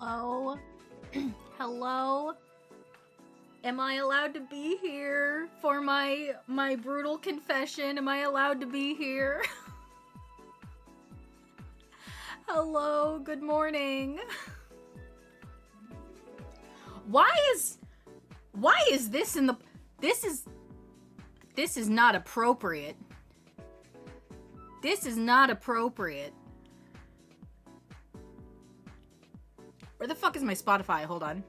Hello? Hello? Am I allowed to be here for my brutal confession? Am I allowed to be here? Hello, good morning. Why is this in the... This is not appropriate. This is not appropriate. Where the fuck is my Spotify? Hold on.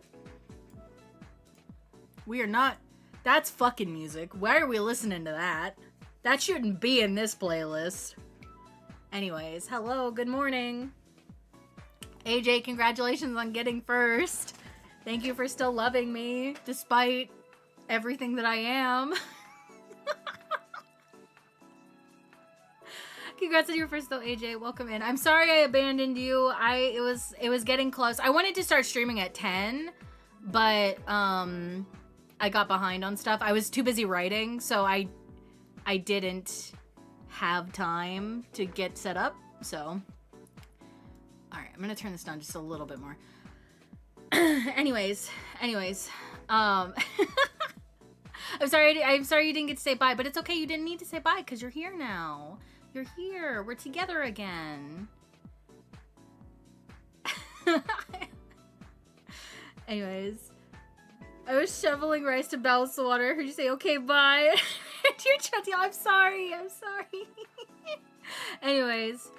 We are not... That's fucking music. Why are we listening to that? That shouldn't be in this playlist. Anyways, hello, good morning. AJ, congratulations on getting first. Thank you for still loving me, despite everything that I am. Congrats on your first though, AJ. Welcome in. I'm sorry I abandoned you. It was getting close. I wanted to start streaming at 10, but I got behind on stuff. I was too busy writing, so I didn't have time to get set up. So, all right, I'm gonna turn this down just a little bit more. anyways, I'm sorry you didn't get to say bye, but it's okay. You didn't need to say bye because you're here now. You're here. We're together again. Anyways, I was shoveling rice to balance the water. I heard you say, okay, bye. Dear Chatty, I'm sorry. Anyways,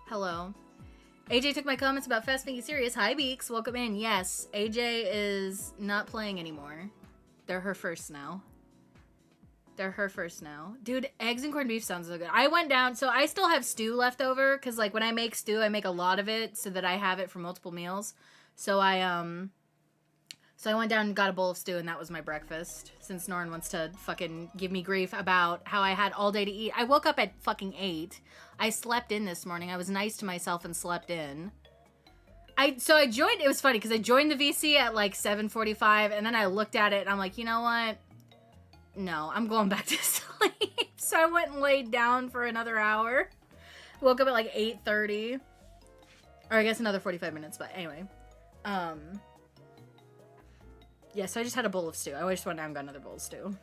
hello. AJ took my comments about Fast Finky Serious. Hi, Beaks. Welcome in. Yes, AJ is not playing anymore. They're her first now. Dude, eggs and corned beef sounds so good. I went down, so I still have stew left over, because, like, when I make stew, I make a lot of it so that I have it for multiple meals. So I went down and got a bowl of stew, and that was my breakfast, since Norrin wants to fucking give me grief about how I had all day to eat. I woke up at fucking 8. I slept in this morning. I was nice to myself and slept in. So I joined, it was funny, because I joined the VC at, like, 7:45, and then I looked at it, and I'm like, you know what? No, I'm going back to sleep. So I went and laid down for another hour. Woke up at like 8:30. Or I guess another 45 minutes, but anyway. Yeah, so I just had a bowl of stew. I just went down and got another bowl of stew.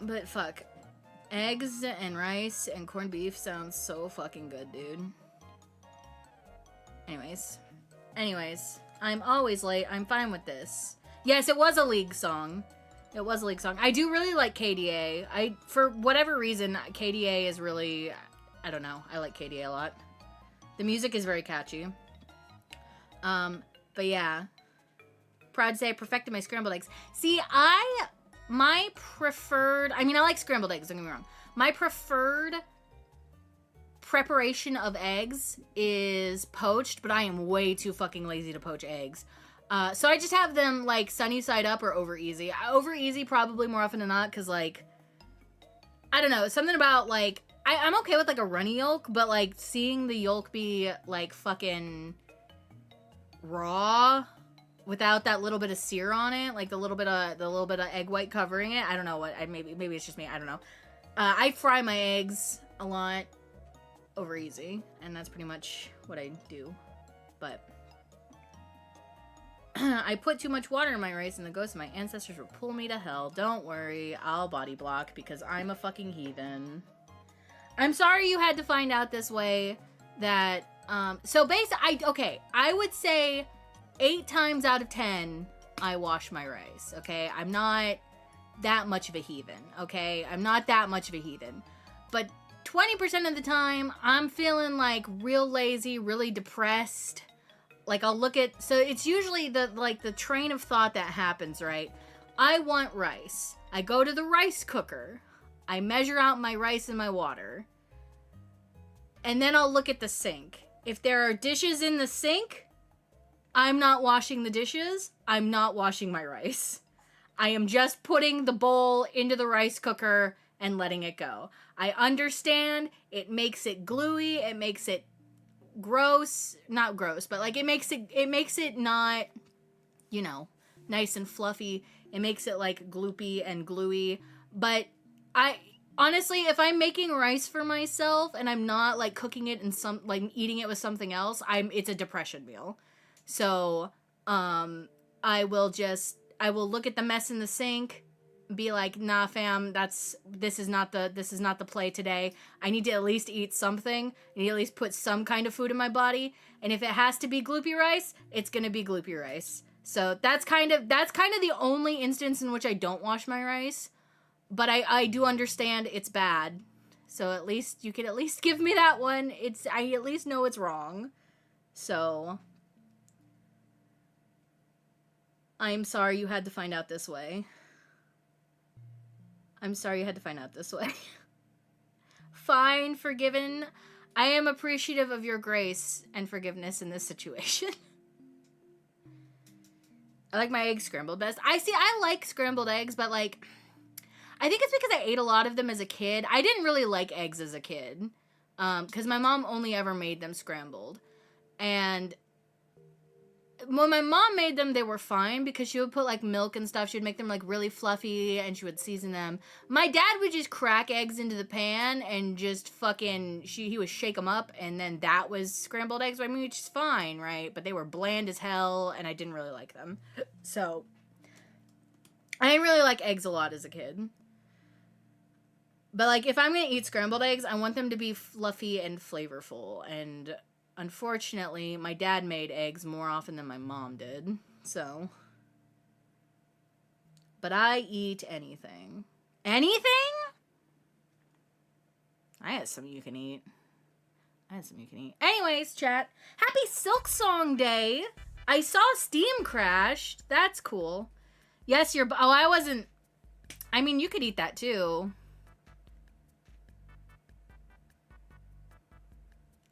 But fuck. Eggs and rice and corned beef sounds so fucking good, dude. Anyways. I'm always late. I'm fine with this. Yes, it was a League song. I do really like KDA. For whatever reason, KDA is really... I don't know. I like KDA a lot. The music is very catchy. But yeah. Proud to say I perfected my scrambled eggs. See, my preferred... I mean, I like scrambled eggs, don't get me wrong. My preferred preparation of eggs is poached, but I am way too fucking lazy to poach eggs. So I just have them, like, sunny side up or over easy. Over easy probably more often than not, because, like, I don't know, something about, like, I'm okay with, like, a runny yolk, but, like, seeing the yolk be, like, fucking raw without that little bit of sear on it, like, the little bit of egg white covering it, I don't know what, maybe it's just me, I don't know. I fry my eggs a lot over easy, and that's pretty much what I do, but... I put too much water in my rice and the ghosts of my ancestors will pull me to hell. Don't worry, I'll body block because I'm a fucking heathen. I'm sorry you had to find out this way that, so basically, I would say 8 times out of 10, I wash my rice, okay? I'm not that much of a heathen, okay? I'm not that much of a heathen. But 20% of the time, I'm feeling, like, real lazy, really depressed. Like, I'll look at... So, it's usually the train of thought that happens, right? I want rice. I go to the rice cooker. I measure out my rice and my water. And then I'll look at the sink. If there are dishes in the sink, I'm not washing the dishes. I'm not washing my rice. I am just putting the bowl into the rice cooker and letting it go. I understand it makes it gluey. It makes it gross, not gross, but like it makes it not, you know, nice and fluffy. It makes it like gloopy and gluey, but honestly, if I'm making rice for myself and I'm not like cooking it and eating it with something else, it's a depression meal. So, I will look at the mess in the sink, be like, nah fam, this is not the play today. I need to at least eat something. I need to at least put some kind of food in my body. And if it has to be gloopy rice, it's gonna be gloopy rice. So that's kind of the only instance in which I don't wash my rice. But I do understand it's bad. So at least you can at least give me that one. I at least know it's wrong. So I'm sorry you had to find out this way. I'm sorry you had to find out this way. Fine, forgiven. I am appreciative of your grace and forgiveness in this situation. I like my eggs scrambled best. I like scrambled eggs, but like, I think it's because I ate a lot of them as a kid. I didn't really like eggs as a kid, because my mom only ever made them scrambled. And when my mom made them, they were fine because she would put like milk and stuff. She would make them like really fluffy and she would season them. My dad would just crack eggs into the pan and just he would shake them up, and then that was scrambled eggs. I mean, which is fine, right? But they were bland as hell and I didn't really like them. So I didn't really like eggs a lot as a kid. But like, if I'm gonna eat scrambled eggs, I want them to be fluffy and flavorful. And unfortunately, my dad made eggs more often than my mom did. So, but I eat anything. Anything? I had some you can eat. Anyways, chat. Happy Silk Song Day. I saw Steam crashed. That's cool. Yes, I wasn't. I mean, you could eat that too.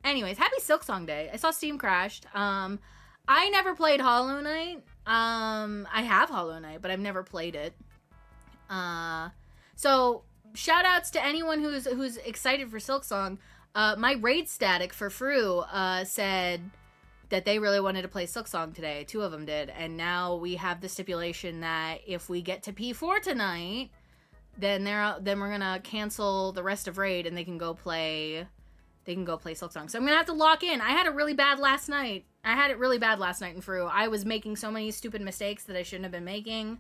Anyways, happy Silksong Day. I saw Steam crashed. I never played Hollow Knight. I have Hollow Knight, but I've never played it. So shout outs to anyone who's excited for Silksong. My raid static for Fru said that they really wanted to play Silksong today. 2 of them did, and now we have the stipulation that if we get to P4 tonight, then we're gonna cancel the rest of raid and they can go play Silksong. So I'm gonna have to lock in. I had it really bad last night in Fru. I was making so many stupid mistakes that I shouldn't have been making.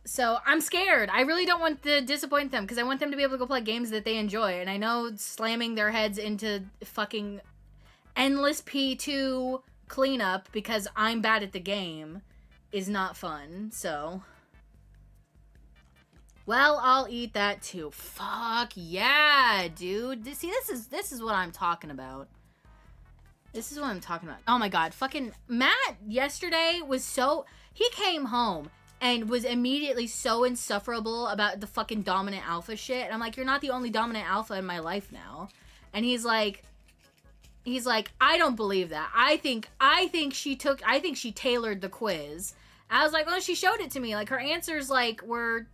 So I'm scared. I really don't want to disappoint them because I want them to be able to go play games that they enjoy. And I know slamming their heads into fucking endless P2 cleanup because I'm bad at the game is not fun. So, well, I'll eat that too. Fuck yeah, dude. See, this is what I'm talking about. This is what I'm talking about. Oh my god, fucking Matt yesterday he came home and was immediately so insufferable about the fucking dominant alpha shit. And I'm like, you're not the only dominant alpha in my life now. And he's like, I don't believe that. I think she tailored the quiz. I was like, well, she showed it to me. Like, her answers, like, were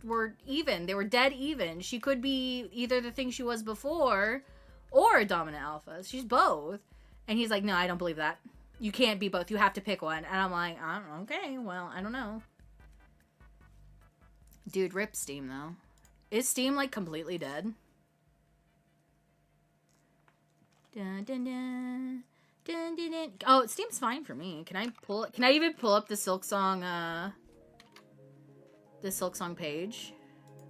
even. They were dead even. She could be either the thing she was before or a dominant alpha. She's both. And he's like, no, I don't believe that. You can't be both. You have to pick one. And I'm like, okay, well, I don't know. Dude, rip Steam, though. Is Steam, like, completely dead? Dun, dun, dun. Dun, dun, dun. Oh, Steam's fine for me. Can I even pull up the Silksong page?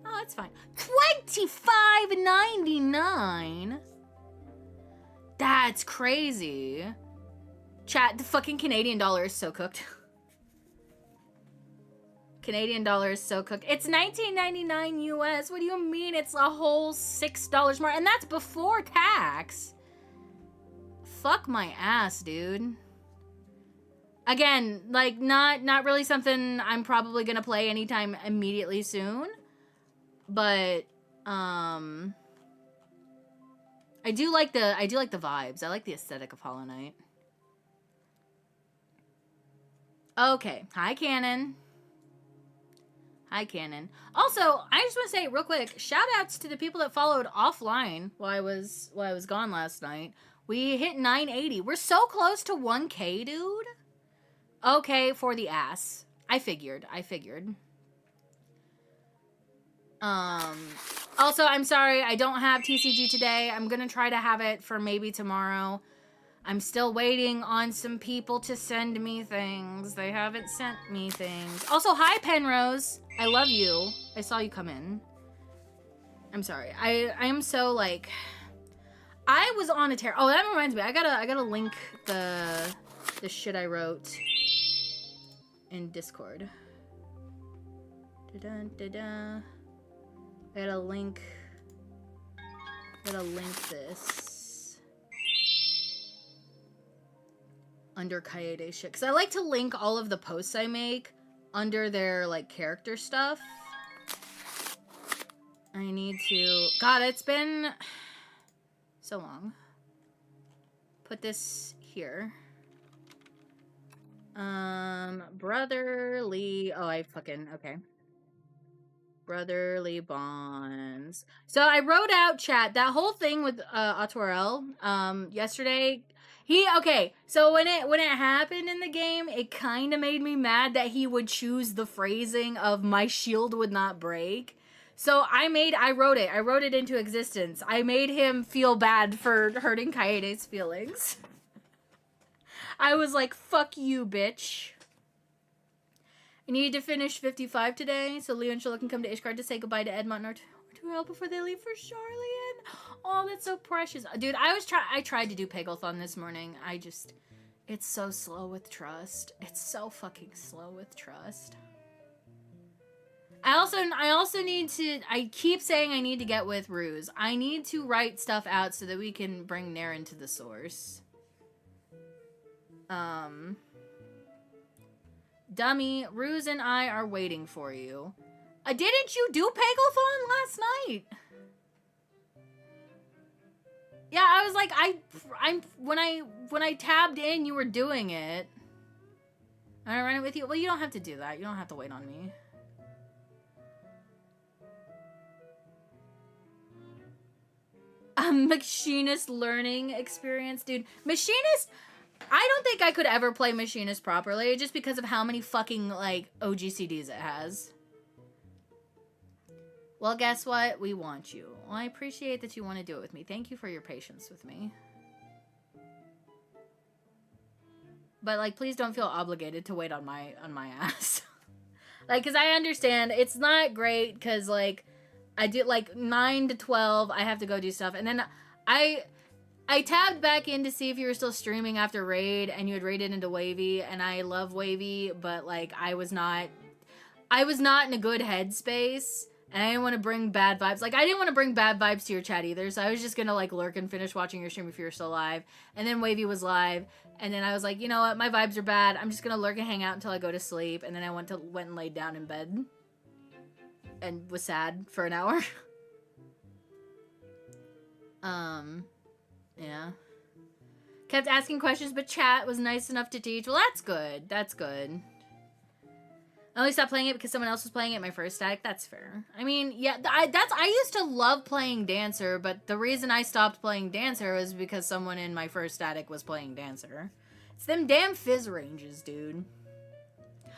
Oh, it's fine. $25.99. That's crazy. Chat, the fucking Canadian dollar is so cooked. Canadian dollar is so cooked. It's $19.99 US. What do you mean? It's a whole $6 more, and that's before tax. Fuck my ass, dude. Again, like, not really something I'm probably gonna play anytime immediately soon. But, I do like the vibes. I like the aesthetic of Hollow Knight. Okay. Hi, Canon. Hi, Canon. Also, I just want to say real quick, shout outs to the people that followed offline while I was gone last night. We hit 980. We're so close to 1K, dude. Okay, for the ass. I figured. Also, I'm sorry, I don't have TCG today. I'm gonna try to have it for maybe tomorrow. I'm still waiting on some people to send me things. They haven't sent me things. Also, hi, Penrose. I love you. I saw you come in. I'm sorry. I am so, like... I was on a tear. Oh, that reminds me. I gotta link the shit I wrote in Discord. Da-da-da-da. I gotta link this under kaede shit, because I like to link all of the posts I make under their, like, character stuff. I need to... God, it's been so long. Put this here. Brotherly... Oh, okay. Brotherly bonds. So I wrote out, chat, that whole thing with Autorel yesterday. So when it happened in the game, it kind of made me mad that he would choose the phrasing of "my shield would not break." So I wrote it into existence. I made him feel bad for hurting Kaede's feelings. I was like, "Fuck you, bitch." I need to finish 55 today, so Leo and Sheila can come to Ishgard to say goodbye to Edmont and Arturo before they leave for Charlian. Oh, that's so precious. Dude, I tried to do Pegglethon this morning. It's so slow with trust. It's so fucking slow with trust. I also need to, I keep saying I need to get with Ruse. I need to write stuff out so that we can bring Naren to the source. Dummy, Ruse and I are waiting for you. Didn't you do Pegglethon last night? Yeah, I was like, when I tabbed in, you were doing it. I ran it with you. Well, you don't have to do that. You don't have to wait on me. A machinist learning experience, dude. Machinist... I don't think I could ever play Machinist properly just because of how many fucking, like, OGCDs it has. Well, guess what? We want you. Well, I appreciate that you want to do it with me. Thank you for your patience with me. But, like, please don't feel obligated to wait on my ass. Like, because I understand it's not great because, like, I do, like, 9 to 12, I have to go do stuff. And then I tabbed back in to see if you were still streaming after Raid, and you had raided into Wavy, and I love Wavy, but, like, I was not in a good headspace, and I didn't want to bring bad vibes. Like, I didn't want to bring bad vibes to your chat either, so I was just gonna, like, lurk and finish watching your stream if you were still live. And then Wavy was live, and then I was like, you know what, my vibes are bad, I'm just gonna lurk and hang out until I go to sleep, and then I went and laid down in bed, and was sad for an hour. Yeah. Kept asking questions, but chat was nice enough to teach. Well, that's good. That's good. I only stopped playing it because someone else was playing it in my first static. That's fair. I mean, yeah, I used to love playing Dancer, but the reason I stopped playing Dancer was because someone in my first static was playing Dancer. It's them damn fizz ranges, dude.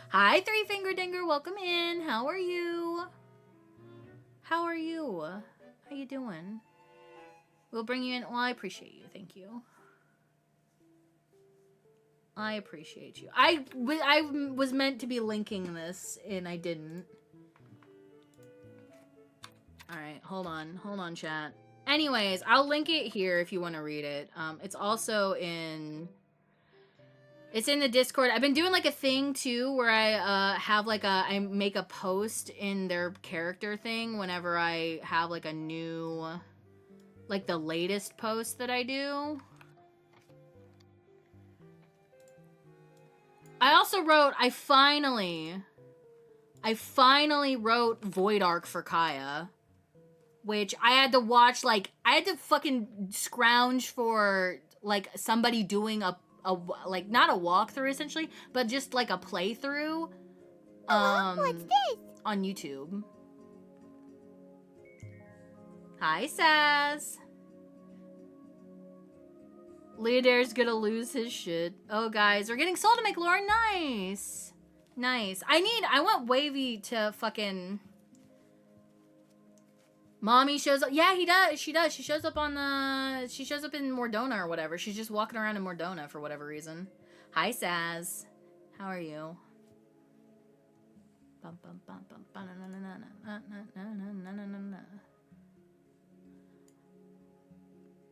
Hi, Three Finger Dinger. Welcome in. How are you? How are you? How you doing? We'll bring you in. Well, I appreciate you. Thank you. I appreciate you. I was meant to be linking this, and I didn't. Alright, hold on, chat. Anyways, I'll link it here if you want to read it. It's also in... It's in the Discord. I've been doing, like, a thing, too, where I have, like, I make a post in their character thing whenever I have, like, a new... Like, the latest post that I do. I also wrote, I finally wrote Void Arc for Kaya. Which I had to watch, like, I had to fucking scrounge for, like, somebody doing a like, not a walkthrough, essentially, but just, like, a playthrough. What's this? On YouTube. Hi, Saz. Leodair's gonna lose his shit. Oh, guys, we're getting Soul to make lore. Nice. Nice. I want Wavy to fucking... Mommy shows up. Yeah, he does. She does. She shows up on the... She shows up in Mordona or whatever. She's just walking around in Mordona for whatever reason. Hi, Saz. How are you?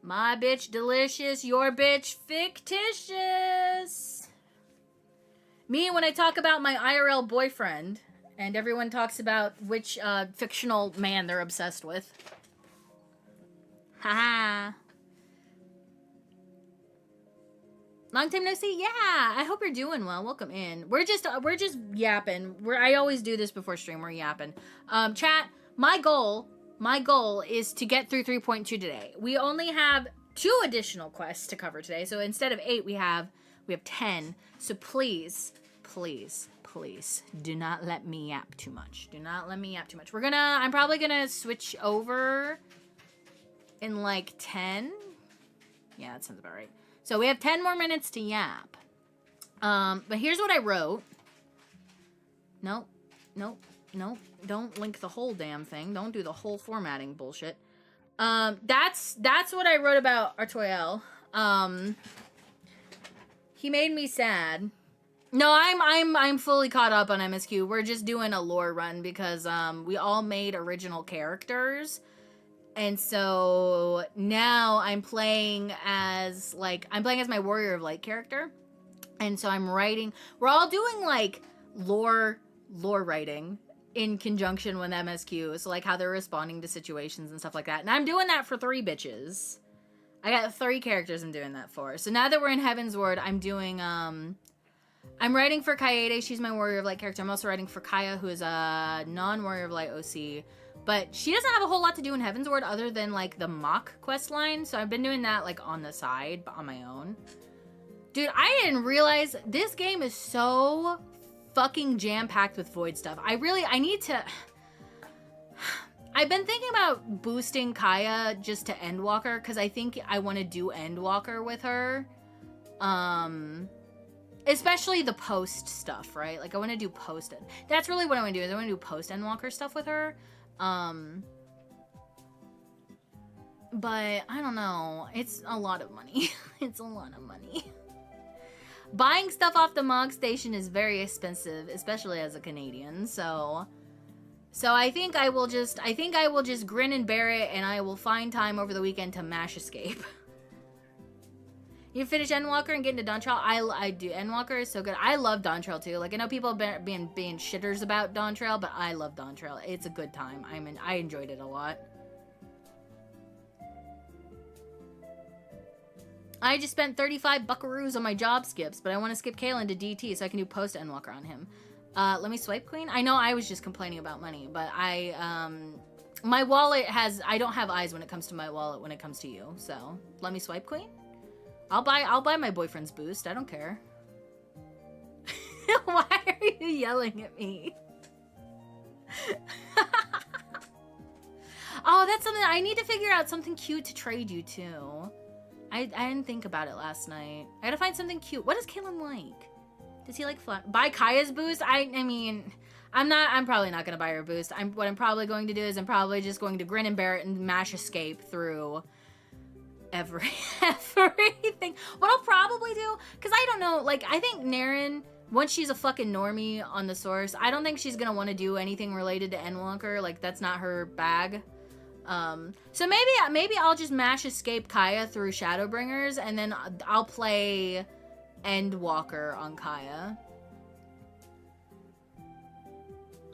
My bitch delicious. Your bitch fictitious. Me, when I talk about my IRL boyfriend... And everyone talks about which fictional man they're obsessed with. Haha. Long time no see. Yeah, I hope you're doing well. Welcome in. We're just yapping. I always do this before stream. We're yapping. Chat. My goal is to get through 3.2 today. We only have 2 additional quests to cover today. So instead of 8, we have 10. So please. Please do not let me yap too much. Do not let me yap too much. I'm probably gonna switch over in like 10. Yeah, that sounds about right. So we have 10 more minutes to yap. But here's what I wrote. Nope. Don't link the whole damn thing. Don't do the whole formatting bullshit. That's what I wrote about Artoyel. He made me sad. No, I'm fully caught up on MSQ. We're just doing a lore run because we all made original characters. And so now I'm playing as my Warrior of Light character. And so I'm writing, we're all doing like lore writing in conjunction with MSQ. So like how they're responding to situations and stuff like that. And I'm doing that for 3 bitches. I got 3 characters I'm doing that for. So now that we're in Heaven's Ward, I'm doing I'm writing for Kaede. She's my Warrior of Light character. I'm also writing for Kaya, who is a non-Warrior of Light OC. But she doesn't have a whole lot to do in Heaven's Ward other than, like, the mock quest line. So I've been doing that, like, on the side, but on my own. Dude, I didn't realize this game is so fucking jam-packed with Void stuff. I need to... I've been thinking about boosting Kaya just to Endwalker, because I think I want to do Endwalker with her. Especially the post stuff, right? Like, I want to do post. That's really what I want to do, is I want to do post Endwalker stuff with her. But, I don't know. It's a lot of money. It's a lot of money. Buying stuff off the Mog Station is very expensive, especially as a Canadian, so I think I will just grin and bear it, and I will find time over the weekend to mash escape. You finish Endwalker and get into Dawntrail? I do. Endwalker is so good. I love Dawntrail too. Like, I know people have been being shitters about Dawntrail, but I love Dawntrail. It's a good time. I enjoyed it a lot. I just spent 35 buckaroos on my job skips, but I want to skip Kalen to DT so I can do post Endwalker on him. Let me swipe Queen? I know I was just complaining about money, but my wallet I don't have eyes when it comes to my wallet when it comes to you, so let me swipe Queen? I'll buy my boyfriend's boost. I don't care. Why are you yelling at me? Oh, that's something I need to figure out, something cute to trade you too. I didn't think about it last night. I gotta find something cute. What does Kalen like? Does he like buy Kaya's boost? I mean, I'm probably not gonna buy her boost. What I'm probably going to do is I'm probably just going to grin and bear it and mash escape through everything. What I'll probably do, because I don't know, like, I think Naren, once she's a fucking normie on the source, I don't think she's gonna want to do anything related to Endwalker. Like, that's not her bag. So maybe I'll just mash escape Kaya through Shadowbringers, and then I'll play Endwalker on Kaya.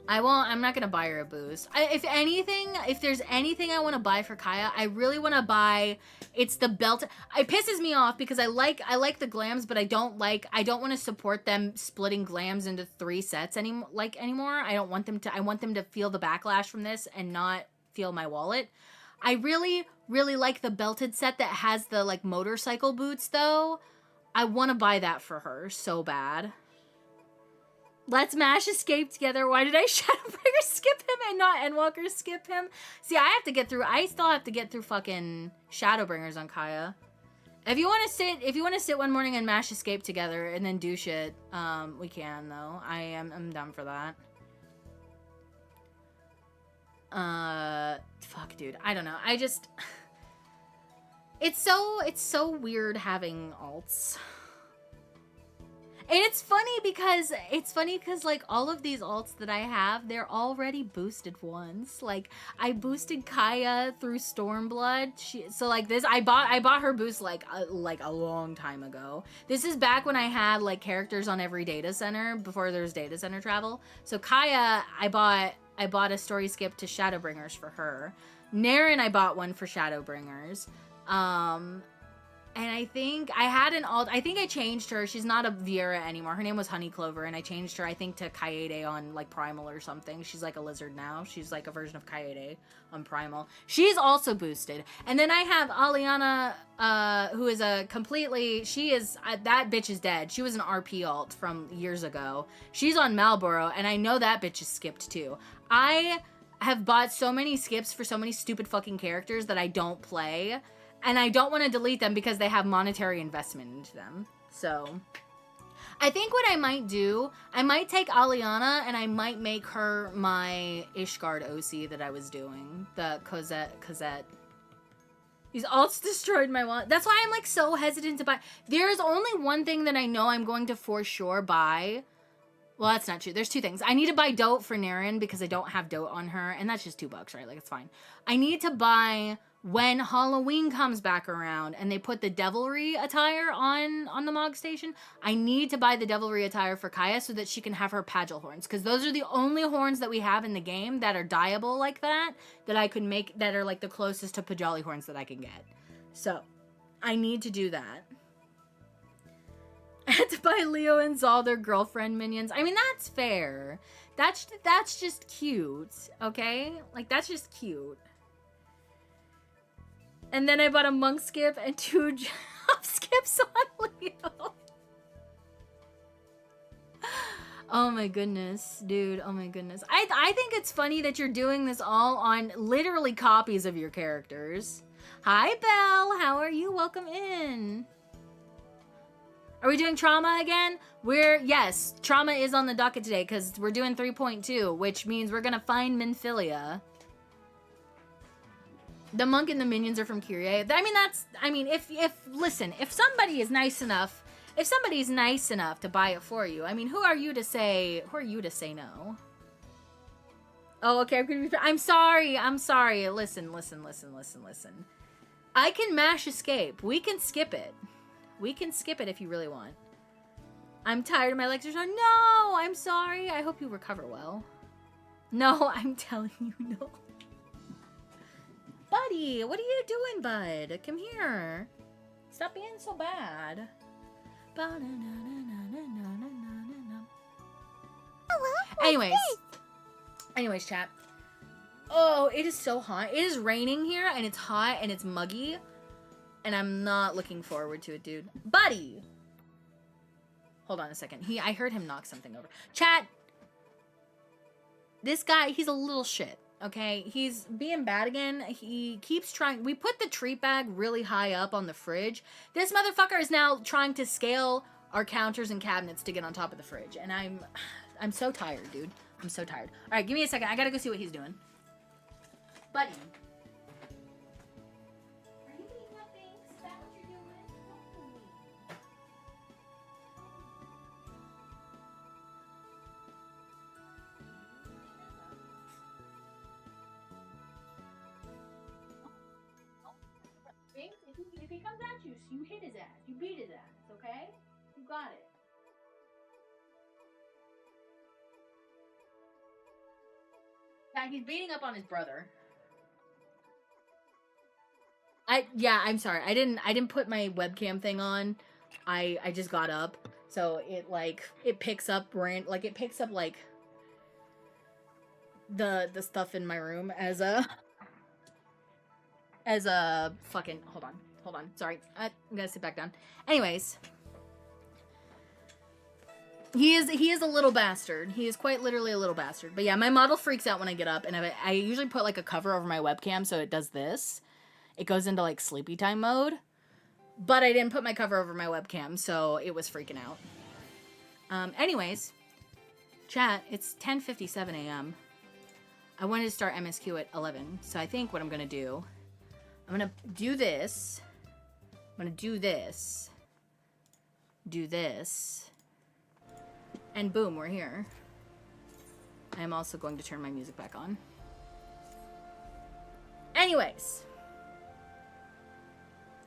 I'm not gonna buy her a boost. If there's anything I want to buy for Kaya, I really want to buy, it's the belt. It pisses me off because I like the glams, but I don't want to support them splitting glams into 3 sets anymore. I want them to feel the backlash from this and not feel my wallet. I really, really like the belted set that has the, like, motorcycle boots, though. I want to buy that for her so bad. Let's mash escape together. Why did I Shadowbringer skip him and not Endwalker skip him? See, I still have to get through fucking Shadowbringers on Kaya. If you want to sit one morning and mash escape together and then do shit, we can, though. I'm down for that. Fuck, fuck, dude. I don't know. I just... It's so weird having alts. And it's funny because like all of these alts that I have, they're already boosted ones. Like I boosted Kaya through Stormblood. So like this, I bought her boost like a long time ago. This is back when I had like characters on every data center before there's data center travel. So Kaya, I bought a story skip to Shadowbringers for her. Naren, I bought one for Shadowbringers. And I think I had an alt. I think I changed her. She's not a Viera anymore. Her name was Honey Clover, and I changed her, I think, to Kaede on, like, Primal or something. She's, like, a lizard now. She's, like, a version of Kaede on Primal. She's also boosted. And then I have Aliana, who is a completely... She is... that bitch is dead. She was an RP alt from years ago. She's on Malboro, and I know that bitch is skipped, too. I have bought so many skips for so many stupid fucking characters that I don't play... And I don't want to delete them because they have monetary investment into them. So, I think what I might do, I might take Aliana and I might make her my Ishgard OC that I was doing. The Cosette. These alts destroyed my wallet. That's why I'm like so hesitant to buy. There's only one thing that I know I'm going to for sure buy. Well, that's not true. There's two things. I need to buy Dote for Naren because I don't have Dote on her. And that's just $2, right? Like, it's fine. I need to buy... When Halloween comes back around and they put the Devilry attire on the Mog Station, I need to buy the Devilry attire for Kaya so that she can have her Pagel horns. Because those are the only horns that we have in the game that are dyeable like that I could make, that are like the closest to Pajali horns that I can get. So, I need to do that. I had to buy Leo and Zal their girlfriend minions. I mean, that's fair. That's just cute, okay? Like, that's just cute. And then I bought a monk skip and 2 job skips on Leo. Oh my goodness, dude. Oh my goodness. I think it's funny that you're doing this all on literally copies of your characters. Hi, Belle. How are you? Welcome in. Are we doing trauma again? Yes, trauma is on the docket today because we're doing 3.2, which means we're going to find Minfilia. The monk and the minions are from Kiryu. I mean, if somebody is nice enough, if somebody's nice enough to buy it for you, I mean, who are you to say no? Oh, okay, I'm sorry. Listen. I can mash escape. We can skip it. If you really want. I'm tired of my legs are sore. No, I'm sorry. I hope you recover well. No, I'm telling you no. Buddy, what are you doing, bud? Come here. Stop being so bad. Anyways, chat. Oh, it is so hot. It is raining here, and it's hot, and it's muggy. And I'm not looking forward to it, dude. Buddy! Hold on a second. I heard him knock something over. Chat! This guy, he's a little shit. Okay, he's being bad again. He keeps trying. We put the treat bag really high up on the fridge. This motherfucker is now trying to scale our counters and cabinets to get on top of the fridge. And I'm so tired, dude. I'm so tired. All right, give me a second. I gotta go see what he's doing. Buddy. Are you eating up things? Is that what you're doing? If he comes at you, you hit his ass. You beat his ass, okay? You got it. Yeah, he's beating up on his brother. I'm sorry. I didn't put my webcam thing on. I just got up. So it picks up the stuff in my room as a fucking hold on. Sorry. I'm gonna sit back down. Anyways. He is a little bastard. He is quite literally a little bastard. But yeah, my model freaks out when I get up, and I usually put like a cover over my webcam so it does this. It goes into like sleepy time mode. But I didn't put my cover over my webcam, so it was freaking out. Anyways, chat, it's 10:57 a.m. I wanted to start MSQ at 11. So I think what I'm going to do, I'm going to do this. I'm going to do this. Do this. And boom, we're here. I'm also going to turn my music back on. Anyways.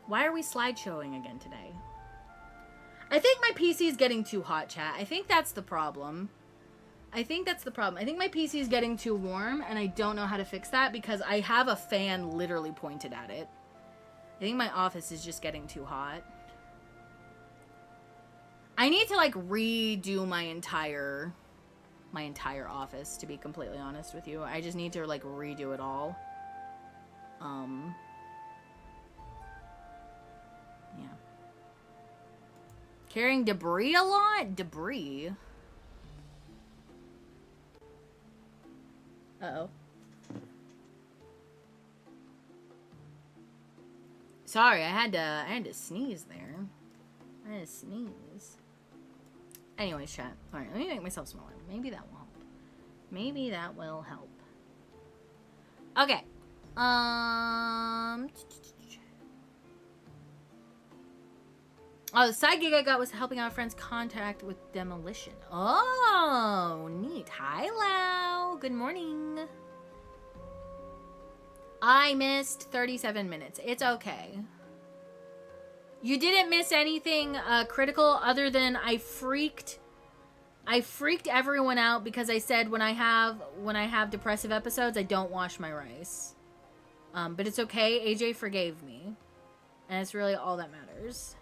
Why are we slideshowing again today? I think my PC is getting too hot, chat. I think that's the problem. I think my PC is getting too warm, and I don't know how to fix that because I have a fan literally pointed at it. I think my office is just getting too hot. I need to, like, redo my entire office, to be completely honest with you. I just need to, like, redo it all. Yeah. Carrying debris a lot? Debris? Uh-oh. Sorry, I had to sneeze there. I had to sneeze. Anyways, chat. Alright, let me make myself smaller. Maybe that will help. Maybe that will help. Okay. Oh, the side gig I got was helping out a friend's contact with demolition. Oh, neat. Hi, Lau. Good morning. I missed 37 minutes. It's okay. You didn't miss anything critical other than I freaked everyone out because I said when I have depressive episodes, I don't wash my rice. But it's okay. AJ forgave me. And it's really all that matters.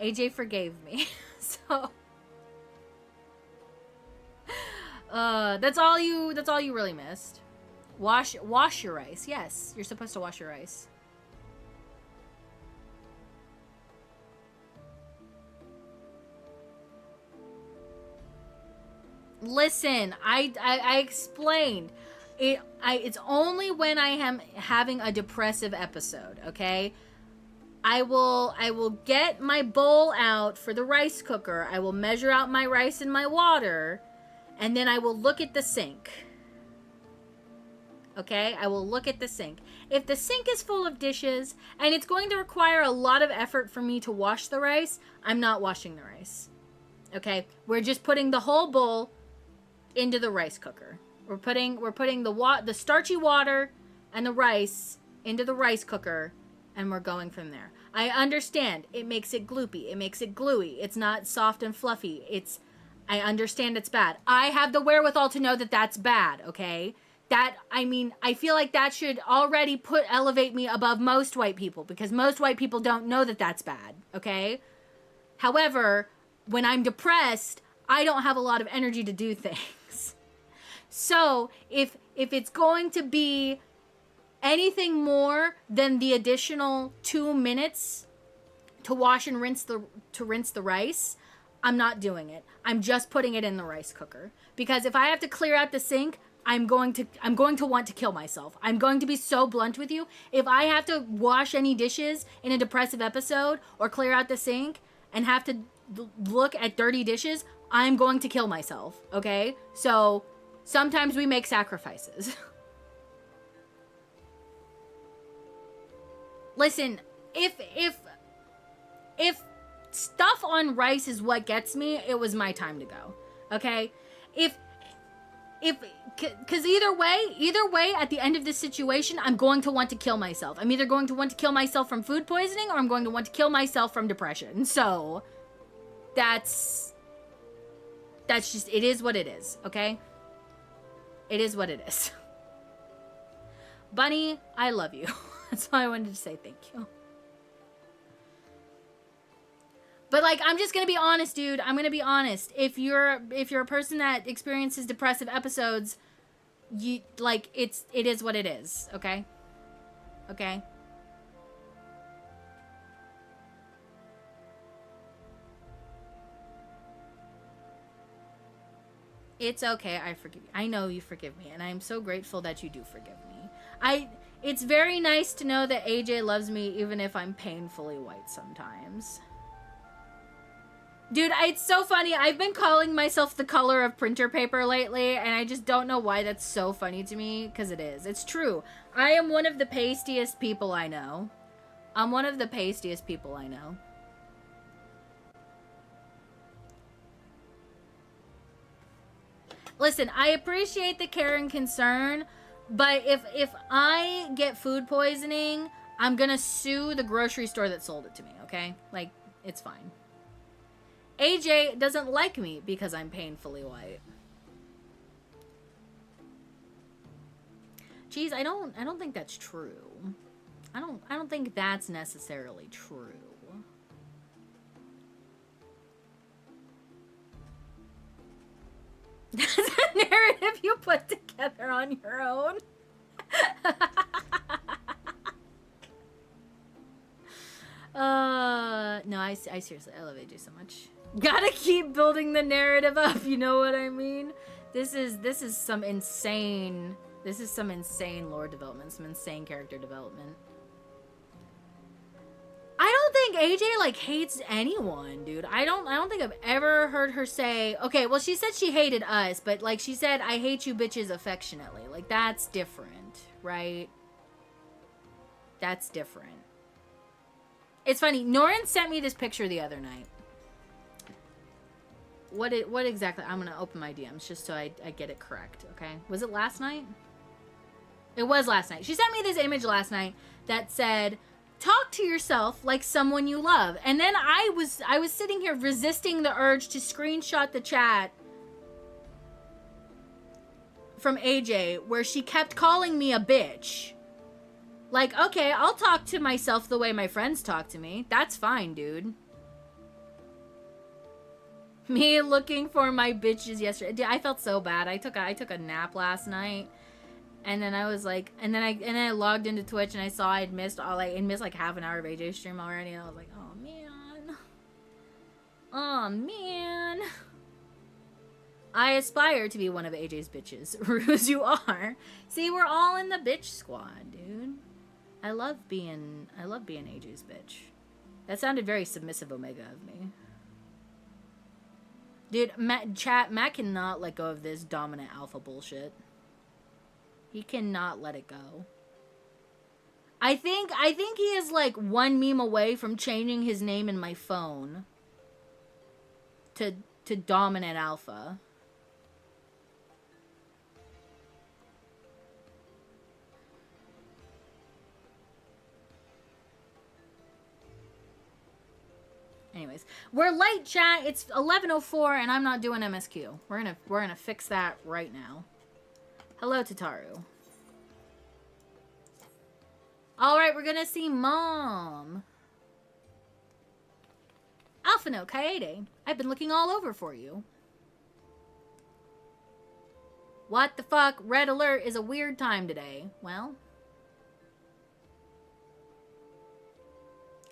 AJ forgave me. So that's all you really missed. Wash your rice. Yes, you're supposed to wash your rice. Listen, I explained. It's only when I am having a depressive episode, okay? I will get my bowl out for the rice cooker. I will measure out my rice and my water, and then I will look at the sink. Okay? I will look at the sink. If the sink is full of dishes and it's going to require a lot of effort for me to wash the rice, I'm not washing the rice. Okay? We're just putting the whole bowl into the rice cooker. We're putting the starchy water and the rice into the rice cooker, and we're going from there. I understand it makes it gloopy, it makes it gluey. It's not soft and fluffy. I understand it's bad. I have the wherewithal to know that that's bad, okay? I feel like that should already elevate me above most white people, because most white people don't know that that's bad, okay? However, when I'm depressed, I don't have a lot of energy to do things. So, if it's going to be anything more than the additional 2 minutes to wash and rinse the rice, I'm not doing it. I'm just putting it in the rice cooker. Because if I have to clear out the sink, I'm going to want to kill myself. I'm going to be so blunt with you. If I have to wash any dishes in a depressive episode or clear out the sink and have to look at dirty dishes, I'm going to kill myself, okay? So sometimes we make sacrifices. Listen, if stuff on rice is what gets me, it was my time to go. Okay? Because either way, at the end of this situation, I'm going to want to kill myself. I'm either going to want to kill myself from food poisoning, or I'm going to want to kill myself from depression. So, that's just, it is what it is, okay? It is what it is. Bunny, I love you. That's all I wanted to say. Thank you. But, like, I'm just gonna be honest, dude. I'm gonna be honest. If you're a person that experiences depressive episodes, it is what it is, okay? Okay? It's okay. I forgive you. I know you forgive me, and I'm so grateful that you do forgive me. It's very nice to know that AJ loves me even if I'm painfully white sometimes. Dude, it's so funny. I've been calling myself the color of printer paper lately, and I just don't know why that's so funny to me, because it is. It's true. I am one of the pastiest people I know. I'm one of the pastiest people I know. Listen, I appreciate the care and concern, but if I get food poisoning, I'm gonna sue the grocery store that sold it to me, okay? Like, it's fine. AJ doesn't like me because I'm painfully white. Geez, I don't think that's true. I don't think that's necessarily true. That's a narrative you put together on your own. No, I seriously, I love AJ so much. Gotta keep building the narrative up, you know what I mean? This is some insane lore development, some insane character development. I don't think AJ, like, hates anyone, dude. I don't think I've ever heard her say, okay, well, she said she hated us, but, like, she said, I hate you bitches affectionately. Like, that's different, right? That's different. It's funny, Norin sent me this picture the other night. What exactly? I'm gonna open my DMs just so I get it correct, okay? Was it last night? It was last night. She sent me this image last night that said, talk to yourself like someone you love. And then I was sitting here resisting the urge to screenshot the chat from AJ where she kept calling me a bitch. Like, okay, I'll talk to myself the way my friends talk to me. That's fine, dude. Me looking for my bitches yesterday. Dude, I felt so bad. I took a nap last night. And then I was like, and then I logged into Twitch and I saw I'd missed like half an hour of AJ's stream already. And I was like, oh man. Oh man. I aspire to be one of AJ's bitches. Ruse, you are. See, we're all in the bitch squad, dude. I love being AJ's bitch. That sounded very submissive Omega of me. Dude, Matt cannot let go of this dominant alpha bullshit. He cannot let it go. I think he is like one meme away from changing his name in my phone to dominant alpha. Anyways, we're late, chat. It's 11:04 and I'm not doing MSQ. We're gonna fix that right now. Hello, Tataru. All right, we're gonna see Mom. Alphino, Kaede, I've been looking all over for you. What the fuck? Red alert is a weird time today. Well,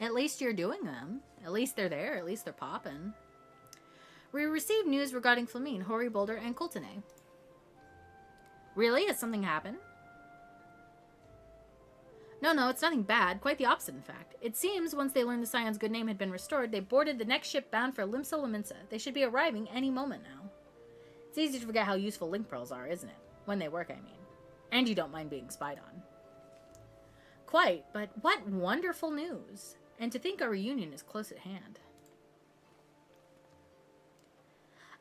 at least you're doing them. At least they're there. At least they're popping. We received news regarding Flamine, Hori Boulder, and Kultane. Really? Has something happened? No, it's nothing bad. Quite the opposite, in fact. It seems once they learned the Scion's good name had been restored, they boarded the next ship bound for Limsa Laminsa. They should be arriving any moment now. It's easy to forget how useful link pearls are, isn't it? When they work, I mean. And you don't mind being spied on. Quite, but what wonderful news. And to think our reunion is close at hand.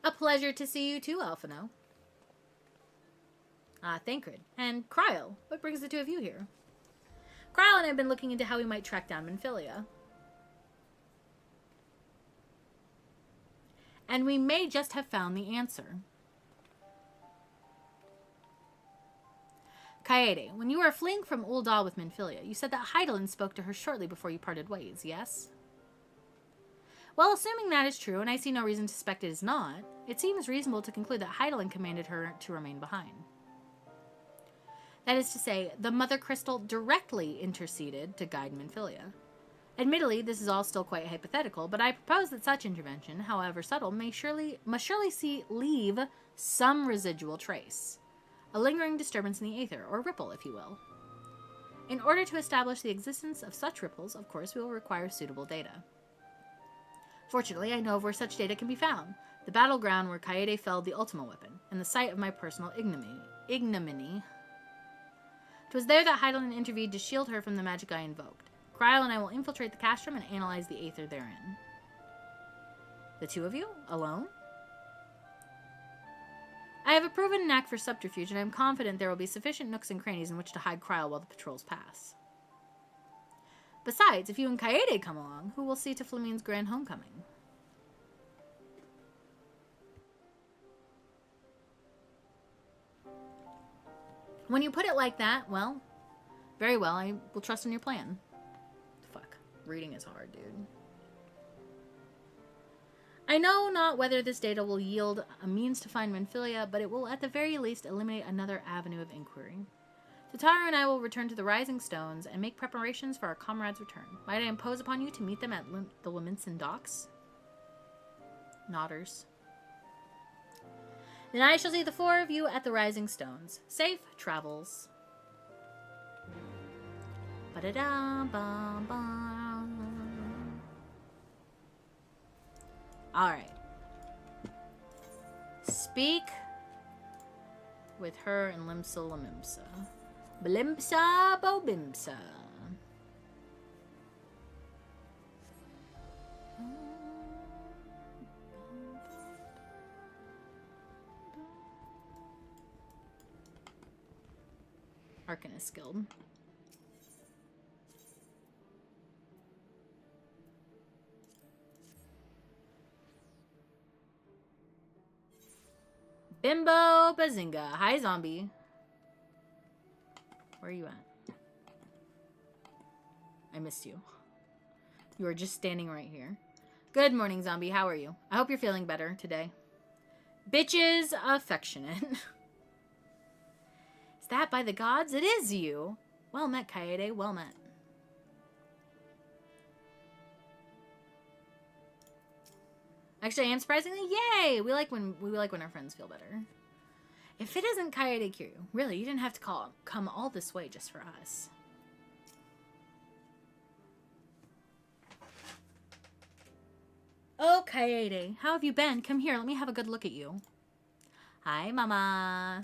A pleasure to see you too, Alphino. Thancred. And Cryo. What brings the two of you here? Cryo and I have been looking into how we might track down Minfilia. And we may just have found the answer. Kaede, when you were fleeing from Ul'dah with Minfilia, you said that Hydaelyn spoke to her shortly before you parted ways, yes? Well, assuming that is true, and I see no reason to suspect it is not, it seems reasonable to conclude that Hydaelyn commanded her to remain behind. That is to say, the Mother Crystal directly interceded to guide Minfilia. Admittedly, this is all still quite hypothetical, but I propose that such intervention, however subtle, must surely leave some residual trace. A lingering disturbance in the aether, or ripple, if you will. In order to establish the existence of such ripples, of course, we will require suitable data. Fortunately, I know of where such data can be found. The battleground where Kaede felled the Ultima weapon, and the site of my personal ignominy. 'Twas there that Heidelin intervened to shield her from the magic I invoked. Cryle and I will infiltrate the castrum and analyze the aether therein. The two of you? Alone? I have a proven knack for subterfuge, and I am confident there will be sufficient nooks and crannies in which to hide Cryle while the patrols pass. Besides, if you and Kaede come along, who will see to Flamine's grand homecoming? When you put it like that, well, very well, I will trust in your plan. Fuck. Reading is hard, dude. I know not whether this data will yield a means to find Renfilia, but it will at the very least eliminate another avenue of inquiry. Tataru and I will return to the Rising Stones and make preparations for our comrades' return. Might I impose upon you to meet them at the Leminson docks? Nodders. Then I shall see the four of you at the Rising Stones. Safe travels. Ba-da-da-bum-bum. Alright. Speak with her and Limsa Lamimsa. Blimsa Bobimsa. Arcanist Guild. Bimbo Bazinga. Hi, zombie. Where are you at? I missed you. You were just standing right here. Good morning, zombie. How are you? I hope you're feeling better today. Bitches affectionate. Is that by the gods? It is you. Well met, Kaede. Well met. Actually, I am surprisingly, yay! We like when our friends feel better. If it isn't Kaede Kiryu, really, you didn't have to come all this way just for us. Oh, Kaede, how have you been? Come here, let me have a good look at you. Hi, Mama.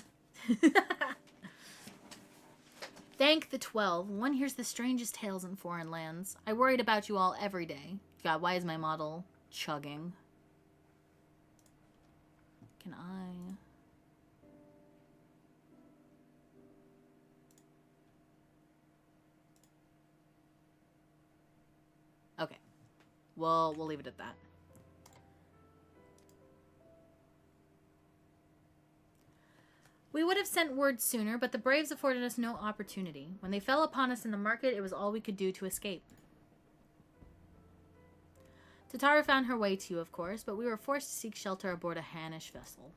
Thank the 12. One hears the strangest tales in foreign lands. I worried about you all every day. God, why is my model chugging? Can I... Okay. Well, we'll leave it at that. We would have sent word sooner, but the Braves afforded us no opportunity. When they fell upon us in the market, it was all we could do to escape. Tataru found her way to you, of course, but we were forced to seek shelter aboard a Hannish vessel.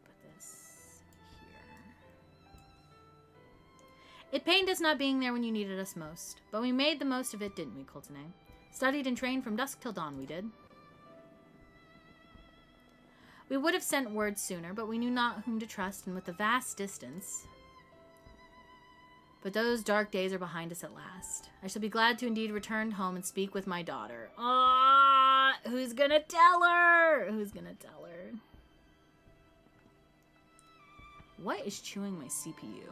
Put this here. It pained us not being there when you needed us most, but we made the most of it, didn't we, Kultane? Studied and trained from dusk till dawn, we did. We would have sent word sooner, but we knew not whom to trust, and with the vast distance... But those dark days are behind us at last. I shall be glad to indeed return home and speak with my daughter. Ah, who's gonna tell her? Who's gonna tell her? What is chewing my CPU?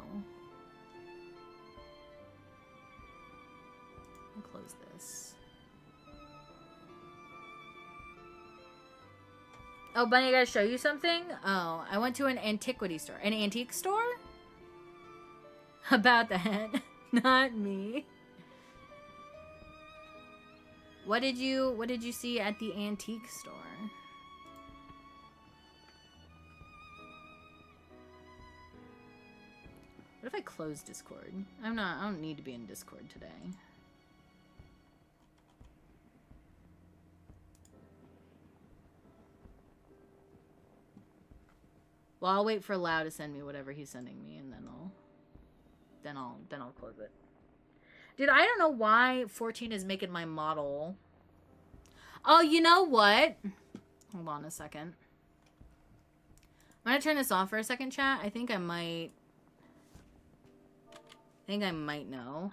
I'll close this. Oh, Bunny, I gotta show you something? Oh, I went to an antiquity store. An antique store? About that. Not me. What did you see at the antique store? What if I close Discord? I don't need to be in Discord today. Well, I'll wait for Lau to send me whatever he's sending me, and then I'll close it. Dude, I don't know why 14 is making my model. Oh, you know what? Hold on a second. I'm gonna turn this off for a second, chat. I think I might I think I might know.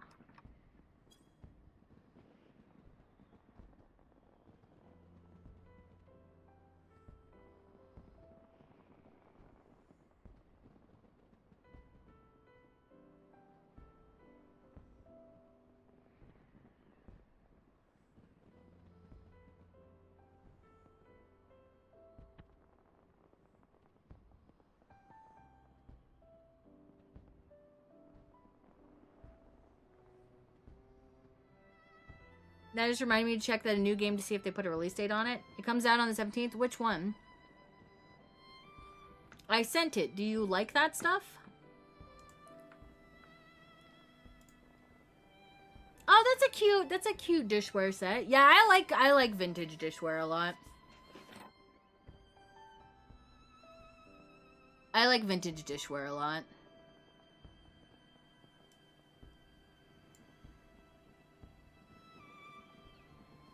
That just reminded me to check that a new game to see if they put a release date on it. It comes out on the 17th. Which one? I sent it. Do you like that stuff? Oh, that's a cute dishware set. Yeah, I like vintage dishware a lot. I like vintage dishware a lot.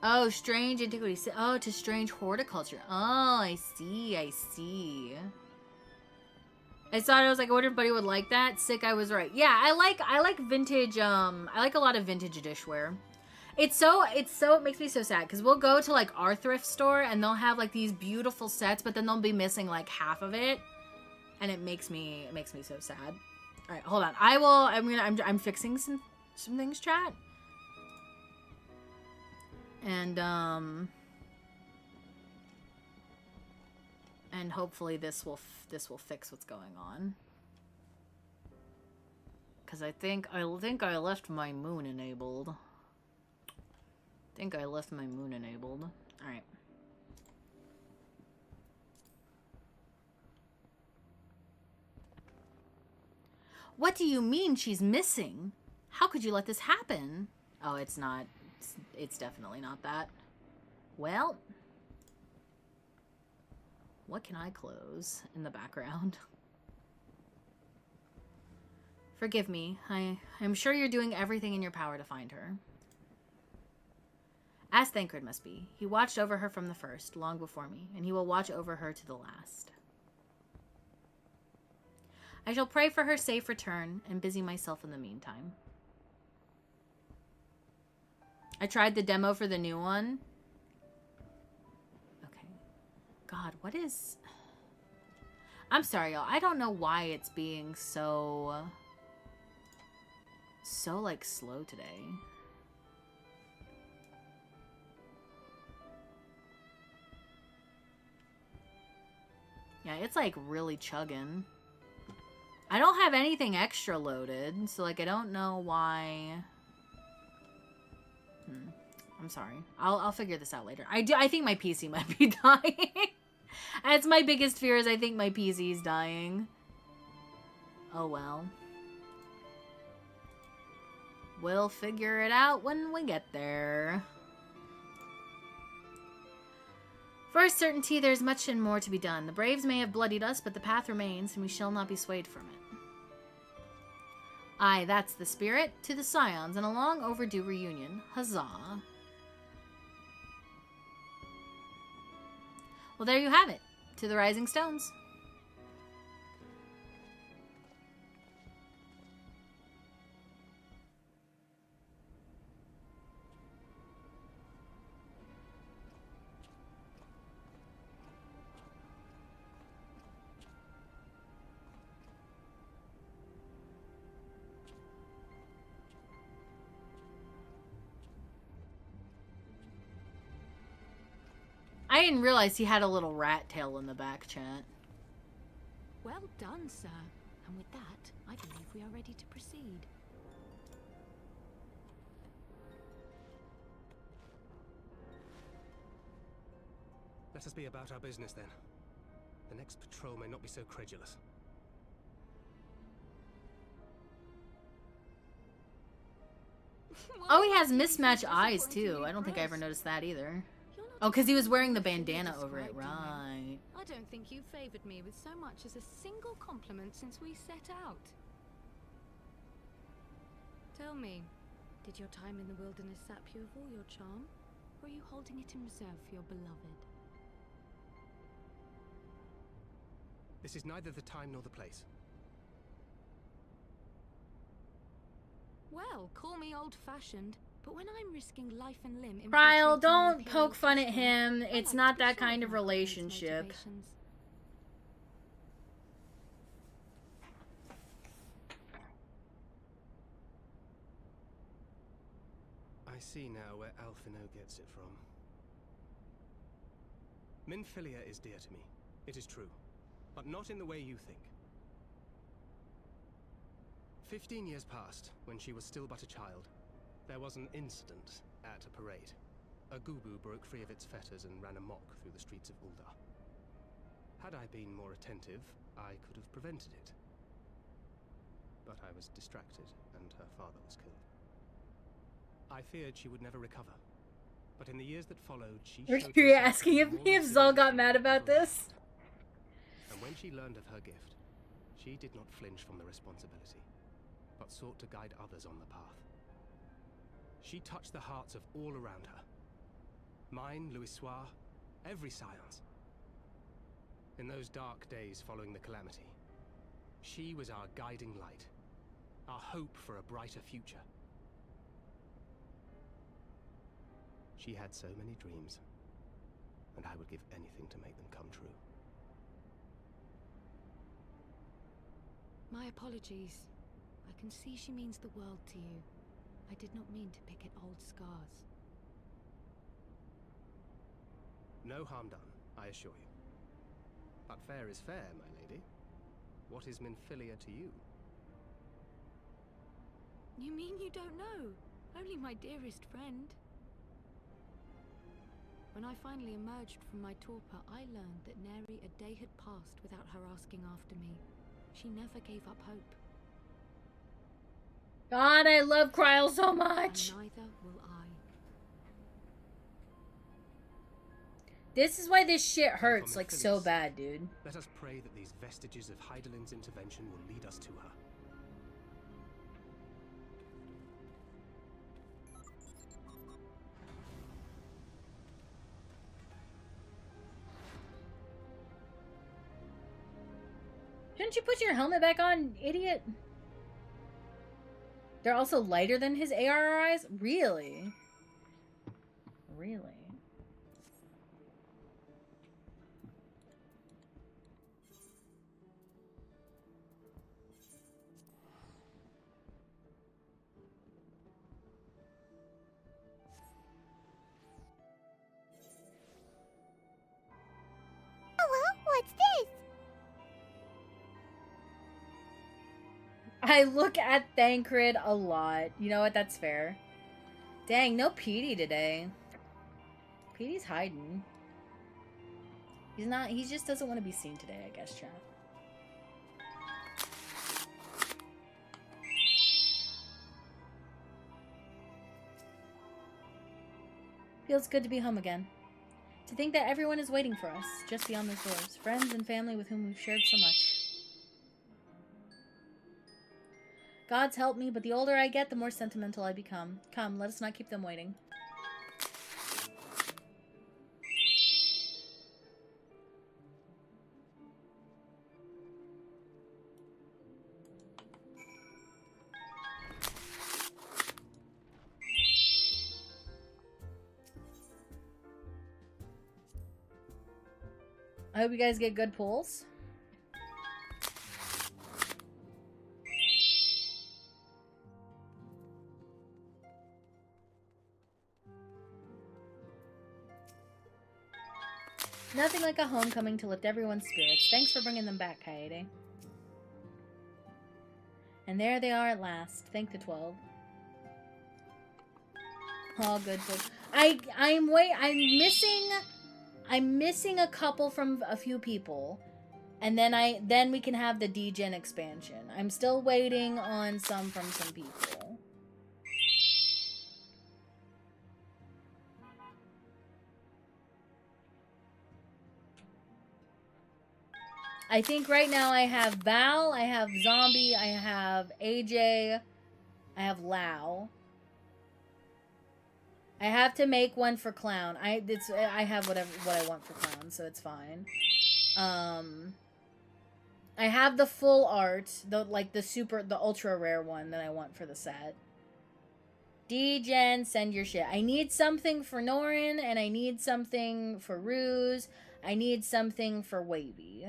Oh, strange antiquity. Oh, to strange horticulture. Oh, I see. I see. I thought, I was like, I wonder if anybody would like that. Sick, I was right. Yeah, I like vintage, I like a lot of vintage dishware. It makes me so sad, because we'll go to, like, our thrift store, and they'll have, like, these beautiful sets, but then they'll be missing, like, half of it. And it makes me so sad. Alright, hold on. I'm fixing some things, chat. And hopefully this will fix what's going on. Cause I think I left my moon enabled. All right. What do you mean she's missing? How could you let this happen? Oh, it's not. It's definitely not that. Well, what can I close in the background? Forgive me. I'm sure you're doing everything in your power to find her. As Thancred must be. He watched over her from the first, long before me, and he will watch over her to the last. I shall pray for her safe return and busy myself in the meantime. I tried the demo for the new one. Okay. God, what is... I'm sorry, y'all. I don't know why it's being so, like, slow today. Yeah, it's, like, really chugging. I don't have anything extra loaded, so, like, I don't know why... I'm sorry. I'll figure this out later. I think my PC might be dying. That's my biggest fear, is I think my PC is dying. Oh well. We'll figure it out when we get there. For a certainty, there's much and more to be done. The Braves may have bloodied us, but the path remains, and we shall not be swayed from it. Aye, that's the spirit. To the Scions, and a long overdue reunion. Huzzah. Well, there you have it. To the Rising Stones. I didn't realize he had a little rat tail in the back, chat. Well done, sir. And with that, I believe we are ready to proceed. Let us be about our business, then. The next patrol may not be so credulous. Oh, he has mismatched eyes, too. I don't think I ever noticed that either. Oh, because he was wearing the bandana over it, right. I don't think you favored me with so much as a single compliment since we set out. Tell me, did your time in the wilderness sap you of all your charm? Or are you holding it in reserve for your beloved? This is neither the time nor the place. Well, call me old-fashioned, but when I'm risking life and limb... Ryle, infiltrating don't the poke fun at Imperial him. system, I It's like not to be that sure kind of my client's relationship. motivations. I see now where Alphino gets it from. Minfilia is dear to me. It is true. But not in the way you think. 15 years passed, when she was still but a child. There was an incident at a parade. A gubu broke free of its fetters and ran amok through the streets of Ul'dah. Had I been more attentive, I could have prevented it. But I was distracted, and her father was killed. I feared she would never recover. But in the years that followed, she showed You're herself asking if more me if resilient Zol got than mad about ever this? before. And when she learned of her gift, she did not flinch from the responsibility, but sought to guide others on the path. She touched the hearts of all around her. Mine, Louis Soir, every science. In those dark days following the calamity, she was our guiding light, our hope for a brighter future. She had so many dreams, and I would give anything to make them come true. My apologies. I can see she means the world to you. I did not mean to pick at old scars. No harm done, I assure you. But fair is fair, my lady. What is Minfilia to you? You mean you don't know? Only my dearest friend. When I finally emerged from my torpor, I learned that nary a day had passed without her asking after me. She never gave up hope. God, I love Kryl so much. And neither will I. This is why this shit hurts For like so Minfilius, bad, dude. let us pray that these vestiges of Hydaelyn's intervention will lead us to her. Shouldn't you put your helmet back on, idiot? They're also lighter than his ARRIs? Really? Really? Hello, what's this? I look at Thancred a lot. You know what? That's fair. Dang, no Petey today. Petey's hiding. He's not, he just doesn't want to be seen today, I guess, chat. Feels good to be home again. To think that everyone is waiting for us, just beyond those doors. Friends and family with whom we've shared so much. God's help me, but the older I get, the more sentimental I become. Come, let us not keep them waiting. I hope you guys get good pulls. Nothing like a homecoming to lift everyone's spirits. Thanks for bringing them back, Kaede. And there they are at last. Thank the 12. Oh, good. I'm missing a couple from a few people. And then we can have the D-Gen expansion. I'm still waiting on some from some people. I think right now I have Val, I have Zombie, I have AJ, I have Lau. I have to make one for Clown. I have what I want for Clown, so it's fine. I have the full art, the ultra rare one that I want for the set. D-Gen, send your shit. I need something for Norin, and I need something for Ruse. I need something for Wavy.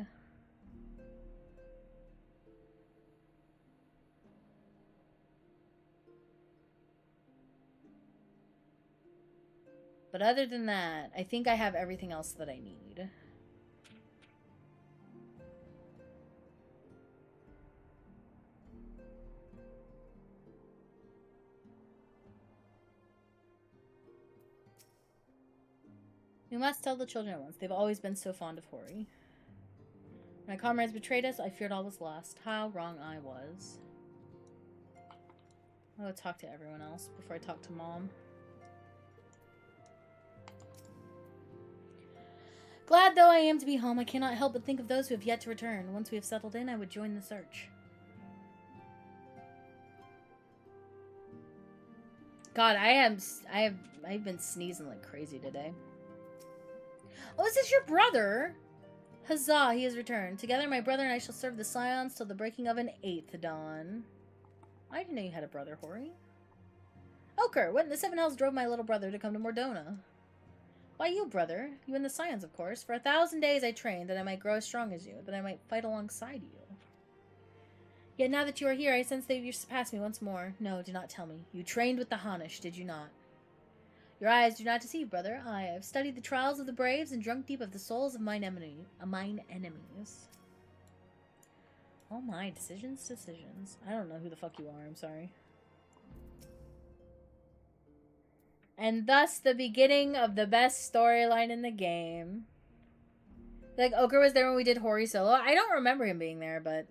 But other than that, I think I have everything else that I need. We must tell the children at once. They've always been so fond of Hori. When my comrades betrayed us, I feared all was lost. How wrong I was. I'll go talk to everyone else before I talk to Mom. Glad though I am to be home, I cannot help but think of those who have yet to return. Once we have settled in, I would join the search. God, I've been sneezing like crazy today. Oh, is this your brother? Huzzah, he has returned. Together, my brother and I shall serve the Scions till the breaking of an 8th dawn. I didn't know you had a brother, Hori. Oker, what in the 7 hells drove my little brother to come to Mordona? Why you, brother? You and the Scions, of course. For 1,000 days I trained, that I might grow as strong as you, that I might fight alongside you. Yet now that you are here, I sense that you surpass me once more. No, do not tell me. You trained with the Hanish, did you not? Your eyes do not deceive, brother. I have studied the trials of the braves and drunk deep of the souls of mine enemies. Oh my, decisions. I don't know who the fuck you are, I'm sorry. And thus the beginning of the best storyline in the game. Like, Oker was there when we did Hori solo. I don't remember him being there, but...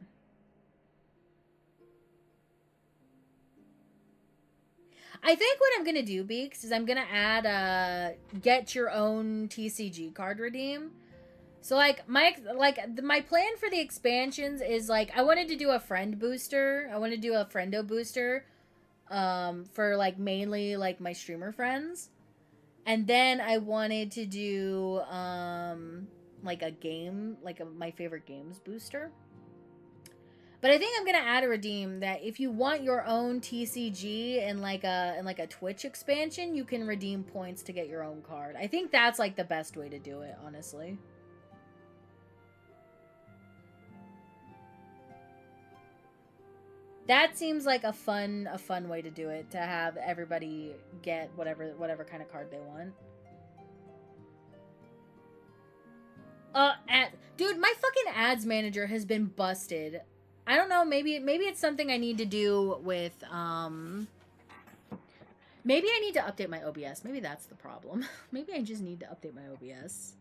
I think what I'm going to do, Beaks, is I'm going to add a get your own TCG card redeem. So, like, my plan for the expansions is, like, I wanted to do a friend booster. I want to do a friendo booster for, like, mainly, like, my streamer friends. And then I wanted to do, like, a game, like, my favorite games booster. But I think I'm gonna add a redeem that if you want your own TCG and like a Twitch expansion, you can redeem points to get your own card. I think that's like the best way to do it, honestly. That seems like a fun way to do it, to have everybody get whatever kind of card they want. Dude, my fucking ads manager has been busted. I don't know, maybe it's something I need to do with, maybe I need to update my OBS. Maybe that's the problem. Maybe I just need to update my OBS.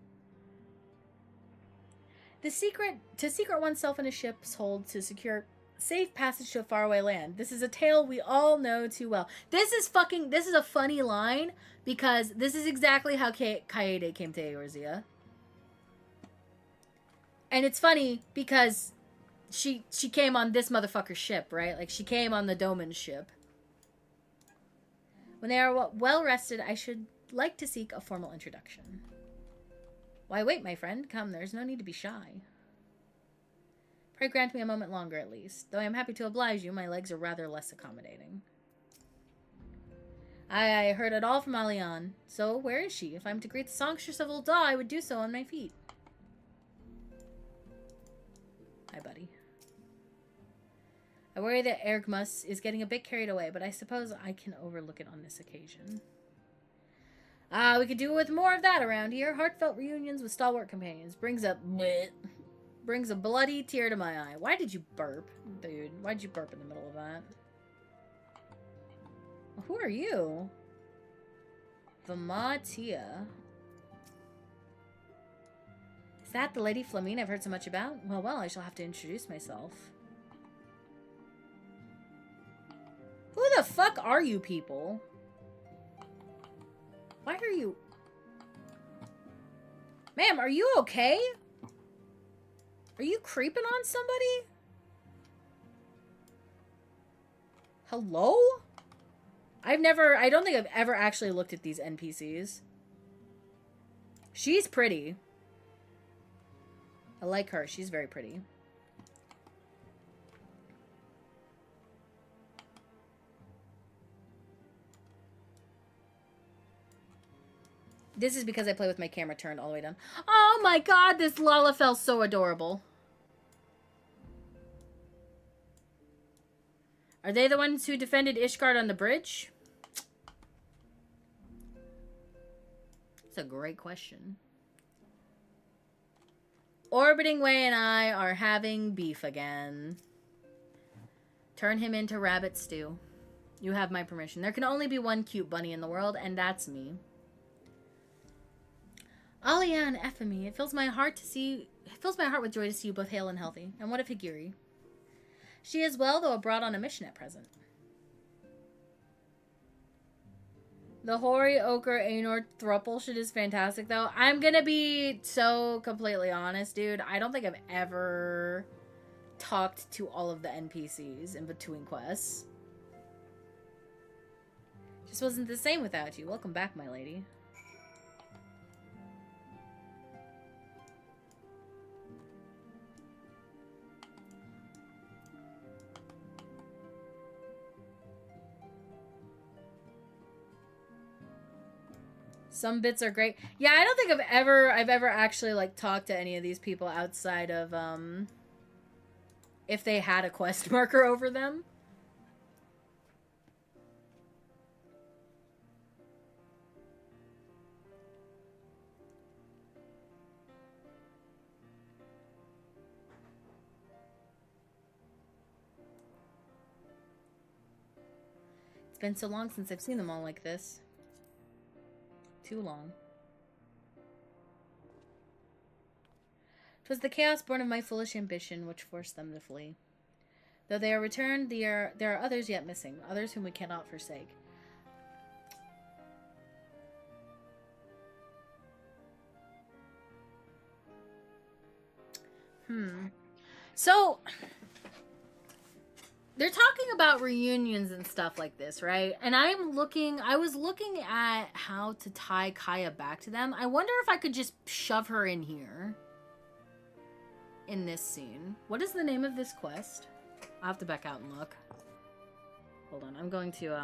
To secret oneself in a ship's hold to secure safe passage to a faraway land. This is a tale we all know too well. This is a funny line, because this is exactly how Kaede came to Eorzea. And it's funny because she came on this motherfucker's ship, right? Like, she came on the Doman's ship. When they are well rested, I should like to seek a formal introduction. Why wait, my friend? Come, there's no need to be shy. Pray grant me a moment longer, at least. Though I am happy to oblige you, my legs are rather less accommodating. I heard it all from Alian. So, where is she? If I'm to greet the songstress of Ul'dah, I would do so on my feet. Hi, buddy. I worry that Ergmus is getting a bit carried away, but I suppose I can overlook it on this occasion. We could do with more of that around here. Heartfelt reunions with stalwart companions. Brings a bloody tear to my eye. Why did you burp, dude? Why did you burp in the middle of that? Who are you? Vamatia. Is that the Lady Flamine I've heard so much about? Well, I shall have to introduce myself. Who the fuck are you people? Why are you... Ma'am, are you okay? Are you creeping on somebody? Hello? I don't think I've ever actually looked at these NPCs. She's pretty. I like her. She's very pretty. This is because I play with my camera turned all the way down. Oh my god, this Lalafell's so adorable. Are they the ones who defended Ishgard on the bridge? That's a great question. Orbiting Way and I are having beef again. Turn him into rabbit stew. You have my permission. There can only be one cute bunny in the world, and that's me. Alian, Ephemy, it fills my heart with joy to see you both hale and healthy. And what of Higiri? She is well, though abroad on a mission at present. The Hori Ochre Aenor thruple shit is fantastic, though. I'm gonna be so completely honest, dude. I don't think I've ever talked to all of the NPCs in between quests. Just wasn't the same without you. Welcome back, my lady. Some bits are great. Yeah, I don't think I've ever actually like talked to any of these people outside of if they had a quest marker over them. It's been so long since I've seen them all like this. Too long. 'Twas the chaos born of my foolish ambition which forced them to flee. Though they are returned, there are others yet missing, others whom we cannot forsake. So, they're talking about reunions and stuff like this, right? And I was looking at how to tie Kaya back to them. I wonder if I could just shove her in here. In this scene. What is the name of this quest? I'll have to back out and look. Hold on, I'm going to,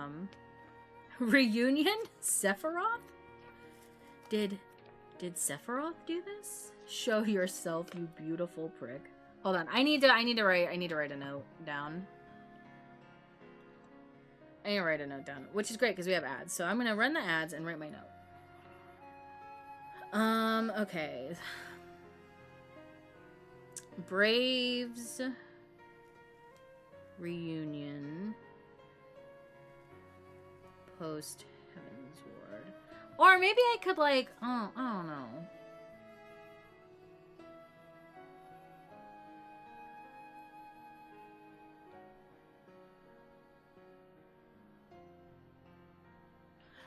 Reunion? Sephiroth? Did Sephiroth do this? Show yourself, you beautiful prick. Hold on, I need to write a note down. I need to write a note down, which is great because we have ads. So I'm gonna run the ads and write my note. Okay. Braves reunion post Heaven's Ward. Or maybe I could like, oh, I don't know.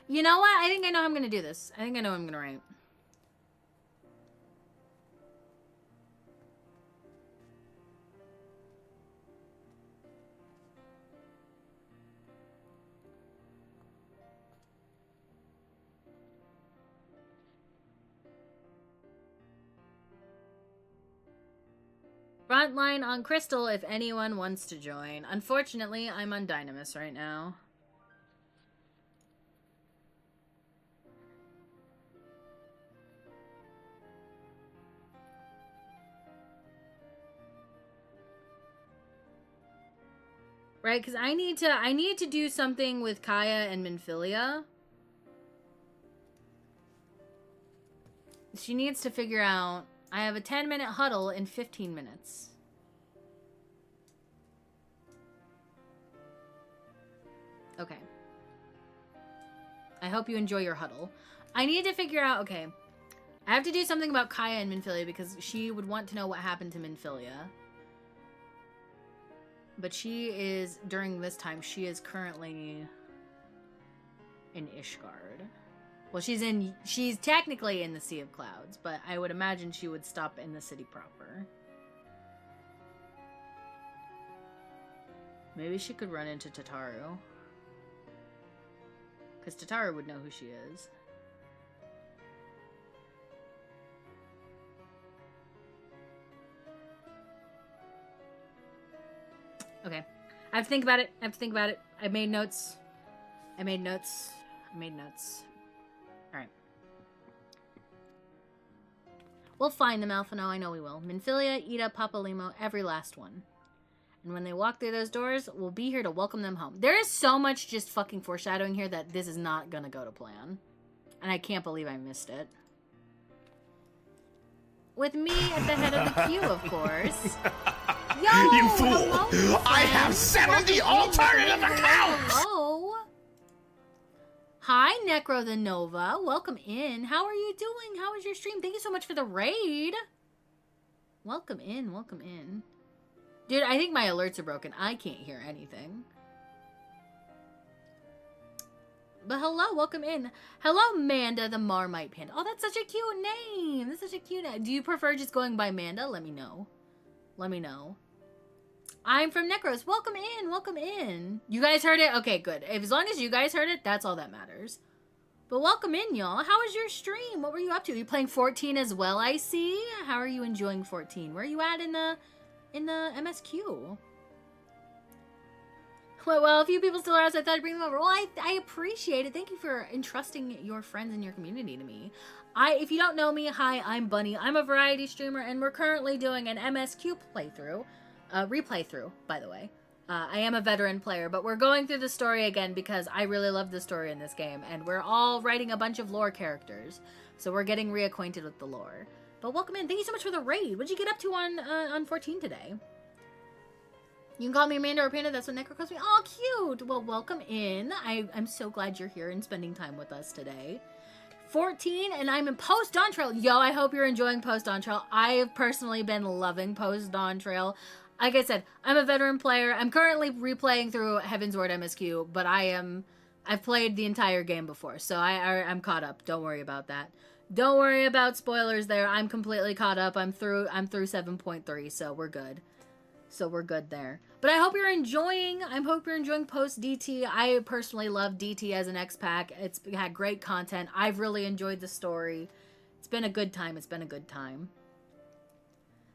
You know what? I think I know how I'm going to do this. I think I know what I'm going to write. Frontline on Crystal if anyone wants to join. Unfortunately, I'm on Dynamis right now. Right, because I need to do something with Kaya and Minfilia. She needs to figure out. I have a 10-minute huddle in 15 minutes. Okay. I hope you enjoy your huddle. I need to figure out. Okay, I have to do something about Kaya and Minfilia because she would want to know what happened to Minfilia. But she is, during this time, she is currently in Ishgard. Well, she's technically in the Sea of Clouds, but I would imagine she would stop in the city proper. Maybe she could run into Tataru. Because Tataru would know who she is. Okay. I have to think about it. I made notes. Alright. We'll find them, Alphino. I know we will. Minfilia, Ida, Papalimo, every last one. And when they walk through those doors, we'll be here to welcome them home. There is so much just fucking foreshadowing here that this is not gonna go to plan. And I can't believe I missed it. With me at the head of the queue, of course. Yo, You fool! hello, I friend. have 70 Welcome alternative in. accounts! Hello. Hi, Necro the Nova. Welcome in. How are you doing? How was your stream? Thank you so much for the raid. Welcome in. Welcome in. Dude, I think my alerts are broken. I can't hear anything. But hello, welcome in. Hello, Manda the Marmite Panda. Oh, that's such a cute name. That's such a cute name. Do you prefer just going by Manda? Let me know. Let me know. I'm from Necros. Welcome in. Welcome in. You guys heard it? Okay, good. As long as you guys heard it, that's all that matters. But welcome in, y'all. How was your stream? What were you up to? Are you playing 14 as well, I see? How are you enjoying 14? Where are you at in the MSQ? Well, a few people still are, so I thought I'd bring them over. Well, I appreciate it. Thank you for entrusting your friends and your community to me. If you don't know me, hi, I'm Bunny. I'm a variety streamer, and we're currently doing an MSQ playthrough. Replay through, by the way. I am a veteran player, but we're going through the story again because I really love the story in this game, and we're all writing a bunch of lore characters, so we're getting reacquainted with the lore. But welcome in. Thank you so much for the raid. What'd you get up to on 14 today? You can call me Amanda or Panda. That's what Necro calls me. Oh, cute. Well, welcome in. I'm so glad you're here and spending time with us today. 14, and I'm in Post Dawn Trail. Yo, I hope you're enjoying Post Dawn Trail. I have personally been loving Post Dawn Trail. Like I said, I'm a veteran player. I'm currently replaying through Heaven's Word MSQ, but I've played the entire game before, so I'm caught up. Don't worry about that. Don't worry about spoilers there. I'm completely caught up. I'm through 7.3, so we're good. So we're good there. But I hope you're enjoying. Post DT. I personally love DT as an X-Pack. It's had great content. I've really enjoyed the story. It's been a good time.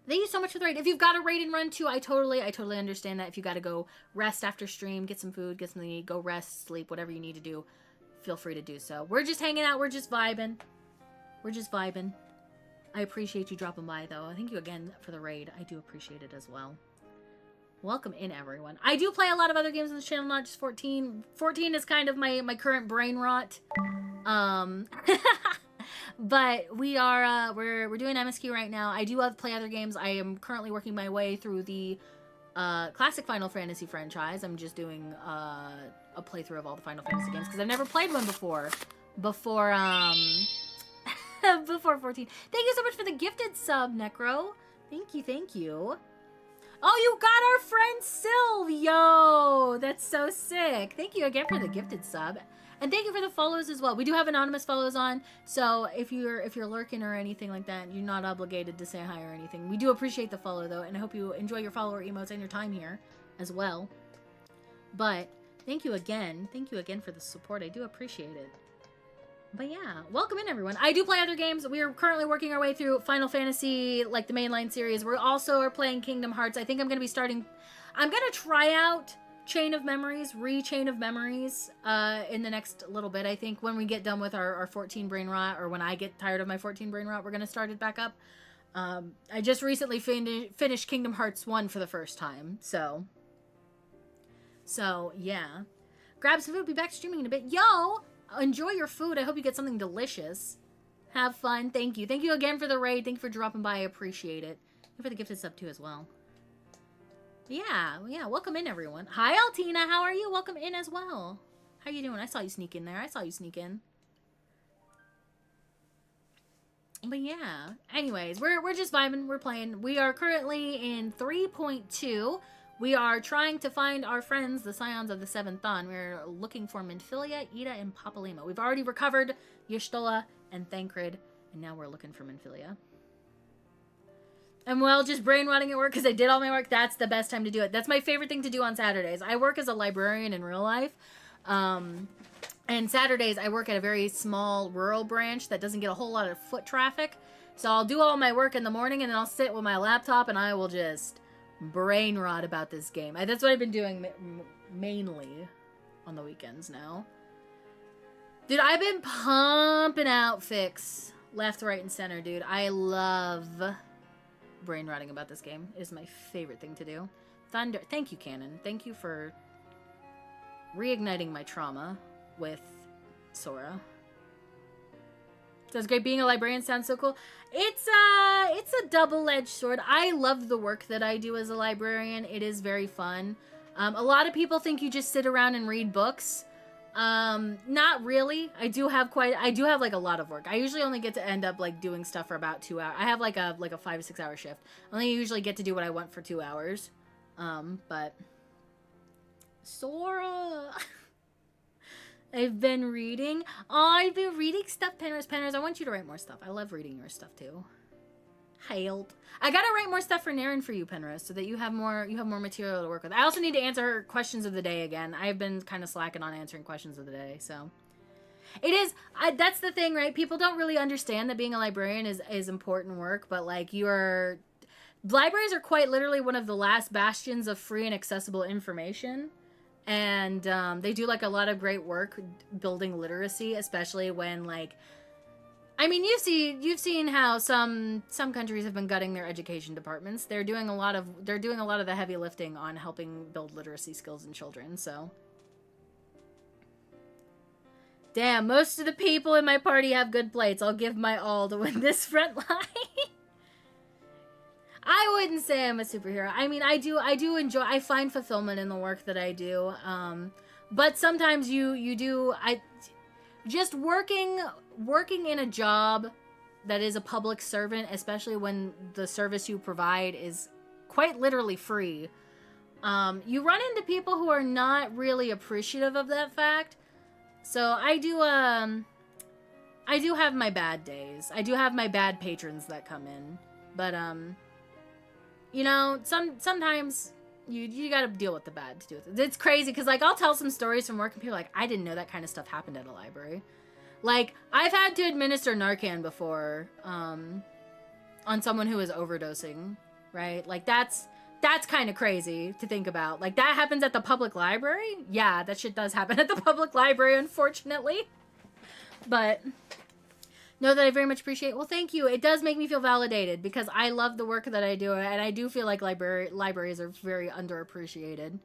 Thank you so much for the raid. If you've got a raid and run too, I totally understand that. If you got to go rest after stream, get some food, get something to eat, go rest, sleep, whatever you need to do, feel free to do so. We're just hanging out. We're just vibing. I appreciate you dropping by, though. Thank you again for the raid. I do appreciate it as well. Welcome in, everyone. I do play a lot of other games on this channel, not just 14. 14 is kind of my current brain rot. But we are we're doing MSQ right now. I do play other games. I am currently working my way through the classic Final Fantasy franchise. I'm just doing a playthrough of all the Final Fantasy games because I've never played one before before 14. Thank you so much for the gifted sub, Necro. Thank you. Oh, you got our friend Sylv. Yo, that's so sick. Thank you again for the gifted sub. And thank you for the follows as well. We do have anonymous follows on, so if you're lurking or anything like that, you're not obligated to say hi or anything. We do appreciate the follow, though, and I hope you enjoy your follower emotes and your time here as well. But thank you again for the support. I do appreciate it. But yeah, welcome in, everyone. I do play other games. We are currently working our way through Final Fantasy, like the mainline series. We also are playing Kingdom Hearts. I think I'm going to try out Chain of Memories in the next little bit. I think when we get done with our 14 brain rot, or when I get tired of my 14 brain rot, we're going to start it back up. I just recently finished Kingdom Hearts 1 for the first time, so yeah. Grab some food, be back streaming in a bit. Yo, enjoy your food. I hope you get something delicious. Have fun. Thank you. Thank you again for the raid. Thank you for dropping by. I appreciate it. Thank you for the gifted sub too as well. Yeah, welcome in, everyone. Hi, Altina, how are you? Welcome in as well. How you doing? I saw you sneak in there. But yeah, anyways, we're just vibing, we're playing. We are currently in 3.2. We are trying to find our friends, the Scions of the Seventh Dawn. We're looking for Minfilia, Ida, and Papalimo. We've already recovered Y'shtola and Thancred, and now we're looking for Minfilia. And well, just brain rotting at work because I did all my work. That's the best time to do it. That's my favorite thing to do on Saturdays. I work as a librarian in real life. And Saturdays, I work at a very small rural branch that doesn't get a whole lot of foot traffic. So I'll do all my work in the morning, and then I'll sit with my laptop, and I will just brain rot about this game. That's what I've been doing mainly on the weekends now. Dude, I've been pumping out fics. left, right, and center, dude. I love brain rotting about this game. It is my favorite thing to do. Thunder. Thank you, Canon. Thank you for reigniting my trauma with Sora. Sounds great. Being a librarian sounds so cool. It's a double-edged sword. I love the work that I do as a librarian. It is very fun. A lot of people think you just sit around and read books. Not really. I do have like a lot of work. I usually only get to end up like doing stuff for about 2 hours. I have like a 5 to 6 hour shift. I only usually get to do what I want for 2 hours. But Sora. I've been reading stuff, Penrose. I want you to write more stuff. I love reading your stuff too. Help. I gotta write more stuff for Naren for you, Penrose, so that you have more material to work with. I also need to answer questions of the day again. I've been kind of slacking on answering questions of the day, so it is. That's the thing, right? People don't really understand that being a librarian is important work, but like libraries are quite literally one of the last bastions of free and accessible information. And they do like a lot of great work building literacy, especially when like, I mean, you've seen how some countries have been gutting their education departments. They're doing a lot of the heavy lifting on helping build literacy skills in children. So, damn, most of the people in my party have good plates. I'll give my all to win this front line. I wouldn't say I'm a superhero. I mean, I do enjoy, I find fulfillment in the work that I do. But sometimes just working in a job that is a public servant, especially when the service you provide is quite literally free, you run into people who are not really appreciative of that fact. So I do have my bad days. I do have my bad patrons that come in, but, you know, sometimes you gotta deal with the bad to do with it. It's crazy, because, like, I'll tell some stories from work, and people are like, I didn't know that kind of stuff happened at a library. Like, I've had to administer Narcan before, on someone who was overdosing, right? Like, that's kind of crazy to think about. Like, that happens at the public library? Yeah, that shit does happen at the public library, unfortunately. But know that I very much appreciate. Well, thank you. It does make me feel validated, because I love the work that I do, and I do feel like libraries are very underappreciated.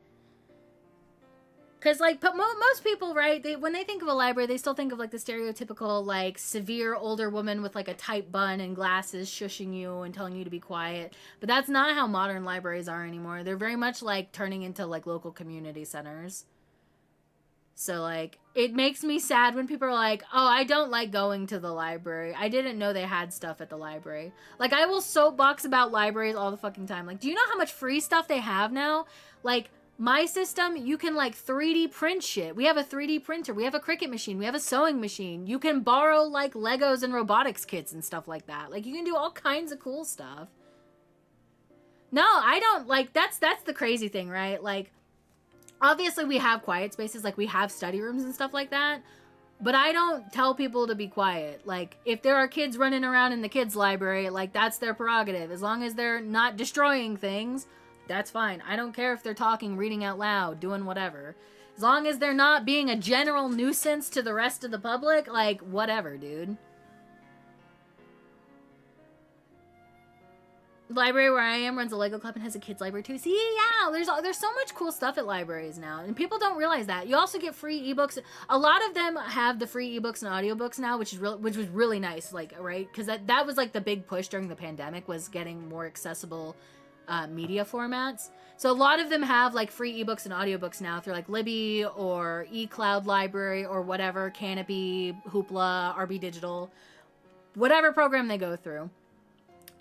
Because, like, but most people, right, when they think of a library, they still think of, like, the stereotypical, like, severe older woman with, like, a tight bun and glasses shushing you and telling you to be quiet. But that's not how modern libraries are anymore. They're very much, like, turning into, like, local community centers. So, like, it makes me sad when people are like, oh, I don't like going to the library. I didn't know they had stuff at the library. Like, I will soapbox about libraries all the fucking time. Like, do you know how much free stuff they have now? Like, my system, you can, like, 3D print shit. We have a 3D printer. We have a Cricut machine. We have a sewing machine. You can borrow, like, Legos and robotics kits and stuff like that. Like, you can do all kinds of cool stuff. No, I don't, like, that's the crazy thing, right? Like, obviously, we have quiet spaces, like, we have study rooms and stuff like that, but I don't tell people to be quiet. Like, if there are kids running around in the kids' library, like, that's their prerogative. As long as they're not destroying things, that's fine. I don't care if they're talking, reading out loud, doing whatever. As long as they're not being a general nuisance to the rest of the public, like, whatever, dude. The library where I am runs a Lego club and has a kids library too. See, yeah, there's so much cool stuff at libraries now, and people don't realize that. You also get free ebooks. A lot of them have the free ebooks and audiobooks now, which was really nice, like, right? Because that was like the big push during the pandemic, was getting more accessible media formats. So a lot of them have like free ebooks and audiobooks now through like Libby or eCloud Library or whatever, Canopy, Hoopla, RB Digital, whatever program they go through.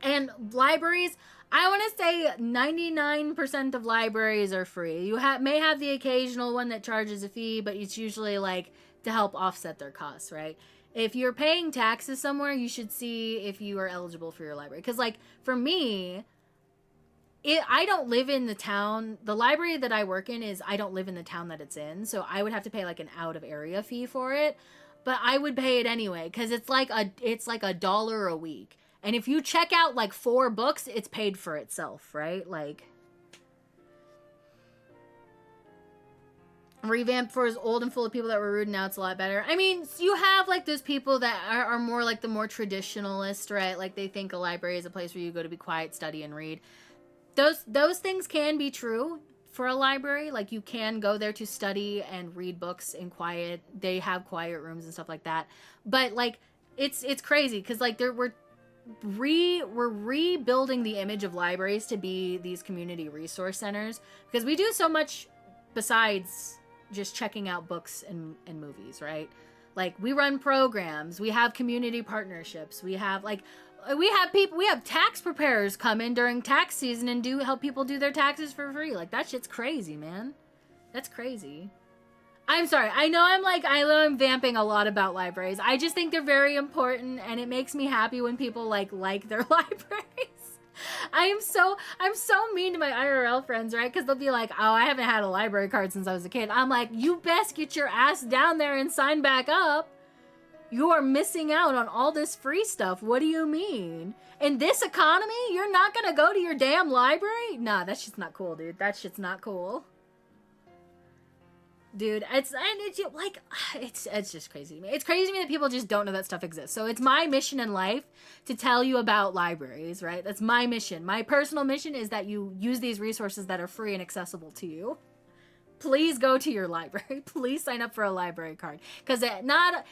And libraries, I want to say 99% of libraries are free. You may have the occasional one that charges a fee, but it's usually like to help offset their costs, right? If you're paying taxes somewhere, you should see if you are eligible for your library. Because, like, for me, I don't live in the town. The library that I work in I don't live in the town that it's in. So I would have to pay like an out-of-area fee for it. But I would pay it anyway, because it's like $1 a week. And if you check out, like, 4 books, it's paid for itself, right? Like, revamped for as old and full of people that were rude. Now it's a lot better. I mean, you have like those people that are more like the more traditionalist, right? Like they think a library is a place where you go to be quiet, study, and read. Those things can be true for a library. Like you can go there to study and read books in quiet. They have quiet rooms and stuff like that. But like it's crazy because like we're rebuilding the image of libraries to be these community resource centers because we do so much besides just checking out books and movies, right? Like we run programs, we have community partnerships, we have tax preparers come in during tax season and help people do their taxes for free. Like that shit's crazy, man. That's crazy. I'm sorry. I know I'm vamping a lot about libraries. I just think they're very important and it makes me happy when people like their libraries. I'm so mean to my IRL friends, right? Because they'll be like, oh, I haven't had a library card since I was a kid. I'm like, you best get your ass down there and sign back up. You are missing out on all this free stuff. What do you mean? In this economy, you're not gonna go to your damn library? Nah, that shit's not cool, dude. That shit's not cool. Dude, it's just crazy to me. It's crazy to me that people just don't know that stuff exists. So it's my mission in life to tell you about libraries, right? That's my mission. My personal mission is that you use these resources that are free and accessible to you. Please go to your library. Please sign up for a library card. Because not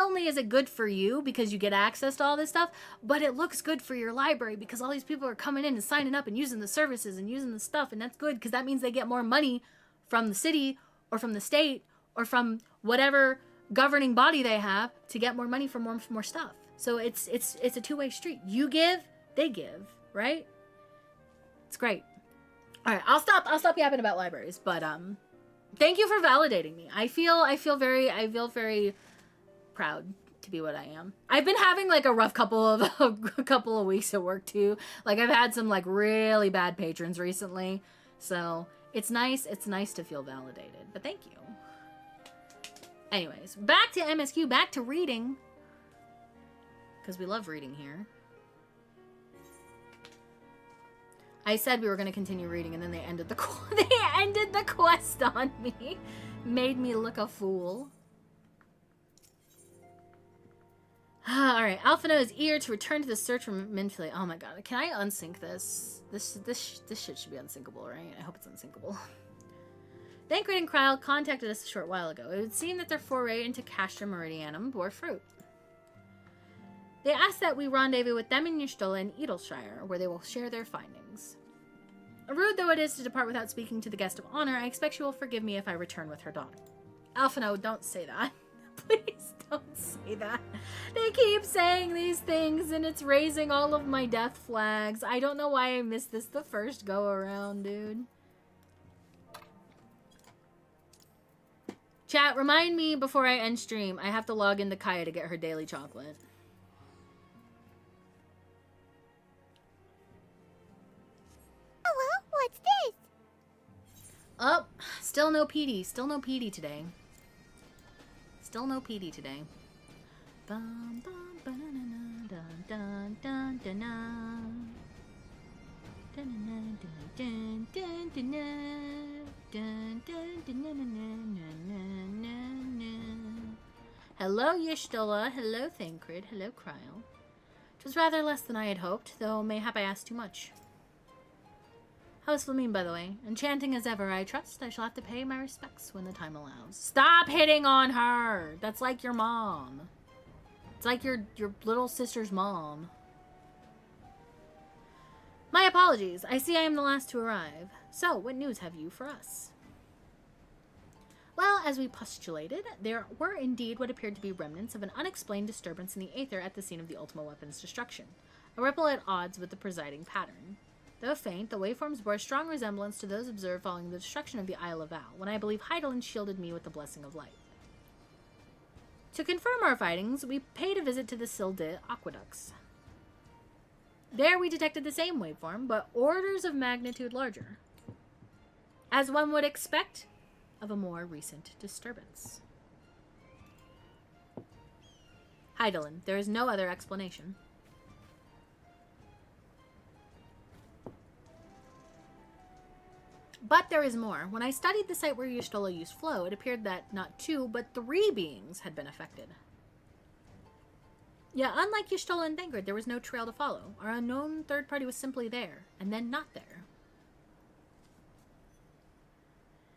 only is it good for you because you get access to all this stuff, but it looks good for your library because all these people are coming in and signing up and using the services and using the stuff. And that's good because that means they get more money from the city or from the state, or from whatever governing body they have to get more money for more stuff. So it's a two-way street. You give, they give, right? It's great. All right, I'll stop yapping about libraries, but thank you for validating me. I feel very proud to be what I am. I've been having like a rough couple of weeks at work too. Like I've had some like really bad patrons recently, so. It's nice to feel validated, but thank you. Anyways, back to MSQ, back to reading. Because we love reading here. I said we were going to continue reading, and then they ended the quest on me. Made me look a fool. Alright, Alpha knows ear to return to the search for Minflay. Oh my god, can I unsync this? This shit should be unsyncable, right? I hope it's unsyncable. Thancred and Kryl contacted us a short while ago. It would seem that their foray into Castra Meridianum bore fruit. They asked that we rendezvous with them in Y'shtola and Edelshire, where they will share their findings. Rude though it is to depart without speaking to the guest of honor, I expect she will forgive me if I return with her daughter. Alpha, no, don't say that. Please don't say that. They keep saying these things and it's raising all of my death flags. I don't know why I missed this the first go around, dude. Chat, remind me before I end stream. I have to log into Kaya to get her daily chocolate. Hello, what's this? Oh, still no PD. Still no PD today. Still no PD today. Bum, bum, ba-na-na-na, dun, dun, dun, dun, dun. Dun, dun, dun, dun, dun, dun, dun, dun, dun, dun, dun, dun. Hello, Y'shtola. Hello, Thancred. Hello, Kryl. It was rather less than I had hoped, though mayhap I asked too much. How's Flamine, by the way? Enchanting as ever, I trust. I shall have to pay my respects when the time allows. Stop hitting on her! That's like your mom. It's like your little sister's mom. My apologies. I see I am the last to arrive. So, what news have you for us? Well, as we postulated, there were indeed what appeared to be remnants of an unexplained disturbance in the aether at the scene of the Ultima Weapon's destruction. A ripple at odds with the presiding pattern. Though faint, the waveforms bore a strong resemblance to those observed following the destruction of the Isle of Val, when I believe Hydaelyn shielded me with the blessing of light. To confirm our findings, we paid a visit to the Silde aqueducts. There we detected the same waveform, but orders of magnitude larger. As one would expect of a more recent disturbance. Hydaelyn, there is no other explanation. But there is more. When I studied the site where Y'shtola used flow, it appeared that not 2, but 3 beings had been affected. Yeah, unlike Y'shtola and Thangred, there was no trail to follow. Our unknown third party was simply there, and then not there.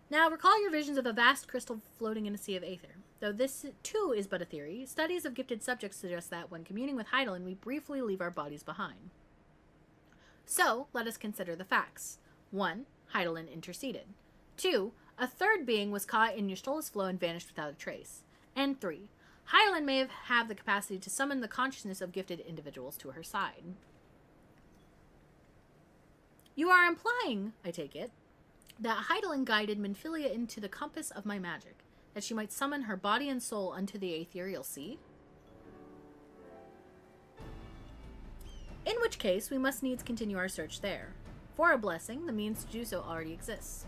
Now, recall your visions of a vast crystal floating in a sea of aether. Though this, too, is but a theory, studies of gifted subjects suggest that, when communing with Hydaelyn, we briefly leave our bodies behind. So, let us consider the facts. 1. Hydaelyn interceded. 2. A third being was caught in Y'shtola's flow and vanished without a trace. And 3. Hydaelyn may have the capacity to summon the consciousness of gifted individuals to her side. You are implying, I take it, that Hydaelyn guided Minfilia into the compass of my magic, that she might summon her body and soul unto the ethereal sea? In which case, we must needs continue our search there. For a blessing, the means to do so already exists.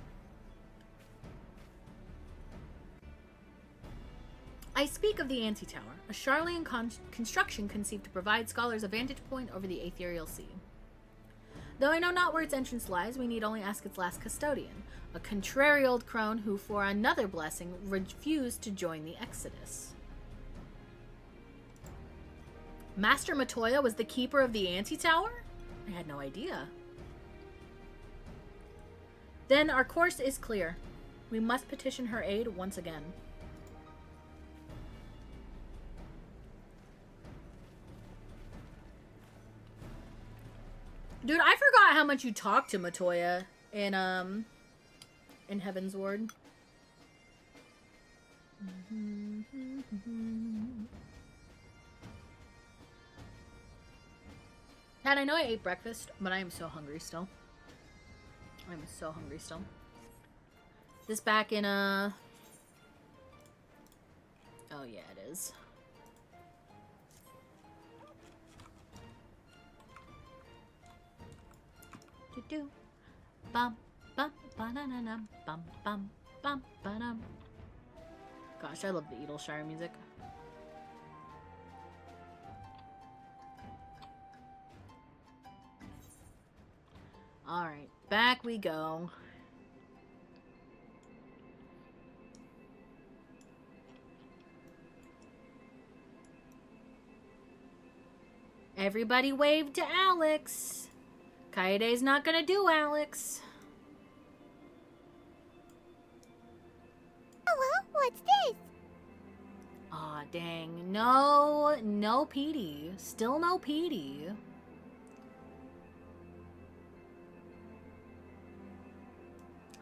I speak of the Antitower, a Charlian construction conceived to provide scholars a vantage point over the ethereal sea. Though I know not where its entrance lies, we need only ask its last custodian, a contrary old crone who, for another blessing, refused to join the Exodus. Master Matoya was the keeper of the Antitower? I had no idea. Then our course is clear. We must petition her aid once again. Dude, I forgot how much you talked to Matoya in Heaven's Ward. Dad, I know I ate breakfast, but I am so hungry still. I'm so hungry still. This back in oh yeah, it is. Do bum bum ba-na-na-na, bum bum bum ba-dum. Gosh, I love the Edelshire music. Alright, back we go. Everybody wave to Alex. Kaede's not gonna do Alex. Hello, what's this? Aw, dang. No Petey. Still no Petey.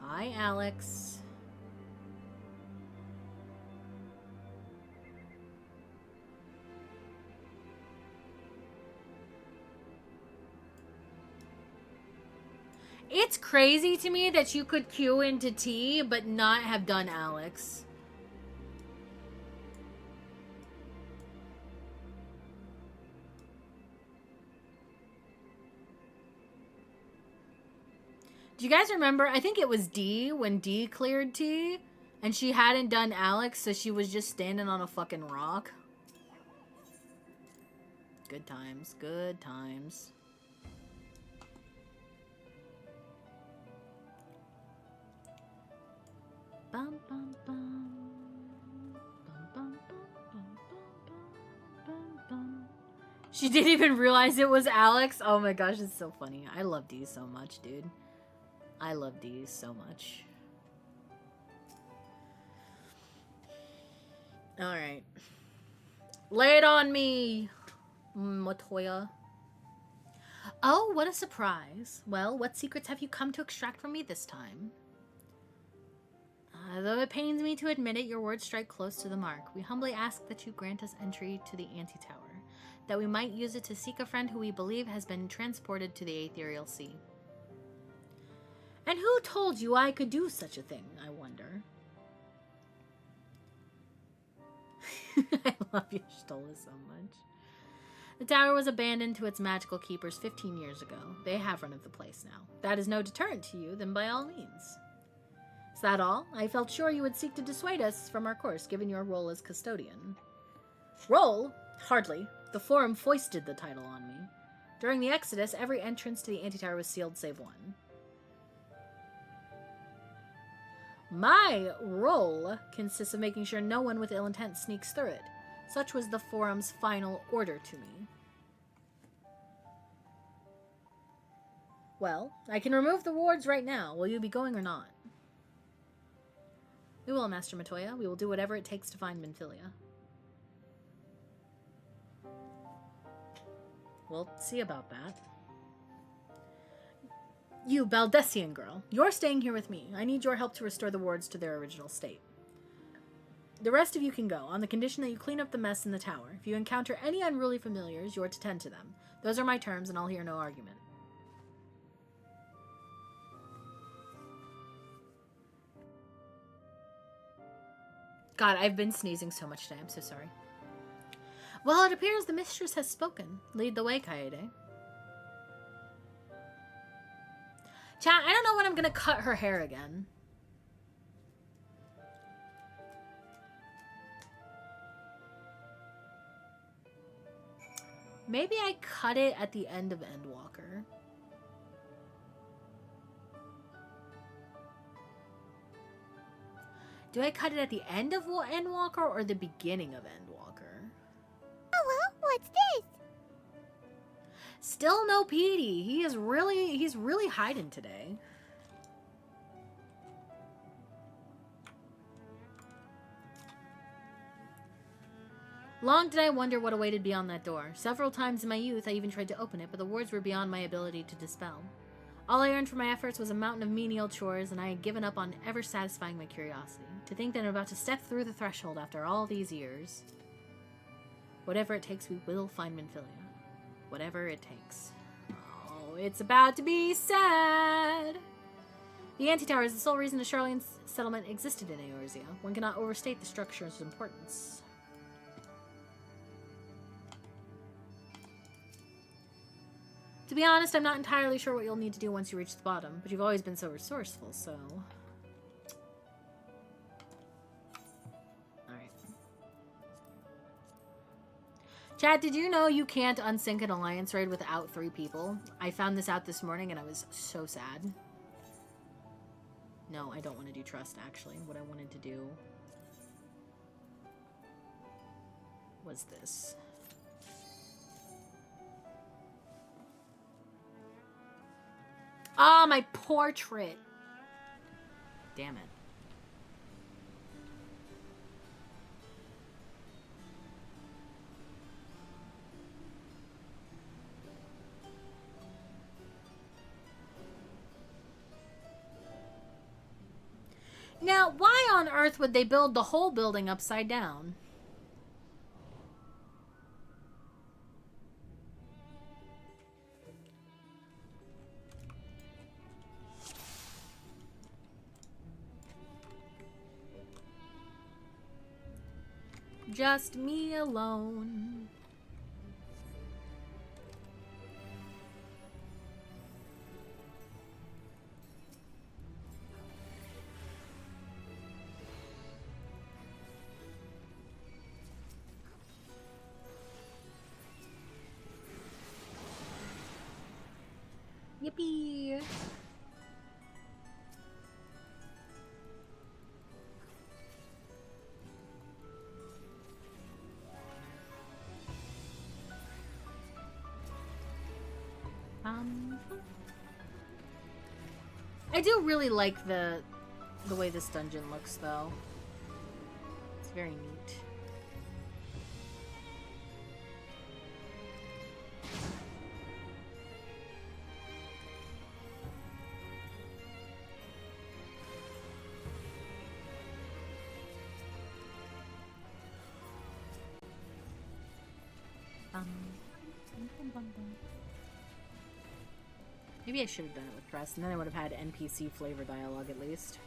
Hi, Alex. It's crazy to me that you could queue into T, but not have done Alex. Do you guys remember? I think it was D when D cleared T, and she hadn't done Alex, so she was just standing on a fucking rock. Good times, good times. Bum, bum, bum. Bum, bum, bum, bum, bum, bum. She didn't even realize it was Alex. Oh my gosh, it's so funny. I love D so much, dude. I love D so much. Alright. Lay it on me, Matoya. Oh, what a surprise. Well, what secrets have you come to extract from me this time? Though it pains me to admit it, your words strike close to the mark. We humbly ask that you grant us entry to the Antitower, that we might use it to seek a friend who we believe has been transported to the ethereal sea. And who told you I could do such a thing, I wonder? I love Y'shtola so much. The tower was abandoned to its magical keepers 15 years ago. They have run of the place now. That is no deterrent to you, then by all means. Is that all? I felt sure you would seek to dissuade us from our course, given your role as custodian. Role? Hardly. The Forum foisted the title on me. During the Exodus, every entrance to the Antitower was sealed save one. My role consists of making sure no one with ill intent sneaks through it. Such was the forum's final order to me. Well, I can remove the wards right now. Will you be going or not? We will, Master Matoya. We will do whatever it takes to find Minfilia. We'll see about that. You, Baldessian girl, you're staying here with me. I need your help to restore the wards to their original state. The rest of you can go, on the condition that you clean up the mess in the tower. If you encounter any unruly familiars, you're to tend to them. Those are my terms, and I'll hear no argument. God, I've been sneezing so much today. I'm so sorry. Well, it appears the mistress has spoken. Lead the way, Kaede. Chat, I don't know when I'm gonna cut her hair again. Maybe I cut it at the end of Endwalker. Do I cut it at the end of Endwalker or the beginning of Endwalker? Hello, what's this? Still no Petey. He's really hiding today. Long did I wonder what awaited beyond that door. Several times in my youth I even tried to open it, but the wards were beyond my ability to dispel. All I earned for my efforts was a mountain of menial chores, and I had given up on ever satisfying my curiosity. To think that I'm about to step through the threshold after all these years. Whatever it takes, we will find Minfilia. Whatever it takes. Oh, it's about to be sad! The Antitower is the sole reason the Charlene settlement existed in Eorzea. One cannot overstate the structure's importance. To be honest, I'm not entirely sure what you'll need to do once you reach the bottom, but you've always been so resourceful, so... Alright. Chat, did you know you can't unsync an alliance raid without 3 people? I found this out this morning and I was so sad. No, I don't want to do trust, actually. What I wanted to do was this. Ah, my portrait. Damn it. Now, why on earth would they build the whole building upside down? Just me alone. Yippee! I do really like the way this dungeon looks, though. It's very neat. Maybe I should have done it with Crest, and then I would have had NPC flavor dialogue at least.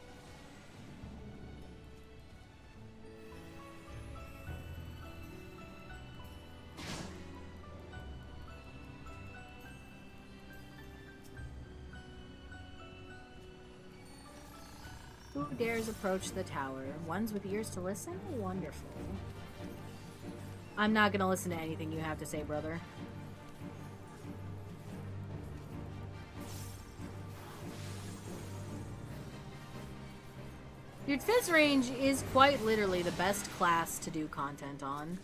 Who dares approach the tower? Ones with ears to listen? Wonderful. I'm not gonna listen to anything you have to say, brother. Dude, Fizz Range is quite literally the best class to do content on.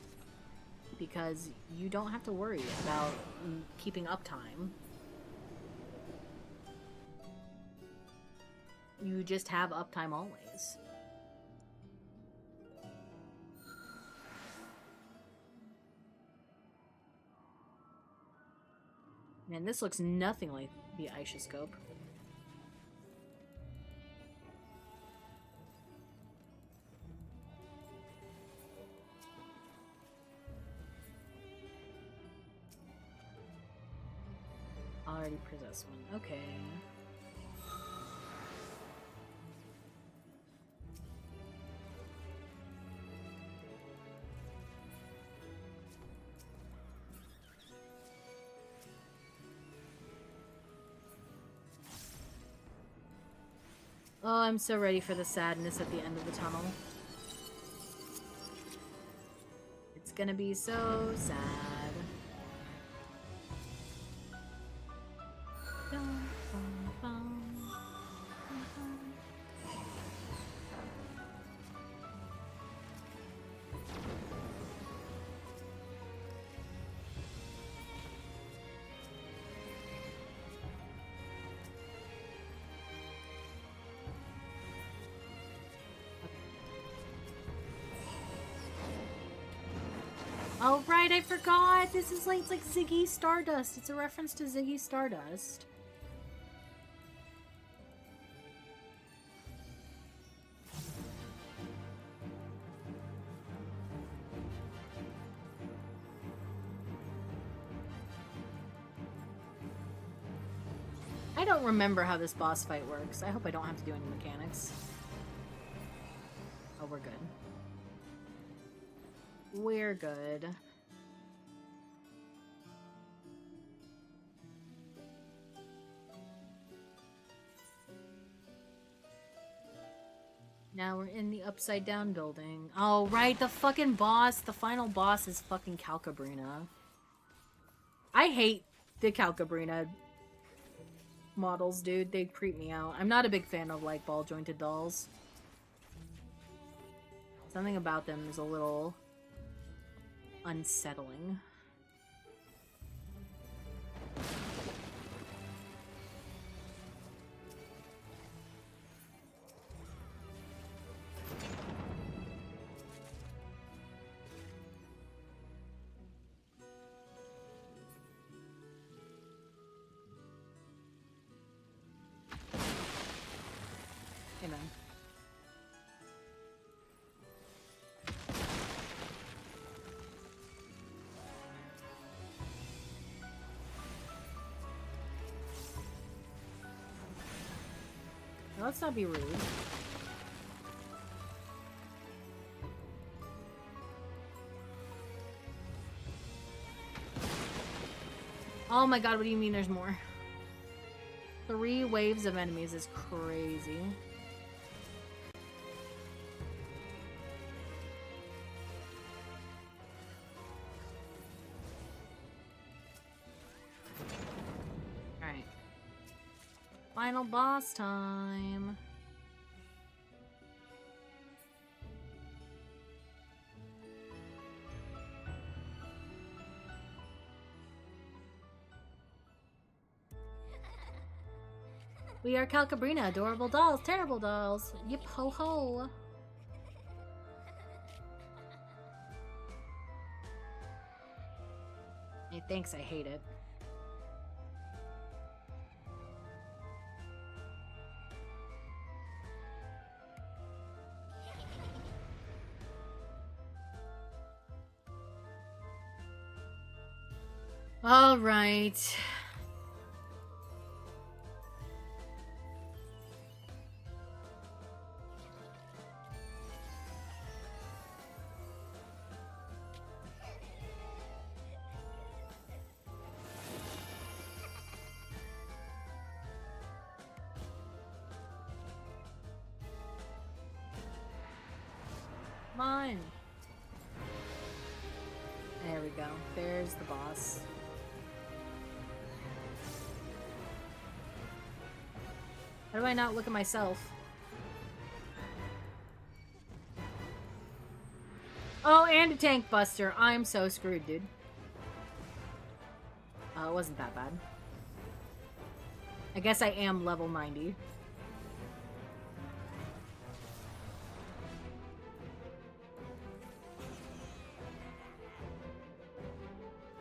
Because you don't have to worry about keeping uptime. You just have uptime always. Man, this looks nothing like the Aisha-scope. Already possess one. Okay. Oh, I'm so ready for the sadness at the end of the tunnel. It's gonna be so sad. Oh right, I forgot! This is like, it's like Ziggy Stardust. It's a reference to Ziggy Stardust. I don't remember how this boss fight works. I hope I don't have to do any mechanics. Oh, we're good. We're good. Now we're in the upside down building. Oh, right, the fucking boss, the final boss is fucking Calcabrina. I hate the Calcabrina models, dude. They creep me out. I'm not a big fan of, like, ball-jointed dolls. Something about them is a little unsettling. Amen. Let's not be rude. Oh my god, what do you mean there's more? 3 waves of enemies is crazy. Alright. Final boss time. We are Calcabrina, adorable dolls, terrible dolls. Yip ho ho. Hey, thanks, I hate it. All right. Come on. There we go. There's the boss. How do I not look at myself? Oh, and a tank buster. I'm so screwed, dude. Oh, it wasn't that bad. I guess I am level 90.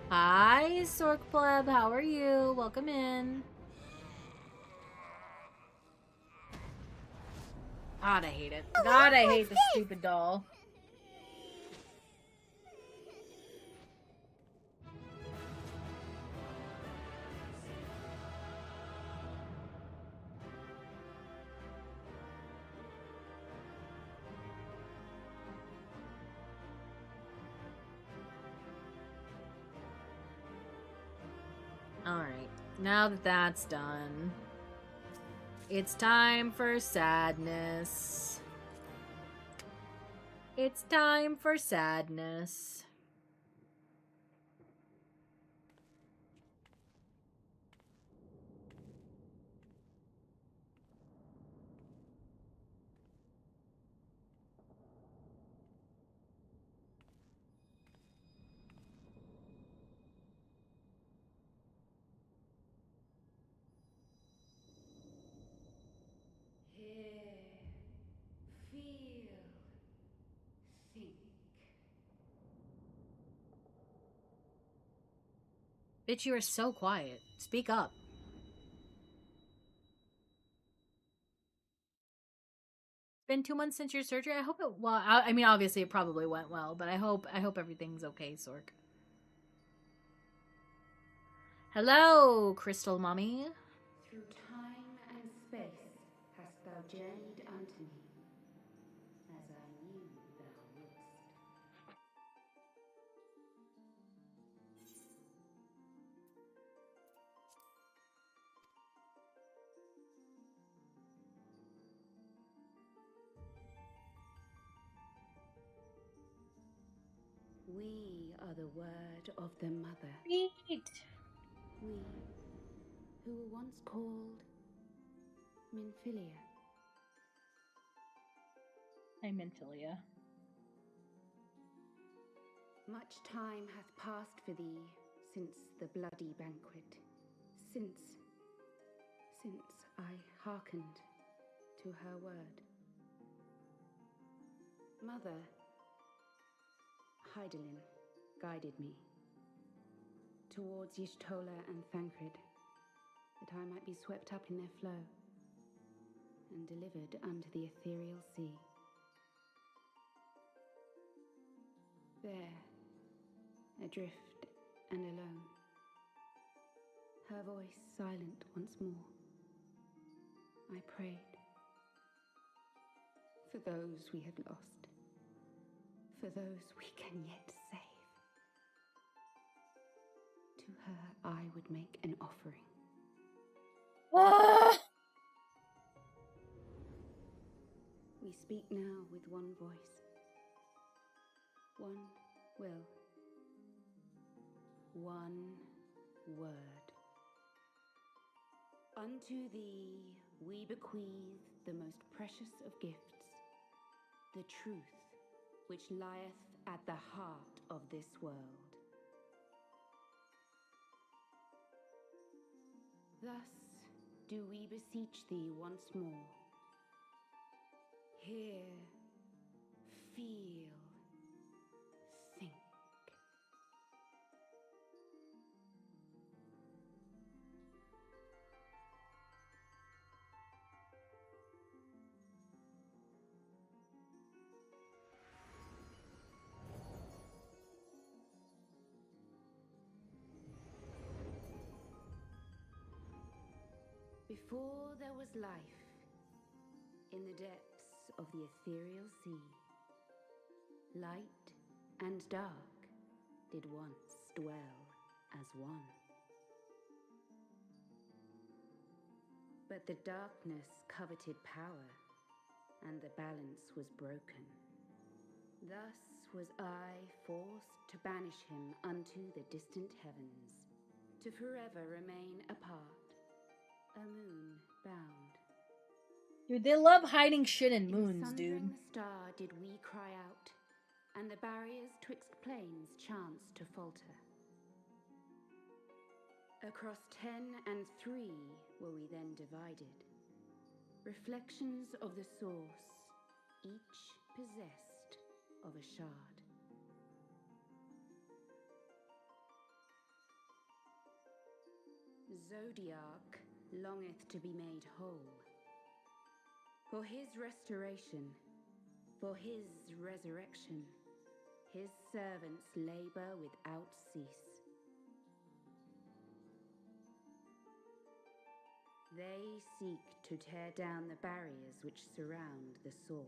Hi, Sork Pleb. How are you? Welcome in. God, I hate it. God, I hate the stupid doll. Alright, now that that's done, it's time for sadness. It's time for sadness. Feel. Think. Bitch, you are so quiet. Speak up. Been 2 months since your surgery. I hope it. Well, I mean, obviously it probably went well, but I hope everything's okay, Sork. Hello, Crystal Mommy. Through time and space hast thou journeyed unto me, as I knew thou wouldst. We are the word of the mother. Eat. We, who were once called Minfilia. I'm Minfilia. Much time hath passed for thee since the bloody banquet, since I hearkened to her word. Mother, Hydaelyn guided me towards Y'shtola and Thancred, that I might be swept up in their flow and delivered unto the ethereal sea. There, adrift and alone, her voice silent once more, I prayed for those we had lost, for those we can yet save. To her I would make an offering. We speak now with one voice, one will, one word. Unto thee we bequeath the most precious of gifts, the truth which lieth at the heart of this world. Thus do we beseech thee once more. Hear, feel, think. Before there was life, in the depths of the ethereal sea, light and dark did once dwell as one. But the darkness coveted power, and the balance was broken. Thus was I forced to banish him unto the distant heavens, to forever remain apart, a moon bound. Dude, they love hiding shit in moons, In dude. sundering star did we cry out, and the barriers twixt planes chance to falter. Across 10 and 3 were we then divided, reflections of the source, each possessed of a shard. Zodiac longeth to be made whole. For his restoration, for his resurrection, his servants labor without cease. They seek to tear down the barriers which surround the source.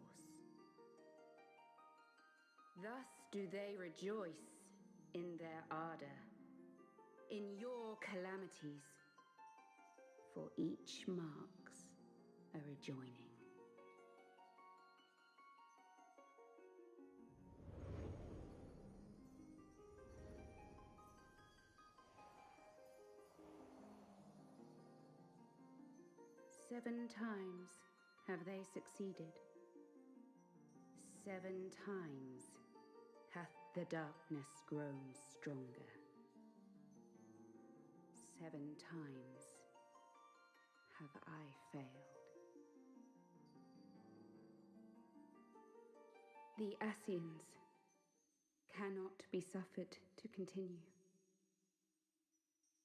Thus do they rejoice in their ardor, in your calamities, for each marks a rejoining. Seven times have they succeeded. 7 times hath the darkness grown stronger. 7 times have I failed. The Ascians cannot be suffered to continue.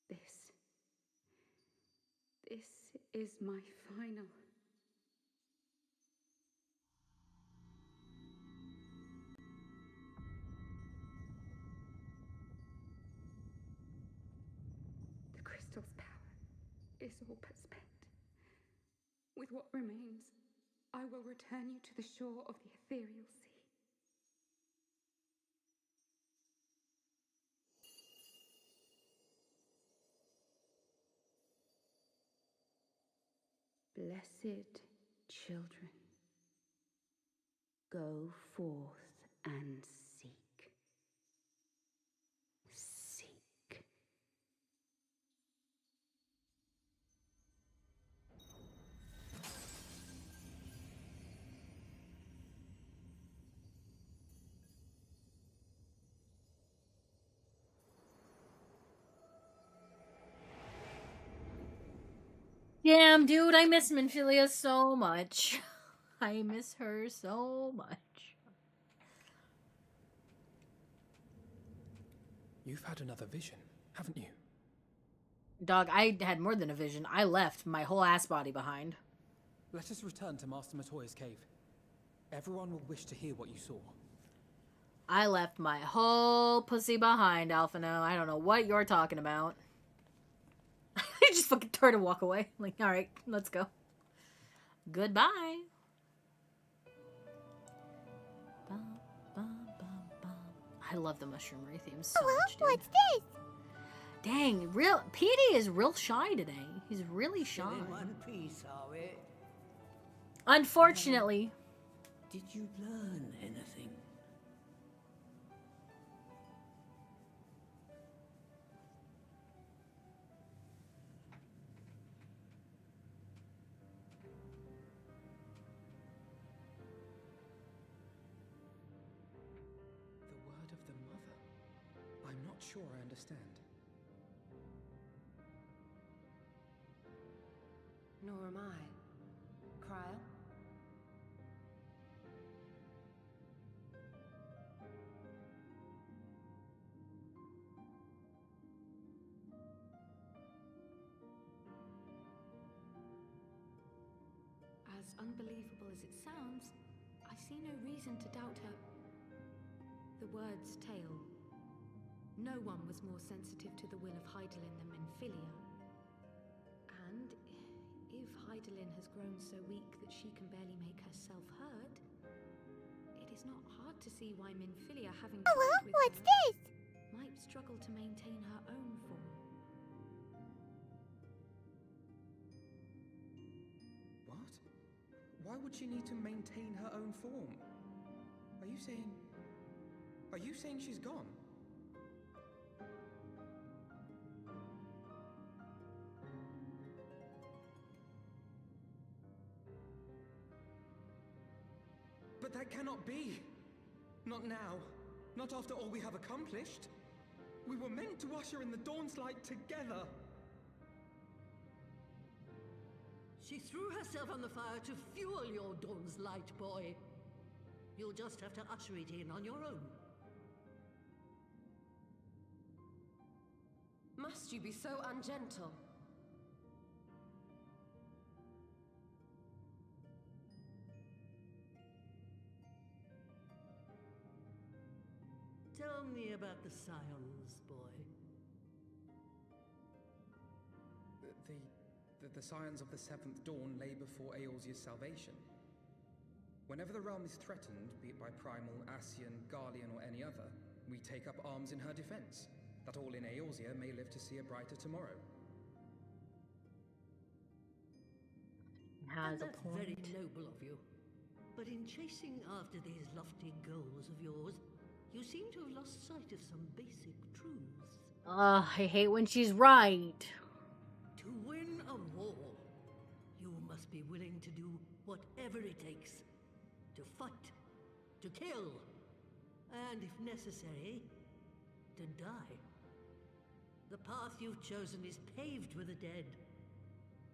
This is my final. The crystal's power is all but spent. With what remains, I will return you to the shore of the ethereal sea. Blessed children, go forth and seek. Seek. Damn, dude, I miss Minfilia so much. I miss her so much. You've had another vision, haven't you? Dog, I had more than a vision. I left my whole ass body behind. Let us return to Master Matoya's cave. Everyone will wish to hear what you saw. I left my whole pussy behind, Alphino. I don't know what you're talking about. I just fucking turn and walk away. Like, alright, let's go. Goodbye. I love the mushroom ray theme so much, dude. What's this? Dang, Petey is real shy today. He's really shy. Still in one piece, are we? Unfortunately. Did you learn anything? The word of the mother. I'm not sure I understand. Nor am I. Cryle? As unbelievable as it sounds, I see no reason to doubt her. The word's tale. No one was more sensitive to the will of Hydaelyn than Minfilia. And if Hydaelyn has grown so weak that she can barely make herself heard, it is not hard to see why Minfilia, having toyed with What's her, this? might struggle to maintain her own form. What? Why would she need to maintain her own form? Are you saying she's gone? But that cannot be! Not now. Not after all we have accomplished. We were meant to usher in the dawn's light together. She threw herself on the fire to fuel your dawn's light, boy. You'll just have to usher it in on your own. Must you be so ungentle? Tell me about the scions, boy. The scions of the Seventh Dawn lay before Eorzea's salvation. Whenever the realm is threatened, be it by Primal, Ascian, Garlean, or any other, we take up arms in her defense, that all in Eorzea may live to see a brighter tomorrow. Has a That's point. very noble of you. But in chasing after these lofty goals of yours, you seem to have lost sight of some basic truths. Ugh, I hate when she's right. To win a war, you must be willing to do whatever it takes. To fight, to kill, and if necessary, to die. The path you've chosen is paved with the dead.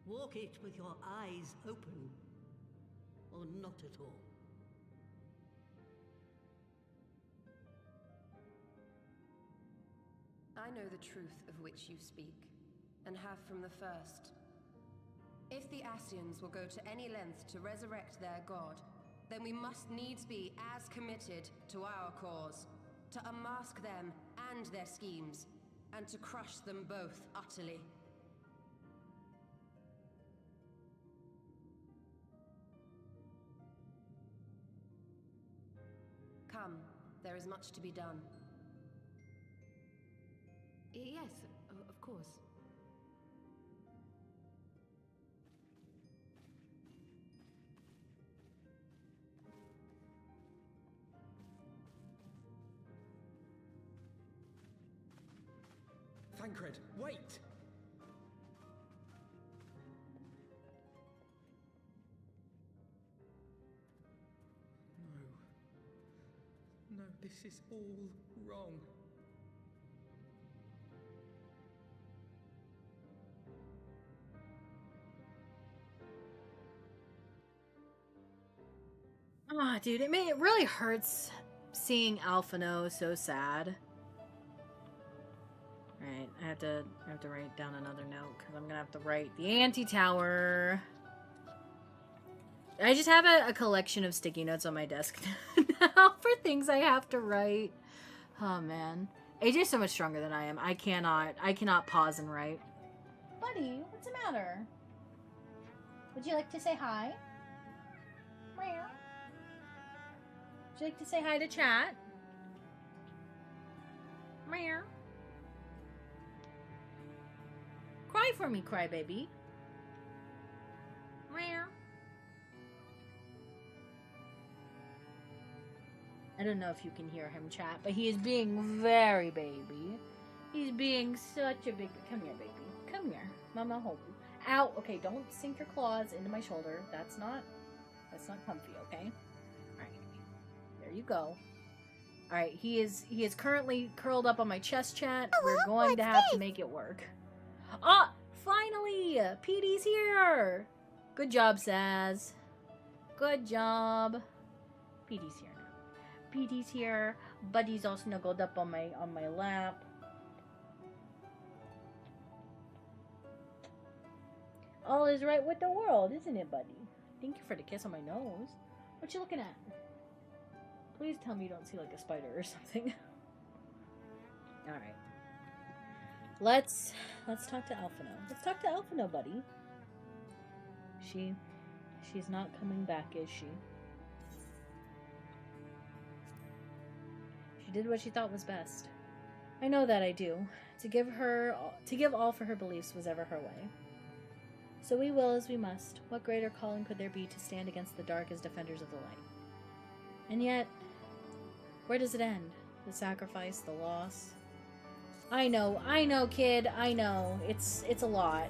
Walk it with your eyes open, or not at all. I know the truth of which you speak, and have from the first. If the Ascians will go to any length to resurrect their god, then we must needs be as committed to our cause, to unmask them and their schemes, and to crush them both utterly. Come, there is much to be done. Yes, of course. Thancred, wait! No, this is all wrong. Ah, dude, it really hurts seeing Alphino so sad. Alright, I have to write down another note because I'm gonna have to write the anti-tower. I just have a collection of sticky notes on my desk now for things I have to write. Oh man. AJ's so much stronger than I am. I cannot pause and write. Buddy, what's the matter? Would you like to say hi? Meow. Would you like to say hi to chat? Meow. Cry for me, crybaby. Meow. I don't know if you can hear him chat, but he is being very baby. He's being such a big... Come here, baby. Come here. Mama, hold you. Ow! Okay, don't sink your claws into my shoulder. That's not comfy, okay? Alright. There you go. Alright, he is currently curled up on my chest chat. Hello? We're going to What's have this? to make it work. Ah! Finally! PD's here! Good job, Saz. Good job. PD's here now. PD's here. Buddy's all snuggled up on my lap. All is right with the world, isn't it, buddy? Thank you for the kiss on my nose. What you looking at? Please tell me you don't see like a spider or something. Alright. Let's talk to Alphino. Let's talk to Alphino, buddy. She's not coming back, is she? She did what she thought was best. I know that I do. To give all for her beliefs was ever her way. So we will as we must. What greater calling could there be to stand against the dark as defenders of the light? And yet, where does it end? The sacrifice, the loss? I know, kid, I know. It's a lot.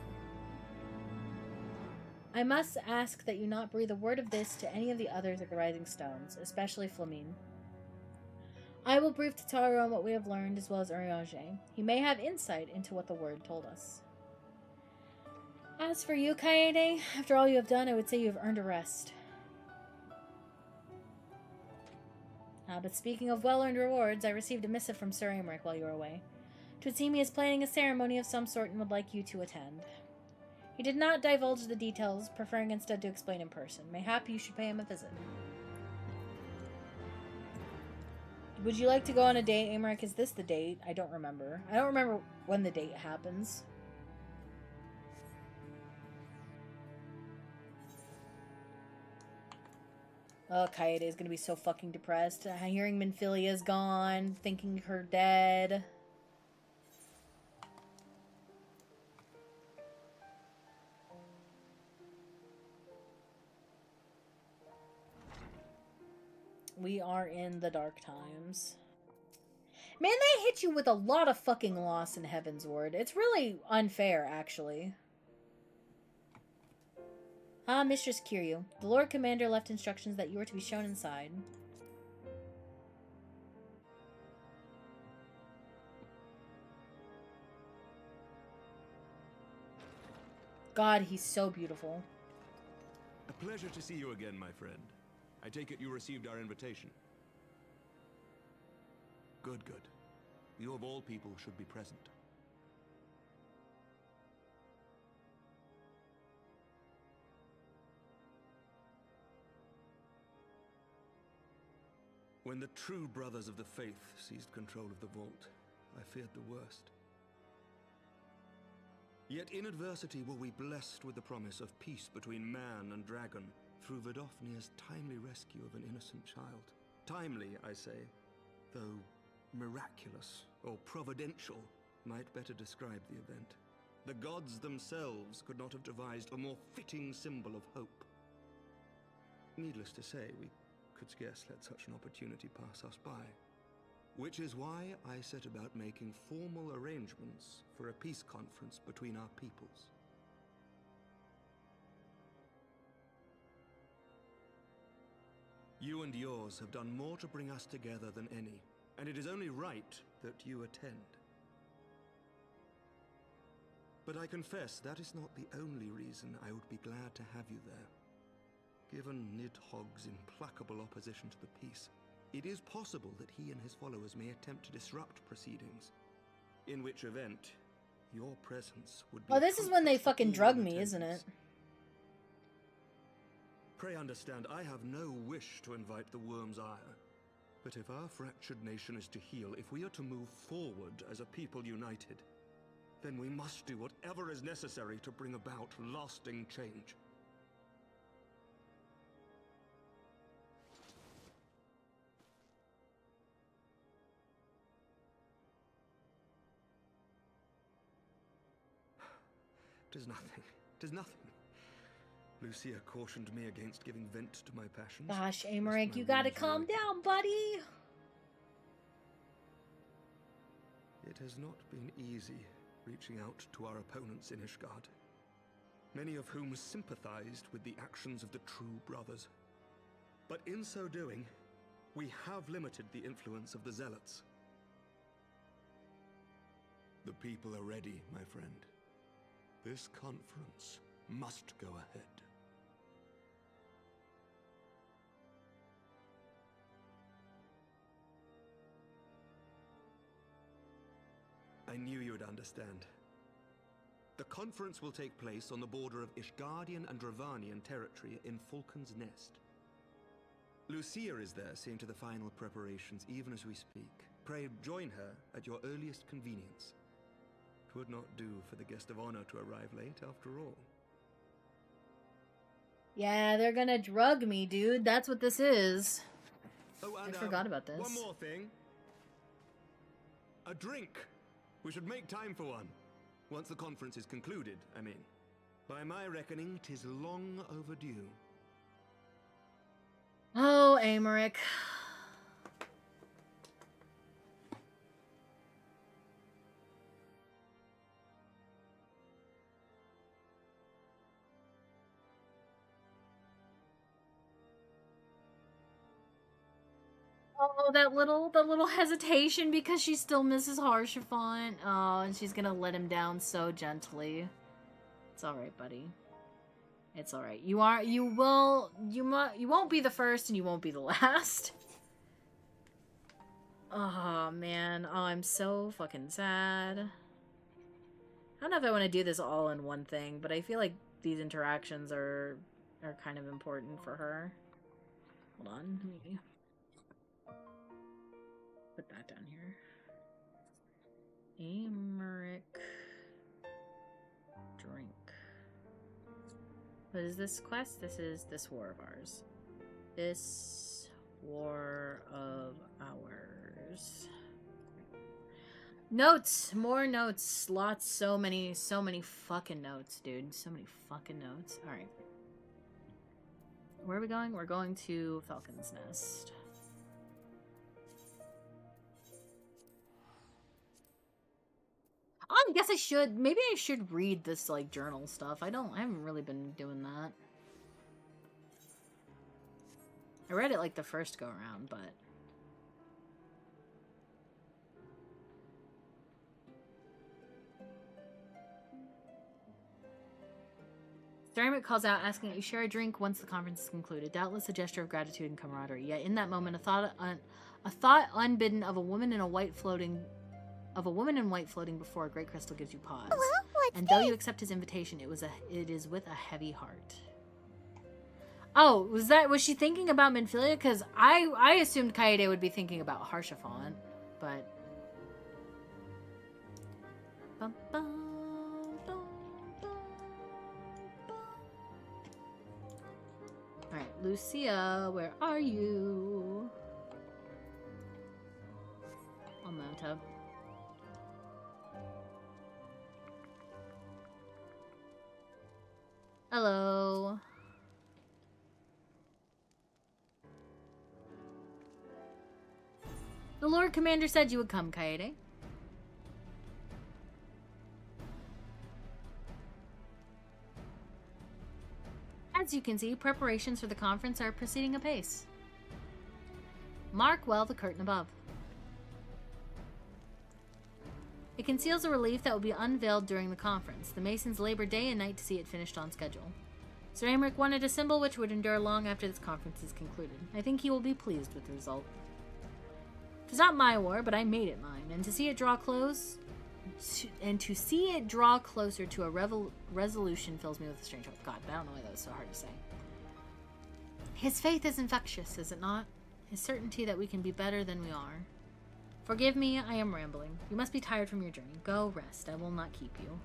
I must ask that you not breathe a word of this to any of the others at the Rising Stones, especially Flamine. I will brief Tataru on what we have learned, as well as eorzea. He may have insight into what the word told us. As for you, Kaede, after all you have done, I would say you have earned a rest. But speaking of well-earned rewards, I received a missive from Sir Aymeric while you were away. Tutsimi is planning a ceremony of some sort and would like you to attend. He did not divulge the details, preferring instead to explain in person. Mayhap you should pay him a visit. Would you like to go on a date, Aymeric? Is this the date? I don't remember. I don't remember when the date happens. Oh, Kaede is gonna be so fucking depressed. Hearing Minfilia's gone, thinking her dead. We are in the dark times. Man, they hit you with a lot of fucking loss in Heavensward. It's really unfair, actually. Ah, Mistress Kiryu. The Lord Commander left instructions that you are to be shown inside. God, he's so beautiful. A pleasure to see you again, my friend. I take it you received our invitation. Good, good. You of all people should be present. When the true brothers of the faith seized control of the vault, I feared the worst. Yet in adversity were we blessed with the promise of peace between man and dragon, through Vidofnia's timely rescue of an innocent child. Timely, I say, though miraculous or providential might better describe the event. The gods themselves could not have devised a more fitting symbol of hope. Needless to say, we could scarce let such an opportunity pass us by. Which is why I set about making formal arrangements for a peace conference between our peoples. You and yours have done more to bring us together than any, and it is only right that you attend. But I confess that is not the only reason I would be glad to have you there. Given Nidhogg's implacable opposition to the peace, it is possible that he and his followers may attempt to disrupt proceedings, in which event your presence would be... Oh, this is when they fucking drug me, isn't it? Pray understand, I have no wish to invite the Worm's ire. But if our fractured nation is to heal, if we are to move forward as a people united, then we must do whatever is necessary to bring about lasting change. Tis nothing. Tis nothing. Lucia cautioned me against giving vent to my passions. Gosh, Aymeric, you gotta calm down, buddy. It has not been easy reaching out to our opponents in Ishgard, many of whom sympathized with the actions of the true brothers. But in so doing, we have limited the influence of the zealots. The people are ready, my friend. This conference must go ahead. I knew you would understand. The conference will take place on the border of Ishgardian and Dravanian territory in Falcon's Nest. Lucia is there, seeing to the final preparations even as we speak. Pray join her at your earliest convenience. 'Twould not do for the guest of honor to arrive late, after all. Yeah, they're gonna drug me, dude. That's what this is. Oh, and I forgot about this. one more thing. A drink. We should make time for one. Once the conference is concluded, I mean. By my reckoning, 'tis long overdue. Oh, Aymeric. Oh, that little hesitation because she still misses Harshafont. Oh, and she's gonna let him down so gently. It's all right, buddy. It's all right. You won't be the first, and you won't be the last. Oh man. Oh, I'm so fucking sad. I don't know if I want to do this all in one thing, but I feel like these interactions are kind of important for her. Hold on, let me put that down here. Amaric drink. What is this quest? This is this war of ours. This war of ours. Notes! More notes. Lots, so many fucking notes, dude. So many fucking notes. Alright. Where are we going? We're going to Falcon's Nest. I guess I should. Maybe I should read this, like, journal stuff. I haven't really been doing that. I read it, like, the first go around, but... Ceramic calls out, asking that you share a drink once the conference is concluded. Doubtless a gesture of gratitude and camaraderie. Yet in that moment, a thought unbidden of a woman in white floating before a great crystal gives you pause. Well, what's And though this? you accept his invitation, it is with a heavy heart. Oh, was she thinking about Minfilia? Because I assumed Kaede would be thinking about Harshafont, but. Bum, bum, bum, bum, bum. Alright, Lucia, where are you? I'll mount up. Hello. The Lord Commander said you would come, Kaede. As you can see, preparations for the conference are proceeding apace. Mark well the curtain above. It conceals a relief that will be unveiled during the conference. The Masons labor day and night to see it finished on schedule. Sir Aymeric wanted a symbol which would endure long after this conference is concluded. I think he will be pleased with the result. It was not my war, but I made it mine, and to see it draw closer to a resolution fills me with a strange hope. God, I don't know why that was so hard to say. His faith is infectious, is it not? His certainty that we can be better than we are. Forgive me, I am rambling. You must be tired from your journey. Go rest. I will not keep you.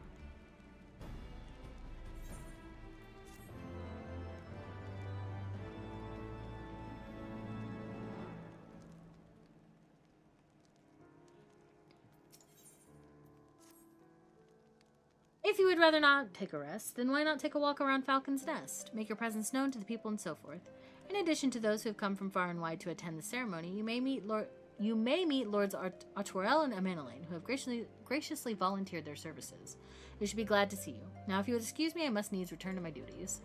If you would rather not take a rest, then why not take a walk around Falcon's Nest? Make your presence known to the people and so forth. In addition to those who have come from far and wide to attend the ceremony, you may meet Lords Artuarel and Amanelaine, who have graciously volunteered their services. They should be glad to see you. Now, if you would excuse me, I must needs return to my duties.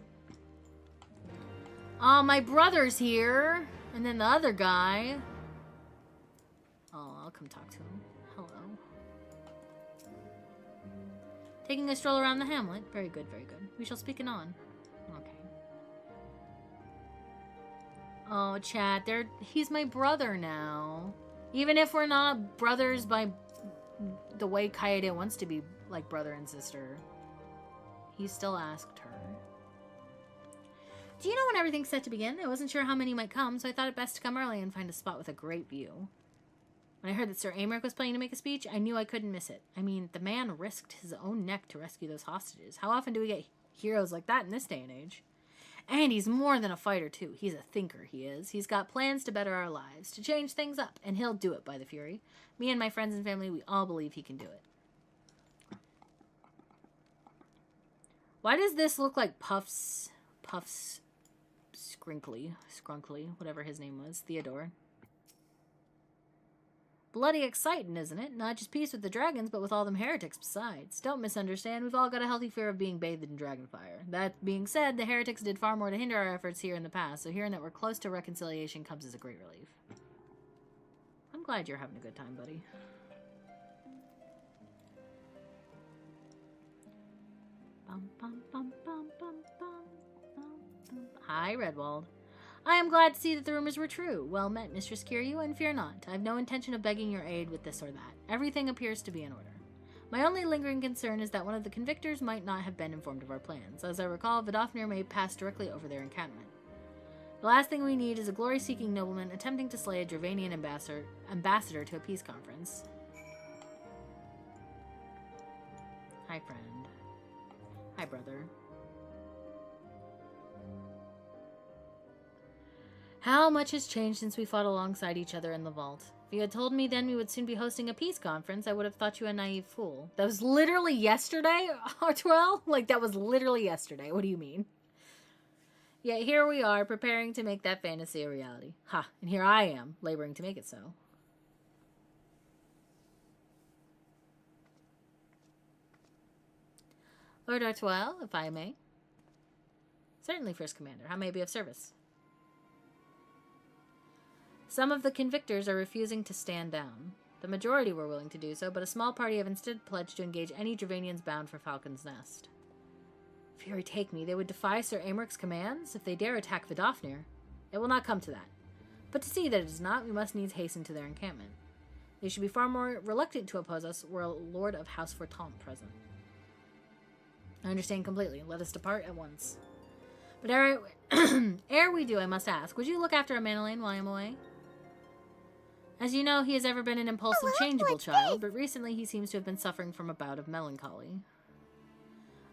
Oh, my brother's here! And then the other guy. Oh, I'll come talk to him. Hello. Taking a stroll around the hamlet? Very good, very good. We shall speak anon. Okay. Oh, chat, he's my brother now. Even if we're not brothers by the way Kaede wants to be, like brother and sister, he still asked her. Do you know when everything's set to begin? I wasn't sure how many might come, so I thought it best to come early and find a spot with a great view. When I heard that Sir Aymeric was planning to make a speech, I knew I couldn't miss it. I mean, the man risked his own neck to rescue those hostages. How often do we get heroes like that in this day and age? And he's more than a fighter, too. He's a thinker, he is. He's got plans to better our lives, to change things up, and he'll do it, by the Fury. Me and my friends and family, we all believe he can do it. Why does this look like Puff's Skrunkly, whatever his name was, Theodore? Bloody exciting, isn't it? Not just peace with the dragons, but with all them heretics besides. Don't misunderstand, we've all got a healthy fear of being bathed in dragonfire. That being said, the heretics did far more to hinder our efforts here in the past, so hearing that we're close to reconciliation comes as a great relief. glad you're having a good time, buddy. Bum, bum, bum, bum, bum, bum, bum, bum. Hi, Redwald. I am glad to see that the rumors were true. Well met, Mistress Kiryu, and fear not. I have no intention of begging your aid with this or that. Everything appears to be in order. My only lingering concern is that one of the convictors might not have been informed of our plans. As I recall, Vidofnir may pass directly over their encampment. The last thing we need is a glory-seeking nobleman attempting to slay a Dravanian ambassador to a peace conference. Hi, friend. Hi, brother. How much has changed since we fought alongside each other in the vault? If you had told me then we would soon be hosting a peace conference, I would have thought you a naive fool. That was literally yesterday, Artwell? Like, that was literally yesterday. What do you mean? Yet here we are, preparing to make that fantasy a reality. Ha, and here I am, laboring to make it so. Lord Artwell, if I may. Certainly, First Commander. How may I be of service? Some of the convictors are refusing to stand down. The majority were willing to do so, but a small party have instead pledged to engage any Dravanians bound for Falcon's Nest. Fury take me, they would defy Sir Americ's commands if they dare attack Vidofnir. It will not come to that. But to see that it does not, we must needs hasten to their encampment. They should be far more reluctant to oppose us were a Lord of House Fortemps present. I understand completely. Let us depart at once. But ere we do, I must ask, would you look after Amanelaine while I am away? As you know, he has ever been an impulsive, changeable child, but recently he seems to have been suffering from a bout of melancholy.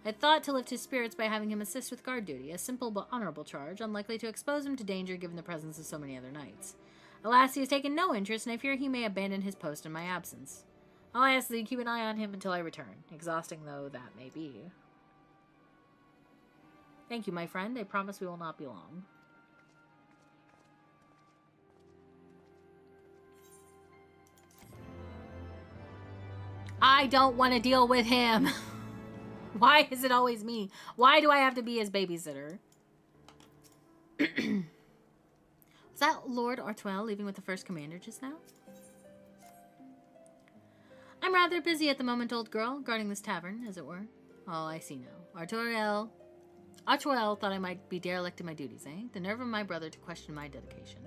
I thought to lift his spirits by having him assist with guard duty, a simple but honorable charge, unlikely to expose him to danger given the presence of so many other knights. Alas, he has taken no interest, and I fear he may abandon his post in my absence. All I ask is that you keep an eye on him until I return, exhausting though that may be. Thank you, my friend. I promise we will not be long. I don't want to deal with him. Why is it always me? Why do I have to be his babysitter? Was that Lord Artwell leaving with the First Commander just now? I'm rather busy at the moment, old girl, guarding this tavern, as it were. Oh, I see now. Artwell thought I might be derelict in my duties, eh? The nerve of my brother to question my dedication.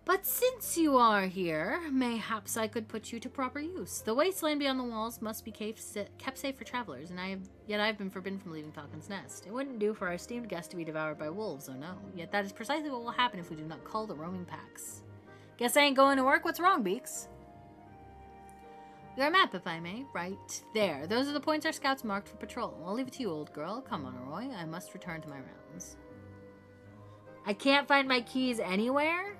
But since you are here, mayhaps I could put you to proper use. The wasteland beyond the walls must be kept safe for travelers, and yet I've been forbidden from leaving Falcon's Nest. It wouldn't do for our esteemed guest to be devoured by wolves, oh no. Yet that is precisely what will happen if we do not cull the roaming packs. Guess I ain't going to work. What's wrong, Beaks? Your map, if I may. Right there. Those are the points our scouts marked for patrol. I'll leave it to you, old girl. Come on, Roy. I must return to my rounds. I can't find my keys anywhere?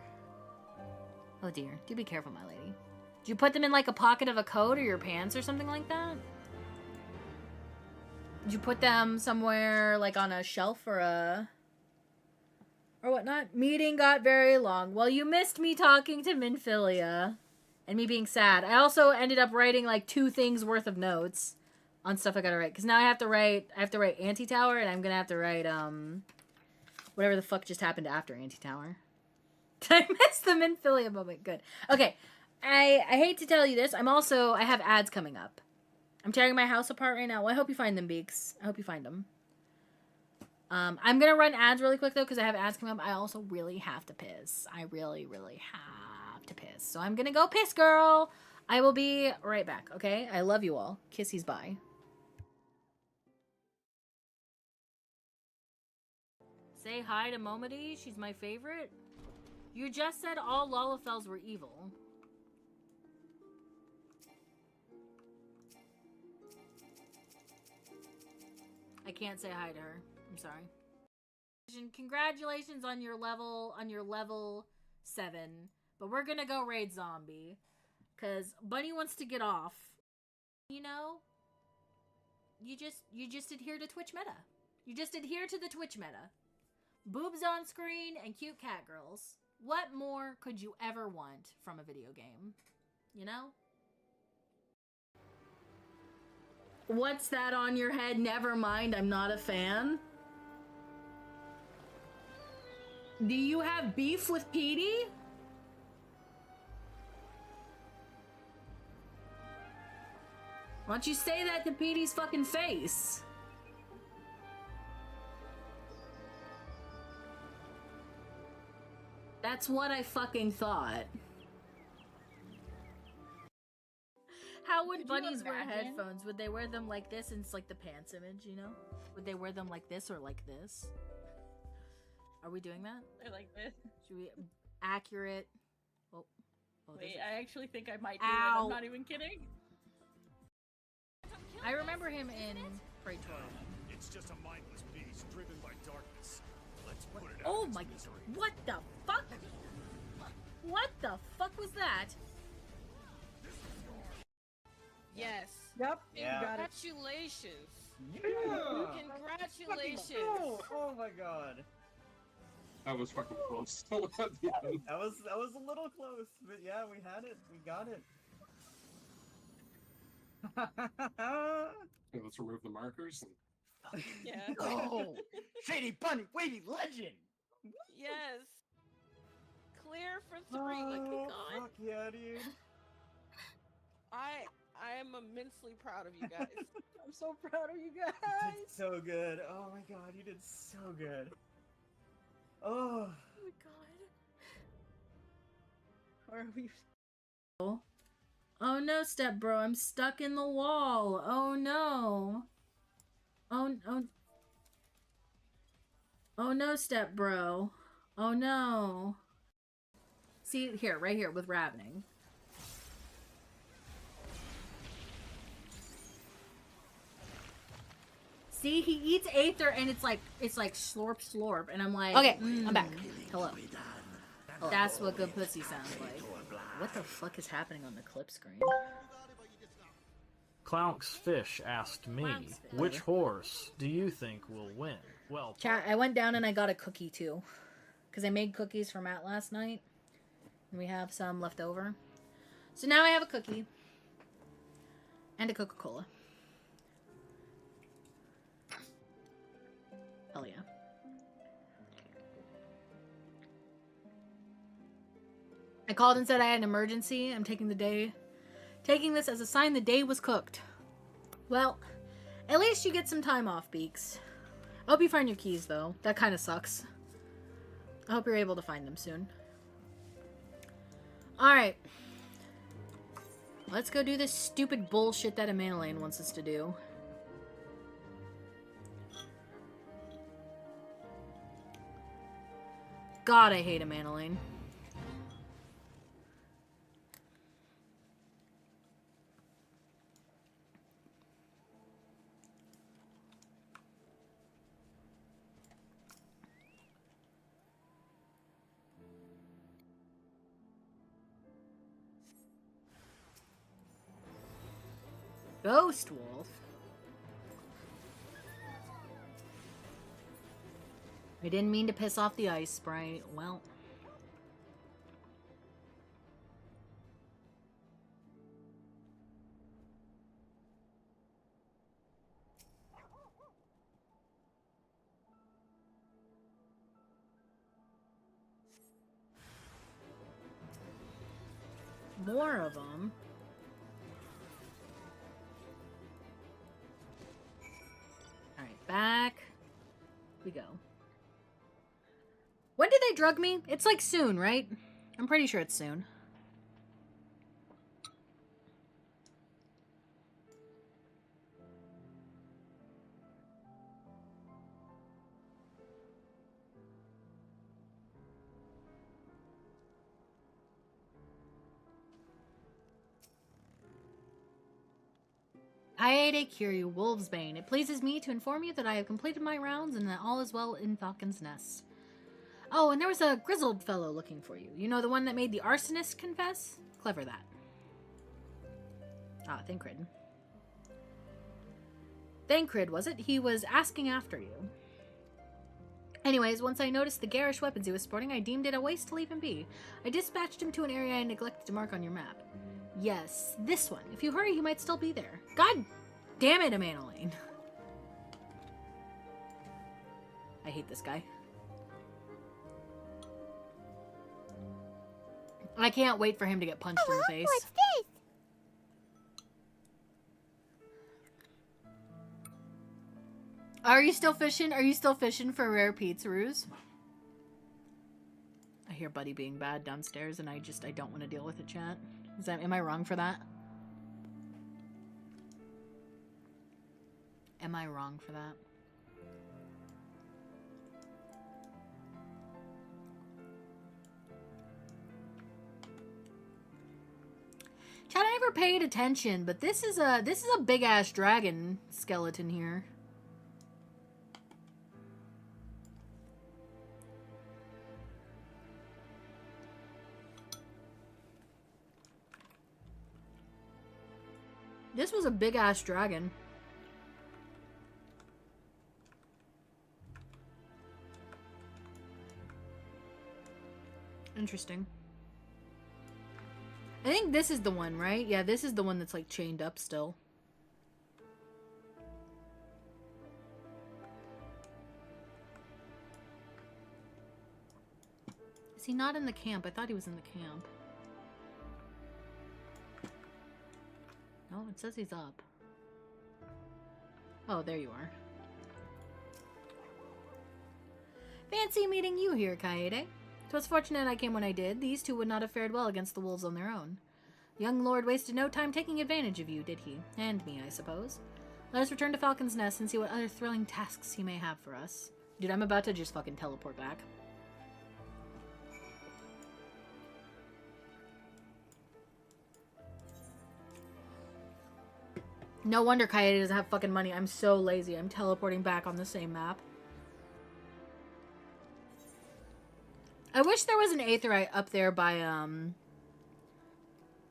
Oh dear. Do be careful, my lady. Did you put them in like a pocket of a coat or your pants or something like that? Did you put them somewhere like on a shelf or whatnot? Meeting got very long. Well, you missed me talking to Minfilia and me being sad. I also ended up writing like 2 things worth of notes on stuff I gotta write. Because now I have to write Anti-Tower, and I'm gonna have to write whatever the fuck just happened after Anti-Tower. I missed the Minfilia moment. Good. Okay. I hate to tell you this. I have ads coming up. I'm tearing my house apart right now. Well, I hope you find them, Beaks. I hope you find them. I'm gonna run ads really quick though, because I have ads coming up. I also really have to piss. I really, really have to piss. So I'm gonna go piss, girl. I will be right back, okay? I love you all. Kissies, bye. Say hi to Momody. She's my favorite. You just said all Lalafels were evil. I can't say hi to her. I'm sorry. Congratulations on your level 7. But we're gonna go raid zombie. Cause Bunny wants to get off. You know? You just adhere to Twitch meta. You just adhere to the Twitch meta. Boobs on screen and cute cat girls. What more could you ever want from a video game? You know? What's that on your head? Never mind, I'm not a fan. Do you have beef with Petey? Why don't you say that to Petey's fucking face? That's what I fucking thought. How would bunnies wear headphones? Would they wear them like this and it's like the pants image, you know? Would they wear them like this or like this? Are we doing that? They're like this. Should we accurate? Oh, wait, I actually think I might do Ow. it. I'm not even kidding. I remember him in Praetorian. It's just a mindless beast driven by darkness. Let's put it out Oh of my! its misery. What the fuck? What the fuck was that? Yes. Yep. Yeah. Congratulations. Yeah. Congratulations. Oh my god. That was fucking close. that was a little close, but yeah, we had it. We got it. Okay, let's remove the markers. And... Yeah. Oh, Shady Bunny, Wavy Legend. Yes. Clear for 3. Oh, Look at God. Fuck yeah, dude. I am immensely proud of you guys. I'm so proud of you You guys. did so good. Oh my god, you did so good. Oh. Oh my god. Are we? Oh no, step bro, I'm stuck in the wall. Oh no. Oh no, step bro. Oh no. See here, right here with ravening. See, he eats Aether and it's like slurp slurp and I'm like, okay, I'm back. Hello. That's what good pussy sounds like. What the fuck is happening on the clip screen? Clounks Fish asked me, which horse do you think will win? Well, Chat, I went down and I got a cookie too. Because I made cookies for Matt last night. And we have some left over. So now I have a cookie. And a Coca-Cola. Hell yeah. I called and said I had an emergency. I'm taking this as a sign the day was cooked. Well, at least you get some time off, Beaks. I hope you find your keys, though. That kind of sucks. I hope you're able to find them soon. Alright. Let's go do this stupid bullshit that Amanalane wants us to do. God, I hate Amanalane. Ghost Wolf? I didn't mean to piss off the ice sprite. Well. More of them. Alright, back we go. When did they drug me? It's like soon, right? I'm pretty sure it's soon. Kaede Kiryu, Wolfsbane. It pleases me to inform you that I have completed my rounds and that all is well in Falcon's Nest. Oh, and there was a grizzled fellow looking for you. You know, the one that made the arsonist confess? Clever that. Ah, Thancred. Thancred, was it? He was asking after you. Anyways, once I noticed the garish weapons he was sporting, I deemed it a waste to leave him be. I dispatched him to an area I neglected to mark on your map. Yes, this one. If you hurry, he might still be there. God damn it, Amanalane. I hate this guy. I can't wait for him to get punched in the face. What's this? Are you still fishing? Are you still fishing for rare pizzaroos? I hear Buddy being bad downstairs, and I don't want to deal with it, chat. Am I wrong for that? Am I wrong for that? Chad, I never paid attention, but this is a big ass dragon skeleton here. This was a big ass dragon. Interesting. I think this is the one, right? Yeah, this is the one that's like chained up still. Is he not in the camp? I thought he was in the camp. No, it says he's up. Oh, there you are. Fancy meeting you here, Kaede. 'Twas fortunate I came when I did. These two would not have fared well against the wolves on their own. The young lord wasted no time taking advantage of you, did he? And me, I suppose. Let us return to Falcon's Nest and see what other thrilling tasks he may have for us. Dude, I'm about to just fucking teleport back. No wonder Kaede doesn't have fucking money. I'm so lazy. I'm teleporting back on the same map. I wish there was an aetheryte up there by,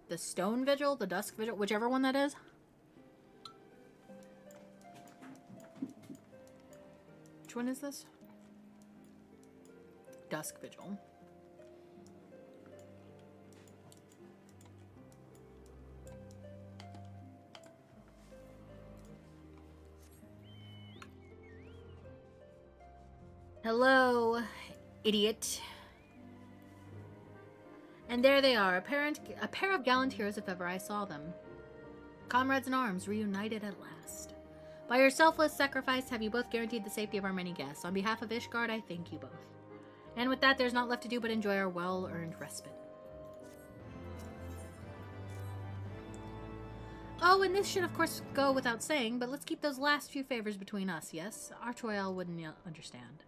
the Stone Vigil, the Dusk Vigil, whichever one that is. Which one is this? Dusk Vigil. Hello, idiot. And there they are, a pair of gallant heroes if ever I saw them. Comrades in arms, reunited at last. By your selfless sacrifice have you both guaranteed the safety of our many guests. On behalf of Ishgard, I thank you both. And with that, there's not left to do but enjoy our well-earned respite. Oh, and this should of course go without saying, but let's keep those last few favors between us, yes? Archoyal wouldn't understand.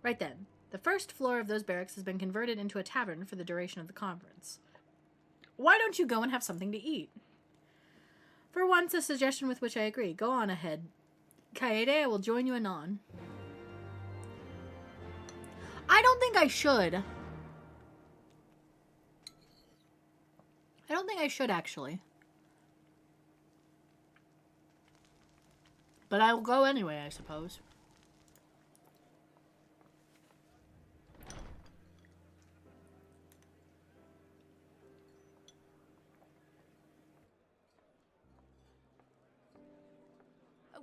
Right then. The first floor of those barracks has been converted into a tavern for the duration of the conference. Why don't you go and have something to eat? For once, a suggestion with which I agree. Go on ahead. Kaede, I will join you anon. I don't think I should. I don't think I should, actually. But I will go anyway, I suppose.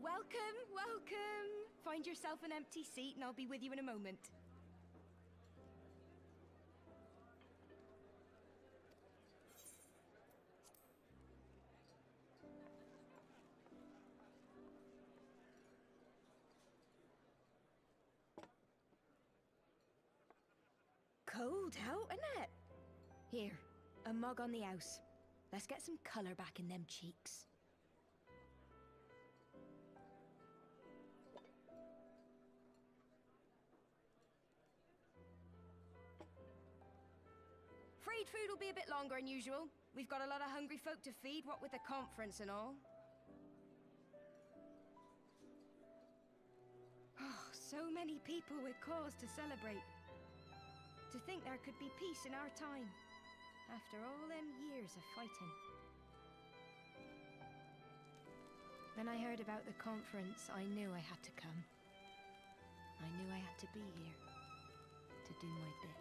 Welcome, welcome. Find yourself an empty seat and I'll be with you in a moment. Cold out, isn't it? Here, a mug on the house. Let's get some colour back in them cheeks. Freed food will be a bit longer than usual. We've got a lot of hungry folk to feed, what with the conference and all. Oh, so many people with cause to celebrate. To think there could be peace in our time, after all them years of fighting. When I heard about the conference, I knew I had to come. I knew I had to be here, to do my bit.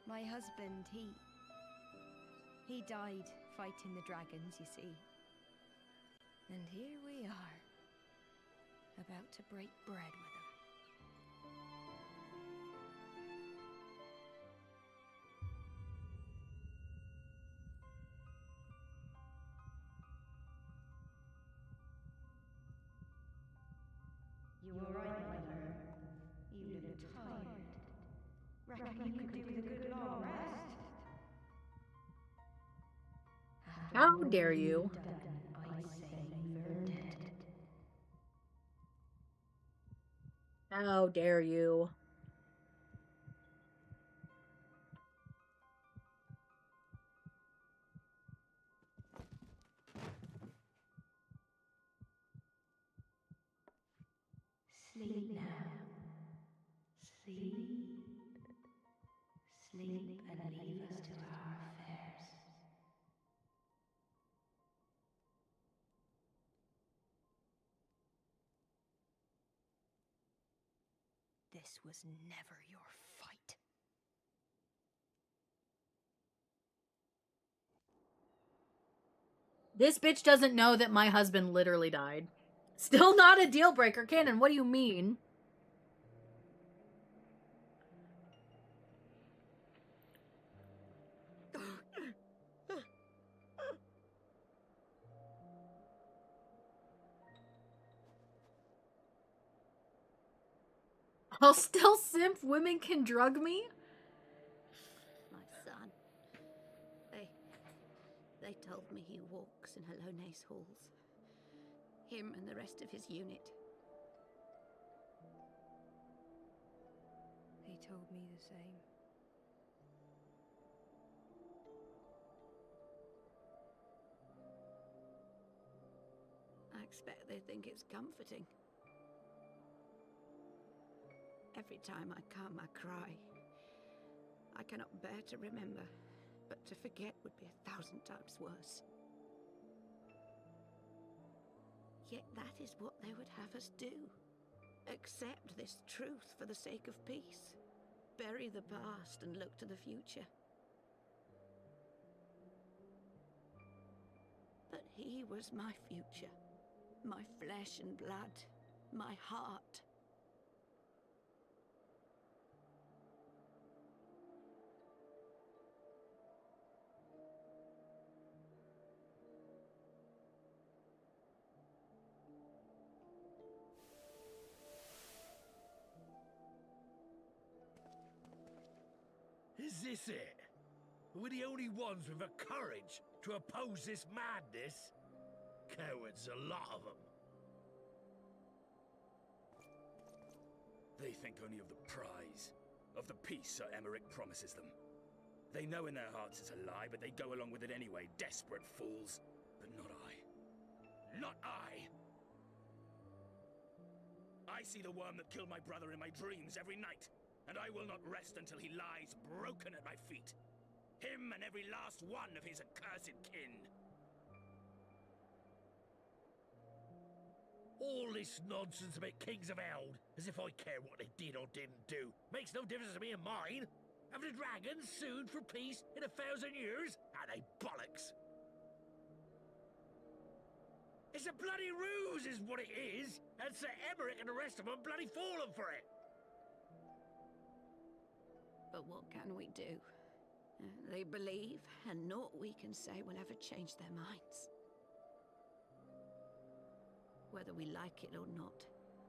My husband, he died fighting the dragons, you see. And here we are, about to break bread with them. You alright, my friend? You look tired. Reckon you could do with a good long rest? How dare you? I say you've earned it. How dare you? Sleep now. Sleep. Sleep and leave us to our affairs. This was never your fight. This bitch doesn't know that my husband literally died. Still not a deal breaker, Canon. What do you mean? I'll still simp. Women can drug me? My son. They told me he walks in Halone's halls. Him and the rest of his unit. He told me the same. I expect they think it's comforting. Every time I come, I cry. I cannot bear to remember, but to forget would be 1,000 times worse. Yet that is what they would have us do. Accept this truth for the sake of peace. Bury the past and look to the future. But he was my future. My flesh and blood. My heart. Is this it? We're the only ones with the courage to oppose this madness? Cowards, a lot of them. They think only of the prize, of the peace Sir Emmerich promises them. They know in their hearts it's a lie, but they go along with it anyway, desperate fools. But not I. Not I! I see the worm that killed my brother in my dreams every night. And I will not rest until he lies broken at my feet. Him and every last one of his accursed kin. All this nonsense about Kings of Eld, as if I care what they did or didn't do. Makes no difference to me and mine. Have the dragons sued for peace in 1,000 years? Are they bollocks? It's a bloody ruse is what it is, and Sir Emmerich and the rest of them bloody fallen for it. But what can we do? They believe, and naught we can say will ever change their minds. Whether we like it or not,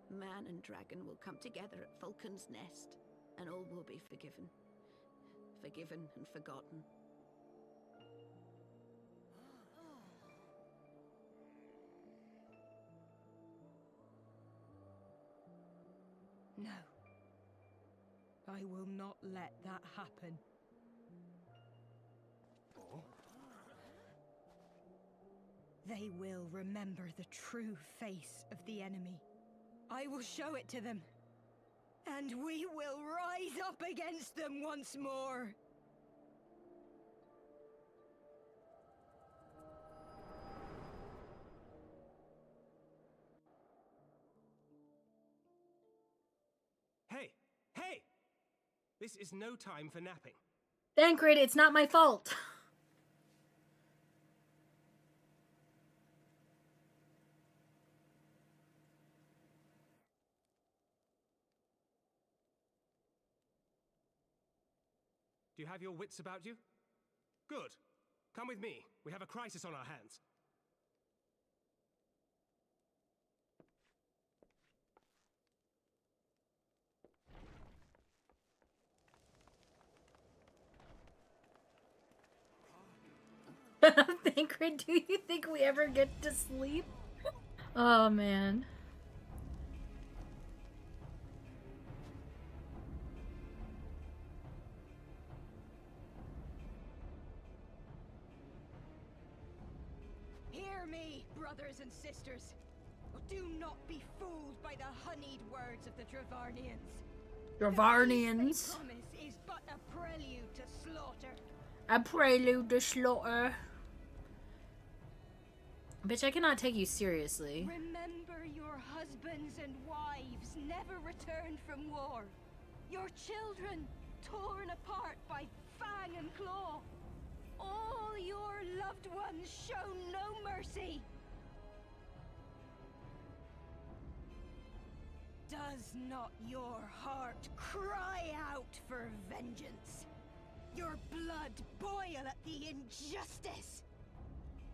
man and dragon will come together at Vulcan's Nest, and all will be forgiven. Forgiven and forgotten. No. I will not let that happen. They will remember the true face of the enemy. I will show it to them. And we will rise up against them once more. Hey! Hey! This is no time for napping. Thancred, it's not my fault. Do you have your wits about you? Good. Come with me. We have a crisis on our hands. Tancred, do you think we ever get to sleep? Oh, man. Hear me, brothers and sisters. Do not be fooled by the honeyed words of the Dravarnians. Dravarnians. The promise is but a prelude to slaughter. A prelude to slaughter. Bitch, I cannot take you seriously. Remember your husbands and wives never returned from war. Your children torn apart by fang and claw. All your loved ones shown no mercy. Does not your heart cry out for vengeance? Your blood boil at the injustice?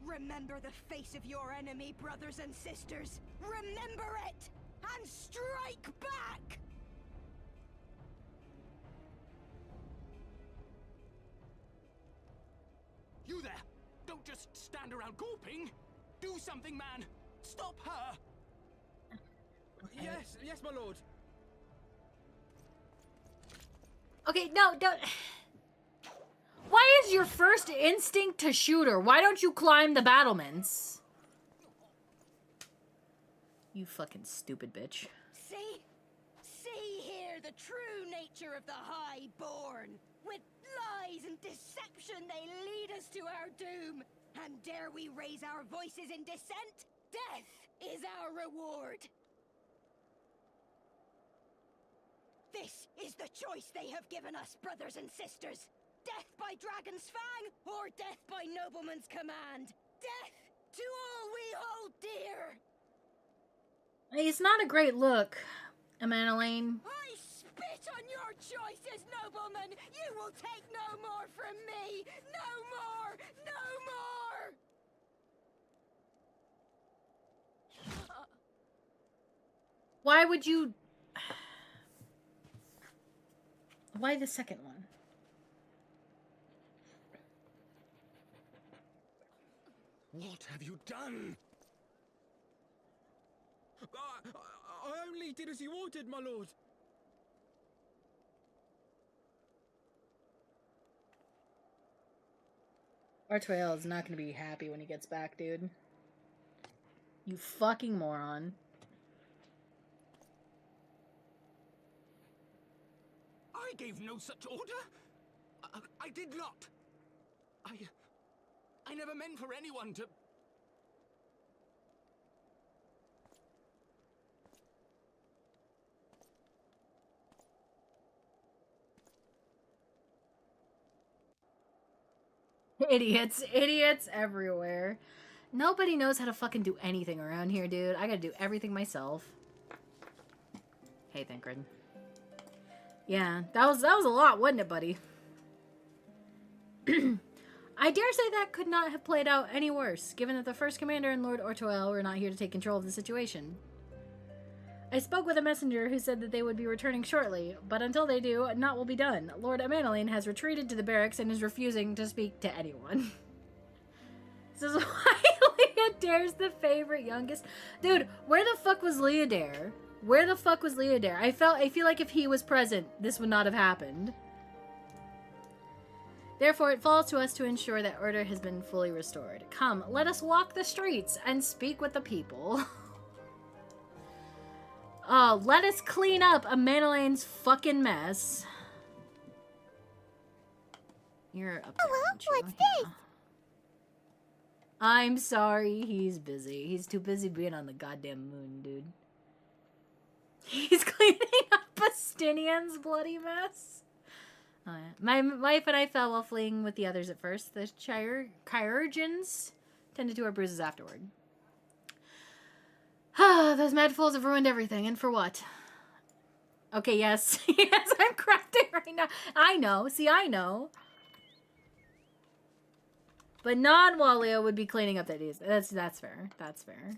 Remember the face of your enemy, brothers and sisters. Remember it, and strike back! You there! Don't just stand around gawping! Do something, man! Stop her! Yes, my lord. Okay, no, don't. Why is your first instinct to shoot her? Why don't you climb the battlements? You fucking stupid bitch. See here the true nature of the highborn. With lies and deception they lead us to our doom. And dare we raise our voices in dissent? Death is our reward. This is the choice they have given us, brothers and sisters. Death by dragon's fang, or death by nobleman's command. Death to all we hold dear. It's not a great look, Emanuele. I spit on your choices, nobleman. You will take no more from me. No more. No more. Why would you... Why the second one? What have you done? I only did as you ordered, my lord. Artoel is not going to be happy when he gets back, dude. You fucking moron. I gave no such order. I did not. I never meant for anyone to... Idiots everywhere. Nobody knows how to fucking do anything around here, dude. I gotta do everything myself. Hey, Thancred. Yeah, that was a lot, wasn't it, buddy? I dare say that could not have played out any worse, given that the First Commander and Lord Ortoel were not here to take control of the situation. I spoke with a messenger who said that they would be returning shortly, but until they do, naught will be done. Lord Emanuele has retreated to the barracks and is refusing to speak to anyone. This is why Leah Dare's the favorite youngest. Dude, where the fuck was Leah Dare? Where the fuck was Leah Dare? I feel like if he was present, this would not have happened. Therefore, it falls to us to ensure that order has been fully restored. Come, let us walk the streets and speak with the people. Let us clean up Emanuele's fucking mess. You're up there, Hello, what's this? I'm sorry, he's busy. He's too busy being on the goddamn moon, dude. He's cleaning up Bastinian's bloody mess. Oh, yeah. My wife and I fell while fleeing with the others at first. The chirurgeons tended to our bruises afterward. Those mad fools have ruined everything, and for what? Okay, yes. Yes, I'm crafting right now. I know. See, I know. But non-Walio would be cleaning up that days. That's fair. That's fair.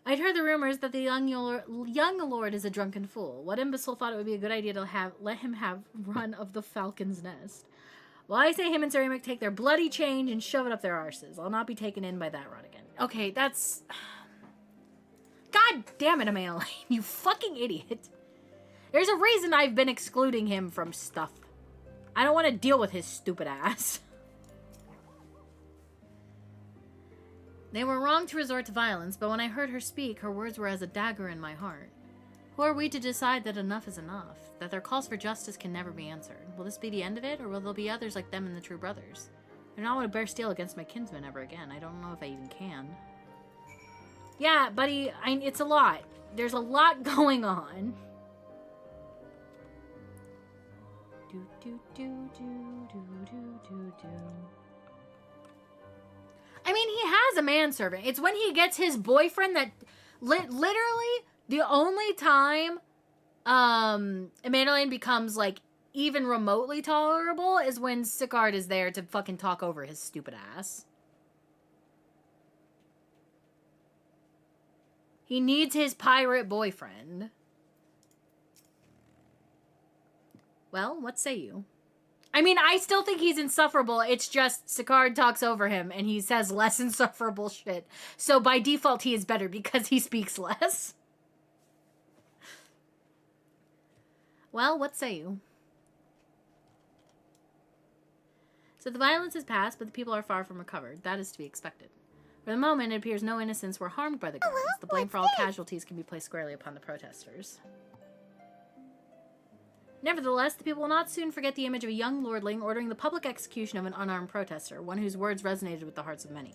I'd heard the rumors that the young lord is a drunken fool. What imbecile thought it would be a good idea to let him have run of the Falcon's Nest? Well, I say him and Ceramic take their bloody change and shove it up their arses. I'll not be taken in by that rod again. Okay, that's... God damn it, Amanda, you fucking idiot. There's a reason I've been excluding him from stuff. I don't want to deal with his stupid ass. They were wrong to resort to violence, but when I heard her speak, her words were as a dagger in my heart. Who are we to decide that enough is enough? That their calls for justice can never be answered? Will this be the end of it, or will there be others like them and the True Brothers? I do not want to bear steel against my kinsmen ever again. I don't know if I even can. Yeah, buddy, it's a lot. There's a lot going on. Do, do, do, do, do, do, do, do. I mean, he has a manservant. It's when he gets his boyfriend that... literally, the only time Amanda becomes, like, even remotely tolerable is when Sicard is there to fucking talk over his stupid ass. He needs his pirate boyfriend. Well, what say you? I mean, I still think he's insufferable. It's just Sicard talks over him and he says less insufferable shit. So by default, he is better because he speaks less. Well, what say you? So the violence has passed, but the people are far from recovered. That is to be expected. For the moment, it appears no innocents were harmed by the guards. The blame for all casualties can be placed squarely upon the protesters. Nevertheless, the people will not soon forget the image of a young lordling ordering the public execution of an unarmed protester, one whose words resonated with the hearts of many.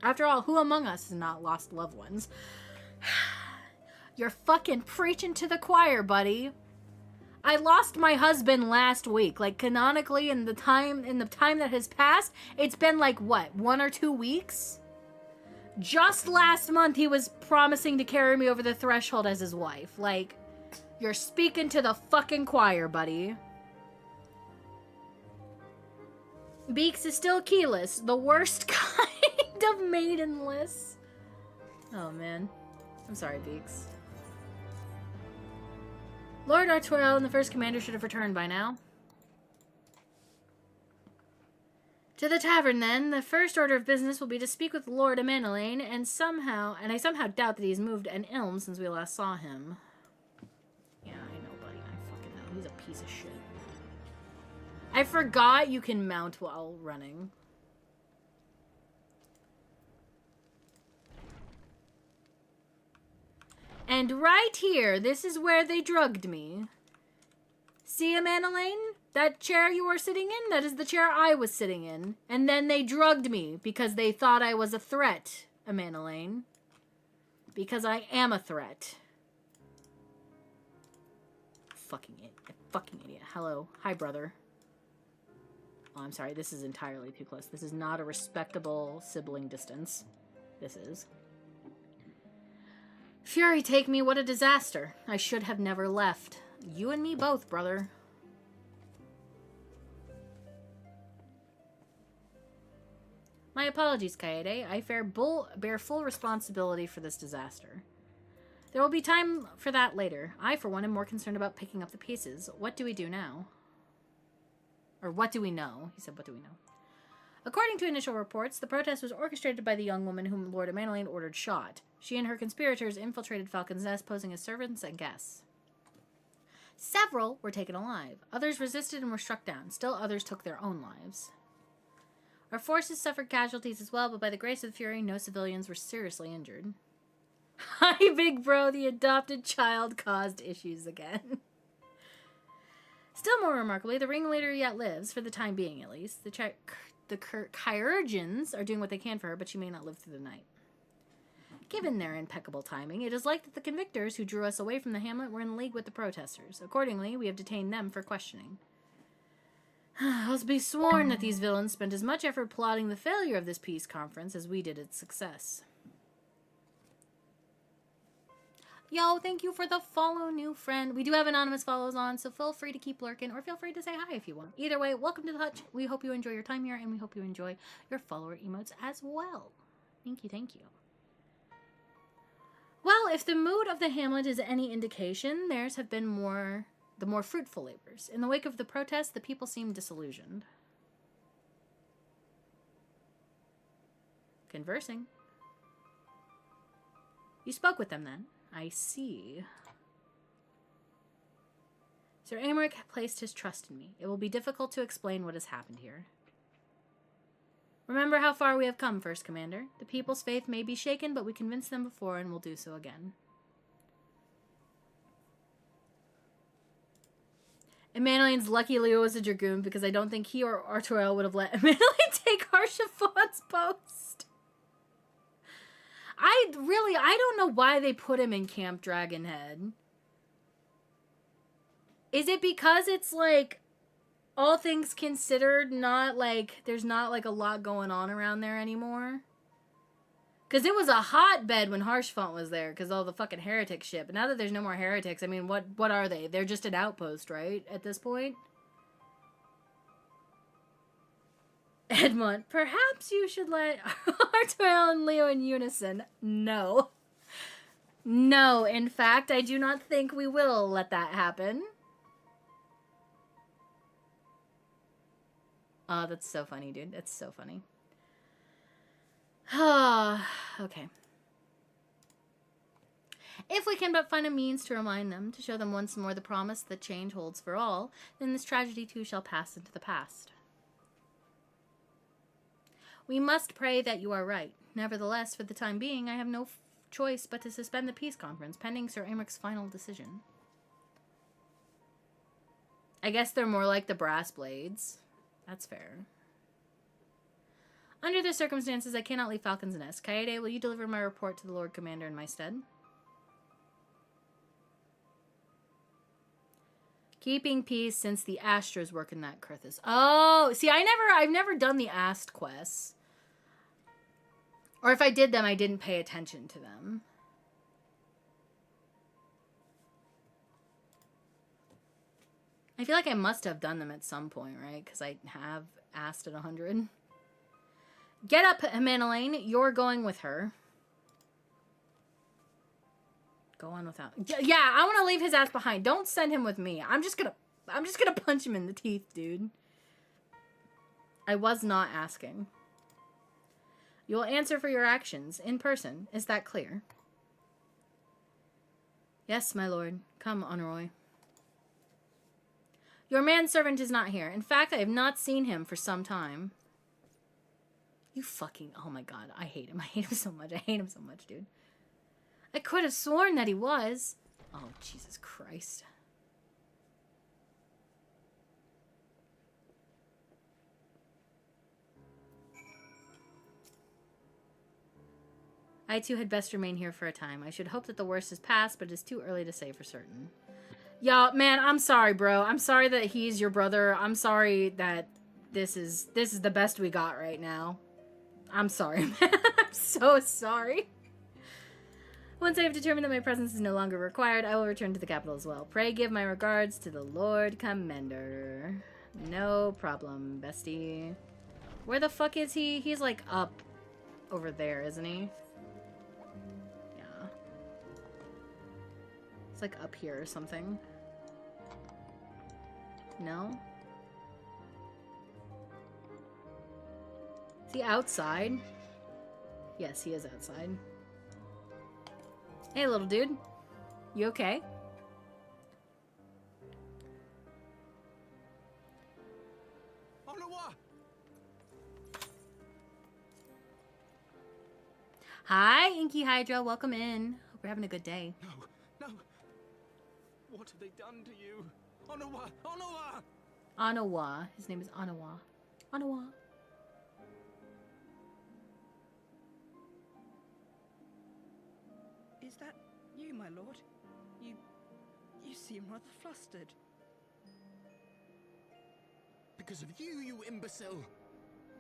After all, who among us has not lost loved ones? You're fucking preaching to the choir, buddy. I lost my husband last week. Like, canonically, in the time that has passed, it's been like, what, 1 or 2 weeks? Just last month, he was promising to carry me over the threshold as his wife. Like, you're speaking to the fucking choir, buddy. Beaks is still keyless. The worst kind of maidenless. Oh, man. I'm sorry, Beaks. Lord Artoriel and the first commander should have returned by now. To the tavern, then. The first order of business will be to speak with Lord Amanelaine, and I somehow doubt that he's moved an ilm since we last saw him. Yeah, I know, buddy. I fucking know. He's a piece of shit. I forgot you can mount while running. And right here, this is where they drugged me. See, Amanelaine? That chair you were sitting in, that is the chair I was sitting in. And then they drugged me because they thought I was a threat, Amanelaine. Because I am a threat. Fucking idiot. Hello. Hi, brother. Oh, I'm sorry. This is entirely too close. This is not a respectable sibling distance. This is. Fury take me, what a disaster. I should have never left. You and me both, brother. My apologies, Kaede. I bear full responsibility for this disaster. There will be time for that later. I, for one, am more concerned about picking up the pieces. What do we do now? Or what do we know? He said, what do we know? According to initial reports, the protest was orchestrated by the young woman whom Lord Amanelaine ordered shot. She and her conspirators infiltrated Falcon's Nest, posing as servants and guests. Several were taken alive. Others resisted and were struck down. Still others took their own lives. Our forces suffered casualties as well, but by the grace of the Fury, no civilians were seriously injured. Hi, big bro, the adopted child caused issues again. Still more remarkably, the ringleader yet lives, for the time being at least. The Kyrgians are doing what they can for her, but she may not live through the night. Given their impeccable timing, it is likely that the convictors who drew us away from the hamlet were in league with the protesters. Accordingly, we have detained them for questioning. I'll be sworn that these villains spent as much effort plotting the failure of this peace conference as we did its success. Yo, thank you for the follow, new friend. We do have anonymous follows on, so feel free to keep lurking, or feel free to say hi if you want. Either way, welcome to the hutch. We hope you enjoy your time here, and we hope you enjoy your follower emotes as well. Thank you, thank you. Well, if the mood of the hamlet is any indication, theirs have been the more fruitful labors. In the wake of the protest, the people seemed disillusioned. Conversing. You spoke with them then? I see. Sir Aymeric placed his trust in me. It will be difficult to explain what has happened here. Remember how far we have come, First Commander. The people's faith may be shaken, but we convinced them before and will do so again. Emanoline's lucky Leo was a dragoon because I don't think he or Artoriel would have let Emanoline take Harshafon's post. I don't know why they put him in Camp Dragonhead. Is it because it's like, all things considered, not like, there's not like a lot going on around there anymore? Because it was a hotbed when Harshfont was there because all the fucking heretic shit. But now that there's no more heretics, I mean, what are they? They're just an outpost, right? At this point? Edmund, perhaps you should let Artoriel and Leo in unison. No. No, in fact, I do not think we will let that happen. Oh, that's so funny, dude. That's so funny. Okay. If we can but find a means to remind them, to show them once more the promise that change holds for all, then this tragedy too shall pass into the past. We must pray that you are right. Nevertheless, for the time being, I have no choice but to suspend the peace conference, pending Sir Americ's final decision. I guess they're more like the brass blades. That's fair. Under the circumstances, I cannot leave Falcon's Nest. Kaede, will you deliver my report to the Lord Commander in my stead? Keeping peace since the Astras work in that Kurthus. Oh, see, I've never done the Ast quests. Or if I did them, I didn't pay attention to them. I feel like I must have done them at some point, right? Because I have asked at 100. Get up, Emanoline. You're going with her. Go on without. Yeah, I want to leave his ass behind. Don't send him with me. I'm just gonna punch him in the teeth, dude. I was not asking. You will answer for your actions in person. Is that clear? Yes, my lord. Come, Honoroy. Your manservant is not here. In fact, I have not seen him for some time. You fucking... Oh my god, I hate him. I hate him so much. I hate him so much, dude. I could have sworn that he was. Oh, Jesus Christ. I too had best remain here for a time. I should hope that the worst is past, but it is too early to say for certain. Y'all, man, I'm sorry, bro. I'm sorry that he's your brother. I'm sorry that this is the best we got right now. I'm sorry, man. I'm so sorry. Once I have determined that my presence is no longer required, I will return to the capital as well. Pray give my regards to the Lord Commander. No problem, bestie. Where the fuck is he? He's like up over there, isn't he? Yeah. It's like up here or something. No? Is he outside? Yes, he is outside. Hey, little dude. You okay? Hi, Inky Hydra. Welcome in. Hope you're having a good day. No. What have they done to you? Onawa! Onawa! Anawa. His name is Anawa. Anawa. Is that you, my lord? You seem rather flustered. Because of you, you imbecile!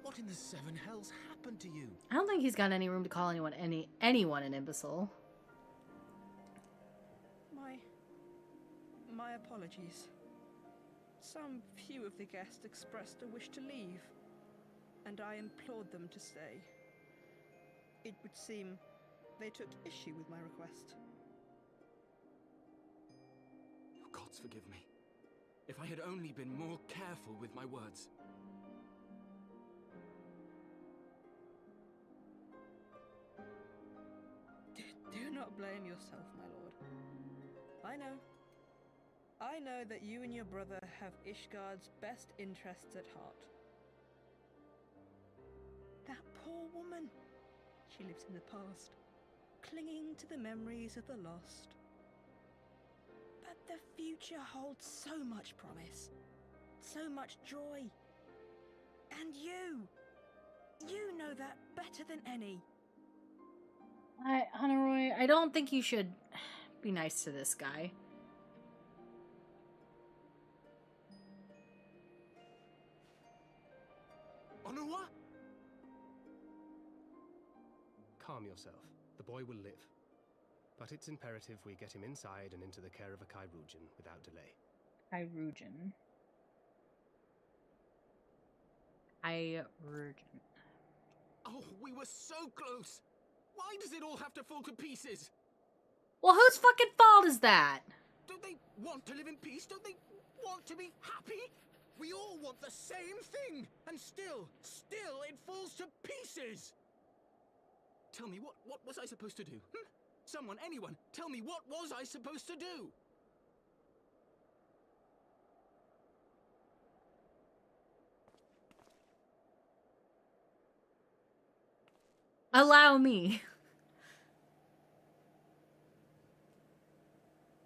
What in the seven hells happened to you? I don't think he's got any room to call anyone an imbecile. My apologies. Some few of the guests expressed a wish to leave, and I implored them to stay. It would seem they took issue with my request. Oh, gods forgive me. If I had only been more careful with my words. not blame yourself, my lord. I know. I know that you and your brother have Ishgard's best interests at heart. That poor woman. She lives in the past, clinging to the memories of the lost. But the future holds so much promise, so much joy. And you know that better than any. Honorroy, I don't think you should be nice to this guy. Honorwa? Calm yourself. The boy will live. But it's imperative we get him inside and into the care of a Kairujin without delay. Kairujin. Kairujin. Oh, we were so close! Why does it all have to fall to pieces? Well, whose fucking fault is that? Don't they want to live in peace? Don't they want to be happy? We all want the same thing! And still it falls to pieces! Tell me, what was I supposed to do? Someone, anyone, tell me, what was I supposed to do? Allow me.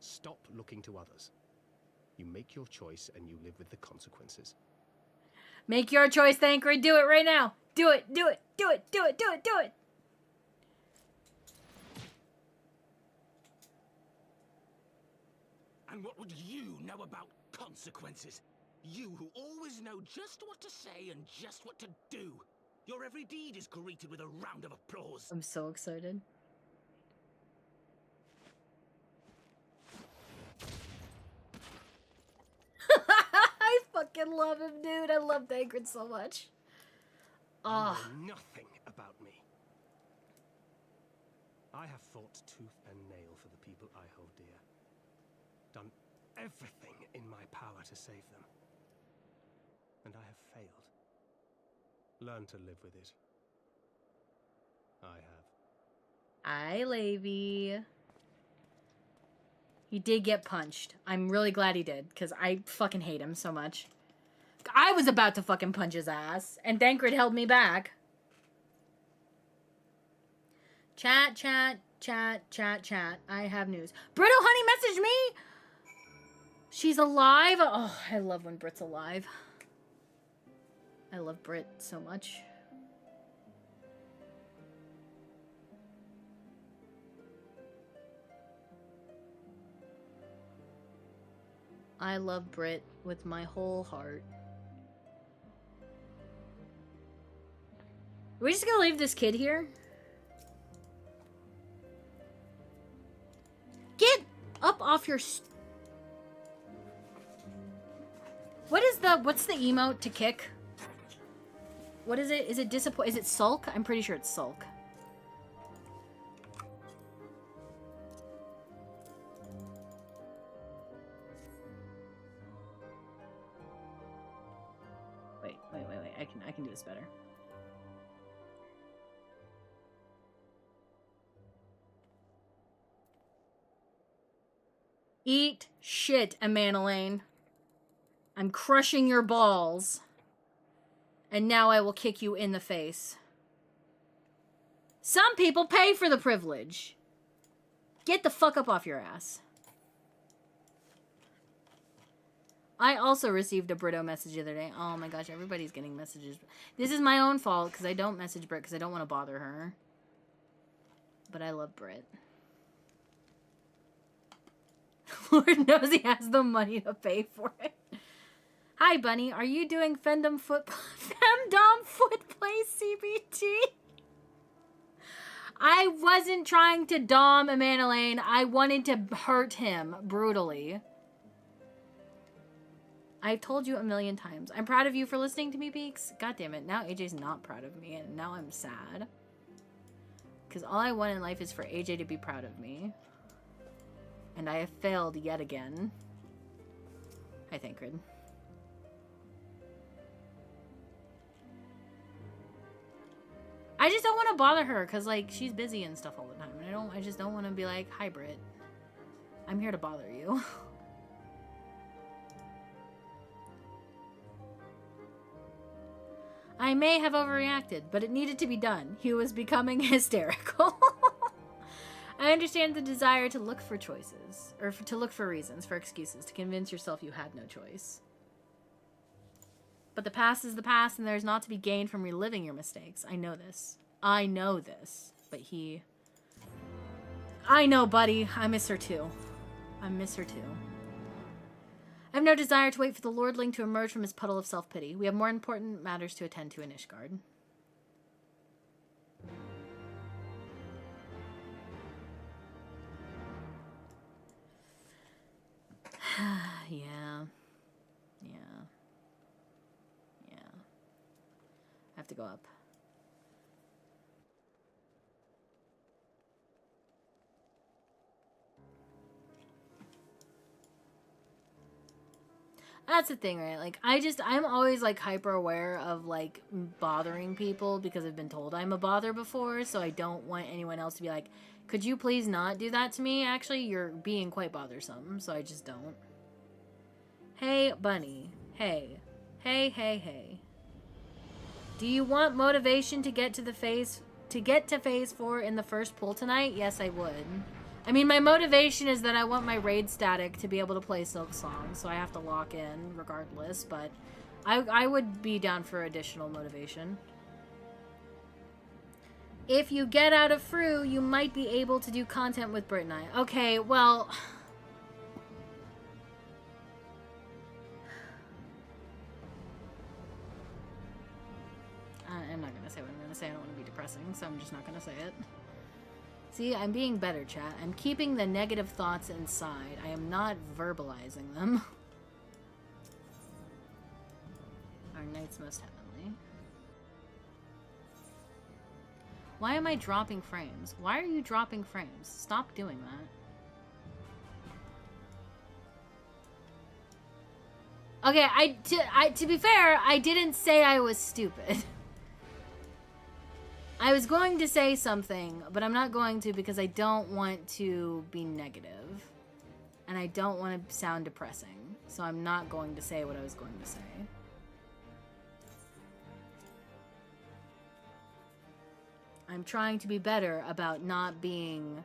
Stop looking to others. You make your choice and you live with the consequences. Make your choice, Thancred. Do it right now. Do it, do it, do it, do it, do it, do it. And what would you know about consequences? You who always know just what to say and just what to do. Your every deed is greeted with a round of applause. I'm so excited. I fucking love him, dude. I love Thancred so much. Oh. You know nothing about me. I have fought tooth and nail for the people I hold dear. Done everything in my power to save them. And I have failed. Learn to live with it. I have. Aye, Levi. He did get punched. I'm really glad he did, because I fucking hate him so much. I was about to fucking punch his ass, and Thancred held me back. Chat, chat, chat, chat, chat. I have news. Brittle Honey messaged me! She's alive? Oh, I love when Brit's alive. I love Brit so much. I love Brit with my whole heart. Are we just gonna leave this kid here? Get up off your... What's the emote to kick? What is it? Is it disappoint? Is it sulk? I'm pretty sure it's sulk. Wait. I can do this better. Eat shit, Amanelaine. I'm crushing your balls. And now I will kick you in the face. Some people pay for the privilege. Get the fuck up off your ass. I also received a Brito message the other day. Oh my gosh, everybody's getting messages. This is my own fault because I don't message Brit because I don't want to bother her. But I love Brit. Lord knows he has the money to pay for it. Hi, Bunny. Are you doing Femdom Footplay CBT? I wasn't trying to dom Amanelaine. I wanted to hurt him brutally. I've told you a million times. I'm proud of you for listening to me, Peaks. God damn it. Now AJ's not proud of me, and now I'm sad. Because all I want in life is for AJ to be proud of me. And I have failed yet again. Hi, Thancred. I just don't want to bother her because, like, she's busy and stuff all the time. And I just don't want to be like, hi, Brit. I'm here to bother you. I may have overreacted, but it needed to be done. He was becoming hysterical. I understand the desire to look for choices, or to look for reasons, for excuses, to convince yourself you had no choice. But the past is the past, and there's not to be gained from reliving your mistakes. I know this. I know this. But he... I know, buddy. I miss her too. I miss her too. I have no desire to wait for the lordling to emerge from his puddle of self-pity. We have more important matters to attend to in Ishgard. Yeah. Yeah. Yeah. I have to go up. That's the thing, right? Like, I'm always, like, hyper aware of, like, bothering people because I've been told I'm a bother before, so I don't want anyone else to be like, could you please not do that to me? Actually, you're being quite bothersome, so I just don't. Hey, bunny. Hey. Hey, hey, hey. Do you want motivation to get to phase 4 in the first pull tonight? Yes, I would. I mean, my motivation is that I want my raid static to be able to play Silk Song, so I have to lock in regardless, but I would be down for additional motivation. If you get out of Fru, you might be able to do content with Brit and I. Okay, well... I'm not going to say what I'm going to say. I don't want to be depressing, so I'm just not going to say it. See, I'm being better, chat. I'm keeping the negative thoughts inside. I am not verbalizing them. Our Knight's Most Heavenly. Why am I dropping frames? Why are you dropping frames? Stop doing that. Okay, to be fair, I didn't say I was stupid. I was going to say something, but I'm not going to because I don't want to be negative. And I don't want to sound depressing. So I'm not going to say what I was going to say. I'm trying to be better about not being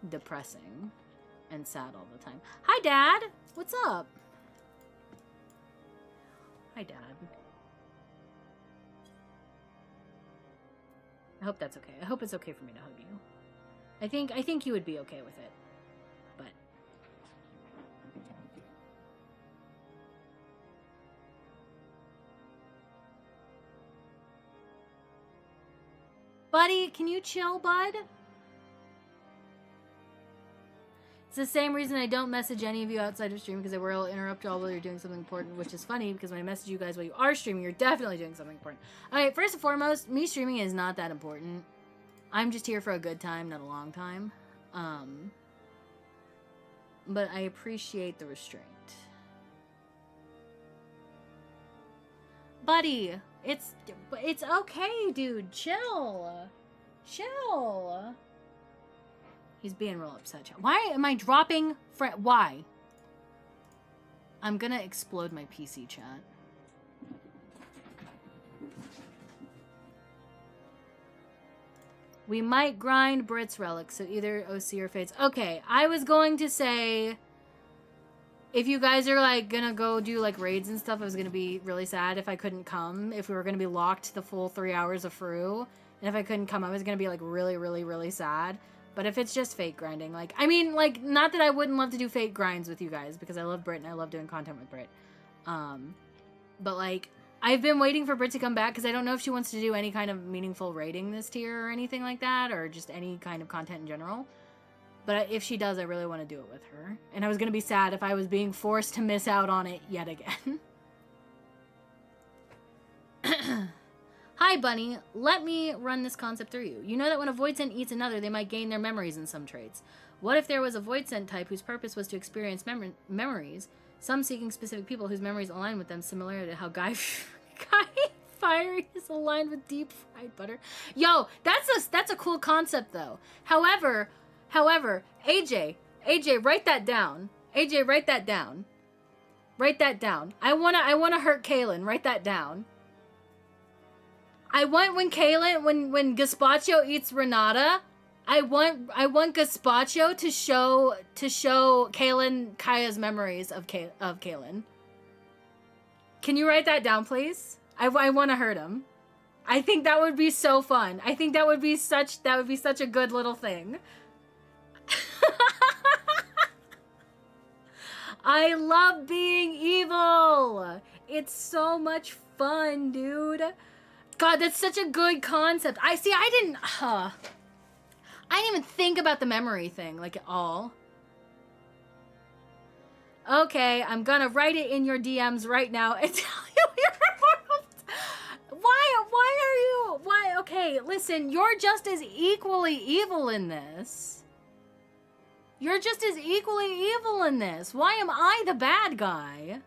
depressing and sad all the time. Hi, Dad! What's up? Hi, Dad. I hope that's okay. I hope it's okay for me to hug you. I think you would be okay with it. But buddy, can you chill, bud? It's the same reason I don't message any of you outside of stream, because I will interrupt y'all while you're doing something important, which is funny, because when I message you guys while you are streaming, you're definitely doing something important. Alright, first and foremost, me streaming is not that important. I'm just here for a good time, not a long time. But I appreciate the restraint. Buddy, it's okay, dude. Chill. Chill. He's being real upset. Why am I dropping? Why? I'm gonna explode my PC, chat. We might grind Brit's relics, so either OC or Fates. Okay, I was going to say, if you guys are like gonna go do like raids and stuff, I was gonna be really sad if I couldn't come. If we were gonna be locked the full 3 hours of Fru, and if I couldn't come, I was gonna be like really, really, really sad. But if it's just fate grinding, like, I mean, like, not that I wouldn't love to do fate grinds with you guys, because I love Brit and I love doing content with Brit. But, like, I've been waiting for Brit to come back, because I don't know if she wants to do any kind of meaningful raiding this tier or anything like that, or just any kind of content in general. But if she does, I really want to do it with her. And I was going to be sad if I was being forced to miss out on it yet again. Hi, Bunny. Let me run this concept through you. You know that when a void scent eats another, they might gain their memories in some traits. What if there was a void scent type whose purpose was to experience memories, some seeking specific people whose memories align with them, similar to how Guy fiery is aligned with deep fried butter. Yo, that's a cool concept though. However, AJ, write that down. AJ, write that down. Write that down. I wanna hurt Kaylin. Write that down. I want when Gazpacho eats Renata, I want Gazpacho to show Kaylin Kaya's memories of Kaylin. Can you write that down, please? I want to hurt him. I think that would be so fun. I think that would be such a good little thing. I love being evil. It's so much fun, dude. God, that's such a good concept. I didn't even think about the memory thing, like, at all. Okay, I'm gonna write it in your DMs right now and tell you your world. Why, okay, listen, you're just as equally evil in this. You're just as equally evil in this. Why am I the bad guy?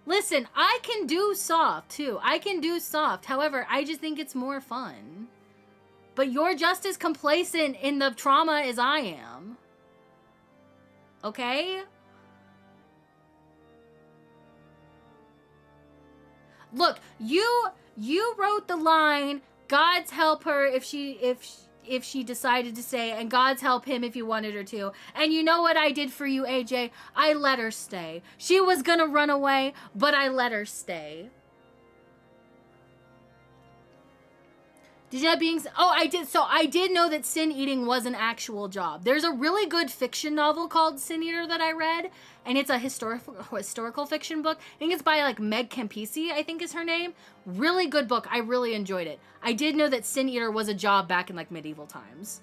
Listen, I can do soft, too. I can do soft. However, I just think it's more fun. But you're just as complacent in the trauma as I am. Okay? Look, you wrote the line, God's help her if she decided to stay, and God's help him if he wanted her to. And you know what I did for you, AJ? I let her stay. She was gonna run away, but I let her stay. Did that being... Oh, I did. So I did know that sin eating was an actual job. There's a really good fiction novel called Sin Eater that I read, and it's a historical fiction book. I think it's by, like, Meg Campisi, I think is her name. Really good book. I really enjoyed it. I did know that Sin Eater was a job back in, like, medieval times.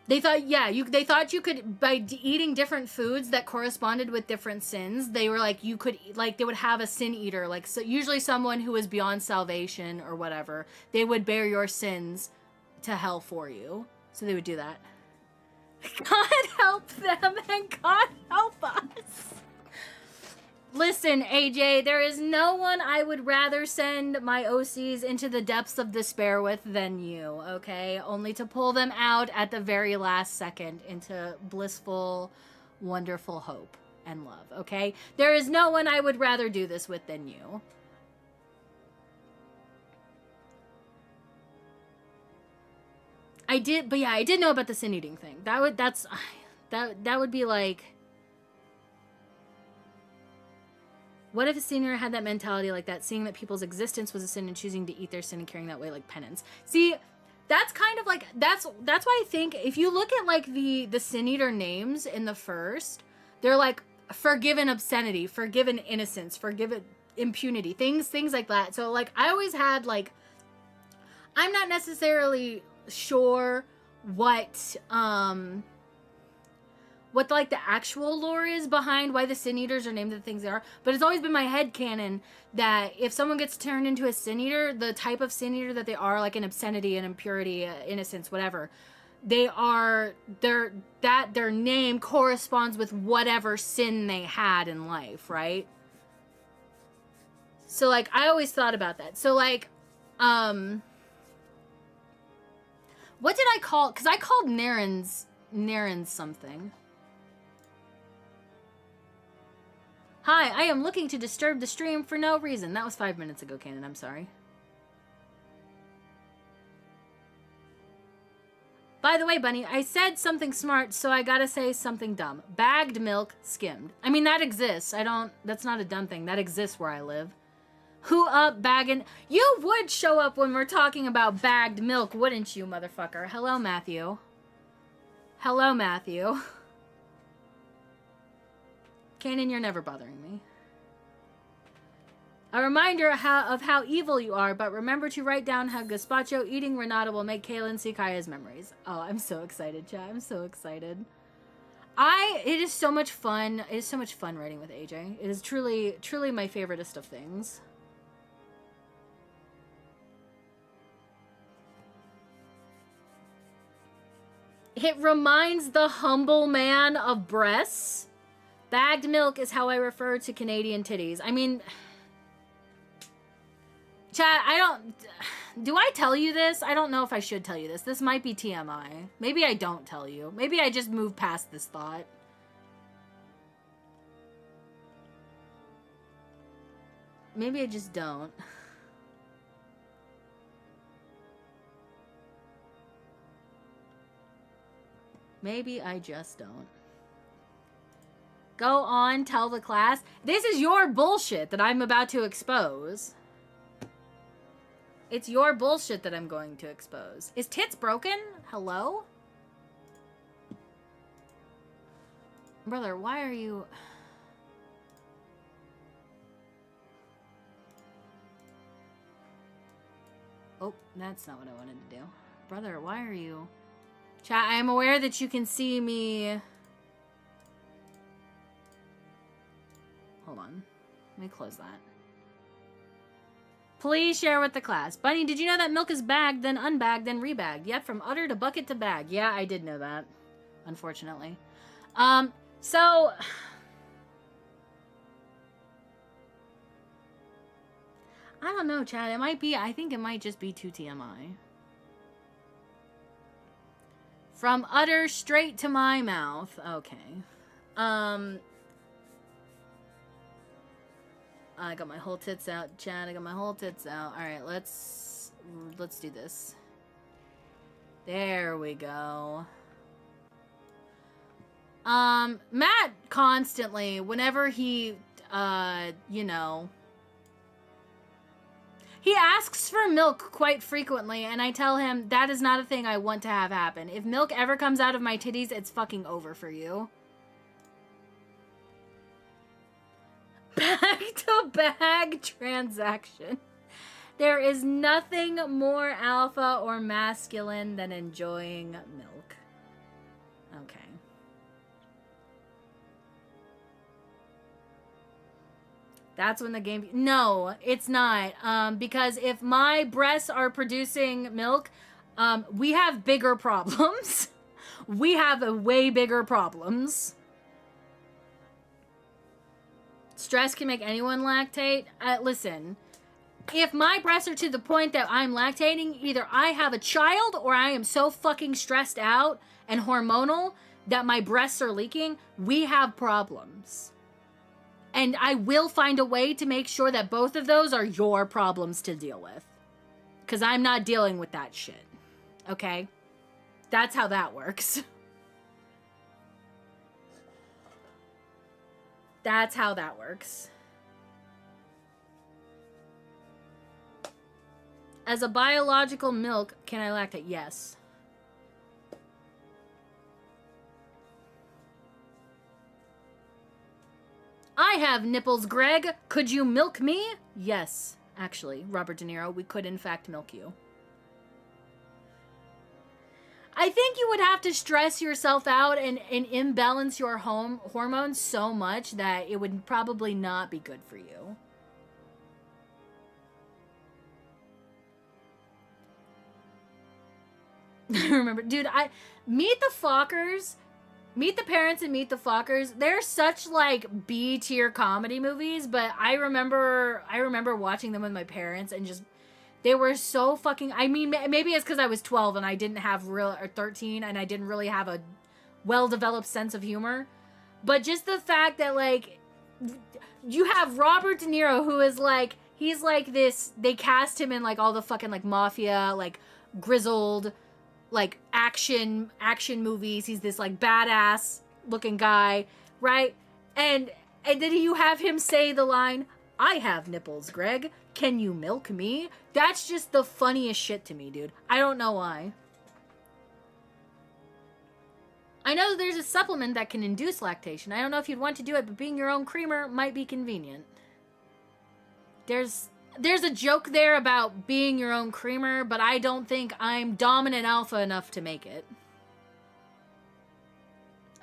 They thought, yeah, they thought you could, by eating different foods that corresponded with different sins, they were like, you could, like, they would have a sin eater, like, so usually someone who was beyond salvation or whatever, they would bear your sins to hell for you. So they would do that. God help them and God help us. Listen, AJ, there is no one I would rather send my OCs into the depths of despair with than you, okay? Only to pull them out at the very last second into blissful, wonderful hope and love, okay? There is no one I would rather do this with than you. I did know about the sin eating thing. That would be like... What if a sinner had that mentality like that, seeing that people's existence was a sin and choosing to eat their sin and carrying that way like penance? See, that's kind of like, that's why I think if you look at like the sin eater names in the first, they're like forgiven obscenity, forgiven innocence, forgiven impunity, things like that. So like I always had like, I'm not necessarily sure what like the actual lore is behind why the sin eaters are named the things they are, but it's always been my headcanon that if someone gets turned into a sin eater, the type of sin eater that they are, like an obscenity, an impurity, innocence, whatever, their name corresponds with whatever sin they had in life, right? So like I always thought about that. So like what did I call, because I called Naren's something. Hi, I am looking to disturb the stream for no reason. That was 5 minutes ago, Canon. I'm sorry. By the way, Bunny, I said something smart, so I gotta say something dumb. Bagged milk, skimmed. I mean, that exists. That's not a dumb thing. That exists where I live. Who up, bagging? You would show up when we're talking about bagged milk, wouldn't you, motherfucker? Hello, Matthew. Hello, Matthew. Kanan, you're never bothering me. A reminder of how evil you are, but remember to write down how Gazpacho eating Renata will make Kaylin see Kaya's memories. Oh, I'm so excited, chat. I'm so excited. It is so much fun. It is so much fun writing with AJ. It is truly, truly my favoriteest of things. It reminds the humble man of breasts. Bagged milk is how I refer to Canadian titties. I mean, chat, do I tell you this? I don't know if I should tell you this. This might be TMI. Maybe I don't tell you. Maybe I just move past this thought. Maybe I just don't. Maybe I just don't. Go on, tell the class. This is your bullshit that I'm about to expose. It's your bullshit that I'm going to expose. Is tits broken? Hello? Brother, why are you... Oh, that's not what I wanted to do. Brother, why are you... Chat, I am aware that you can see me... Hold on. Let me close that. Please share with the class. Bunny, did you know that milk is bagged, then unbagged, then rebagged? Yep, from udder to bucket to bag. Yeah, I did know that. Unfortunately. So... I don't know, Chad. It might be... I think it might just be 2 TMI. From udder straight to my mouth. Okay. I got my whole tits out, Chad. I got my whole tits out. Alright, let's do this. There we go. Matt constantly, whenever he, you know... He asks for milk quite frequently, and I tell him that is not a thing I want to have happen. If milk ever comes out of my titties, it's fucking over for you. Bag-to-bag transaction. There is nothing more alpha or masculine than enjoying milk. Okay. That's when the game... No, it's not. Because if my breasts are producing milk, we have bigger problems. We have way bigger problems. Stress can make anyone lactate. Listen, if my breasts are to the point that I'm lactating, either I have a child or I am so fucking stressed out and hormonal that my breasts are leaking. We have problems. And I will find a way to make sure that both of those are your problems to deal with. Because I'm not dealing with that shit. Okay? That's how that works. That's how that works. As a biological milk, can I lactate? Yes. I have nipples, Greg. Could you milk me? Yes, actually, Robert De Niro, we could in fact milk you. I think you would have to stress yourself out and imbalance your hormones so much that it would probably not be good for you. Remember, dude, Meet the Fockers... Meet the Parents and Meet the Fockers, they're such, like, B-tier comedy movies, but I remember watching them with my parents and just, they were so fucking, I mean, maybe it's because I was 12 and I didn't have or 13 and I didn't really have a well-developed sense of humor, but just the fact that, like, you have Robert De Niro who is, like, he's, like, this, they cast him in, like, all the fucking, like, mafia, like, grizzled, like, action movies. He's this, like, badass looking guy, right? And then you have him say the line, I have nipples, Greg. Can you milk me? That's just the funniest shit to me, dude. I don't know why. I know there's a supplement that can induce lactation. I don't know if you'd want to do it, but being your own creamer might be convenient. There's a joke there about being your own creamer, but I don't think I'm dominant alpha enough to make it.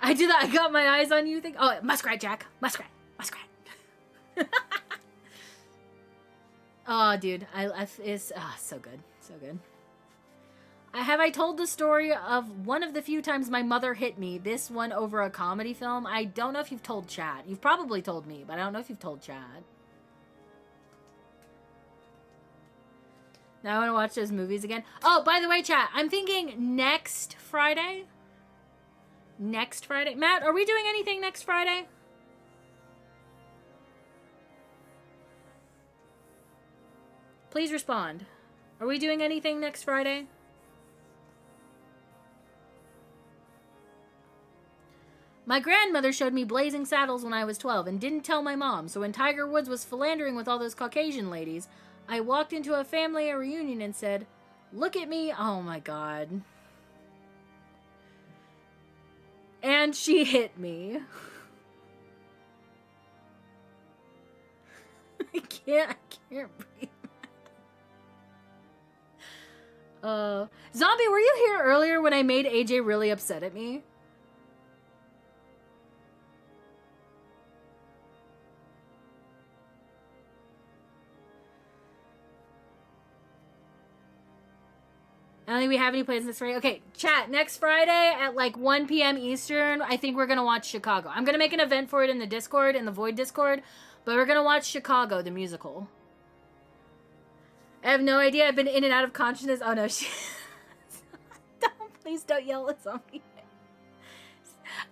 I do that. I got my eyes on you thing. Oh, muskrat, Jack. Muskrat. Oh, dude. It's so good. So good. Have I told the story of one of the few times my mother hit me, this one over a comedy film? I don't know if you've told chat. You've probably told me, but I don't know if you've told chat. Now I want to watch those movies again. Oh, by the way, chat, I'm thinking next Friday. Next Friday. Matt, are we doing anything next Friday? Please respond. Are we doing anything next Friday? My grandmother showed me Blazing Saddles when I was 12 and didn't tell my mom, so when Tiger Woods was philandering with all those Caucasian ladies, I walked into a family reunion and said, "Look at me." Oh my god. And she hit me. I can't breathe. Zombie, were you here earlier when I made AJ really upset at me? I don't think we have any plans this Friday. Okay, chat, next Friday at like 1 p.m. Eastern, I think we're going to watch Chicago. I'm going to make an event for it in the Discord, in the Void Discord, but we're going to watch Chicago, the musical. I have no idea. I've been in and out of consciousness. Oh, no. Please don't yell at zombie.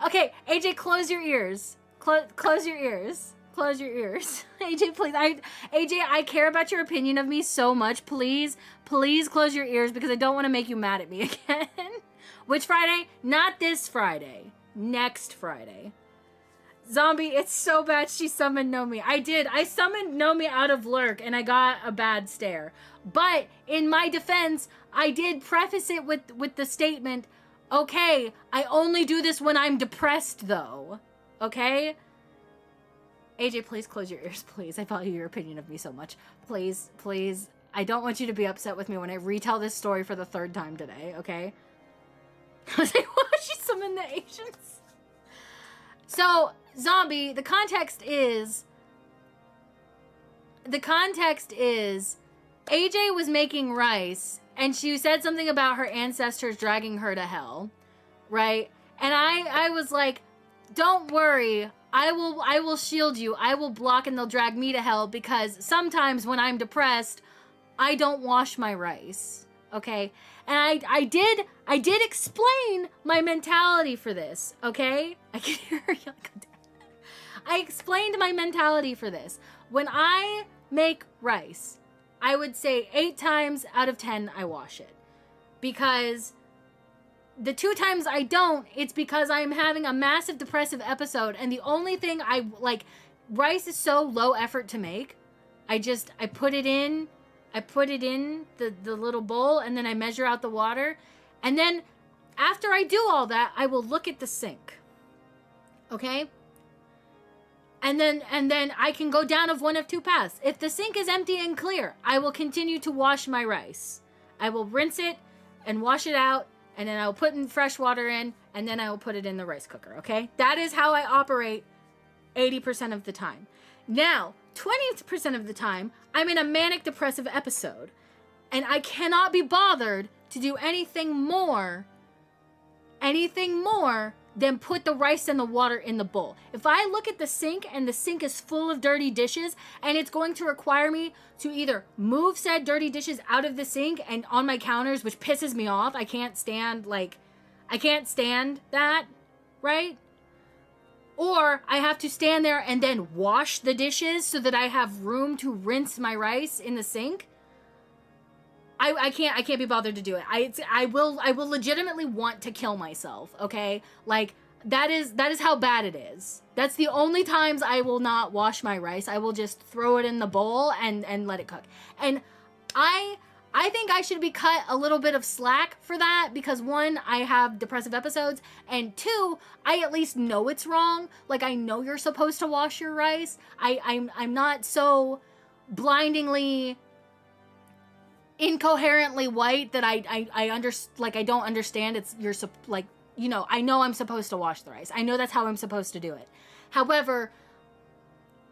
Okay, AJ, close your ears. Close your ears. Close your ears. AJ, please. AJ, I care about your opinion of me so much. Please close your ears because I don't want to make you mad at me again. Which Friday? Not this Friday. Next Friday. Zombie, it's so bad she summoned Nomi. I did. I summoned Nomi out of Lurk and I got a bad stare. But in my defense, I did preface it with the statement, okay, I only do this when I'm depressed though. Okay? AJ, please close your ears, please. I value your opinion of me so much. Please. I don't want you to be upset with me when I retell this story for the 3rd time today, okay? I was like, why she summoned the Asians? So, zombie, the context is AJ was making rice and she said something about her ancestors dragging her to hell, right? And I was like, don't worry, I will shield you. I will block and they'll drag me to hell because sometimes when I'm depressed, I don't wash my rice. Okay? And I did explain my mentality for this, okay? I can hear her yelling. I explained my mentality for this. When I make rice, I would say 8 times out of 10 I wash it. Because the 2 times I don't, it's because I am having a massive depressive episode and the only thing rice is so low effort to make. I put it in the little bowl and then I measure out the water. And then after I do all that, I will look at the sink. Okay? And then I can go down of one of 2 paths. If the sink is empty and clear, I will continue to wash my rice. I will rinse it and wash it out, and then I'll put in fresh water in, and then I will put it in the rice cooker, okay? That is how I operate 80% of the time. Now, 20% of the time, I'm in a manic depressive episode, and I cannot be bothered to do anything more than put the rice and the water in the bowl. If I look at the sink and the sink is full of dirty dishes and it's going to require me to either move said dirty dishes out of the sink and on my counters, which pisses me off. I can't stand that, right? Or I have to stand there and then wash the dishes so that I have room to rinse my rice in the sink. I can't be bothered to do it. I will legitimately want to kill myself, okay? Like, that is how bad it is. That's the only times I will not wash my rice. I will just throw it in the bowl and let it cook. And I think I should be cut a little bit of slack for that because 1, I have depressive episodes, and 2, I at least know it's wrong. Like, I know you're supposed to wash your rice. I'm not so blindingly incoherently white that I don't understand I know I'm supposed to wash the rice. I know that's how I'm supposed to do it. However,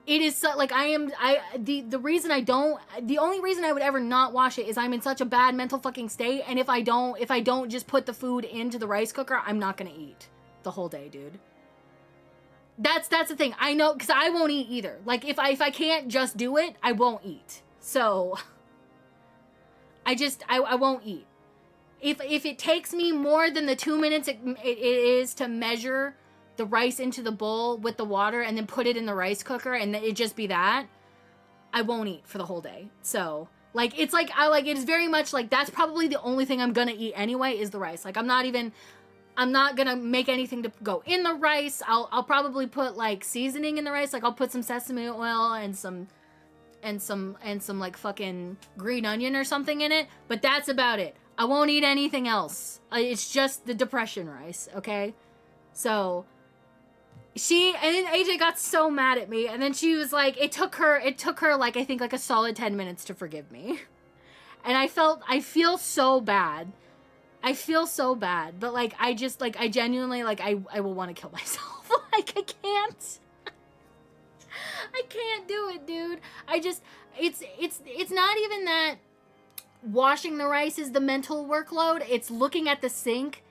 it is so, like the reason the only reason I would ever not wash it is I'm in such a bad mental fucking state, and if I don't just put the food into the rice cooker, I'm not gonna eat the whole day, dude. That's the thing. I know, because I won't eat either. Like, if I can't just do it, I won't eat. So I won't eat. If it takes me more than the 2 minutes it is to measure the rice into the bowl with the water and then put it in the rice cooker and it just be that, I won't eat for the whole day. So, like, it's like, it is very much like, that's probably the only thing I'm gonna eat anyway is the rice. Like, I'm not gonna make anything to go in the rice. I'll probably put, like, seasoning in the rice. Like, I'll put some sesame oil and some like fucking green onion or something in it. But that's about it. I won't eat anything else. It's just the depression rice, okay? So, and then AJ got so mad at me, and then she was like, it took her like, I think like a solid 10 minutes to forgive me. And I feel so bad. I feel so bad, but like, I genuinely, like, I will want to kill myself. Like, I can't do it, dude. It's not even that washing the rice is the mental workload. It's looking at the sink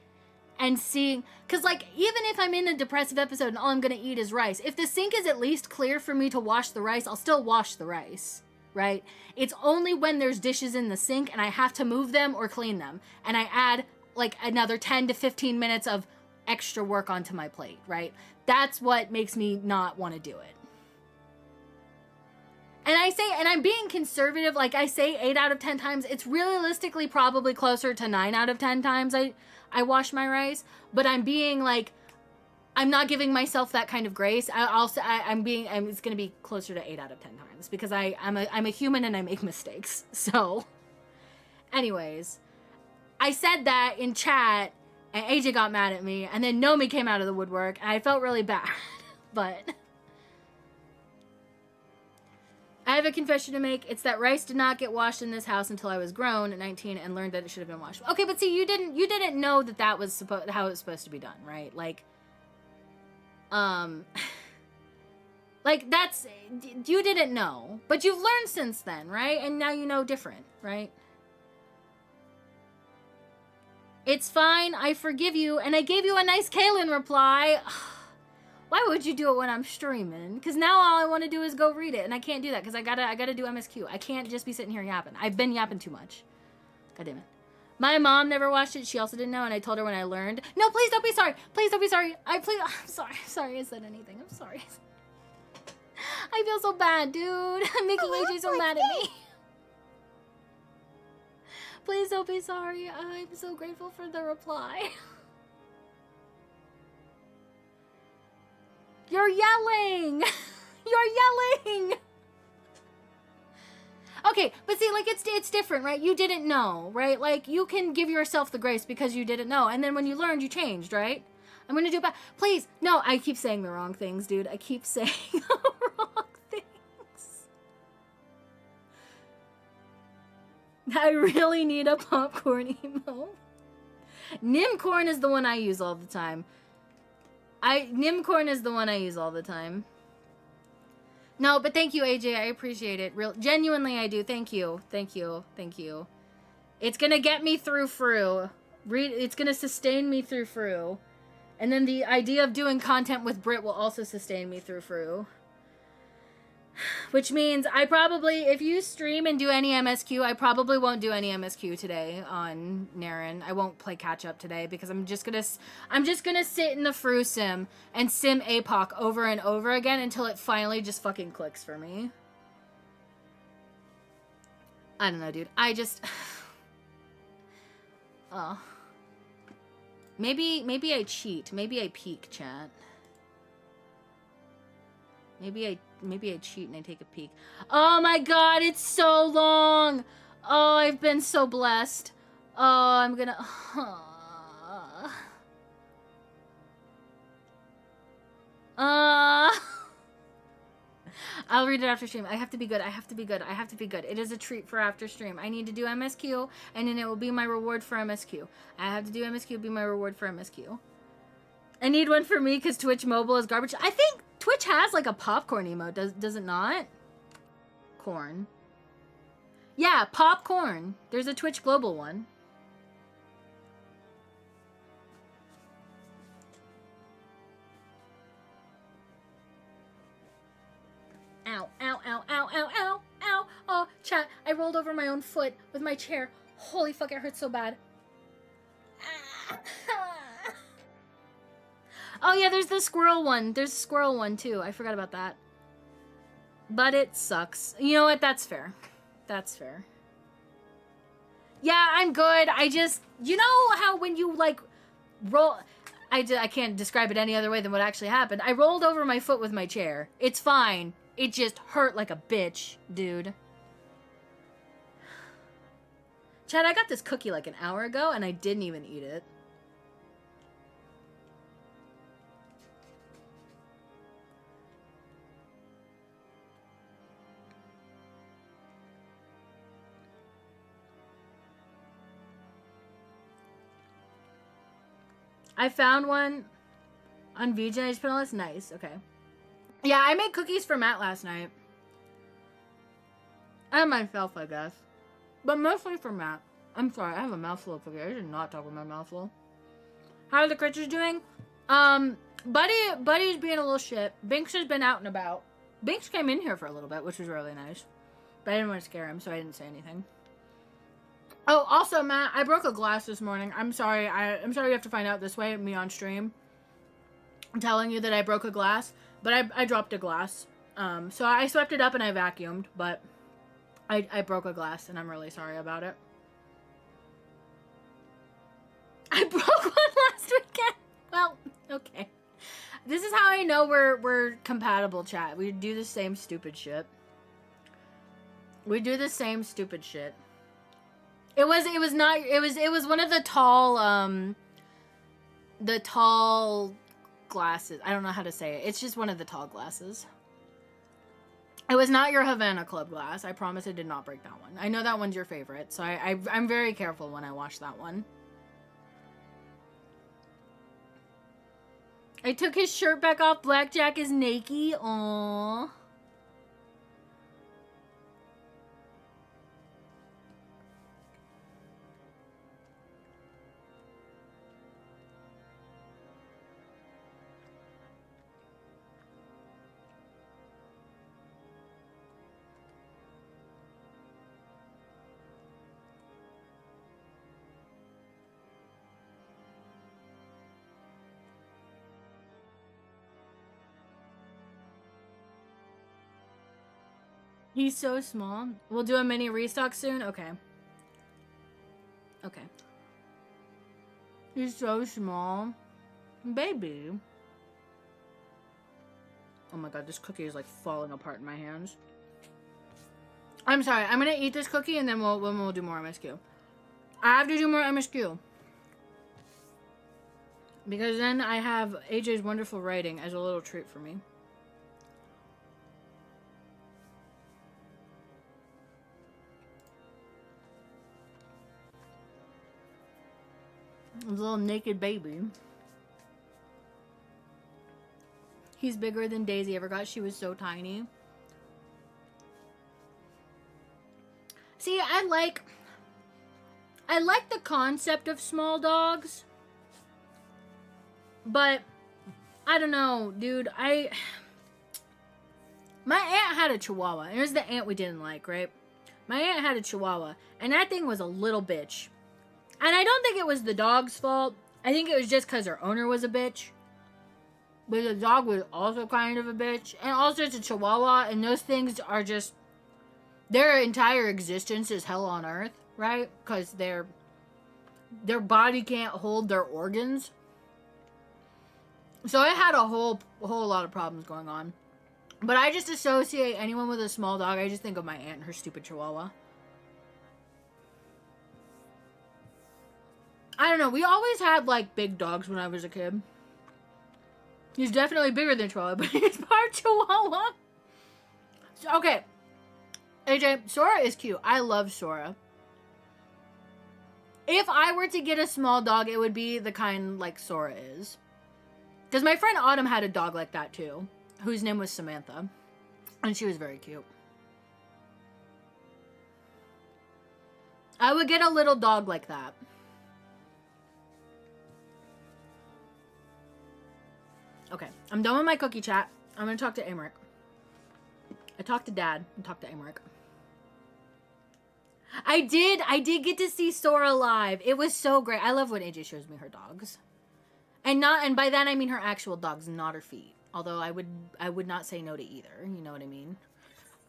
and seeing, because, like, even if I'm in a depressive episode and all I'm gonna eat is rice, if the sink is at least clear for me to wash the rice, I'll still wash the rice, right? It's only when there's dishes in the sink and I have to move them or clean them, and I add, like, another 10 to 15 minutes of extra work onto my plate, right? That's what makes me not want to do it. And I'm being conservative, like, I say 8 out of 10 times. It's realistically probably closer to 9 out of 10 times I wash my rice, but I'm being, like, I'm not giving myself that kind of grace. It's gonna be closer to 8 out of 10 times, because I'm a human and I make mistakes. So, anyways, I said that in chat, and AJ got mad at me, and then Nomi came out of the woodwork, and I felt really bad, but I have a confession to make. It's that rice did not get washed in this house until I was grown at 19 and learned that it should have been washed. Okay, but see, you didn't know that was how it was supposed to be done, right? Like, like, that's, you didn't know, but you've learned since then, right? And now you know different, right? It's fine, I forgive you, and I gave you a nice Kaylin reply. Why would you do it when I'm streaming? Because now all I want to do is go read it, and I can't do that because I gotta do MSQ. I can't just be sitting here yapping. I've been yapping too much. God damn it. My mom never watched it. She also didn't know, and I told her when I learned. No, please don't be sorry. Please don't be sorry. I'm sorry I said anything. I'm sorry. I feel so bad, dude. I'm making AJ so mad at me. Please don't be sorry. I'm so grateful for the reply. You're yelling! You're yelling! Okay, but see, like, it's different, right? You didn't know, right? Like, you can give yourself the grace because you didn't know, and then when you learned, you changed, right? I'm gonna do please, no, I keep saying the wrong things, dude. I keep saying the wrong things. I really need a popcorn emo. Nimcorn is the one I use all the time. Nimcorn is the one I use all the time. No, but thank you, AJ. I appreciate it. Genuinely, I do. Thank you. Thank you. Thank you. It's gonna get me through. It's gonna sustain me through. And then the idea of doing content with Brit will also sustain me through. Which means I probably, if you stream and do any MSQ, I probably won't do any MSQ today on Naren. I won't play catch up today because I'm just gonna sit in the Fru sim and sim APOC over and over again until it finally just fucking clicks for me. I don't know, dude. I just, maybe I cheat. Maybe I peek, chat. Maybe I cheat and I take a peek. Oh my god, it's so long! Oh, I've been so blessed. Oh, I'm gonna... I'll read it after stream. I have to be good. I have to be good. I have to be good. It is a treat for after stream. I need to do MSQ, and then it will be my reward for MSQ. I have to do MSQ, be my reward for MSQ. I need one for me because Twitch mobile is garbage. I think Twitch has like a popcorn emote. Does it not? Corn. Yeah, popcorn. There's a Twitch global one. Ow, ow, ow, ow, ow, ow, ow. Oh, chat, I rolled over my own foot with my chair. Holy fuck, it hurts so bad. Oh yeah, there's the squirrel one. There's a squirrel one too. I forgot about that. But it sucks. You know what? That's fair. That's fair. Yeah, I'm good. I just, you know how when you like roll, I can't describe it any other way than what actually happened. I rolled over my foot with my chair. It's fine. It just hurt like a bitch, dude. Chad, I got this cookie like an hour ago and I didn't even eat it. I found one on VJ. I just put on this. Nice. Okay. Yeah, I made cookies for Matt last night. And myself, I guess. But mostly for Matt. I'm sorry, I have a mouthful of cookies. I did not talk with my mouthful. How are the creatures doing? Buddy's being a little shit. Binks has been out and about. Binks came in here for a little bit, which was really nice. But I didn't want to scare him, so I didn't say anything. Oh, also, Matt, I broke a glass this morning. I'm sorry. I'm sorry you have to find out this way, me on stream. I'm telling you that I broke a glass, but I dropped a glass. So I swept it up and I vacuumed, but I broke a glass and I'm really sorry about it. I broke one last weekend. Well, okay. This is how I know we're compatible, chat. We do the same stupid shit. We do the same stupid shit. It was one of the tall glasses. I don't know how to say it. It's just one of the tall glasses. It was not your Havana Club glass. I promise I did not break that one. I know that one's your favorite, so I'm very careful when I wash that one. I took his shirt back off. Blackjack is naked. Aww. He's so small. We'll do a mini restock soon? Okay. Okay. He's so small. Baby. Oh my god, this cookie is like falling apart in my hands. I'm sorry. I'm gonna eat this cookie and then we'll do more MSQ. I have to do more MSQ. Because then I have AJ's wonderful writing as a little treat for me. A little naked baby. He's bigger than Daisy ever got. She was so tiny. See, I like the concept of small dogs. But I don't know, dude. My aunt had a Chihuahua. And here's the aunt we didn't like, right? My aunt had a Chihuahua, and that thing was a little bitch. And I don't think it was the dog's fault. I think it was just because her owner was a bitch. But the dog was also kind of a bitch. And also it's a Chihuahua, and those things are just... Their entire existence is hell on earth, right? Because their body can't hold their organs. So it had a whole lot of problems going on. But I just associate anyone with a small dog, I just think of my aunt and her stupid Chihuahua. I don't know. We always had, like, big dogs when I was a kid. He's definitely bigger than Chihuahua, but he's part Chihuahua. So, okay. AJ, Sora is cute. I love Sora. If I were to get a small dog, it would be the kind like Sora is. Because my friend Autumn had a dog like that too, whose name was Samantha. And she was very cute. I would get a little dog like that. Okay, I'm done with my cookie chat. I'm gonna talk to Amric. I talked to Dad and talked to Amric. I did get to see Sora live. It was so great. I love when AJ shows me her dogs. And by that I mean her actual dogs, not her feet. Although I would not say no to either. You know what I mean?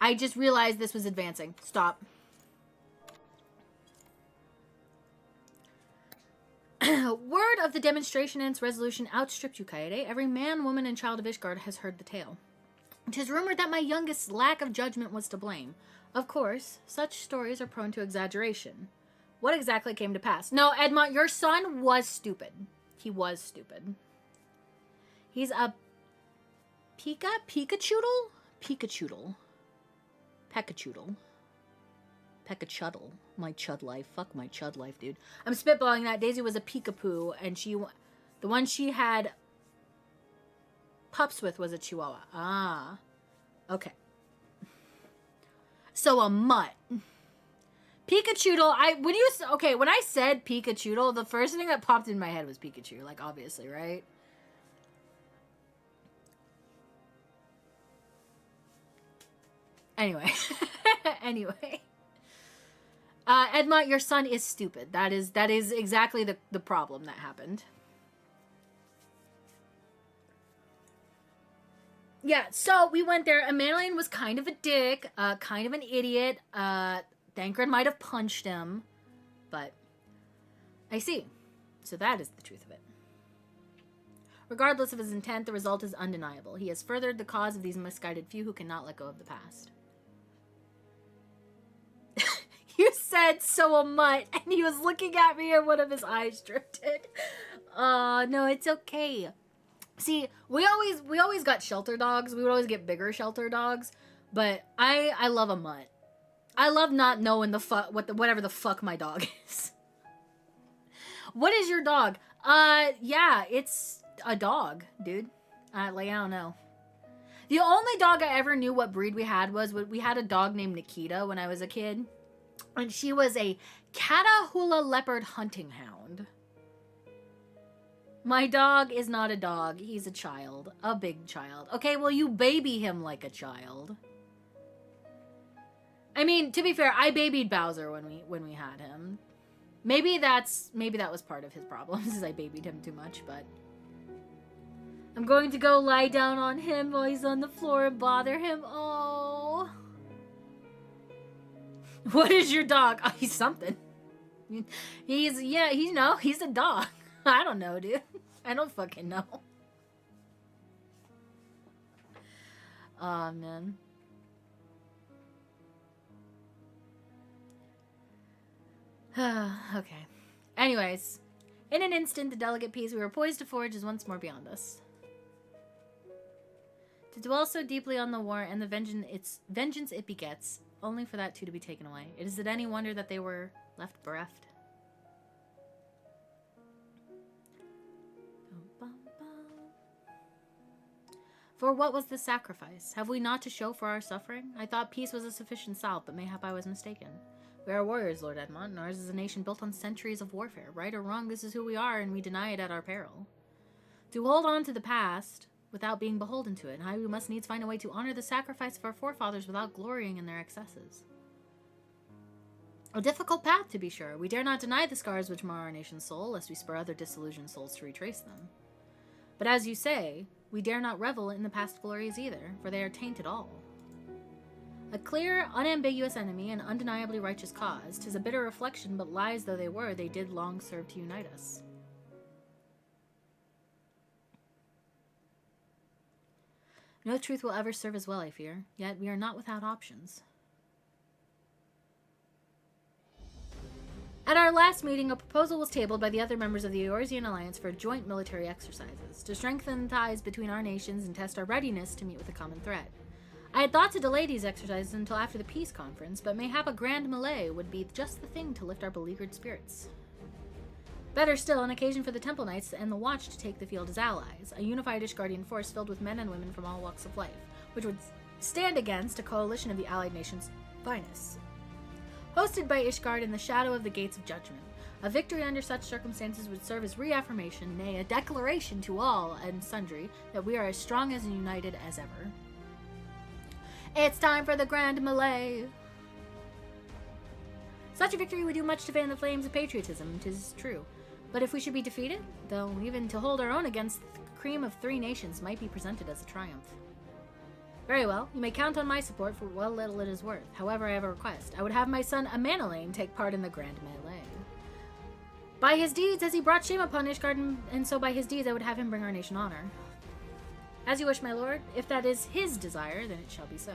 I just realized this was advancing. Stop. Word of the demonstration and its resolution outstripped you, Kaede. Every man, woman, and child of Ishgard has heard the tale. It is rumored that my youngest's lack of judgment was to blame. Of course, such stories are prone to exaggeration. What exactly came to pass? No, Edmont, your son was stupid. He was stupid. He's a Pikachoodle? Pikachoodle. Pekachoodle. Pekachudle. My chud life. Fuck my chud life, dude. I'm spitballing that. Daisy was a Peekapoo, and the one she had pups with was a Chihuahua. Ah. Okay. So a mutt. Pikachoodle, when I said Pikachoodle, the first thing that popped in my head was Pikachu, like, obviously, right? Anyway. Anyway. Edmont, your son is stupid. That is exactly the problem that happened. Yeah, so we went there. Emelian was kind of a dick, kind of an idiot. Thancred might have punched him, but I see. So that is the truth of it. Regardless of his intent, the result is undeniable. He has furthered the cause of these misguided few who cannot let go of the past. You said so a mutt, and he was looking at me and one of his eyes drifted. No, it's okay. See, we always got shelter dogs. We would always get bigger shelter dogs, but I love a mutt. I love not knowing whatever the fuck my dog is. What is your dog? Yeah, it's a dog, dude. I don't know. The only dog I ever knew what breed we had had a dog named Nikita when I was a kid. And she was a Catahoula leopard hunting hound. My dog is not a dog. He's a child. A big child. Okay, well, you baby him like a child. I mean, to be fair, I babied Bowser when we had him. Maybe that was part of his problems, is I babied him too much, but I'm going to go lie down on him while he's on the floor and bother him. Oh. What is your dog? Oh, he's something. He's a dog. I don't know, dude. I don't fucking know. Oh, man. Okay. Anyways, in an instant, the delicate peace we were poised to forge is once more beyond us. To dwell so deeply on the war and the vengeance it begets, only for that too to be taken away. Is it any wonder that they were left bereft? For what was this sacrifice? Have we not to show for our suffering? I thought peace was a sufficient salve, but mayhap I was mistaken. We are warriors, Lord Edmond, and ours is a nation built on centuries of warfare. Right or wrong, this is who we are, and we deny it at our peril. To hold on to the past without being beholden to it, and we must needs find a way to honor the sacrifice of our forefathers without glorying in their excesses. A difficult path, to be sure. We dare not deny the scars which mar our nation's soul, lest we spur other disillusioned souls to retrace them. But as you say, we dare not revel in the past glories either, for they are tainted all. A clear, unambiguous enemy, and undeniably righteous cause, 'tis a bitter reflection, but lies though they were, they did long serve to unite us. No truth will ever serve as well, I fear, yet we are not without options. At our last meeting, a proposal was tabled by the other members of the Eorzean Alliance for joint military exercises, to strengthen the ties between our nations and test our readiness to meet with a common threat. I had thought to delay these exercises until after the peace conference, but mayhap a grand melee would be just the thing to lift our beleaguered spirits. Better still, an occasion for the Temple Knights and the Watch to take the field as allies, a unified Ishgardian force filled with men and women from all walks of life, which would stand against a coalition of the allied nations' finest. Hosted by Ishgard in the shadow of the Gates of Judgment, a victory under such circumstances would serve as reaffirmation, nay, a declaration to all and sundry that we are as strong and united as ever. It's time for the grand melee! Such a victory would do much to fan the flames of patriotism, 'tis true. But if we should be defeated, though even to hold our own against the cream of 3 nations might be presented as a triumph. Very well, you may count on my support for what little it is worth. However, I have a request. I would have my son Amanalain take part in the grand melee. By his deeds has he brought shame upon Ishgard, and so by his deeds I would have him bring our nation honor. As you wish, my lord. If that is his desire, then it shall be so.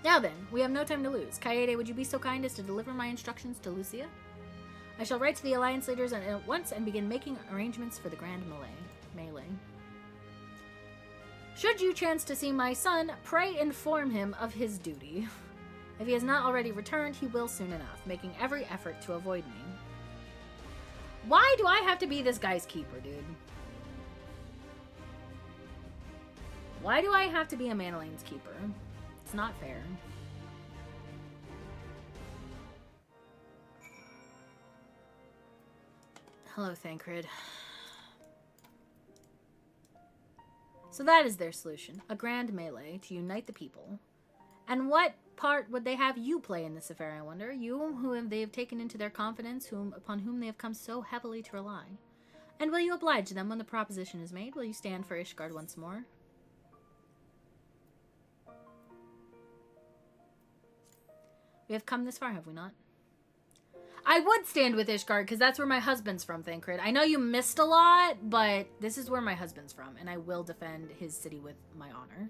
Now then, we have no time to lose. Kaede, would you be so kind as to deliver my instructions to Lucia? I shall write to the alliance leaders at once and begin making arrangements for the grand melee. Should you chance to see my son, pray inform him of his duty. If he has not already returned, he will soon enough, making every effort to avoid me. Why do I have to be this guy's keeper, dude? Why do I have to be Amanalain's keeper? It's not fair. Hello, Thancred. So that is their solution. A grand melee to unite the people. And what part would they have you play in this affair, I wonder? You, whom they have taken into their confidence, upon whom they have come so heavily to rely. And will you oblige them when the proposition is made? Will you stand for Ishgard once more? We have come this far, have we not? I would stand with Ishgard, because that's where my husband's from, Thancred. I know you missed a lot, but this is where my husband's from, and I will defend his city with my honor.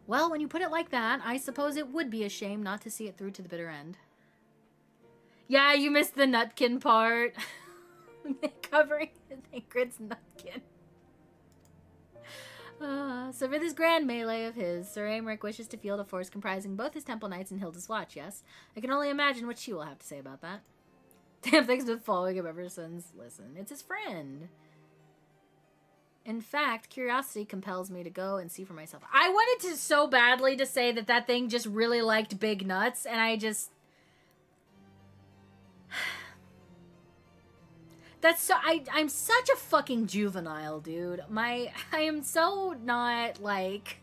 Well, when you put it like that, I suppose it would be a shame not to see it through to the bitter end. Yeah, you missed the Nutkin part. Covering Thancred's Nutkin. So for this grand melee of his, Sir Aymeric wishes to field a force comprising both his Temple Knights and Hilda's Watch, yes? I can only imagine what she will have to say about that. Damn things been following him ever since. Listen, it's his friend. In fact, curiosity compels me to go and see for myself. I wanted to so badly to say that that thing just really liked big nuts, and I just... That's so... I'm such a fucking juvenile, dude. I am so not, like...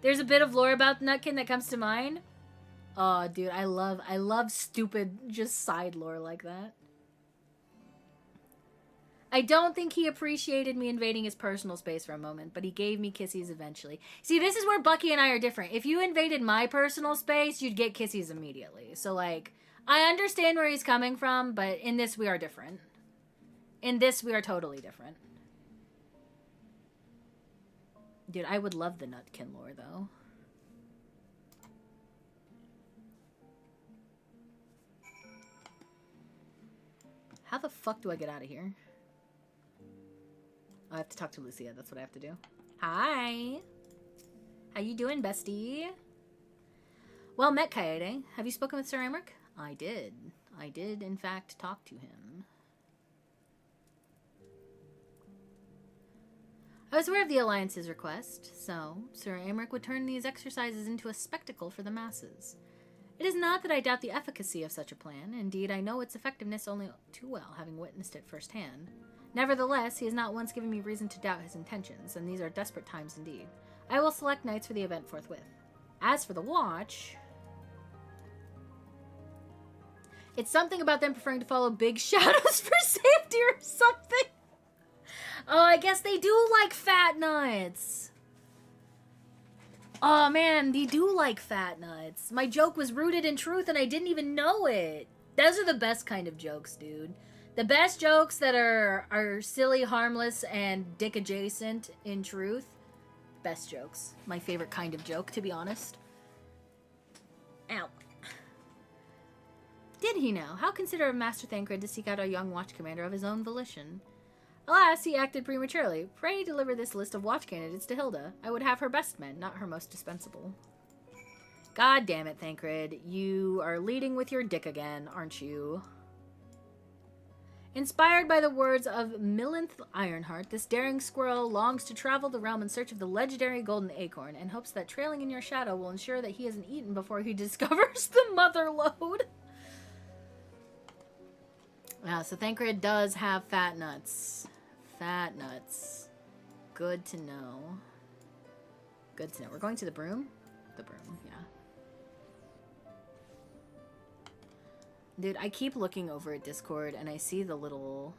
There's a bit of lore about Nutkin that comes to mind. Oh, dude, I love stupid, just side lore like that. I don't think he appreciated me invading his personal space for a moment, but he gave me kissies eventually. See, this is where Bucky and I are different. If you invaded my personal space, you'd get kissies immediately. So, like... I understand where he's coming from, but in this we are different. In this we are totally different. Dude, I would love the Nutkin lore, though. How the fuck do I get out of here? Oh, I have to talk to Lucia. That's what I have to do. Hi! How you doing, bestie? Well met, Kaede. Have you spoken with Sir Aymeric? I did. I did, in fact, talk to him. I was aware of the Alliance's request, so Sir Aymeric would turn these exercises into a spectacle for the masses. It is not that I doubt the efficacy of such a plan. Indeed, I know its effectiveness only too well, having witnessed it firsthand. Nevertheless, he has not once given me reason to doubt his intentions, and these are desperate times indeed. I will select knights for the event forthwith. As for the Watch... It's something about them preferring to follow big shadows for safety or something. Oh, I guess they do like fat nuts. Oh, man, they do like fat nuts. My joke was rooted in truth and I didn't even know it. Those are the best kind of jokes, dude. The best jokes that are silly, harmless, and dick adjacent in truth. Best jokes. My favorite kind of joke, to be honest. Ow. Did he now? How considerate of Master Thancred to seek out a young watch commander of his own volition? Alas, he acted prematurely. Pray deliver this list of watch candidates to Hilda. I would have her best men, not her most dispensable. God damn it, Thancred. You are leading with your dick again, aren't you? Inspired by the words of Millionth Ironheart, this daring squirrel longs to travel the realm in search of the legendary golden acorn and hopes that trailing in your shadow will ensure that he isn't eaten before he discovers the mother lode. Yeah, so Thancred does have fat nuts. Fat nuts. Good to know. Good to know. We're going to the broom? The broom, yeah. Dude, I keep looking over at Discord and I see the little...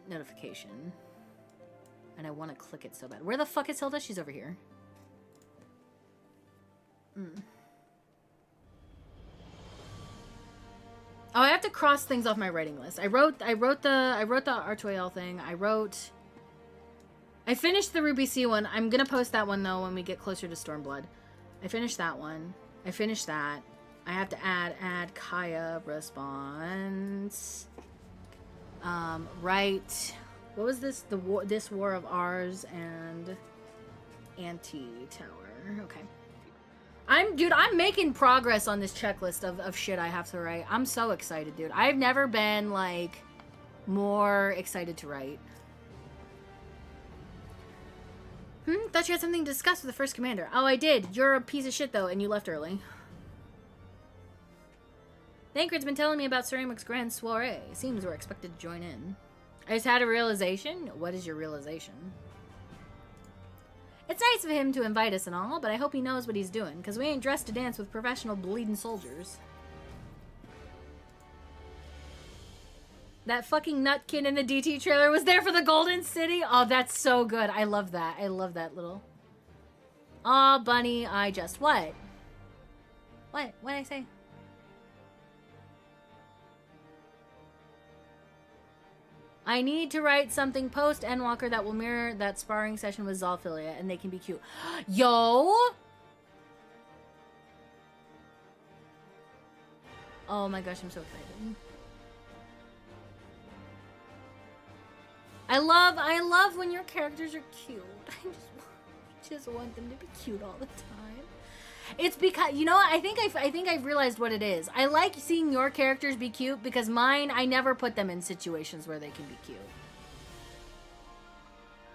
notification. And I want to click it so bad. Where the fuck is Hilda? She's over here. Oh, I have to cross things off my writing list. I wrote the Artoyel thing. I finished the Ruby Sea one. I'm gonna post that one though when we get closer to Stormblood. I finished that one. I finished that. I have to add Kaya response. Right. What was this? This War of Ours and Anti-Tower. Okay. Dude, I'm making progress on this checklist of shit I have to write. I'm so excited, dude. I've never been, like, more excited to write. Thought you had something to discuss with the first commander. Oh, I did. You're a piece of shit, though, and you left early. Thancred's been telling me about Ceramic's grand soiree. Seems we're expected to join in. I just had a realization. What is your realization? It's nice of him to invite us and all, but I hope he knows what he's doing, because we ain't dressed to dance with professional bleeding soldiers. That fucking nutkin in the DT trailer was there for the Golden City? Oh, that's so good. I love that. I love that little... Aw, bunny, I just... What? What? What'd I say? I need to write something post-Endwalker that will mirror that sparring session with Zolfilia, and they can be cute. Yo! Oh my gosh, I'm so excited. I love when your characters are cute. I just want them to be cute all the time. It's because, you know what, I think I've realized what it is. I like seeing your characters be cute because mine, I never put them in situations where they can be cute.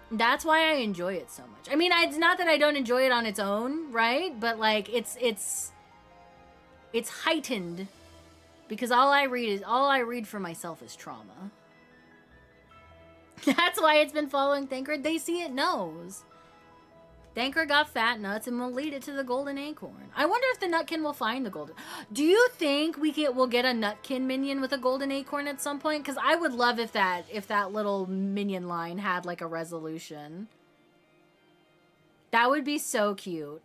That's why I enjoy it so much. I mean, it's not that I don't enjoy it on its own, right? But like, it's heightened because all I read for myself is trauma. That's why it's been following Thancred. They see it knows. Thancred got fat nuts and will lead it to the golden acorn. I wonder if the nutkin will find the golden... Do you think we'll get a nutkin minion with a golden acorn at some point? Because I would love if that little minion line had like a resolution. That would be so cute.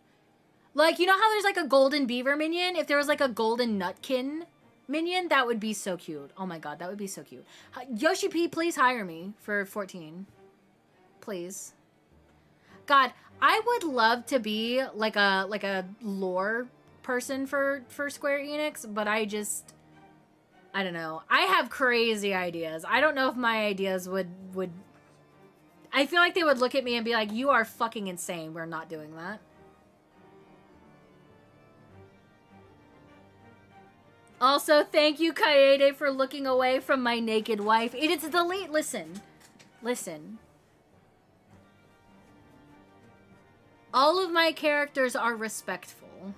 Like, you know how there's like a golden beaver minion? If there was like a golden nutkin minion, that would be so cute. Oh my god, that would be so cute. Yoshi P, please hire me for 14. Please. God, I would love to be like a lore person for Square Enix, but I don't know. I have crazy ideas. I don't know if my ideas would I feel like they would look at me and be like, "You are fucking insane. We're not doing that." Also, thank you, Kaede, for looking away from my naked wife. It is delete. Listen. All of my characters are respectful.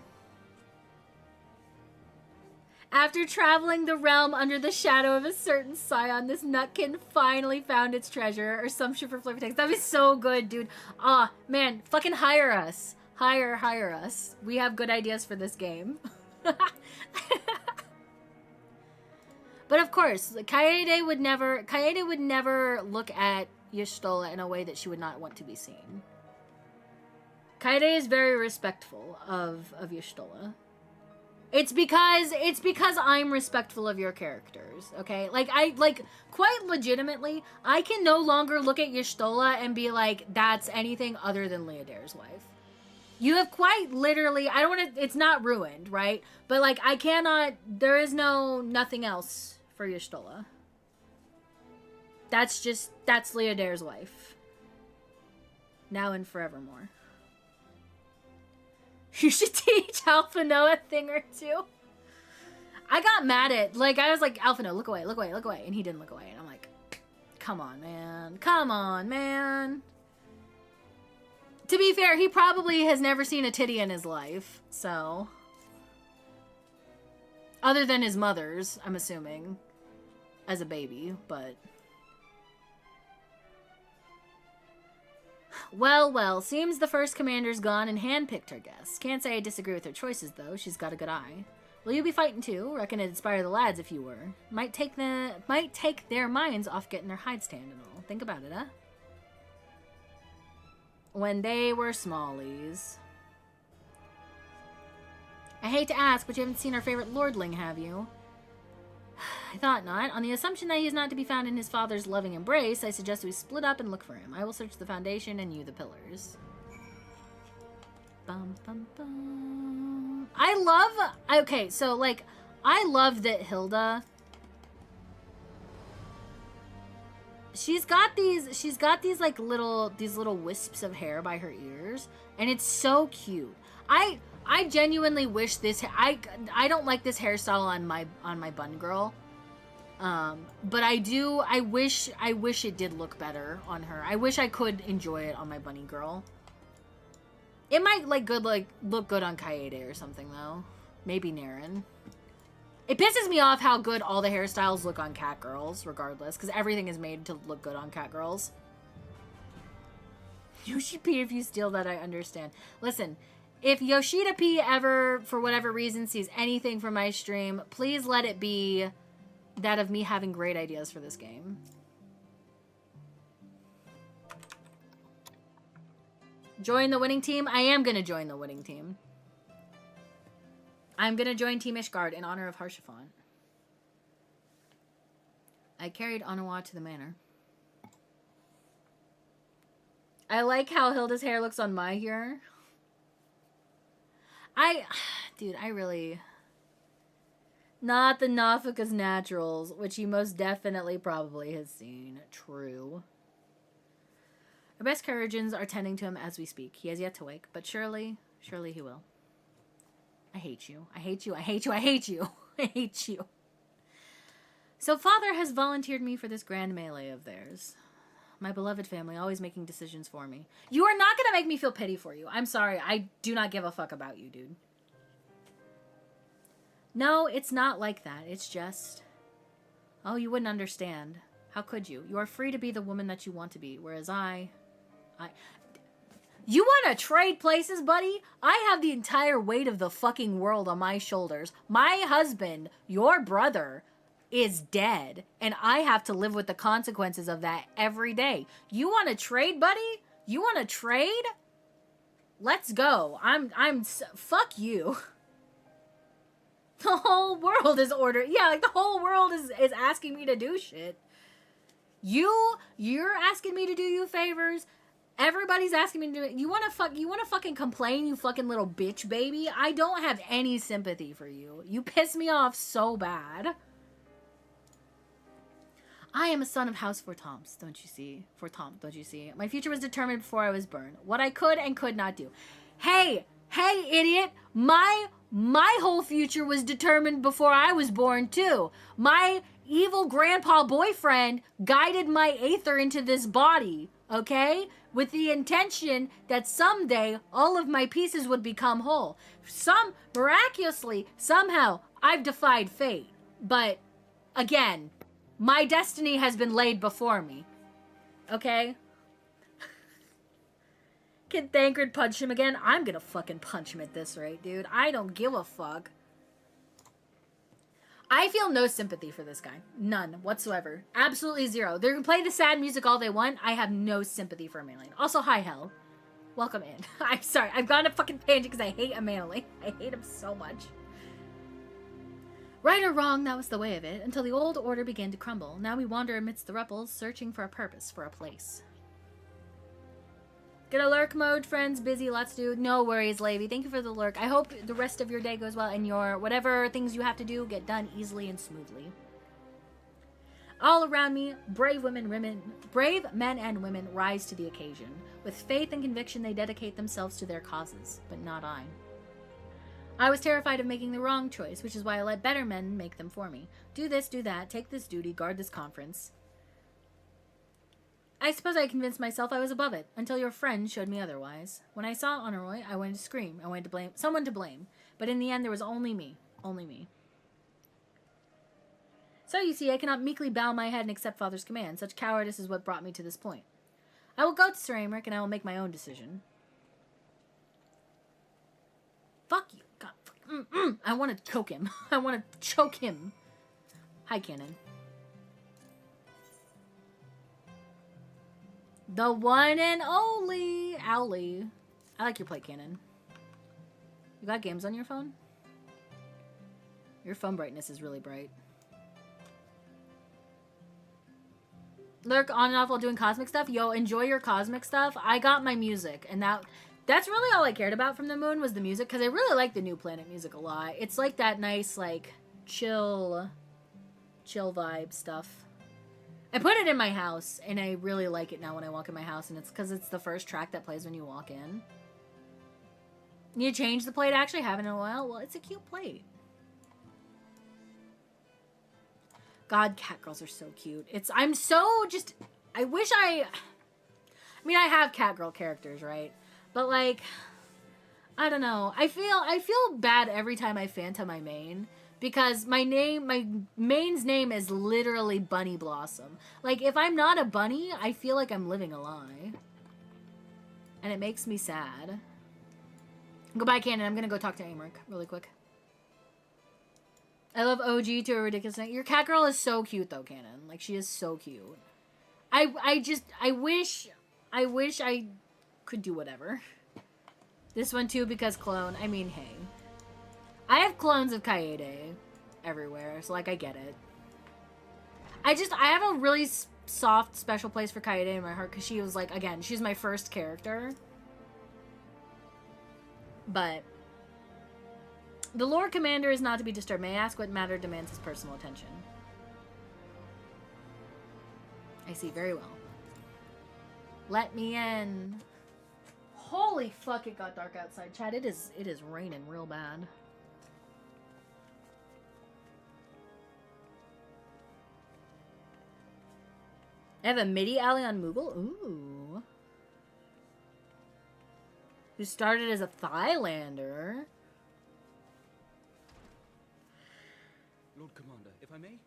After traveling the realm under the shadow of a certain scion, this nutkin finally found its treasure, or some shit for flavor text. That'd be so good, dude. Ah, man, fucking hire us. Hire us. We have good ideas for this game. But of course, Kaede would never look at Y'shtola in a way that she would not want to be seen. Kaede is very respectful of Y'shtola. It's because I'm respectful of your characters, okay? Like, quite legitimately, I can no longer look at Y'shtola and be like, that's anything other than Leodaire's wife. You have quite literally, I don't want to, it's not ruined, right? But like, I cannot, there is nothing else for Y'shtola. That's Leodaire's wife. now and forevermore. You should teach Alphino a thing or two. I got mad at, like, I was like, Alphino, look away, look away, look away. And he didn't look away. And I'm like, come on, man. Come on, man. To be fair, he probably has never seen a titty in his life, so. Other than his mother's, I'm assuming, as a baby, but. Well, well, seems the first commander's gone and handpicked her guests. Can't say I disagree with her choices, though. She's got a good eye. Will you be fighting too? Reckon it'd inspire the lads if you were. Might take their minds off getting their hides tanned and all. Think about it, huh? When they were smallies. I hate to ask, but you haven't seen our favorite lordling, have you? I thought not. On the assumption that he is not to be found in his father's loving embrace, I suggest we split up and look for him. I will search the foundation and you the pillars. Bum, bum, bum. I love... Okay, so, like, I love that Hilda... She's got these like little wisps of hair by her ears, and it's so cute. I genuinely wish this... I don't like this hairstyle on my bun girl. But I wish it did look better on her. I wish I could enjoy it on my bunny girl. It might look good on Kaede or something though. Maybe Naren. It pisses me off how good all the hairstyles look on cat girls, regardless, because everything is made to look good on cat girls. Yoshi P, if you steal that, I understand. Listen, if Yoshida P ever, for whatever reason, sees anything from my stream, please let it be that of me having great ideas for this game. Join the winning team? I am going to join the winning team. I'm going to join Team Ishgard in honor of Harshaphant. I carried Anawa to the manor. I like how Hilda's hair looks on my hair. Dude, I really... Not the Nafika's Naturals, which he most definitely probably has seen. True. Our best Karagens are tending to him as we speak. He has yet to wake, but surely he will. I hate you. I hate you. I hate you. I hate you. I hate you. So father has volunteered me for this grand melee of theirs. My beloved family, always making decisions for me. You are not going to make me feel pity for you. I'm sorry. I do not give a fuck about you, dude. No, it's not like that. It's just... Oh, you wouldn't understand. How could you? You are free to be the woman that you want to be, whereas You want to trade places, buddy? I have the entire weight of the fucking world on my shoulders. My husband, your brother, is dead, and I have to live with the consequences of that every day. You want to trade, buddy? You want to trade? Let's go. Fuck you. The whole world is the whole world is asking me to do shit. You're asking me to do you favors. Everybody's asking me to do it. You want to fucking complain, you fucking little bitch baby? I don't have any sympathy for you. You piss me off so bad. I am a son of House Fortomps, don't you see? Fortomp, don't you see? My future was determined before I was born. What I could and could not do. Hey, idiot! My whole future was determined before I was born, too. My evil grandpa boyfriend guided my aether into this body, okay? With the intention that someday all of my pieces would become whole. Miraculously, somehow, I've defied fate. But, again, my destiny has been laid before me. Okay? Can Thancred punch him again? I'm gonna fucking punch him at this rate, dude. I don't give a fuck. I feel no sympathy for this guy. None whatsoever. Absolutely zero. They can play the sad music all they want. I have no sympathy for Amaline. Also, hi, Hell. Welcome in. I'm sorry. I've gone to fucking tangent because I hate Amaline. I hate him so much. Right or wrong, that was the way of it, until the old order began to crumble. Now we wander amidst the rebels, searching for a purpose, for a place. Get a lurk mode, friends. Busy, lots to do. No worries, Lavy. Thank you for the lurk. I hope the rest of your day goes well and your whatever things you have to do get done easily and smoothly. All around me, brave men and women rise to the occasion. With faith and conviction, they dedicate themselves to their causes, but not I. I was terrified of making the wrong choice, which is why I let better men make them for me. Do this, do that, take this duty, guard this conference. I suppose I convinced myself I was above it, until your friend showed me otherwise. When I saw Honoroi, I wanted to scream. I wanted to blame someone to blame. But in the end, there was only me. Only me. So, you see, I cannot meekly bow my head and accept Father's command. Such cowardice is what brought me to this point. I will go to Sir Aymeric, and I will make my own decision. Fuck you. God, I want to choke him. I want to choke him. Hi, Canon. The one and only Owly. I like your play, Canon. You got games on your phone? Your phone brightness is really bright. Lurk on and off while doing cosmic stuff. Yo, enjoy your cosmic stuff. I got my music, and that's really all I cared about from the moon was the music, because I really like the new planet music a lot. It's like that nice, like, chill vibe stuff. I put it in my house, and I really like it now when I walk in my house, and it's because it's the first track that plays when you walk in. You change the plate? I actually haven't in a while. Well, it's a cute plate. God, cat girls are so cute. I mean, I have cat girl characters, right? But, like, I don't know. I feel bad every time I Fanta my main. Because my main's name is literally Bunny Blossom. Like, if I'm not a bunny, I feel like I'm living a lie. And it makes me sad. Goodbye, Canon. I'm gonna go talk to Aymeric really quick. I love OG to a ridiculous extent. Your cat girl is so cute, though, Canon. Like, she is so cute. I wish I could do whatever. This one, too, because clone. I mean, hey. I have clones of Kaede everywhere, so, like, I get it. I have a really soft, special place for Kaede in my heart, because she was, like, again, she's my first character. But the Lord Commander is not to be disturbed. May I ask what matter demands his personal attention? I see very well. Let me in. Holy fuck, it got dark outside, Chad. It is raining real bad. I have a MIDI alley on Moogle. Ooh. Who started as a Thailander. Lord Commander, if I may,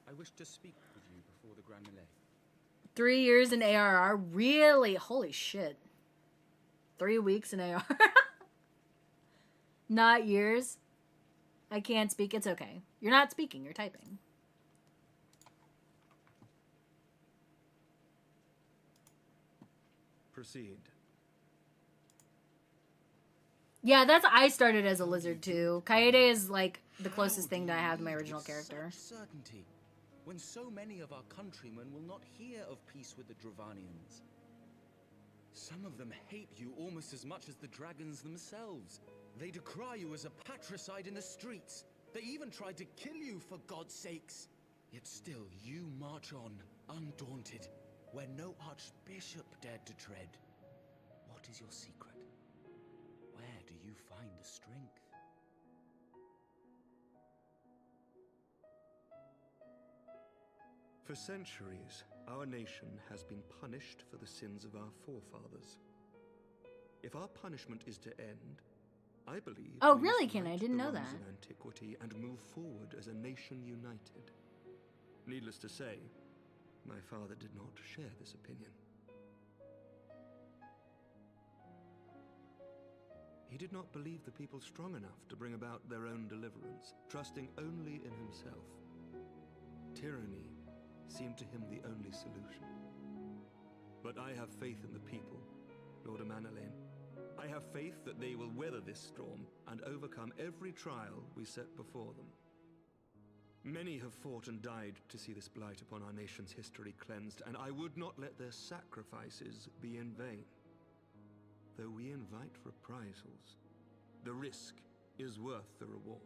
I wish to speak with you before the Grand Melee. 3 years in ARR? Really? Holy shit. 3 weeks in ARR? Not years? I can't speak. It's okay. You're not speaking. You're typing. Proceed. Yeah, I started as a lizard too. Kaede is like the closest thing that I have to my original character. Certainty, when so many of our countrymen will not hear of peace with the Dravanians. Some of them hate you almost as much as the dragons themselves. They decry you as a patricide in the streets. They even tried to kill you, for God's sakes. Yet still, you march on, undaunted, where no archbishop dared to tread. What is your secret? Where do you find the strength? For centuries, our nation has been punished for the sins of our forefathers. If our punishment is to end, I believe. Oh, really, Ken? I didn't know that. Of antiquity and move forward as a nation united. Needless to say, my father did not share this opinion. He did not believe the people strong enough to bring about their own deliverance, trusting only in himself. Tyranny seemed to him the only solution. But I have faith in the people, Lord Amanalaine. I have faith that they will weather this storm and overcome every trial we set before them. Many have fought and died to see this blight upon our nation's history cleansed, and I would not let their sacrifices be in vain. Though we invite reprisals, the risk is worth the reward.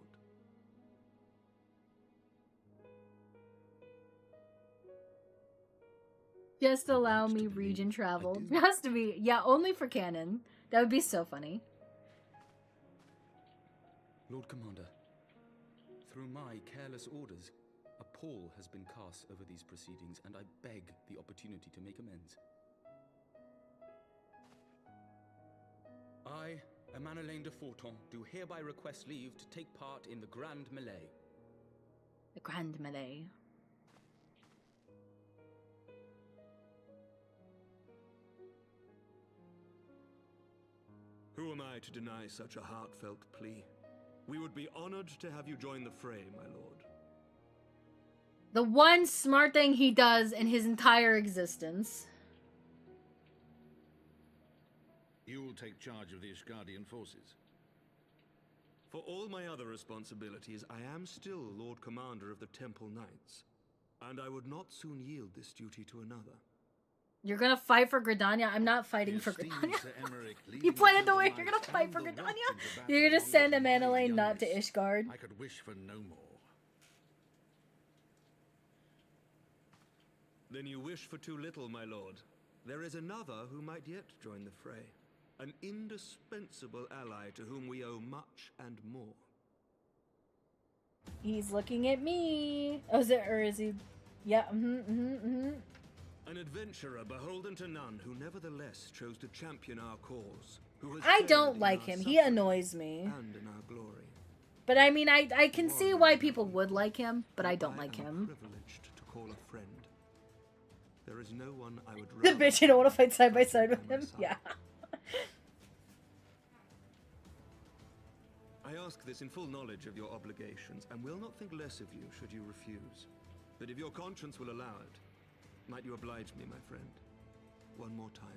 Just allow me region travel. Has to be. Yeah, only for canon. That would be so funny. Lord Commander, through my careless orders, a pall has been cast over these proceedings, and I beg the opportunity to make amends. I, Emmanuel de Forton, do hereby request leave to take part in the Grand Melee. The Grand Melee. Who am I to deny such a heartfelt plea? We would be honored to have you join the fray, my lord. The one smart thing he does in his entire existence. You will take charge of the Ishgardian forces. For all my other responsibilities, I am still Lord Commander of the Temple Knights, and I would not soon yield this duty to another. You're gonna fight for Gridania? I'm not fighting for Gridania. You planted the way you're gonna fight for Gridania? You're gonna send Emmanuel not to Ishgard. I could wish for no more. Then you wish for too little, my lord. There is another who might yet join the fray. An indispensable ally to whom we owe much and more. He's looking at me. Oh, is it, or is he? Yeah, An adventurer beholden to none who nevertheless chose to champion our cause. Who has I shared don't in like our him. He suffering annoys me. And in our glory. But I mean, I can see why people would like him, but I don't like him. Privileged to call a friend. There is no one I would The rather bitch, you don't want to fight side by side with him? Yeah. I ask this in full knowledge of your obligations, and will not think less of you should you refuse. But if your conscience will allow it, might you oblige me, my friend, one more time?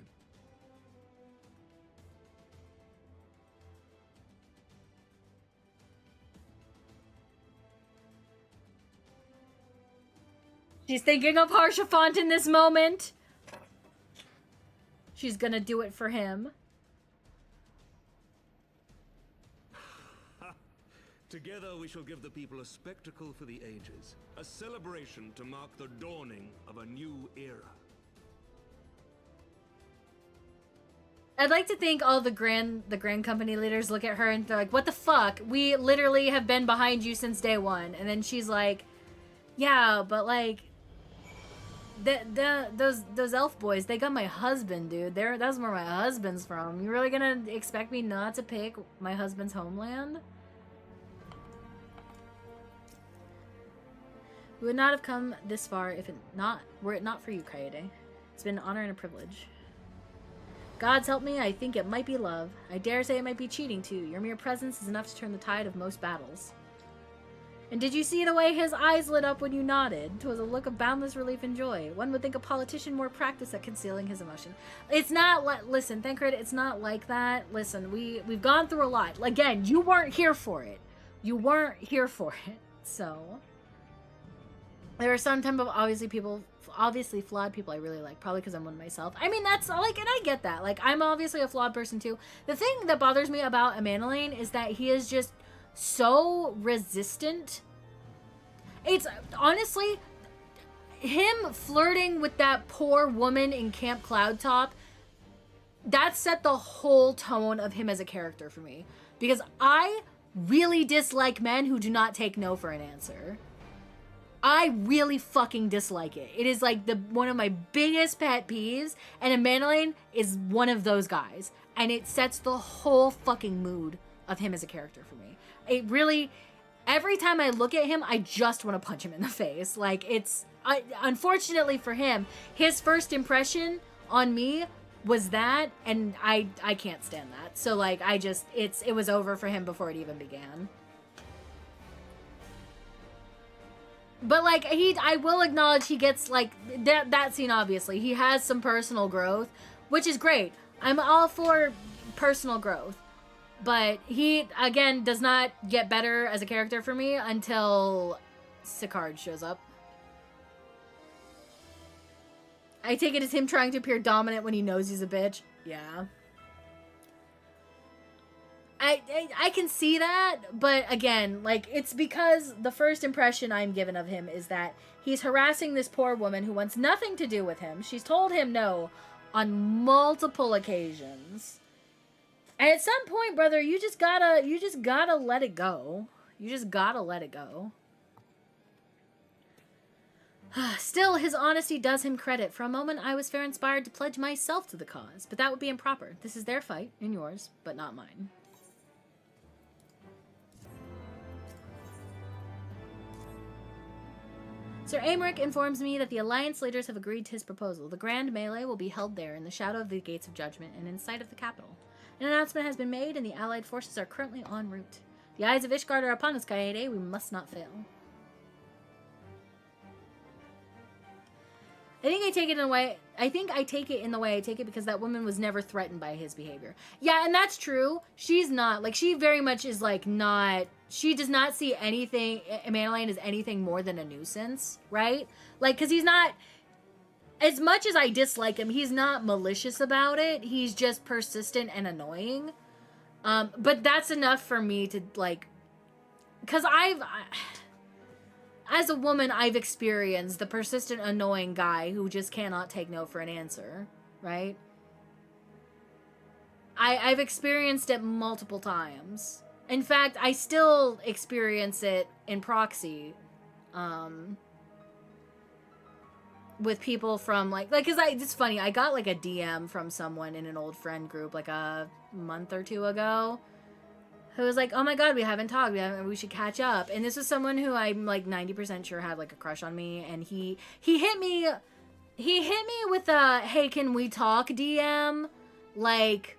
She's thinking of Harshafont in this moment. She's gonna do it for him. Together we shall give the people a spectacle for the ages, a celebration to mark the dawning of a new era. I'd like to think all the Grand Company leaders look at her and they're like, what the fuck? We literally have been behind you since day one. And then she's like, yeah, but like, those elf boys, they got my husband, dude. That's where my husband's from. You really gonna expect me not to pick my husband's homeland? We would not have come this far if were it not for you, Kaede. It's been an honor and a privilege. Gods help me, I think it might be love. I dare say it might be cheating too. Your mere presence is enough to turn the tide of most battles. And did you see the way his eyes lit up when you nodded? 'Twas a look of boundless relief and joy. One would think a politician more practiced at concealing his emotion. It's not like, listen, Thancred, it's not like that. Listen, we've gone through a lot. Again, you weren't here for it. You weren't here for it. So there are some type of obviously flawed people I really like, probably because I'm one myself. I mean, that's like, and I get that. Like, I'm obviously a flawed person too. The thing that bothers me about Emmanuel is that he is just so resistant. It's honestly him flirting with that poor woman in Camp Cloudtop. That set the whole tone of him as a character for me, because I really dislike men who do not take no for an answer. I really fucking dislike it. It is like one of my biggest pet peeves, and Emmanuel is one of those guys, and it sets the whole fucking mood of him as a character for me. It really, every time I look at him, I just want to punch him in the face. Like, unfortunately for him, his first impression on me was that, and I can't stand that. So like, it was over for him before it even began. But like, I will acknowledge he gets like that scene. Obviously, he has some personal growth, which is great. I'm all for personal growth, but he again does not get better as a character for me until Sicard shows up. I take it as him trying to appear dominant when he knows he's a bitch. Yeah. I can see that, but again, like, it's because the first impression I'm given of him is that he's harassing this poor woman who wants nothing to do with him. She's told him no on multiple occasions. And at some point, brother, you just gotta let it go. You just gotta let it go. Still, his honesty does him credit. For a moment, I was fair inspired to pledge myself to the cause, but that would be improper. This is their fight, and yours, but not mine. Sir Aymeric informs me that the Alliance leaders have agreed to his proposal. The grand melee will be held there, in the shadow of the Gates of Judgment, and in sight of the capital. An announcement has been made, and the Allied forces are currently en route. The eyes of Ishgard are upon us, Kaede. We must not fail. I think I take it in the way I take it because that woman was never threatened by his behavior. Yeah, and that's true. She's not. Like, she very much is, like, not... She does not see anything... Manolane as anything more than a nuisance, right? Like, because he's not... As much as I dislike him, he's not malicious about it. He's just persistent and annoying. But that's enough for me to, like... Because as a woman, I've experienced the persistent, annoying guy who just cannot take no for an answer, right? I've experienced it multiple times. In fact, I still experience it in proxy, with people from, like, cause it's funny, I got, like, a DM from someone in an old friend group, like, a month or two ago, who was like, oh my god, we haven't talked, we should catch up. And this was someone who I'm, like, 90% sure had, like, a crush on me, and he hit me with a, hey, can we talk DM, like,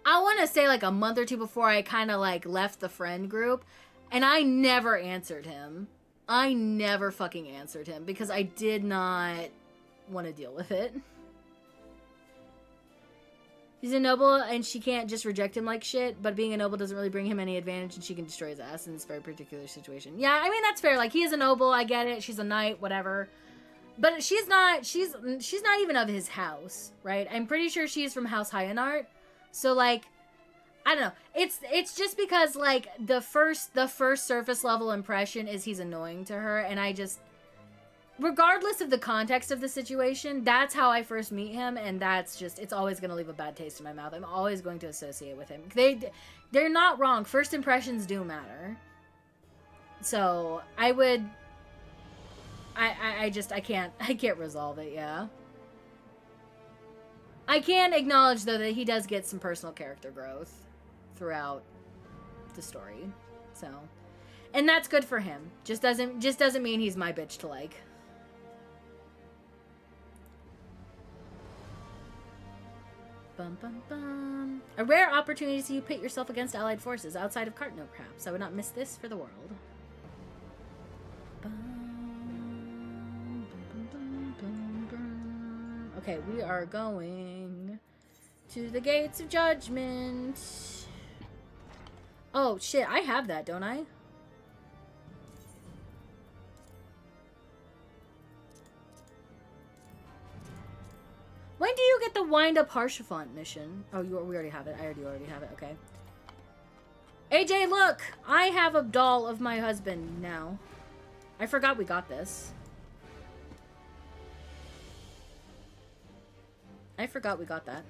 I want to say, like, a month or two before I kind of, like, left the friend group, and I never answered him. I never fucking answered him, because I did not want to deal with it. He's a noble, and she can't just reject him like shit, but being a noble doesn't really bring him any advantage, and she can destroy his ass in this very particular situation. Yeah, I mean, that's fair. Like, he is a noble, I get it. She's a knight, whatever. But she's not even of his house, right? I'm pretty sure she's from House Hyanart. So, like, I don't know. It's just because, like, the first surface level impression is he's annoying to her, and I just... Regardless of the context of the situation, that's how I first meet him, and that's just, it's always going to leave a bad taste in my mouth. I'm always going to associate with him. They're not wrong. First impressions do matter. So, I would... I can't resolve it, yeah. I can acknowledge, though, that he does get some personal character growth throughout the story. So, and that's good for him. Just doesn't mean he's my bitch to like. Bum, bum, bum. A rare opportunity to pit yourself against allied forces outside of Cartno, perhaps. I would not miss this for the world. Okay, we are going to the Gates of Judgment. Oh, shit, I have that, don't I? When do you get the wind-up Harshafont mission? Oh, we already have it. I already have it. Okay. AJ, look! I have a doll of my husband now. I forgot we got this. I forgot we got that.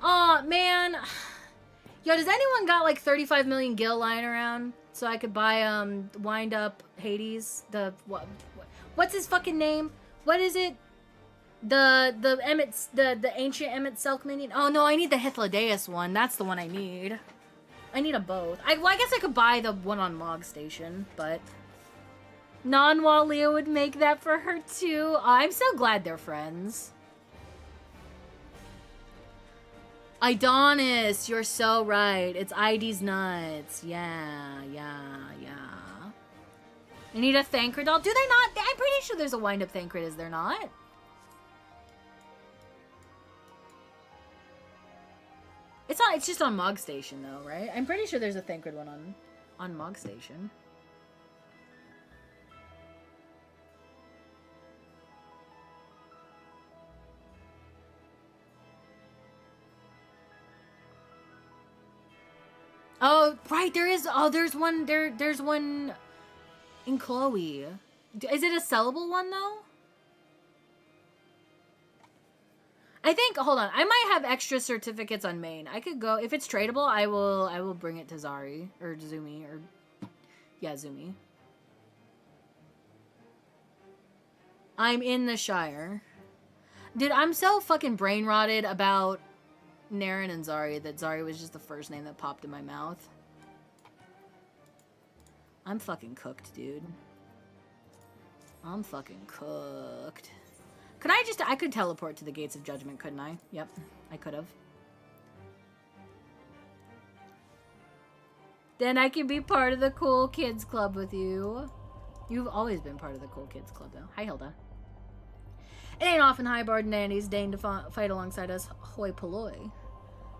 Aw, man. Yo, does anyone got like 35 million gil lying around? So I could buy, wind up Hades? What's his fucking name? What is it? The ancient Emmett Selk minion? Oh no, I need the Hythlodaeus one. That's the one I need. I need them both. Well, I guess I could buy the one on Mog Station, but... Non-Walia would make that for her too. I'm so glad they're friends. Idonis, you're so right. It's ID's nuts. Yeah. I need a Thancred doll. Do they not? I'm pretty sure there's a wind-up Thancred, is there not? It's not. It's just on Mog Station, though, right? I'm pretty sure there's a Thancred one on Mog Station. Oh, right, there is. Oh, there's one. There's one in Chloe. Is it a sellable one though? I think. Hold on. I might have extra certificates on main. I could go if it's tradable. I will bring it to Zari or Zumi or yeah, Zumi. I'm in the Shire. Dude, I'm so fucking brain rotted about Naren and Zari that Zari was just the first name that popped in my mouth. I'm fucking cooked, dude. I'm fucking cooked. Could I could teleport to the Gates of Judgment, couldn't I? Yep, I could have. Then I can be part of the cool kids club with you. You've always been part of the cool kids club, though. Hi, Hilda. It ain't often highbard nannies deign to fight alongside us hoi polloi.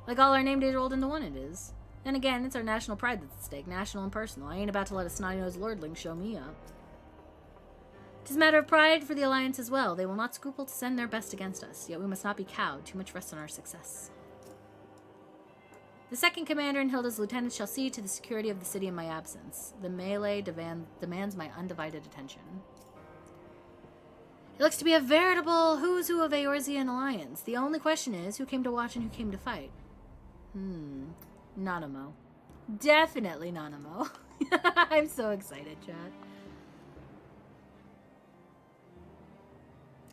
Like all our name days rolled into one it is. Then again, it's our national pride that's at stake, national and personal. I ain't about to let a snotty-nosed lordling show me up. 'Tis a matter of pride for the Alliance as well. They will not scruple to send their best against us, yet we must not be cowed. Too much rests on our success. The second commander and Hilda's lieutenant shall see to the security of the city in my absence. The melee demands my undivided attention. It looks to be a veritable who's who of Eorzean Alliance. The only question is, who came to watch and who came to fight? Nanamo. Definitely Nanamo. I'm so excited, chat.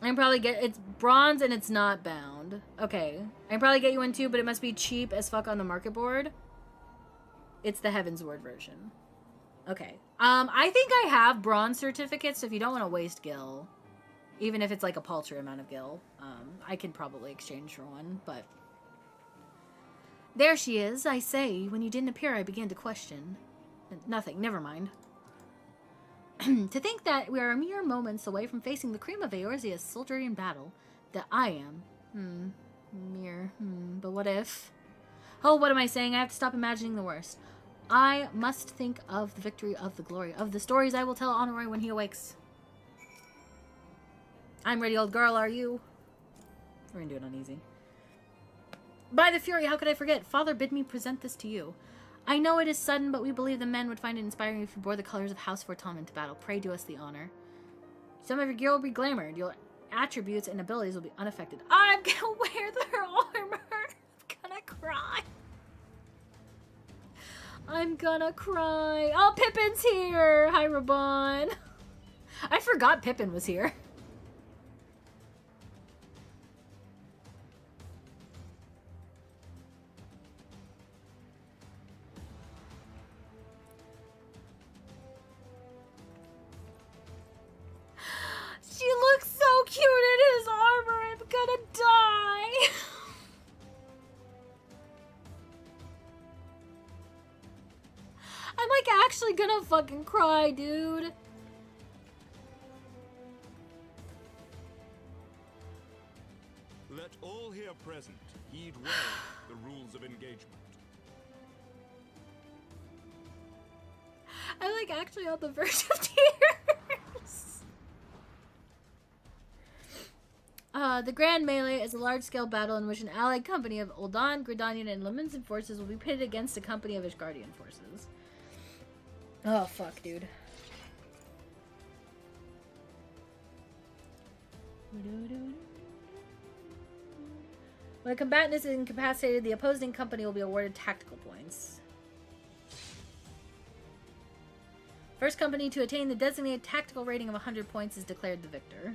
I can probably get, it's bronze and it's not bound. Okay. I can probably get you one too, but it must be cheap as fuck on the market board. It's the Heaven's Word version. Okay. I think I have bronze certificates, so if you don't want to waste gil, even if it's like a paltry amount of gil, I could probably exchange for one, but... There she is, I say. When you didn't appear, I began to question. Nothing, never mind. To think that we are mere moments away from facing the cream of Eorzea's soldiery in battle. That I am. But what if? Oh, what am I saying? I have to stop imagining the worst. I must think of the victory, of the glory, of the stories I will tell Honoroi when he awakes. I'm ready, old girl, are you? We're gonna do it on easy. By the Fury, how could I forget? Father bid me present this to you. I know it is sudden, but we believe the men would find it inspiring if you bore the colors of House Fortom into battle. Pray do us the honor. Some of your gear will be glamored. Your attributes and abilities will be unaffected. I'm gonna wear their armor. I'm gonna cry. I'm gonna cry. Oh, Pippin's here. Hi, Raban. I forgot Pippin was here. She looks so cute in his armor. I'm gonna die. I'm like actually gonna fucking cry, dude. Let all here present heed well the rules of engagement. I'm like actually on the verge of tears. The Grand Melee is a large-scale battle in which an allied company of Uldan, Gridanian, and Leminson forces will be pitted against a company of Ishgardian forces. Oh, fuck, dude. When a combatant is incapacitated, the opposing company will be awarded tactical points. First company to attain the designated tactical rating of 100 points is declared the victor.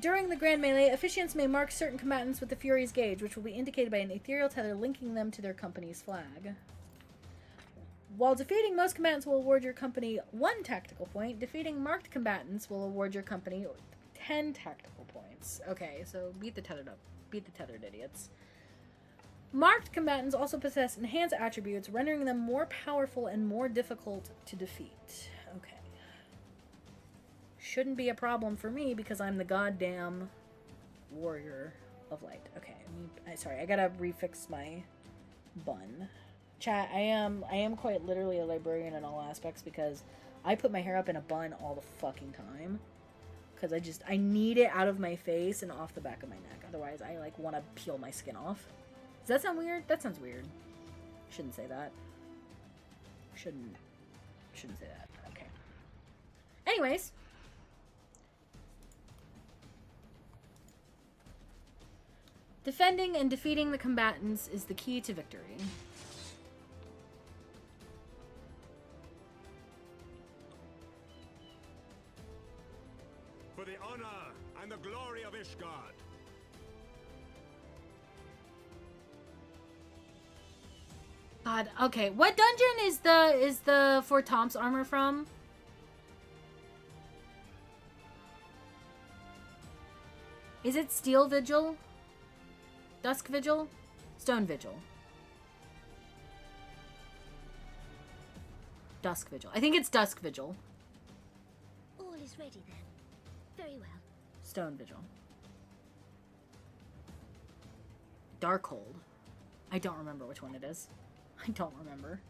During the Grand Melee, officiants may mark certain combatants with the Fury's gauge, which will be indicated by an ethereal tether linking them to their company's flag. While defeating most combatants will award your company 1 tactical point, defeating marked combatants will award your company 10 tactical points. Okay, so beat the tethered up. Beat the tethered idiots. Marked combatants also possess enhanced attributes, rendering them more powerful and more difficult to defeat. Okay. Shouldn't be a problem for me because I'm the goddamn warrior of light. Okay, sorry, I gotta refix my bun. Chat, I am quite literally a librarian in all aspects because I put my hair up in a bun all the fucking time. because I need it out of my face and off the back of my neck. Otherwise, I like want to peel my skin off. Does that sound weird? That sounds weird. Shouldn't say that. Shouldn't say that. Okay. Anyways. Defending and defeating the combatants is the key to victory. For the honor and the glory of Ishgard. God, okay. What dungeon is the Fort Tom's armor from? Is it Steel Vigil? Dusk Vigil? Stone Vigil. Dusk Vigil. I think it's Dusk Vigil. All is ready then. Very well. Stone Vigil. Darkhold. I don't remember which one it is. I don't remember.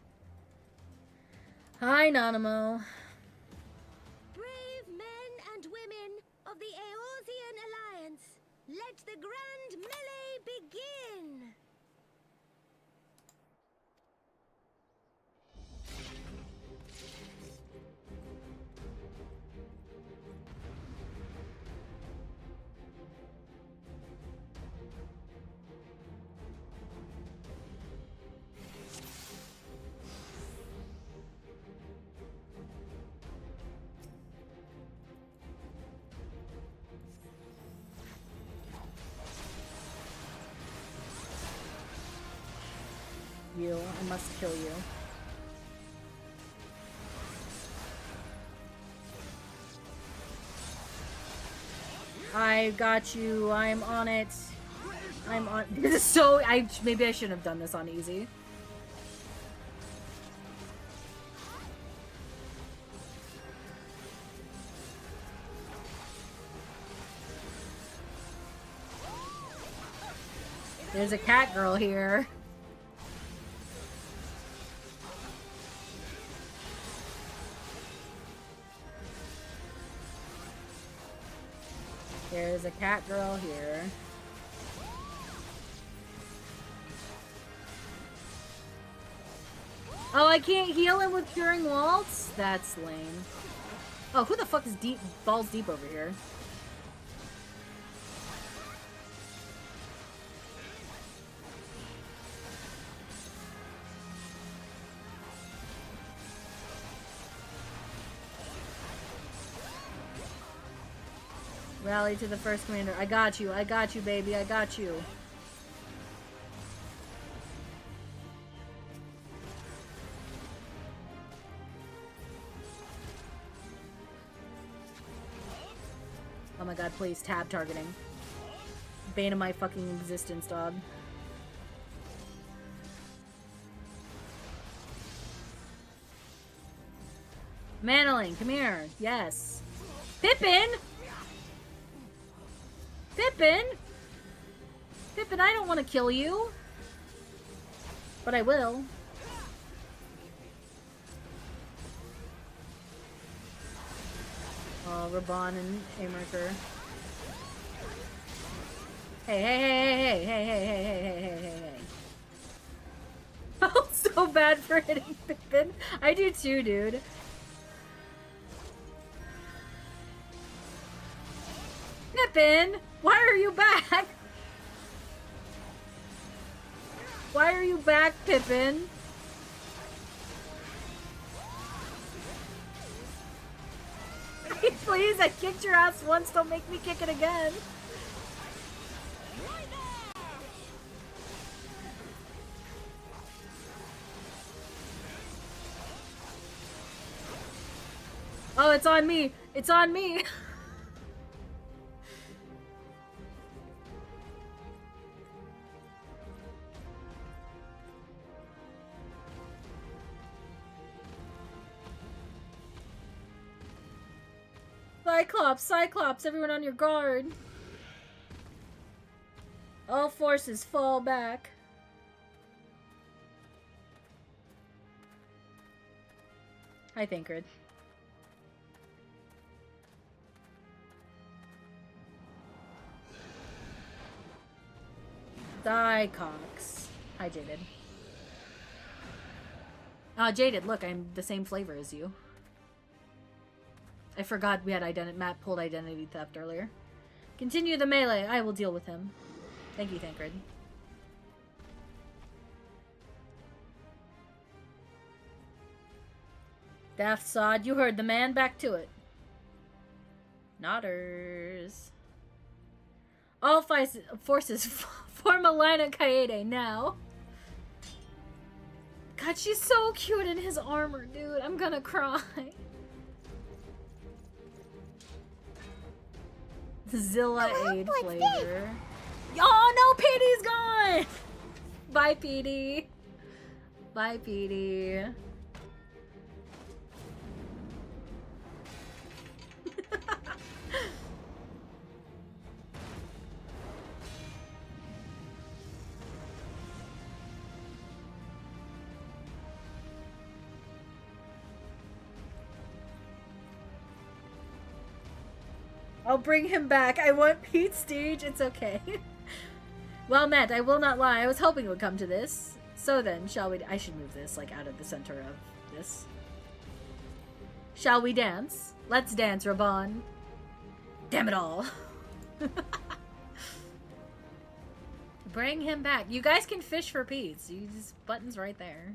Hi, Nanamo. Brave men and women of the Eorzean Alliance, let the grand melee begin! You. I must kill you. I got you. I'm on it. I'm on. This is so. Maybe I shouldn't have done this on easy. There's a cat girl here. There's a cat girl here. Oh, I can't heal him with Curing Waltz? That's lame. Oh, who the fuck is balls deep over here? Rally to the first commander. I got you, baby, I got you. Oh my god, please, tab targeting. Bane of my fucking existence, dog. Manaling, come here. Yes. Pippin! Pippin! Pippin, I don't want to kill you. But I will. Oh, Raban and Amerker. Hey, hey, hey, hey, hey, hey, hey, hey, hey, hey, hey, hey. I'm so bad for hitting Pippin. I do too, dude. Pippin! Why are you back? Why are you back, Pippin? Please, I kicked your ass once, don't make me kick it again. Oh, it's on me! It's on me! Cyclops! Cyclops! Everyone on your guard! All forces fall back. Hi, Thancred. Die, Cox. Hi, Jaded. Jaded, look, I'm the same flavor as you. I forgot we had Matt pulled identity theft earlier. Continue the melee. I will deal with him. Thank you, Thancred. Daft Sod, you heard the man. Back to it. Nodders. All forces form a line of kaede now. God, she's so cute in his armor, dude. I'm gonna cry. Zilla Aid flavor. Oh no, Petey's gone! Bye, Petey. Bye, Petey. I'll bring him back. I want Pete Stage. It's okay. Well met. I will not lie. I was hoping it would come to this. So then, shall we... I should move this, like, out of the center of this. Shall we dance? Let's dance, Raban. Damn it all. Bring him back. You guys can fish for Pete's. You just... Button's right there.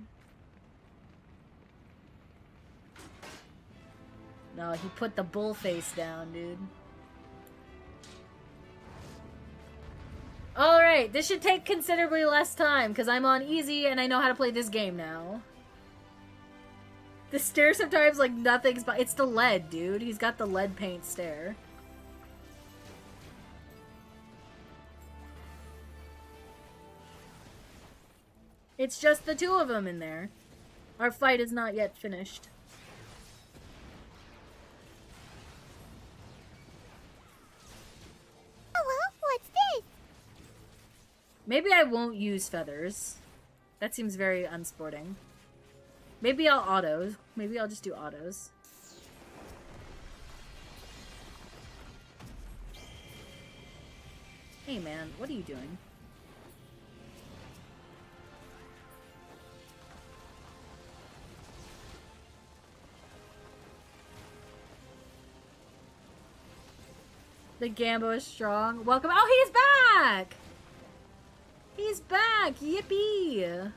No, he put the bull face down, dude. Alright, this should take considerably less time, because I'm on easy and I know how to play this game now. The stare sometimes, like, nothing's... It's the lead, dude. He's got the lead paint stare. It's just the two of them in there. Our fight is not yet finished. What's this? Maybe I won't use feathers. That seems very unsporting. Maybe I'll autos. Maybe I'll just do autos. Hey man, what are you doing? The Gambo is strong. Welcome. Oh, he's back! He's back! Yippee!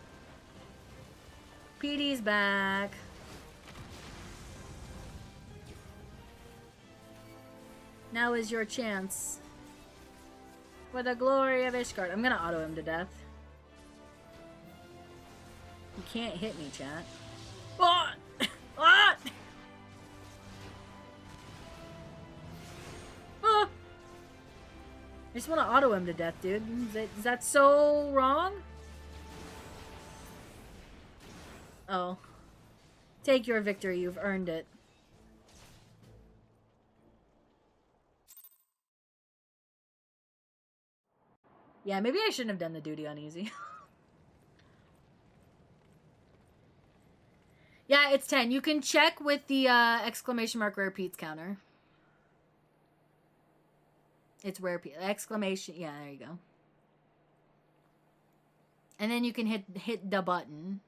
Petey's back. Now is your chance. For the glory of Ishgard. I'm gonna auto him to death. You can't hit me, chat. Ah! Ah! Ah! I just want to auto him to death, dude. Is that so wrong? Oh. Take your victory. You've earned it. Yeah, maybe I shouldn't have done the duty on easy. Yeah, it's 10. You can check with the exclamation mark rare Pete's counter. It's rare Pete. Exclamation. Yeah, there you go. And then you can hit the button.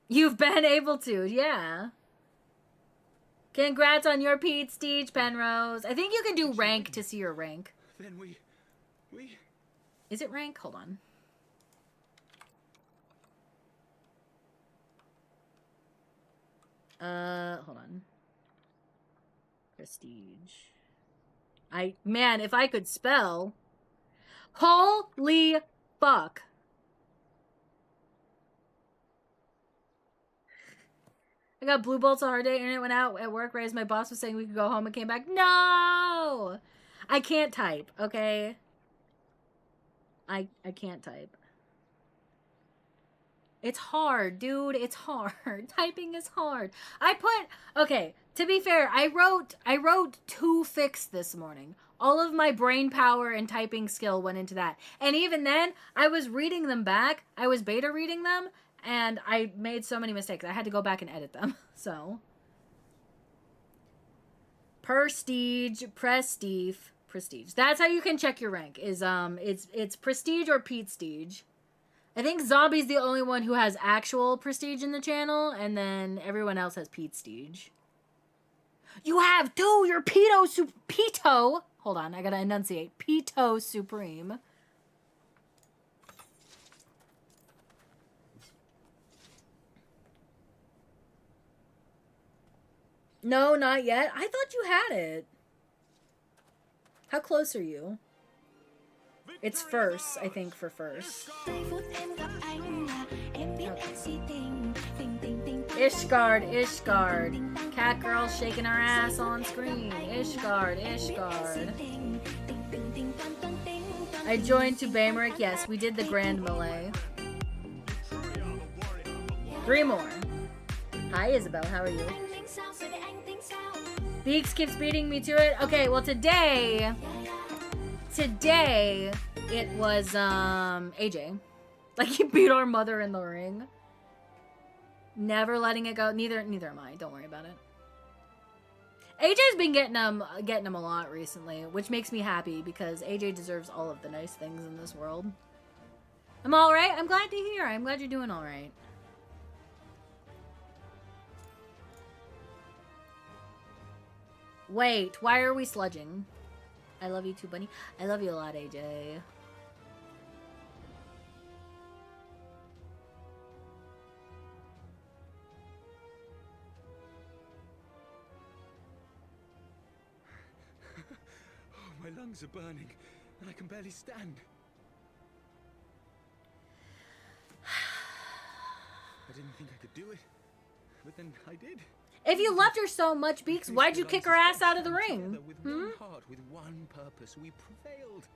You've been able to, yeah. Congrats on your Pete Stage, Penrose. I think you can do rank to see your rank. Then we... Is it rank? Hold on. Hold on. Prestige. Man, if I could spell. Holy fuck. I got blue bolts on a hard day. Internet went out at work right as my boss was saying we could go home and came back. No! I can't type, okay? I can't type. It's hard, dude. It's hard. Typing is hard. Okay, to be fair, I wrote 2 fics this morning. All of my brain power and typing skill went into that. And even then, I was reading them back. I was beta reading them, and I made so many mistakes. I had to go back and edit them. So. Prestige. Prestige. That's how you can check your rank. Is it's Prestige or Prestige. I think Zombie's the only one who has actual Prestige in the channel, and then everyone else has Prestige. You have two. You're Pito. Hold on, I gotta enunciate. Pito Supreme. No, not yet. I thought you had it. How close are you? It's first, I think, for first. Ishgard. Cat girl shaking her ass on screen. Ishgard. I joined to Bamerick. Yes, we did the Grand Malay. 3 more. Hi, Isabel. How are you? Beaks keeps beating me to it. Okay, well today it was AJ. Like he beat our mother in the ring. Never letting it go. Neither am I. Don't worry about it. AJ's been getting him a lot recently, which makes me happy because AJ deserves all of the nice things in this world. I'm all right. I'm glad to hear. I'm glad you're doing all right. Wait, why are we sludging? I love you too, bunny. I love you a lot, AJ. Oh, my lungs are burning, and I can barely stand. I didn't think I could do it, but then I did. If you loved her so much, Beaks, why'd you kick her ass out of the ring? With one heart, with one purpose, we prevailed.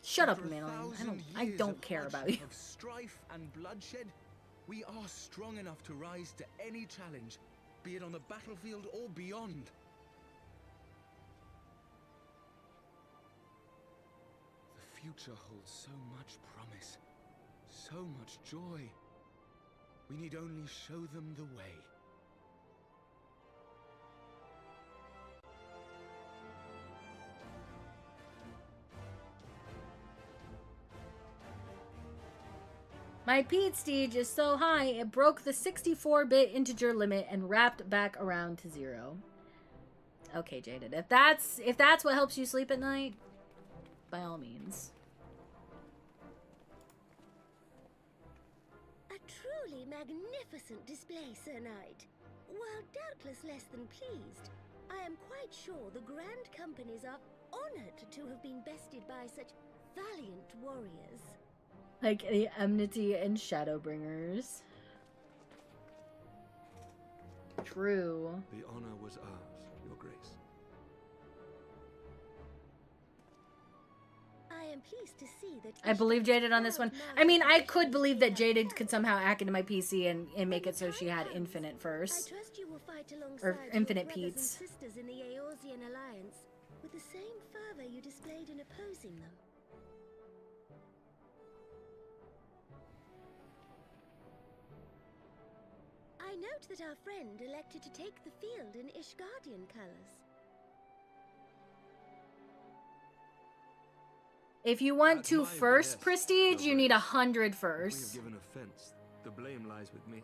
Shut up, Madeline. I don't care about you. Of strife and bloodshed, we are strong enough to rise to any challenge, be it on the battlefield or beyond. The future holds so much promise, so much joy. We need only show them the way. My Prestige is so high, it broke the 64-bit integer limit and wrapped back around to 0. Okay, Jaded. If that's what helps you sleep at night, by all means. A truly magnificent display, Sir Knight. While doubtless less than pleased, I am quite sure the Grand Companies are honored to have been bested by such valiant warriors. Like the Enmity and Shadowbringers. True. The honor was ours, Your Grace. I am pleased to see that I believe Jaded on this one. I mean, I could believe that Jaded could somehow hack into my PC and make it so she had infinite first. I trust you will fight alongside Or infinite your brothers Pete's. and sisters in the Eorzean Alliance with the same fervor you displayed in opposing them. I note that our friend elected to take the field in Ishgardian colors. If you want to first prestige, you need 100 first. We have given offense. The blame lies with me.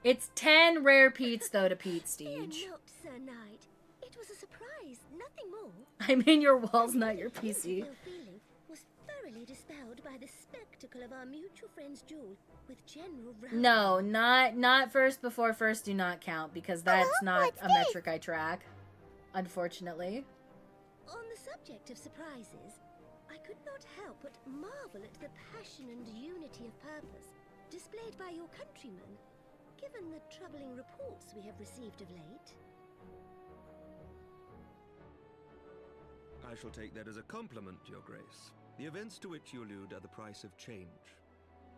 It's 10 rare Pete's though to Prestige. Fear not, Sir Knight. It was a surprise, nothing more. I mean, your wall's not your PC. Feeling was thoroughly dispelled by the spectacle of our mutual friend's duel with General Rowan. No, not first before first do not count because that's not a metric I track, unfortunately. On the subject of surprises, I could not help but marvel at the passion and unity of purpose displayed by your countrymen, given the troubling reports we have received of late. I shall take that as a compliment, Your Grace. The events to which you allude are the price of change.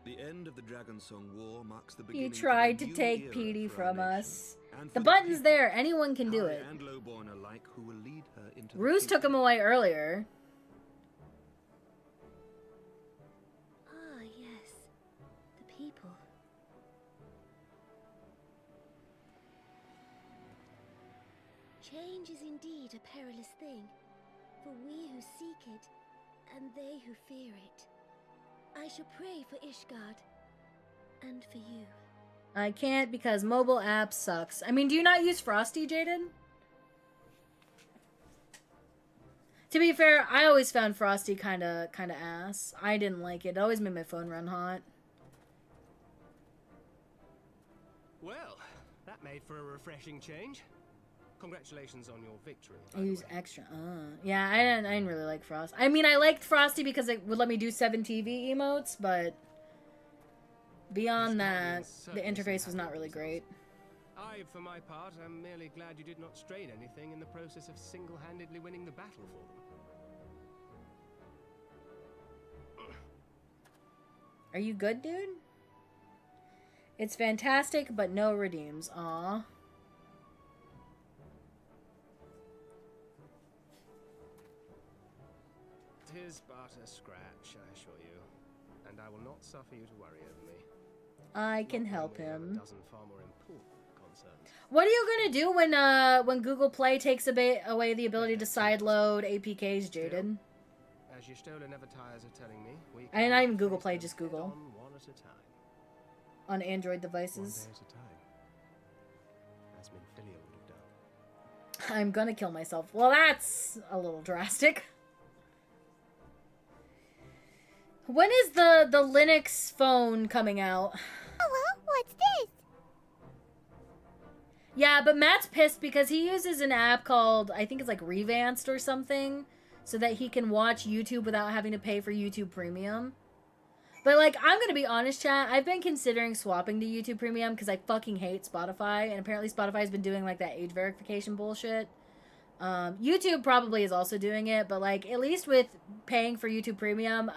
The end of the Dragonsong War marks the beginning. You tried of a to new take era Petey for our from nation, us. and The for button's people, there. Anyone can do high it. and lowborn alike, who will lead her into the Roos took him away earlier. Ah, yes. The people. Change is indeed a perilous thing, for we who seek it, and they who fear it. I shall pray for Ishgard, and for you. I can't because mobile app sucks. I mean, do you not use Frosty, Jaden? To be fair, I always found Frosty kind of ass. I didn't like it. It always made my phone run hot. Well, that made for a refreshing change. Congratulations on your victory. I use extra. Yeah, I didn't really like Frosty. I mean, I liked Frosty because it would let me do 7 TV emotes, but beyond that, the interface was not really great. I, for my part, am merely glad you did not strain anything in the process of single-handedly winning the battle for them. Are you good, dude? It's fantastic, but no redeems. Aw. Tis but a scratch, I assure you, and I will not suffer you to worry over me. I can help him. A dozen far more important concerns. What are you gonna do when Google Play takes away the ability to sideload APKs, Jaden? As Y'shtola never tires of telling me, we And not even Google Play, just Google. one at a time. On Android devices. One day at a time. As Minfilia would have done. I'm gonna kill myself. Well, that's a little drastic. When is the Linux phone coming out? Hello, what's this? Yeah, but Matt's pissed because he uses an app called, I think it's like Revanced or something, so that he can watch YouTube without having to pay for YouTube Premium. But, like, I'm gonna be honest, chat, I've been considering swapping to YouTube Premium because I fucking hate Spotify, and apparently Spotify's been doing, like, that age verification bullshit. YouTube probably is also doing it, but, like, at least with paying for YouTube Premium,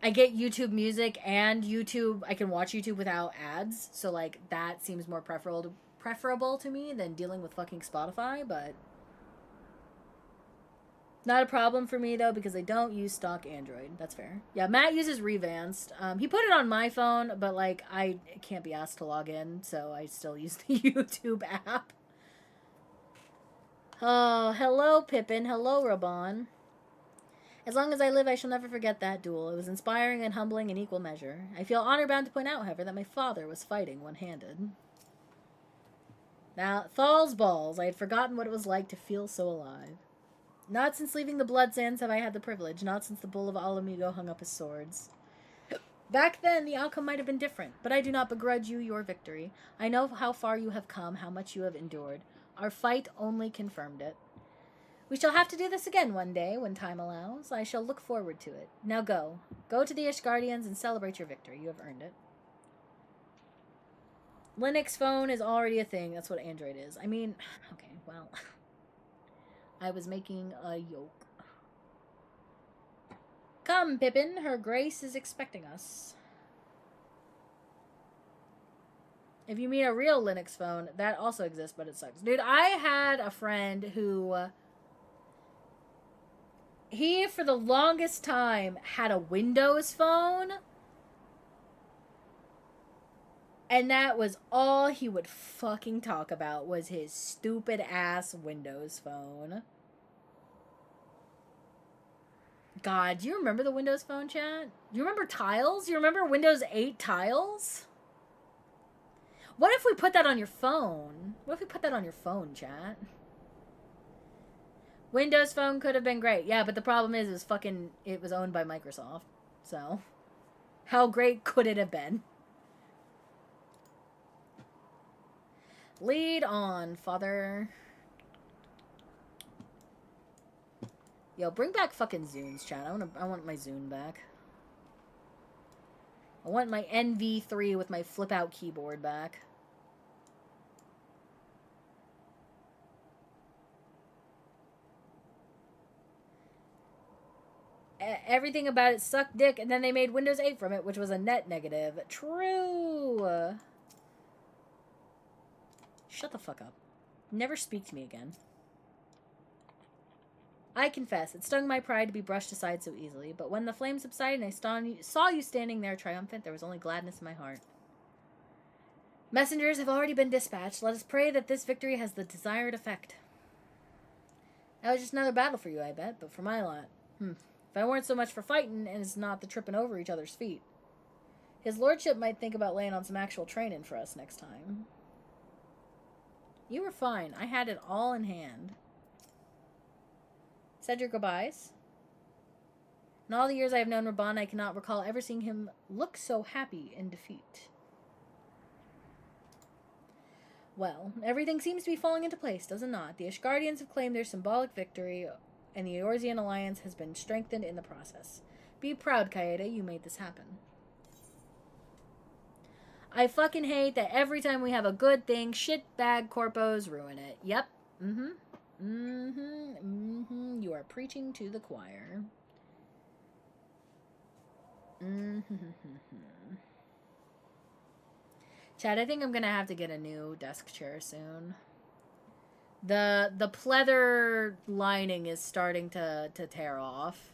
I get YouTube Music and YouTube, I can watch YouTube without ads, so, like, that seems more preferable to me than dealing with fucking Spotify, but not a problem for me, though, because I don't use stock Android. That's fair. Yeah, Matt uses Revanced. He put it on my phone, but, like, I can't be asked to log in, so I still use the YouTube app. Oh, hello, Pippin. Hello, Raban. As long as I live, I shall never forget that duel. It was inspiring and humbling in equal measure. I feel honor-bound to point out, however, that my father was fighting one-handed. Now, Thal's balls. I had forgotten what it was like to feel so alive. Not since leaving the Blood Sands have I had the privilege, not since the Bull of Alamigo hung up his swords. Back then, the outcome might have been different, but I do not begrudge you your victory. I know how far you have come, how much you have endured. Our fight only confirmed it. We shall have to do this again one day, when time allows. I shall look forward to it. Now go. Go to the Ishgardians and celebrate your victory. You have earned it. Linux phone is already a thing. That's what Android is. I mean, okay, well, I was making a yoke. Come, Pippin. Her Grace is expecting us. If you mean a real Linux phone, that also exists, but it sucks. Dude, I had a friend who... he, for the longest time, had a Windows phone. And that was all he would fucking talk about, was his stupid-ass Windows phone. God, do you remember the Windows phone, chat? Do you remember Tiles? You remember Windows 8 Tiles? What if we put that on your phone? What if we put that on your phone, chat? Windows Phone could have been great. Yeah, but the problem is it was owned by Microsoft. So, how great could it have been? Lead on, father. Yo, bring back fucking Zunes, chat. I want my Zune back. I want my NV3 with my flip-out keyboard back. Everything about it sucked dick, and then they made Windows 8 from it, which was a net negative. True! Shut the fuck up. Never speak to me again. I confess, it stung my pride to be brushed aside so easily, but when the flames subsided and I saw you standing there triumphant, there was only gladness in my heart. Messengers have already been dispatched. Let us pray that this victory has the desired effect. That was just another battle for you, I bet, but for my lot. If I weren't so much for fighting, and it's not the tripping over each other's feet. His lordship might think about laying on some actual training for us next time. You were fine. I had it all in hand. Said your goodbyes. In all the years I have known Raban, I cannot recall ever seeing him look so happy in defeat. Well, everything seems to be falling into place, does it not? The Ashgardians have claimed their symbolic victory, and the Eorzean alliance has been strengthened in the process. Be proud, Kaede, you made this happen. I fucking hate that every time we have a good thing, shitbag corpos ruin it. Yep. You are preaching to the choir. Chad, I think I'm gonna have to get a new desk chair soon. The pleather lining is starting to tear off.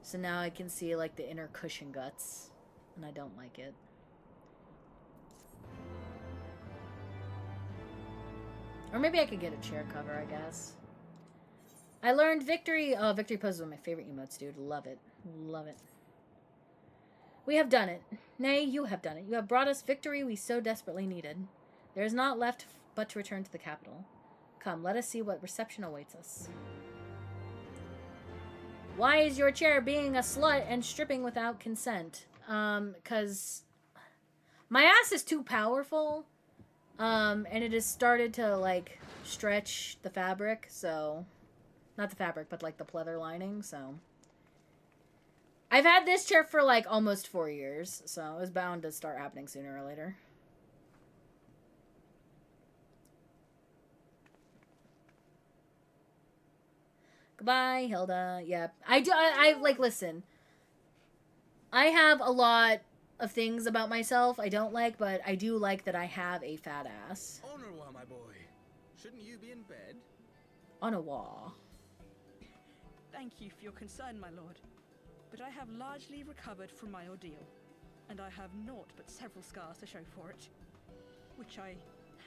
So now I can see like the inner cushion guts. And I don't like it. Or maybe I could get a chair cover, I guess. I learned victory. Oh, victory pose is one of my favorite emotes, dude. Love it. Love it. We have done it. Nay, you have done it. You have brought us victory we so desperately needed. There is naught left but to return to the capital. Come, let us see what reception awaits us. Why is your chair being a slut and stripping without consent? 'Cause my ass is too powerful. And it has started to, like, stretch the fabric, so... Not the fabric, but, like, the pleather lining, so... I've had this chair for, like, almost 4 years, so it was bound to start happening sooner or later. Goodbye, Hilda. Yep. I like, listen. I have a lot of things about myself I don't like, but I do like that I have a fat ass. Honorwa, my boy. Shouldn't you be in bed? On a wall. Thank you for your concern, my lord. But I have largely recovered from my ordeal, and I have naught but several scars to show for it, which I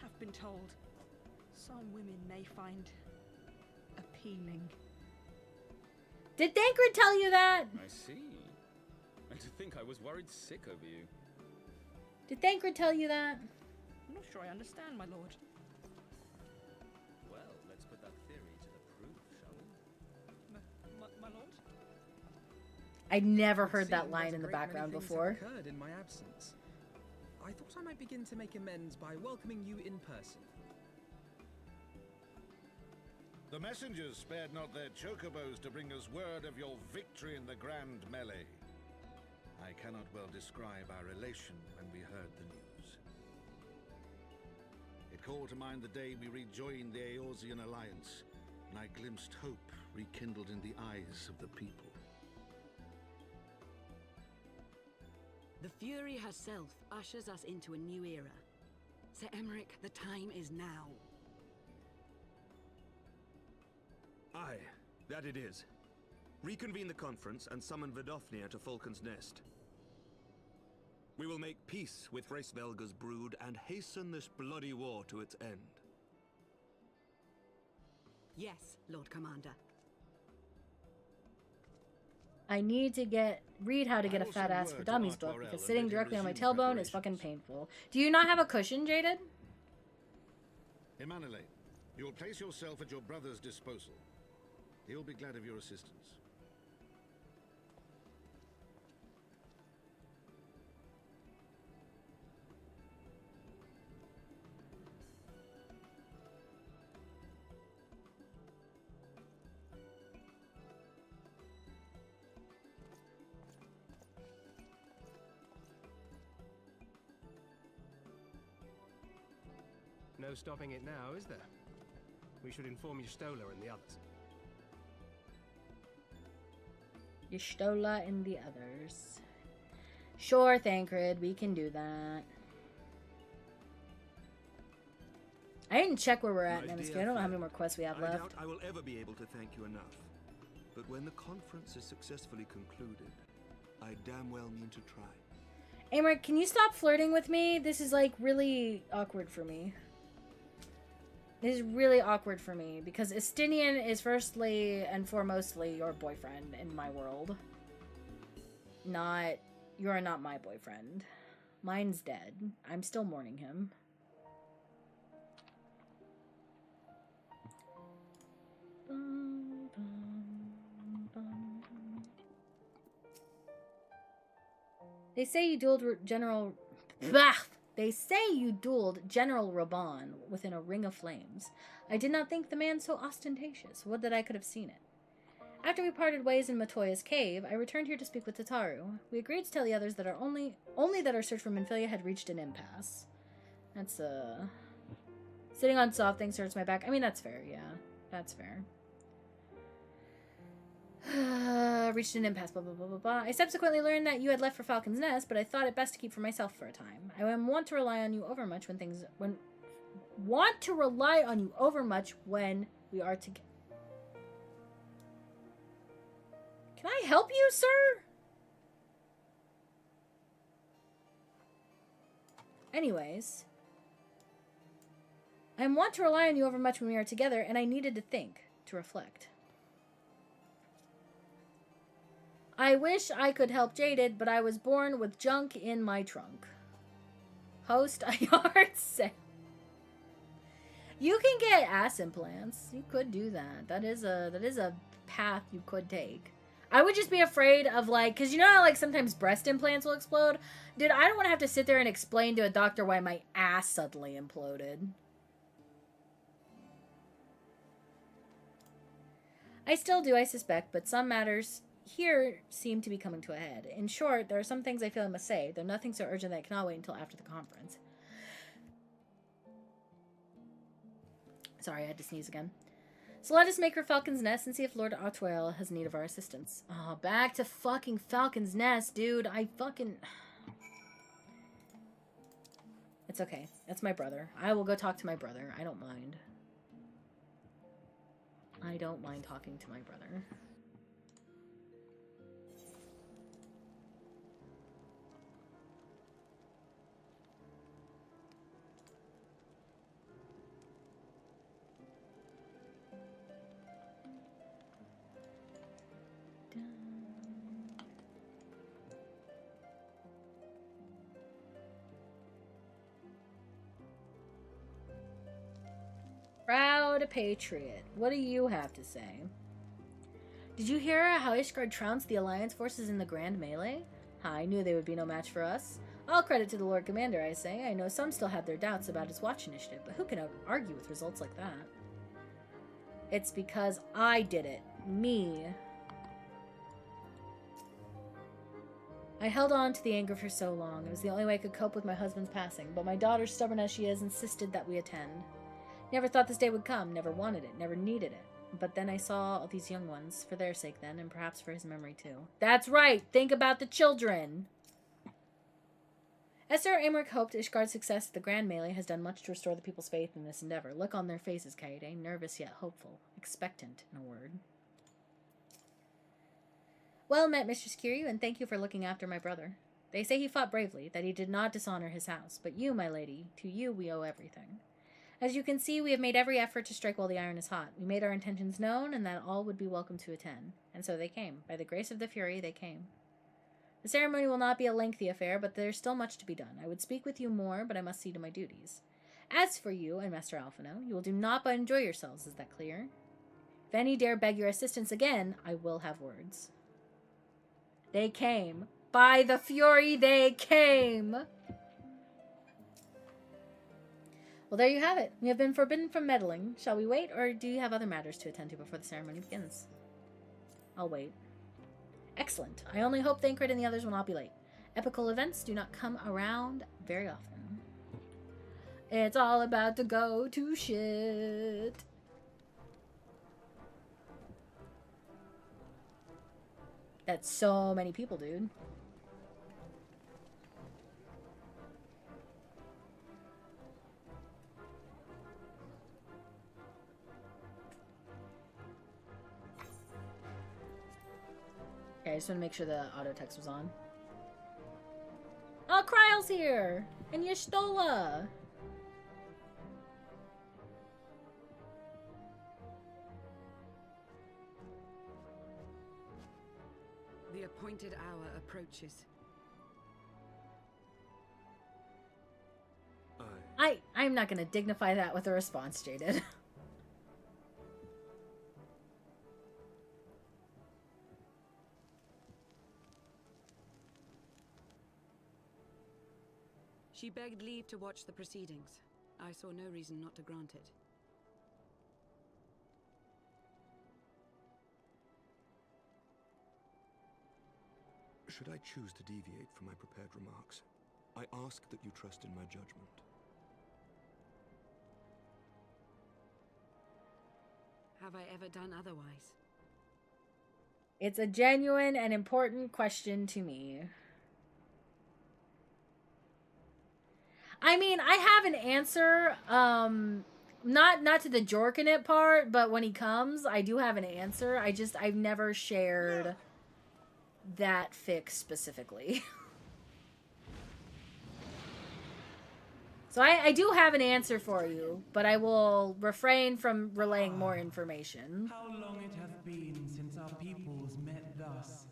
have been told some women may find appealing. Did Thancred tell you that? I see. And to think I was worried sick over you. Did Thancred tell you that? I'm not sure I understand, my lord. Well, let's put that theory to the proof, shall we? My lord? I'd never heard that line in the background before. Occurred in my absence. I thought I might begin to make amends by welcoming you in person. The messengers spared not their chocobos to bring us word of your victory in the grand melee. I cannot well describe our elation when we heard the news. It called to mind the day we rejoined the Eorzean alliance, and I glimpsed hope rekindled in the eyes of the people. The Fury herself ushers us into a new era. Sir Emmerich, the time is now. Aye, that it is. Reconvene the conference and summon Vidofnir to Falcon's Nest. We will make peace with Hraesvelga's brood and hasten this bloody war to its end. Yes, Lord Commander. I need to read how to get a fat ass for dummies book, because sitting directly on my tailbone is fucking painful. Do you not have a cushion, Jaded? Emanile, you will place yourself at your brother's disposal. He will be glad of your assistance. No stopping it now, is there? We should inform Y'shtola and the others. Y'shtola and the others. Sure, Thancred, we can do that. I didn't check where we're at in Hemisphere. I don't know how many more quests we have left. I doubt I will ever be able to thank you enough. But when the conference is successfully concluded, I damn well mean to try. Amber, can you stop flirting with me? This is like really awkward for me. This is really awkward for me because Estinian is firstly and foremostly your boyfriend in my world. You are not my boyfriend. Mine's dead. I'm still mourning him. They say you dueled General... Bah! They say you dueled General Raban within a ring of flames. I did not think the man so ostentatious. Would that I could have seen it. After we parted ways in Matoya's cave, I returned here to speak with Tataru. We agreed to tell the others that only that our search for Minfilia had reached an impasse. That's, sitting on soft things hurts my back. I mean, that's fair, yeah. That's fair. Reached an impasse, blah, blah, blah, blah, blah. I subsequently learned that you had left for Falcon's Nest, but I thought it best to keep for myself for a time. I want to rely on you over much when we are together. Can I help you, sir? Anyways. I want to rely on you over much when we are together, and I needed to think, to reflect. I wish I could help Jaded, but I was born with junk in my trunk. Host a yard sale. You can get ass implants. You could do that. That is a path you could take. I would just be afraid of, like, because you know how, like, sometimes breast implants will explode? Dude, I don't want to have to sit there and explain to a doctor why my ass suddenly imploded. I still do, I suspect, but some matters here seem to be coming to a head. In short, there are some things I feel I must say, though nothing so urgent that I cannot wait until after the conference. Sorry, I had to sneeze again. So let us make for Falcon's Nest and see if Lord Artoil has need of our assistance. Oh, back to fucking Falcon's Nest, dude. It's okay. That's my brother. I will go talk to my brother. I don't mind. I don't mind talking to my brother. Proud patriot. What do you have to say? Did you hear how Ishgard trounced the Alliance forces in the Grand Melee? I knew they would be no match for us. All credit to the Lord Commander, I say. I know some still have their doubts about his watch initiative, but who can argue with results like that? It's because I did it. Me. I held on to the anger for so long. It was the only way I could cope with my husband's passing, but my daughter, stubborn as she is, insisted that we attend. Never thought this day would come, never wanted it, never needed it. But then I saw all these young ones, for their sake then, and perhaps for his memory too. That's right! Think about the children! As Sir Aymeric hoped, Ishgard's success at the Grand Melee has done much to restore the people's faith in this endeavor. Look on their faces, Kaede, nervous yet hopeful. Expectant, in a word. Well met, Mistress Kiryu, and thank you for looking after my brother. They say he fought bravely, that he did not dishonor his house, but you, my lady, to you we owe everything. As you can see, we have made every effort to strike while the iron is hot. We made our intentions known, and that all would be welcome to attend. And so they came. By the grace of the Fury, they came. The ceremony will not be a lengthy affair, but there's still much to be done. I would speak with you more, but I must see to my duties. As for you and Master Alphino, you will do naught but enjoy yourselves, is that clear? If any dare beg your assistance again, I will have words. They came. By the Fury, they came! Well, there you have it. We have been forbidden from meddling. Shall we wait, or do you have other matters to attend to before the ceremony begins? I'll wait. Excellent. I only hope Thancred and the others will not be late. Epical events do not come around very often. It's all about to go to shit. That's so many people, dude. Okay, I just want to make sure the auto text was on. Stell's here! And Y'shtola! The appointed hour approaches. I'm not gonna dignify that with a response, Jaded. She begged leave to watch the proceedings. I saw no reason not to grant it. Should I choose to deviate from my prepared remarks, I ask that you trust in my judgment. Have I ever done otherwise? It's a genuine and important question to me. I mean, I have an answer, not to the jorking it part, but when he comes, I do have an answer. I've never shared that fic specifically. So I do have an answer for you, but I will refrain from relaying more information. How long it hath been since our peoples met thus,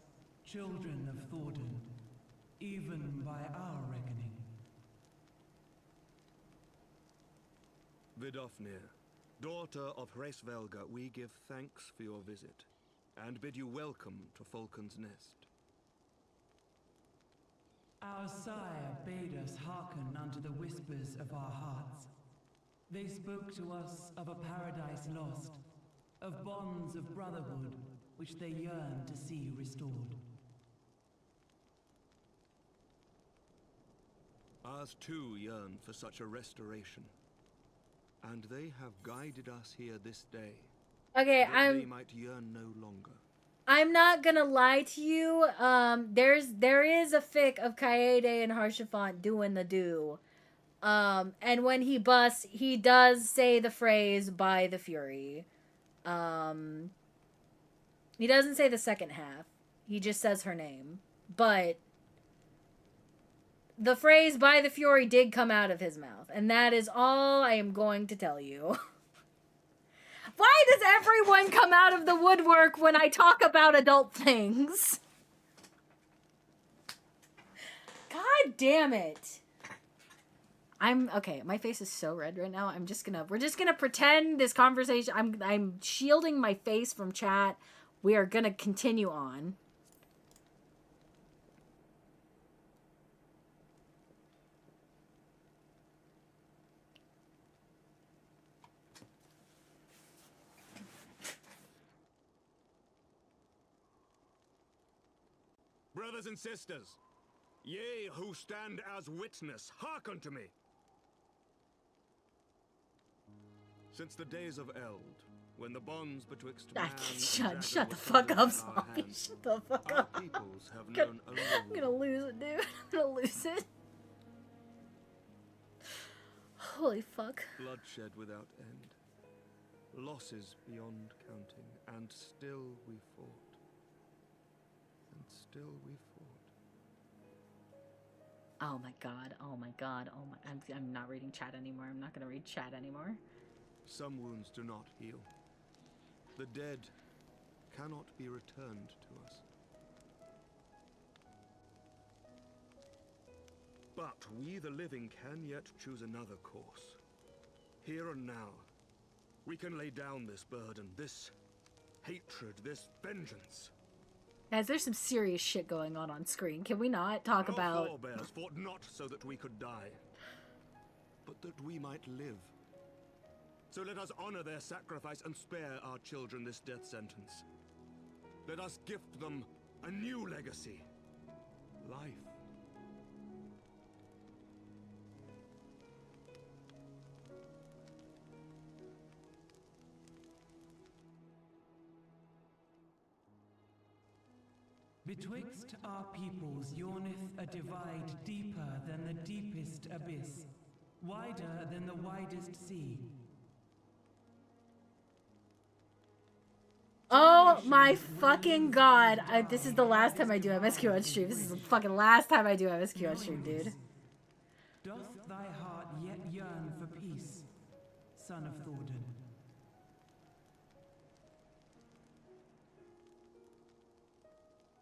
children of Thornton, even by our reckoning. Vidofnir, daughter of Hraesvelga, we give thanks for your visit, and bid you welcome to Falcon's Nest. Our sire bade us hearken unto the whispers of our hearts. They spoke to us of a paradise lost, of bonds of brotherhood which they yearned to see restored. Ours too yearn for such a restoration, and they have guided us here this day. Okay, that they might yearn no longer. I'm not gonna lie to you. There is a fic of Kaede and Harshafant doing the do. And when he busts, he does say the phrase "by the Fury." He doesn't say the second half. He just says her name. But the phrase "by the Fury" did come out of his mouth, and that is all I am going to tell you. Why does everyone come out of the woodwork when I talk about adult things? God damn it. Okay, my face is so red right now. We're just gonna pretend this conversation, I'm shielding my face from chat. We are gonna continue on. Brothers and sisters, ye who stand as witness, hearken to me. Since the days of Eld, when the bonds betwixt man and dragon Shut the were fuck severed up, in our Zombie. hands, Shut the fuck our up. peoples have known only I'm gonna lose it, dude. I'm gonna lose it. Holy fuck. bloodshed without end, losses beyond counting, and still we fought. And still we fought. Oh my god. Oh my god. Oh my. I'm not reading chat anymore. I'm not gonna read chat anymore. Some wounds do not heal. The dead cannot be returned to us. But we, the living, can yet choose another course. Here and now, we can lay down this burden, this hatred, this vengeance. Guys, there's some serious shit going on screen. Can we not talk Our about... forebears fought not so that we could die, but that we might live. So let us honor their sacrifice and spare our children this death sentence. Let us gift them a new legacy. Life. Betwixt our peoples yearneth a divide deeper than the deepest abyss, wider than the widest sea. Oh my fucking god. This is the last time I do MSQ on stream. This is the fucking last time I do MSQ on stream, dude. Doth thy heart yet yearn for peace, son of Thordan?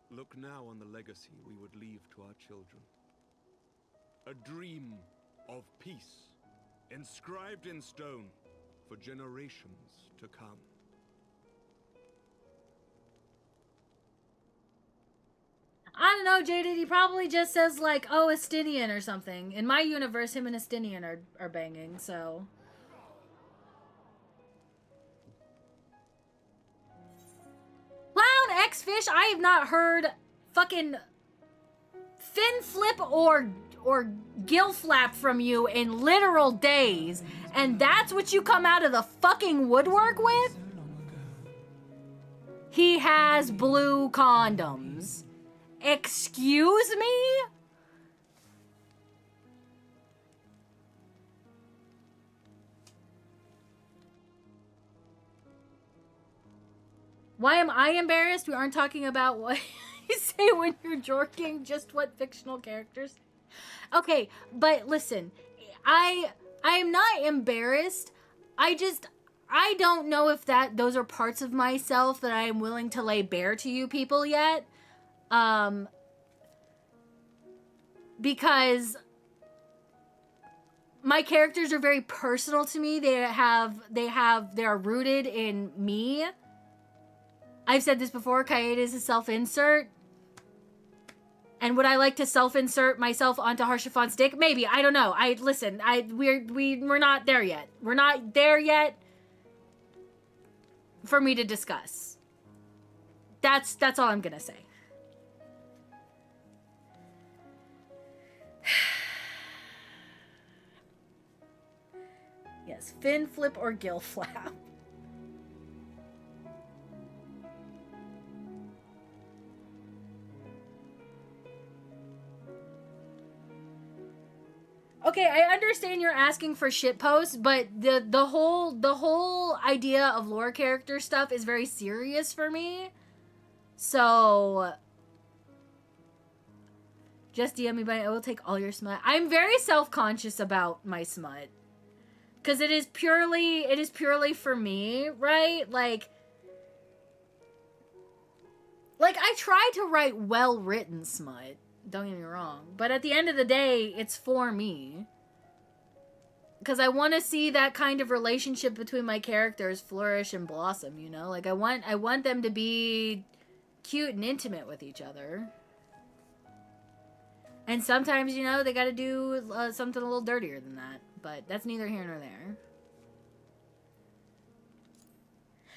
Look now on the legacy we would leave to our children. A dream of peace, inscribed in stone for generations to come. I don't know, Jaded. He probably just says, like, oh, Estinian or something. In my universe, him and Estinian are banging, so. Clown X-Fish, I have not heard fucking fin flip or gill flap from you in literal days, and that's what you come out of the fucking woodwork with? He has blue condoms. Excuse me? Why am I embarrassed? We aren't talking about what you say when you're jorking, just what fictional characters. Okay, but listen, I am not embarrassed. I don't know if those are parts of myself that I am willing to lay bare to you people yet. Because my characters are very personal to me. They are rooted in me. I've said this before, kaede is a self-insert. And would I like to self-insert myself onto Harshafon's dick? Maybe, I don't know. We're not there yet. We're not there yet for me to discuss. That's all I'm gonna say. Yes, fin flip or gill flap. Okay, I understand you're asking for shitposts, but the whole idea of lore character stuff is very serious for me. So just DM me, but I will take all your smut. I'm very self-conscious about my smut. Cause it is purely for me, right? Like I try to write well-written smut. Don't get me wrong. But at the end of the day, it's for me. Because I want to see that kind of relationship between my characters flourish and blossom, you know? Like, I want them to be cute and intimate with each other. And sometimes, you know, they gotta do something a little dirtier than that. But that's neither here nor there.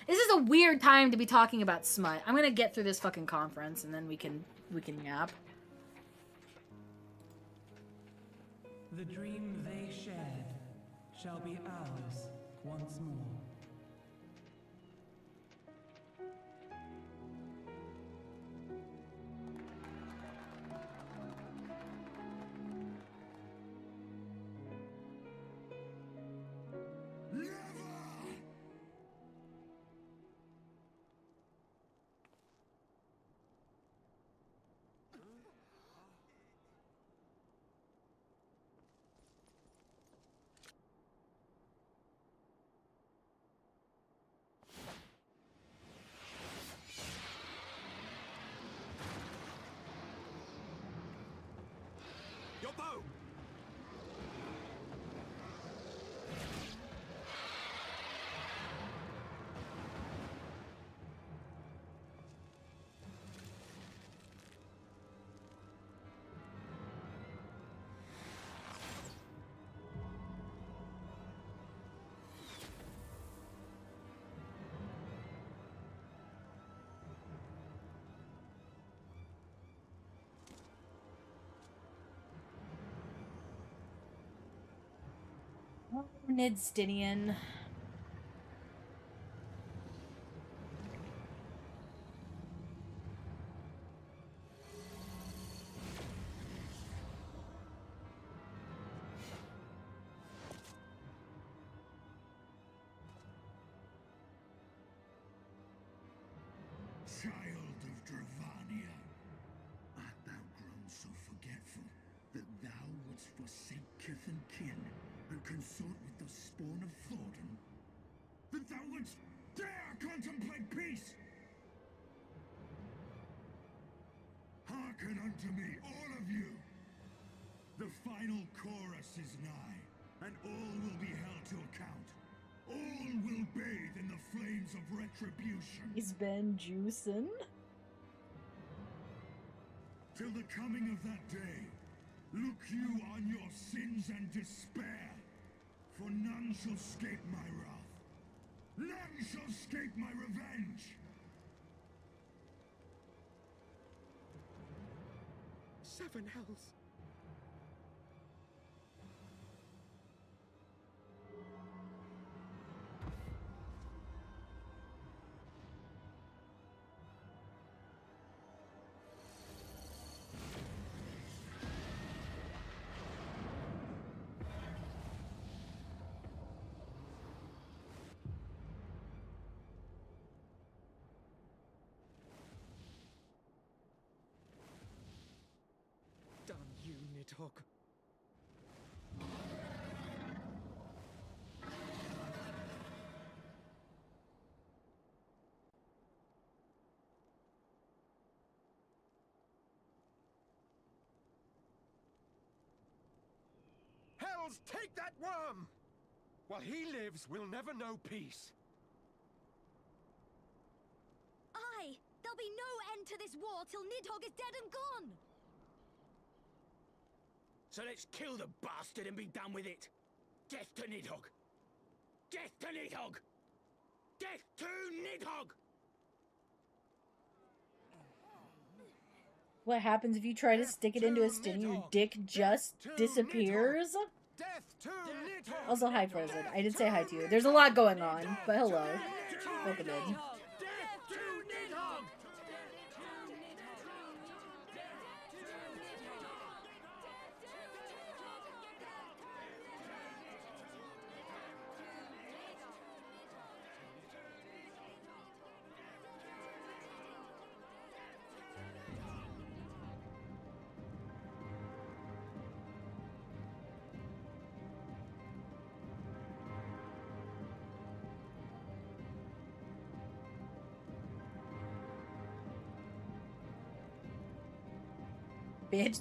This is a weird time to be talking about smut. I'm gonna get through this fucking conference and then we can yap. The dream they shared shall be ours once more. Your bow! Nidstinian. Child of Dravania, art thou grown so forgetful that thou wouldst forsake Kith to me, all of you! The final chorus is nigh, and all will be held to account. All will bathe in the flames of retribution. He's been juicing. Till the coming of that day, look you on your sins and despair, for none shall escape my wrath. None shall escape my revenge. 7 hells. Damn you, Nidhogg. Hells, take that worm! While he lives, we'll never know peace. Aye! There'll be no end to this war till Nidhogg is dead and gone! So let's kill the bastard and be done with it. Death to Nidhogg! Death to Nidhogg! Death to Nidhogg! What happens if you try to stick it into a stin? Your dick just disappears? Also, hi, Frozen. I did say hi to you. There's a lot going on, but hello. Welcome in. Bitch.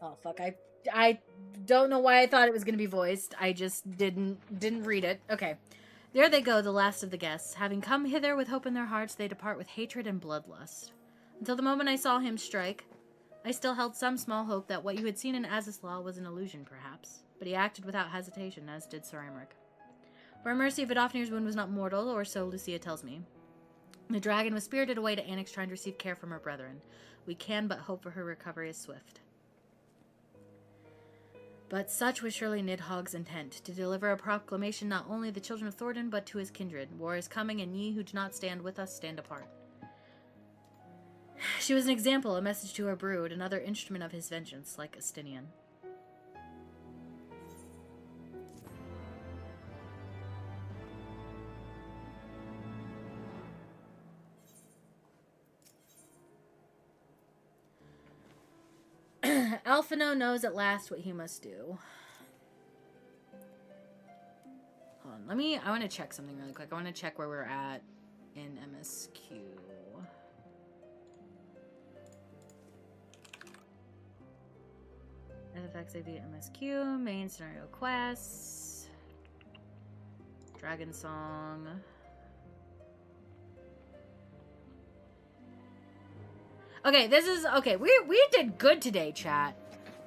Oh fuck, I don't know why I thought it was gonna be voiced. I just didn't read it. Okay. There they go, the last of the guests. Having come hither with hope in their hearts, they depart with hatred and bloodlust. Until the moment I saw him strike, I still held some small hope that what you had seen in Azislaw was an illusion, perhaps. But he acted without hesitation, as did Sir Emmerich. For a mercy, Vidofnir's wound was not mortal, or so Lucia tells me. The dragon was spirited away to Annex, trying to receive care from her brethren. We can but hope for her recovery is swift. But such was surely Nidhogg's intent, to deliver a proclamation not only to the children of Thornton, but to his kindred. War is coming, and ye who do not stand with us stand apart. She was an example, a message to her brood, another instrument of his vengeance, like Astinian. Alphino knows at last what he must do. Hold on, I want to check something really quick. I want to check where we're at in MSQ. FFXIV MSQ, main scenario quests, Dragon Song. Okay, okay. We did good today, chat.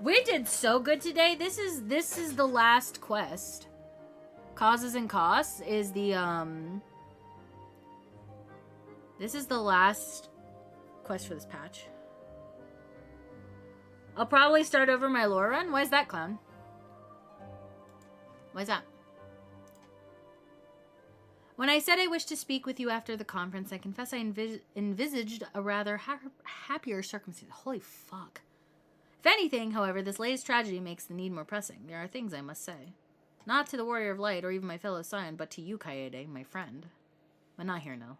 We did so good today. This is the last quest. Causes and Costs is the this is the last quest for this patch. I'll probably start over my lore run. Why is that, Clown? Why is that? When I said I wished to speak with you after the conference, I confess I envisaged a rather happier circumstance. Holy fuck. If anything, however, this latest tragedy makes the need more pressing. There are things I must say. Not to the Warrior of Light or even my fellow Scion, but to you, Kaede, my friend. But not here now.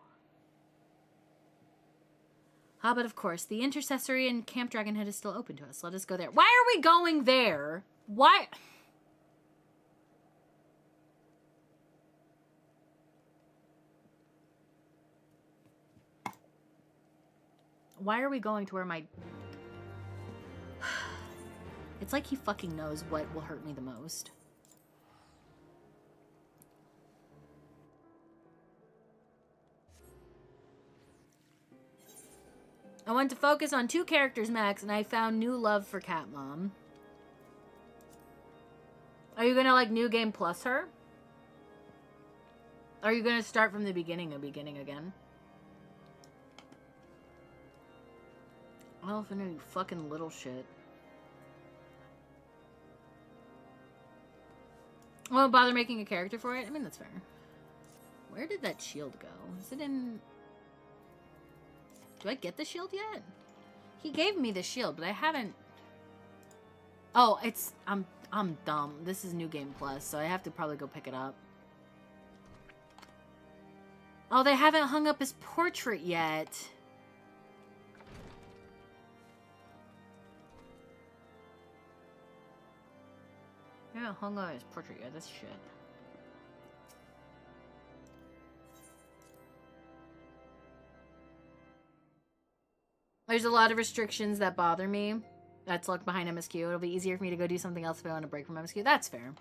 Ah, but of course, the Intercessory in Camp Dragonhead is still open to us. Let us go there. Why are we going there? Why? Why are we going to where my... It's like he fucking knows what will hurt me the most. I want to focus on 2 characters max, and I found new love for Cat Mom. Are you gonna, like, New Game Plus her? Are you gonna start from the beginning again? Elephant, you fucking little shit. Won't bother making a character for it? I mean, that's fair. Where did that shield go? Is it in... Do I get the shield yet? He gave me the shield, but I haven't... Oh, it's... I'm dumb. This is New Game Plus, so I have to probably go pick it up. Oh, they haven't hung up his portrait yet. They haven't hung up his portrait yet. That's shit. There's a lot of restrictions that bother me. That's locked behind MSQ. It'll be easier for me to go do something else if I want to break from MSQ. That's fair.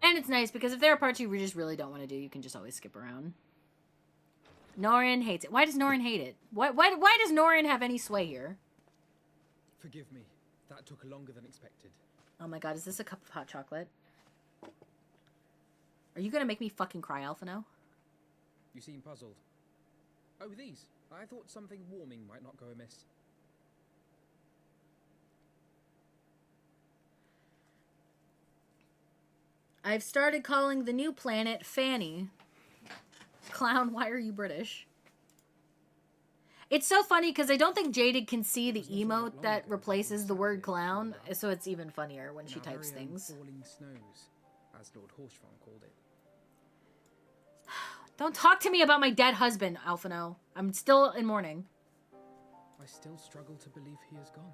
And it's nice because if there are parts you just really don't want to do, you can just always skip around. Norin hates it. Why does Norin hate it? Why does Norin have any sway here? Forgive me. That took longer than expected. Oh my god, is this a cup of hot chocolate? Are you gonna make me fucking cry, Alphino? You seem puzzled. Oh, these. I thought something warming might not go amiss. I've started calling the new planet Fanny. Clown, why are you British? It's so funny because I don't think Jaded can see the emote that replaces the word clown, so it's even funnier when she types things. Falling snows, as Lord Horshfarm called it. Don't talk to me about my dead husband, Alphino. I'm still in mourning. I still struggle to believe he is gone.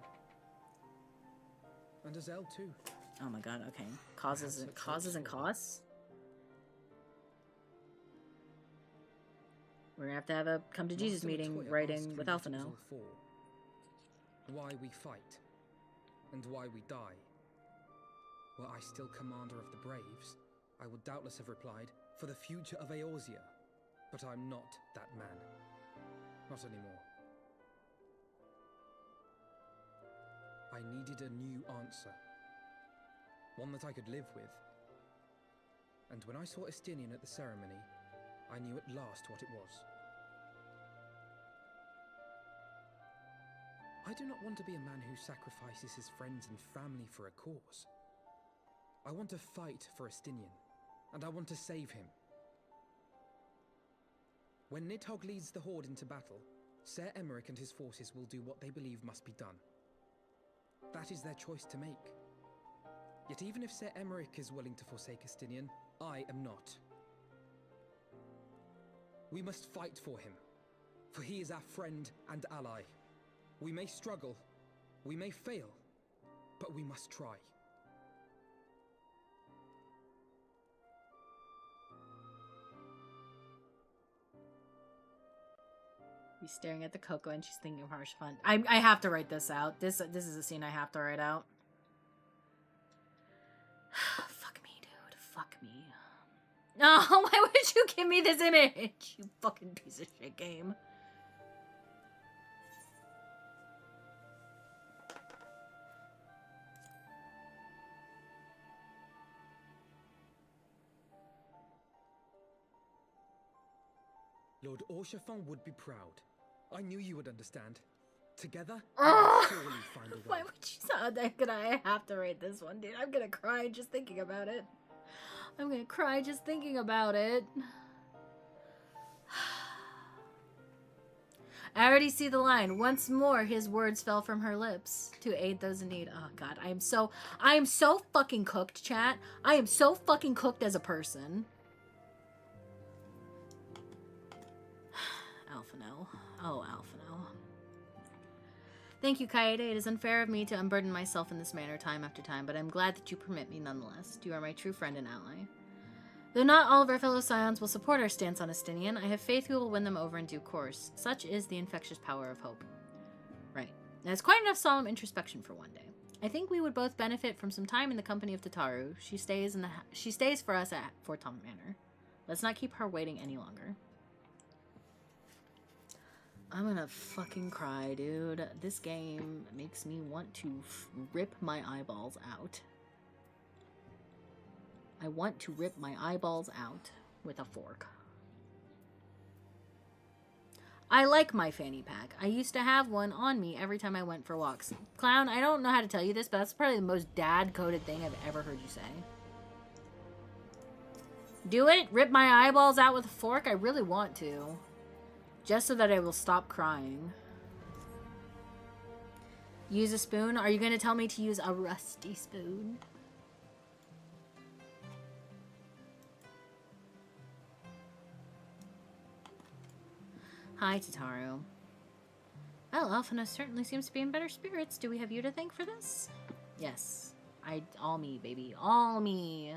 And Azel too. Oh my god, okay. Causes and costs? We're gonna have a come to Jesus meeting writing with Alphino. Why we fight, and why we die. Were I still commander of the Braves, I would doubtless have replied, for the future of Eorzea. But I'm not that man. Not anymore. I needed a new answer. One that I could live with. And when I saw Estinian at the ceremony, I knew at last what it was. I do not want to be a man who sacrifices his friends and family for a cause. I want to fight for Estinian, and I want to save him. When Nidhogg leads the Horde into battle, Ser Emmerich and his forces will do what they believe must be done. That is their choice to make. Yet even if Ser Emmerich is willing to forsake Estinian, I am not. We must fight for him, for he is our friend and ally. We may struggle, we may fail, but we must try. He's staring at the cocoa and she's thinking of harsh fun. I have to write this out. This is a scene I have to write out. Fuck me, dude. Fuck me. No, why would you give me this image? You fucking piece of shit game. Lord Horshfarm would be proud. I knew you would understand. Together, Oh, we'll surely find a way. why would you sound that good? I have to rate this one, dude. I'm gonna cry just thinking about it. I'm gonna cry just thinking about it. I already see the line. Once more, his words fell from her lips to aid those in need. Oh God, I am so fucking cooked, chat. I am so fucking cooked as a person. Alphino. Oh, Alphino. Thank you, Kaede. It is unfair of me to unburden myself in this manner time after time, but I'm glad that you permit me nonetheless. You are my true friend and ally. Though not all of our fellow scions will support our stance on Estinian, I have faith we will win them over in due course. Such is the infectious power of hope. Right. Now, it's quite enough solemn introspection for one day. I think we would both benefit from some time in the company of Tataru. She stays for us at Fort Tom Manor. Let's not keep her waiting any longer. I'm gonna fucking cry, dude. This game makes me want to rip my eyeballs out. I want to rip my eyeballs out with a fork. I like my fanny pack. I used to have one on me every time I went for walks. Clown, I don't know how to tell you this, but that's probably the most dad-coded thing I've ever heard you say. Do it? Rip my eyeballs out with a fork? I really want to. Just so that I will stop crying. Use a spoon? Are you going to tell me to use a rusty spoon? Hi, Tataru. Well, Alphina certainly seems to be in better spirits. Do we have you to thank for this? Yes. All me, baby. All me.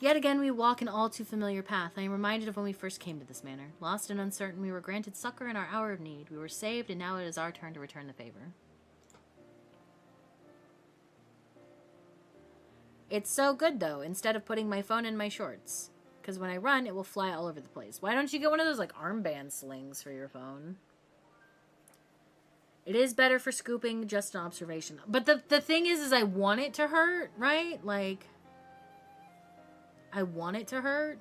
Yet again, we walk an all too familiar path. I am reminded of when we first came to this manor. Lost and uncertain, we were granted succor in our hour of need. We were saved, and now it is our turn to return the favor. It's so good, though, instead of putting my phone in my shorts. Because when I run, it will fly all over the place. Why don't you get one of those, like, armband slings for your phone? It is better for scooping, just an observation. But the thing is I want it to hurt, right? Like, I want it to hurt.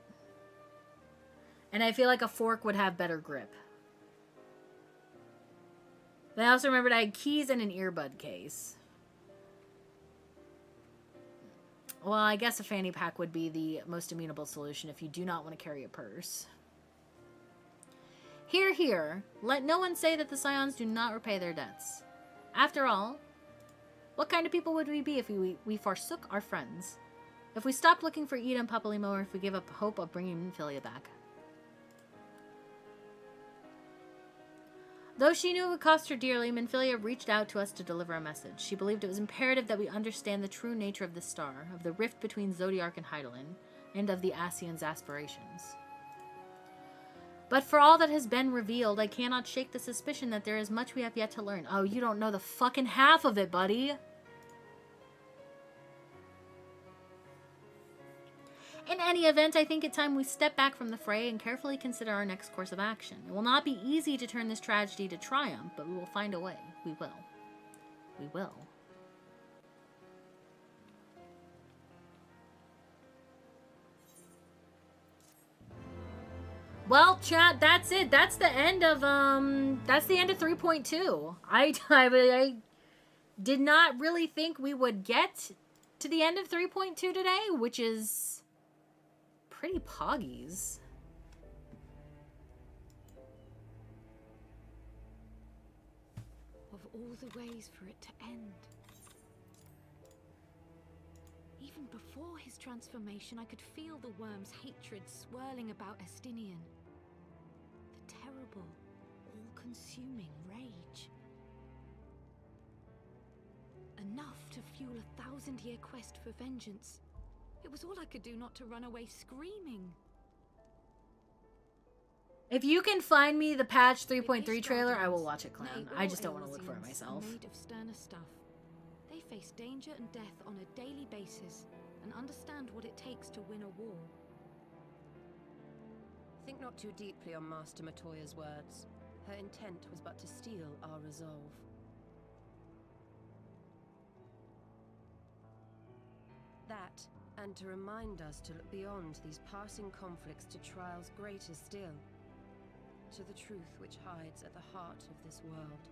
And I feel like a fork would have better grip. But I also remembered I had keys and an earbud case. Well, I guess a fanny pack would be the most amenable solution if you do not want to carry a purse. Hear, hear. Let no one say that the scions do not repay their debts. After all, what kind of people would we be if we forsook our friends? If we stopped looking for Ida and Papalimo, or if we gave up hope of bringing Minfilia back? Though she knew it would cost her dearly, Minfilia reached out to us to deliver a message. She believed it was imperative that we understand the true nature of the star, of the rift between Zodiark and Hydaelyn, and of the Ascian's aspirations. But for all that has been revealed, I cannot shake the suspicion that there is much we have yet to learn. Oh, you don't know the fucking half of it, buddy! In any event, I think it's time we step back from the fray and carefully consider our next course of action. It will not be easy to turn this tragedy to triumph, but we will find a way. We will. We will. Well, chat, that's it. That's the end of 3.2. I did not really think we would get to the end of 3.2 today, which is pretty poggies. Of all the ways for it to end. Even before his transformation, I could feel the worm's hatred swirling about Estinian. The terrible, all-consuming rage. Enough to fuel a 1,000-year quest for vengeance. It was all I could do not to run away screaming. If you can find me the patch 3.3 trailer, I will watch it, Clown. I just don't want to look for it myself. Made of sterner stuff. They face danger and death on a daily basis and understand what it takes to win a war. Think not too deeply on Master Matoya's words. Her intent was but to steal our resolve. That, and to remind us to look beyond these passing conflicts to trials greater still. to the truth which hides at the heart of this world.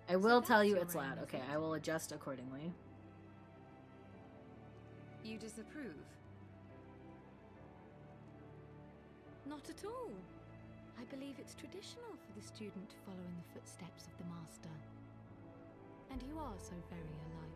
I will tell you it's loud. Okay, I will adjust accordingly. You disapprove? Not at all. I believe it's traditional for the student to follow in the footsteps of the master. And you are so very alike.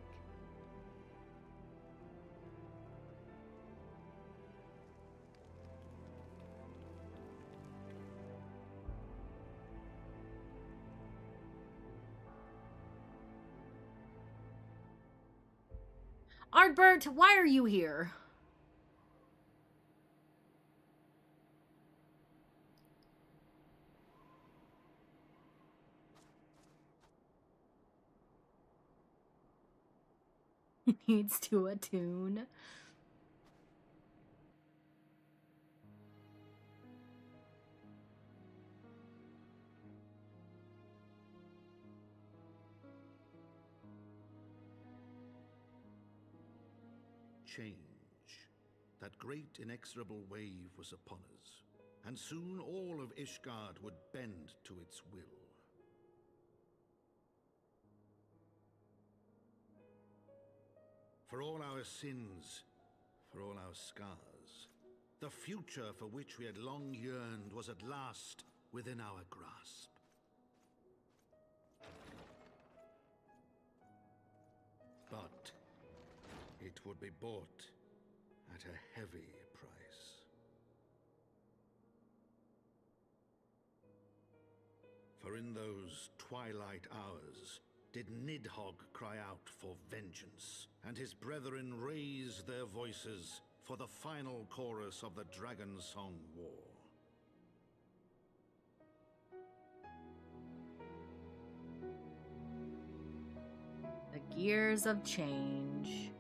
Artbert, why are you here? Needs to attune. Change. That great inexorable wave was upon us, and soon all of Ishgard would bend to its will. For all our sins, for all our scars, the future for which we had long yearned was at last within our grasp. But it would be bought at a heavy price. For in those twilight hours did Nidhogg cry out for vengeance, and his brethren raise their voices for the final chorus of the Dragon Song War. The gears of change.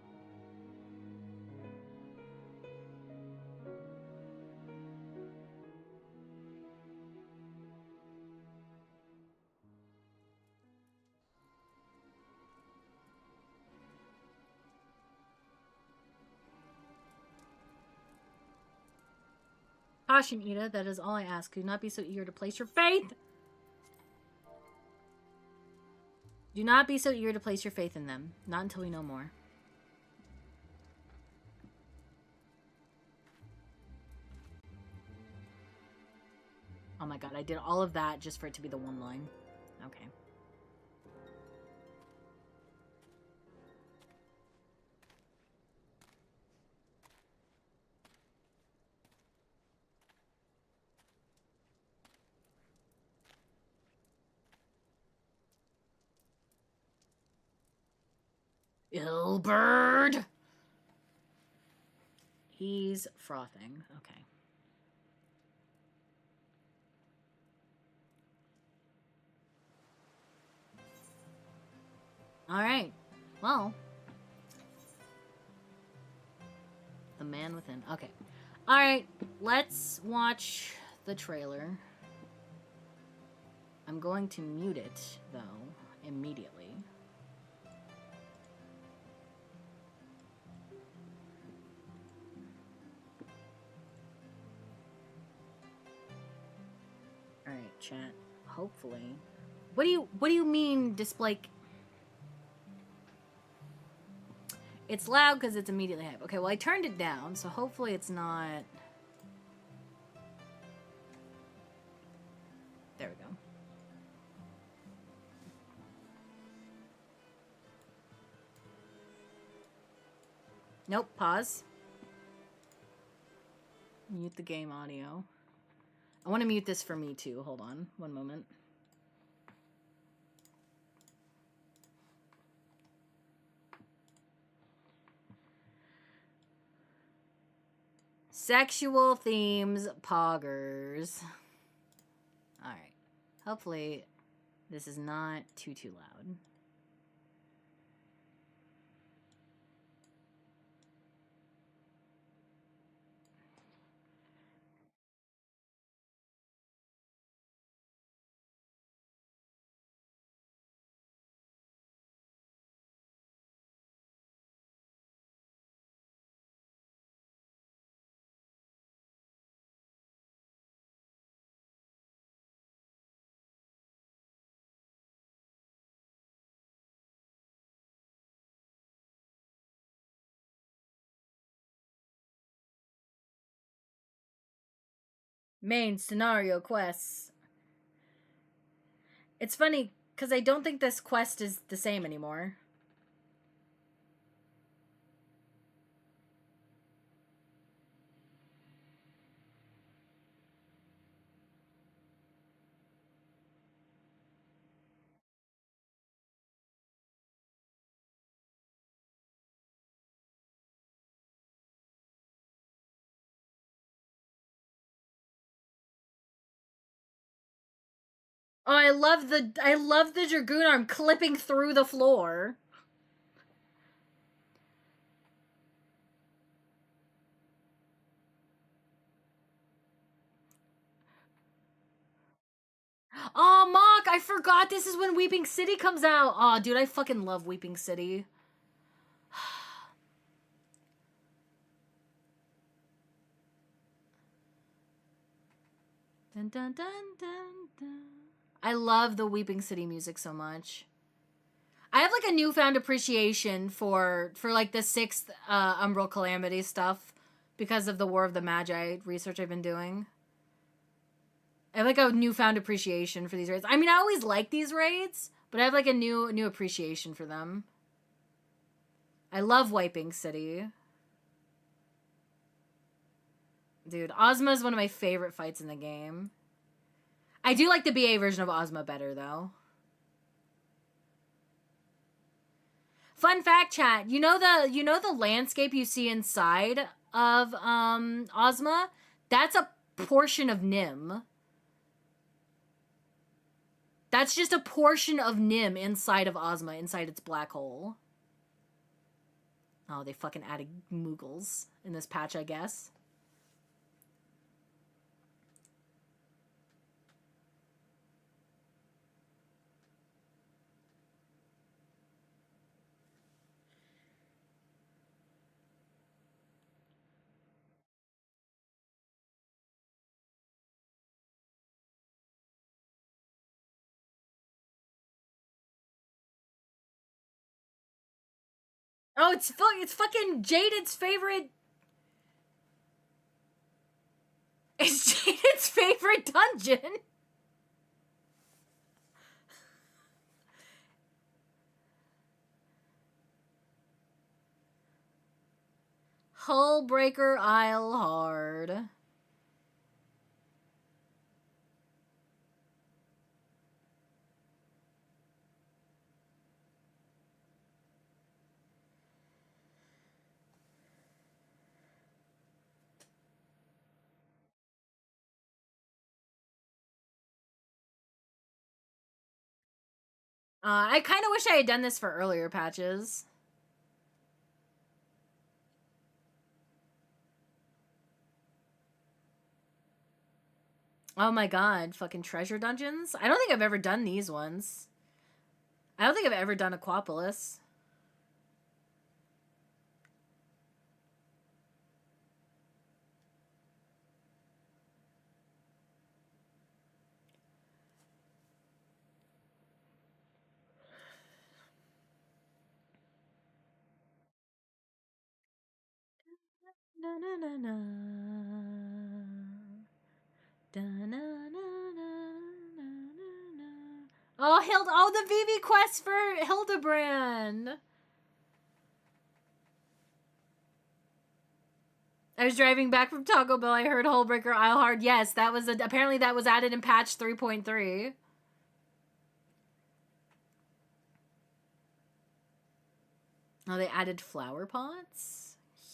Caution, Ida, that is all I ask. Do not be so eager to place your faith. Do not be so eager to place your faith in them. Not until we know more. Oh my god, I did all of that just for it to be the one line. Okay. Ilbird! He's frothing. Okay. Alright. Well. The man within. Okay. Alright. Let's watch the trailer. I'm going to mute it, though, immediately. Alright, chat. Hopefully. What do you mean display? It's loud because it's immediately hype. Okay, well I turned it down, so hopefully it's not. There we go. Nope, pause. Mute the game audio. I want to mute this for me too. Hold on, one moment. Sexual themes, poggers. Alright. Hopefully this is not too loud. Main scenario quests. It's funny, because I don't think this quest is the same anymore. Oh, I love the Dragoon arm clipping through the floor. Oh, Mock, I forgot this is when Weeping City comes out. Oh, dude, I fucking love Weeping City. Dun, dun, dun, dun, dun. I love the Weeping City music so much. I have like a newfound appreciation for like the 6th Umbral Calamity stuff because of the War of the Magi research I've been doing. I have like a newfound appreciation for these raids. I mean, I always like these raids, but I have like a new appreciation for them. I love Wiping City. Dude, Ozma is one of my favorite fights in the game. I do like the BA version of Ozma better, though. Fun fact, chat. You know the landscape you see inside of Ozma? That's a portion of Nim. That's just a portion of Nim inside of Ozma, inside its black hole. Oh, they fucking added Moogles in this patch, I guess. Oh, it's fucking Jaded's favorite. It's Jaded's favorite dungeon. Hullbreaker Isle Hard. I kind of wish I had done this for earlier patches. Oh my god, fucking treasure dungeons? I don't think I've ever done these ones. I don't think I've ever done Aquapolis. Na na na na. Da na na na na na. Oh, the VV quest for Hildebrand. I was driving back from Taco Bell. I heard Hullbreaker Isle Hard. Yes, that was apparently that was added in patch 3.3. Oh, they added flower pots.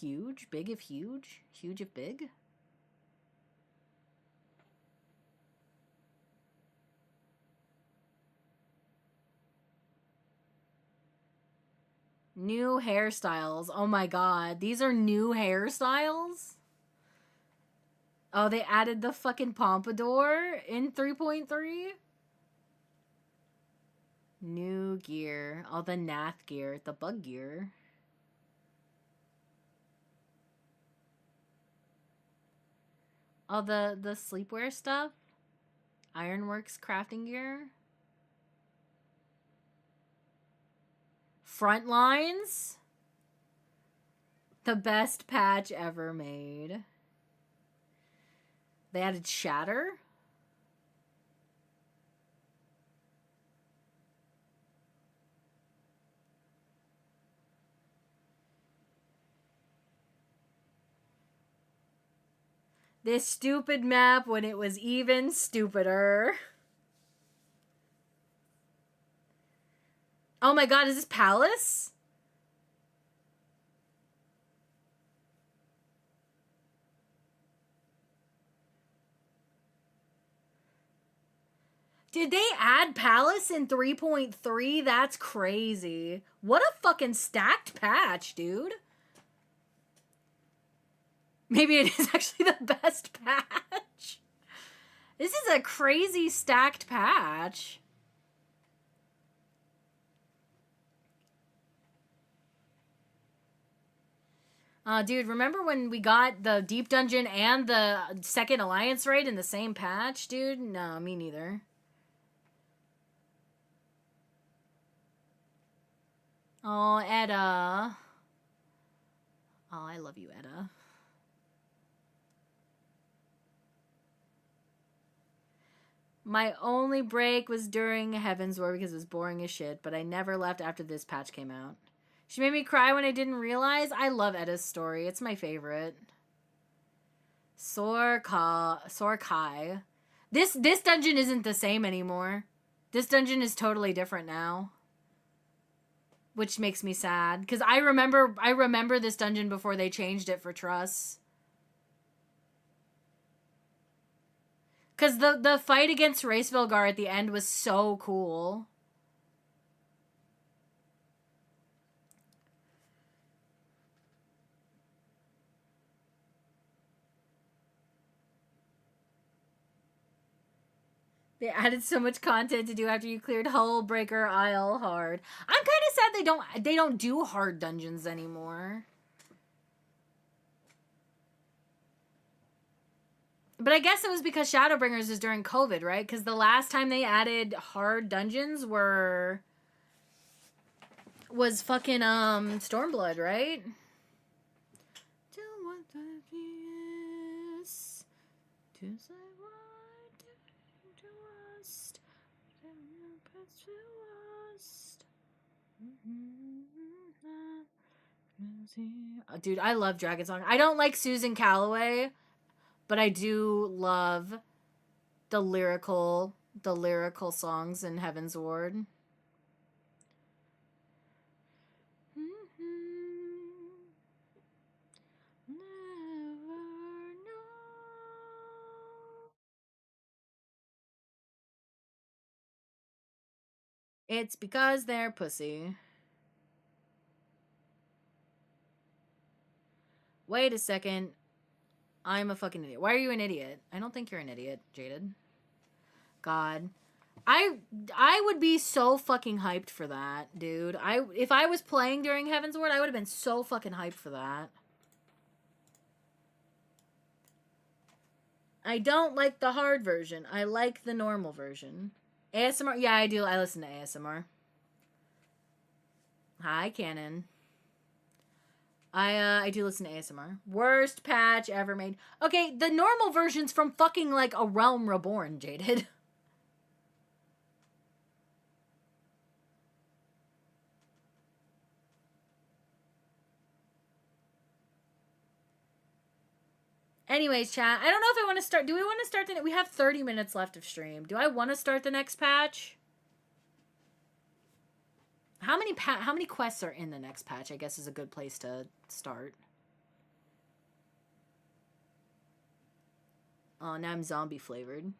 Huge, big if huge, huge if big. New hairstyles. Oh my god, these are new hairstyles? Oh, they added the fucking pompadour in 3.3? New gear. All the Nath gear. The bug gear. All the sleepwear stuff. Ironworks crafting gear. Front lines. The best patch ever made. They added shatter? This stupid map when it was even stupider. Oh my god, is this Palace? Did they add Palace in 3.3? That's crazy. What a fucking stacked patch, dude. Maybe it is actually the best patch. This is a crazy stacked patch. Dude, remember when we got the Deep Dungeon and the second Alliance raid in the same patch, dude? No, me neither. Oh, Edda. Oh, I love you, Edda. My only break was during Heaven's War because it was boring as shit, but I never left after this patch came out. She made me cry when I didn't realize. I love Edda's story. It's my favorite. Sorkai. This dungeon isn't the same anymore. This dungeon is totally different now. Which makes me sad. Because I remember this dungeon before they changed it for Truss. Because the fight against Racevilgar at the end was so cool. They added so much content to do after you cleared Hullbreaker Isle hard. I'm kind of sad they don't do hard dungeons anymore. But I guess it was because Shadowbringers was during COVID, right? Because the last time they added hard dungeons was fucking Stormblood, right? Dude, I love Dragon Song. I don't like Susan Calloway, but I do love the lyrical songs in Heaven's Ward. It's because they're pussy. Wait a second. I'm a fucking idiot. Why are you an idiot? I don't think you're an idiot, Jaded. God. I would be so fucking hyped for that, dude. If I was playing during Heaven's Ward, I would have been so fucking hyped for that. I don't like the hard version. I like the normal version. ASMR? Yeah, I do. I listen to ASMR. Hi, Canon. I do listen to ASMR. Worst patch ever made. Okay, the normal version's from fucking, like, A Realm Reborn, Jaded. Anyways, chat, I don't know if I want to start. Do we want to start we have 30 minutes left of stream. Do I want to start the next patch? How many quests are in the next patch, I guess, is a good place to start. Oh, now I'm zombie flavored.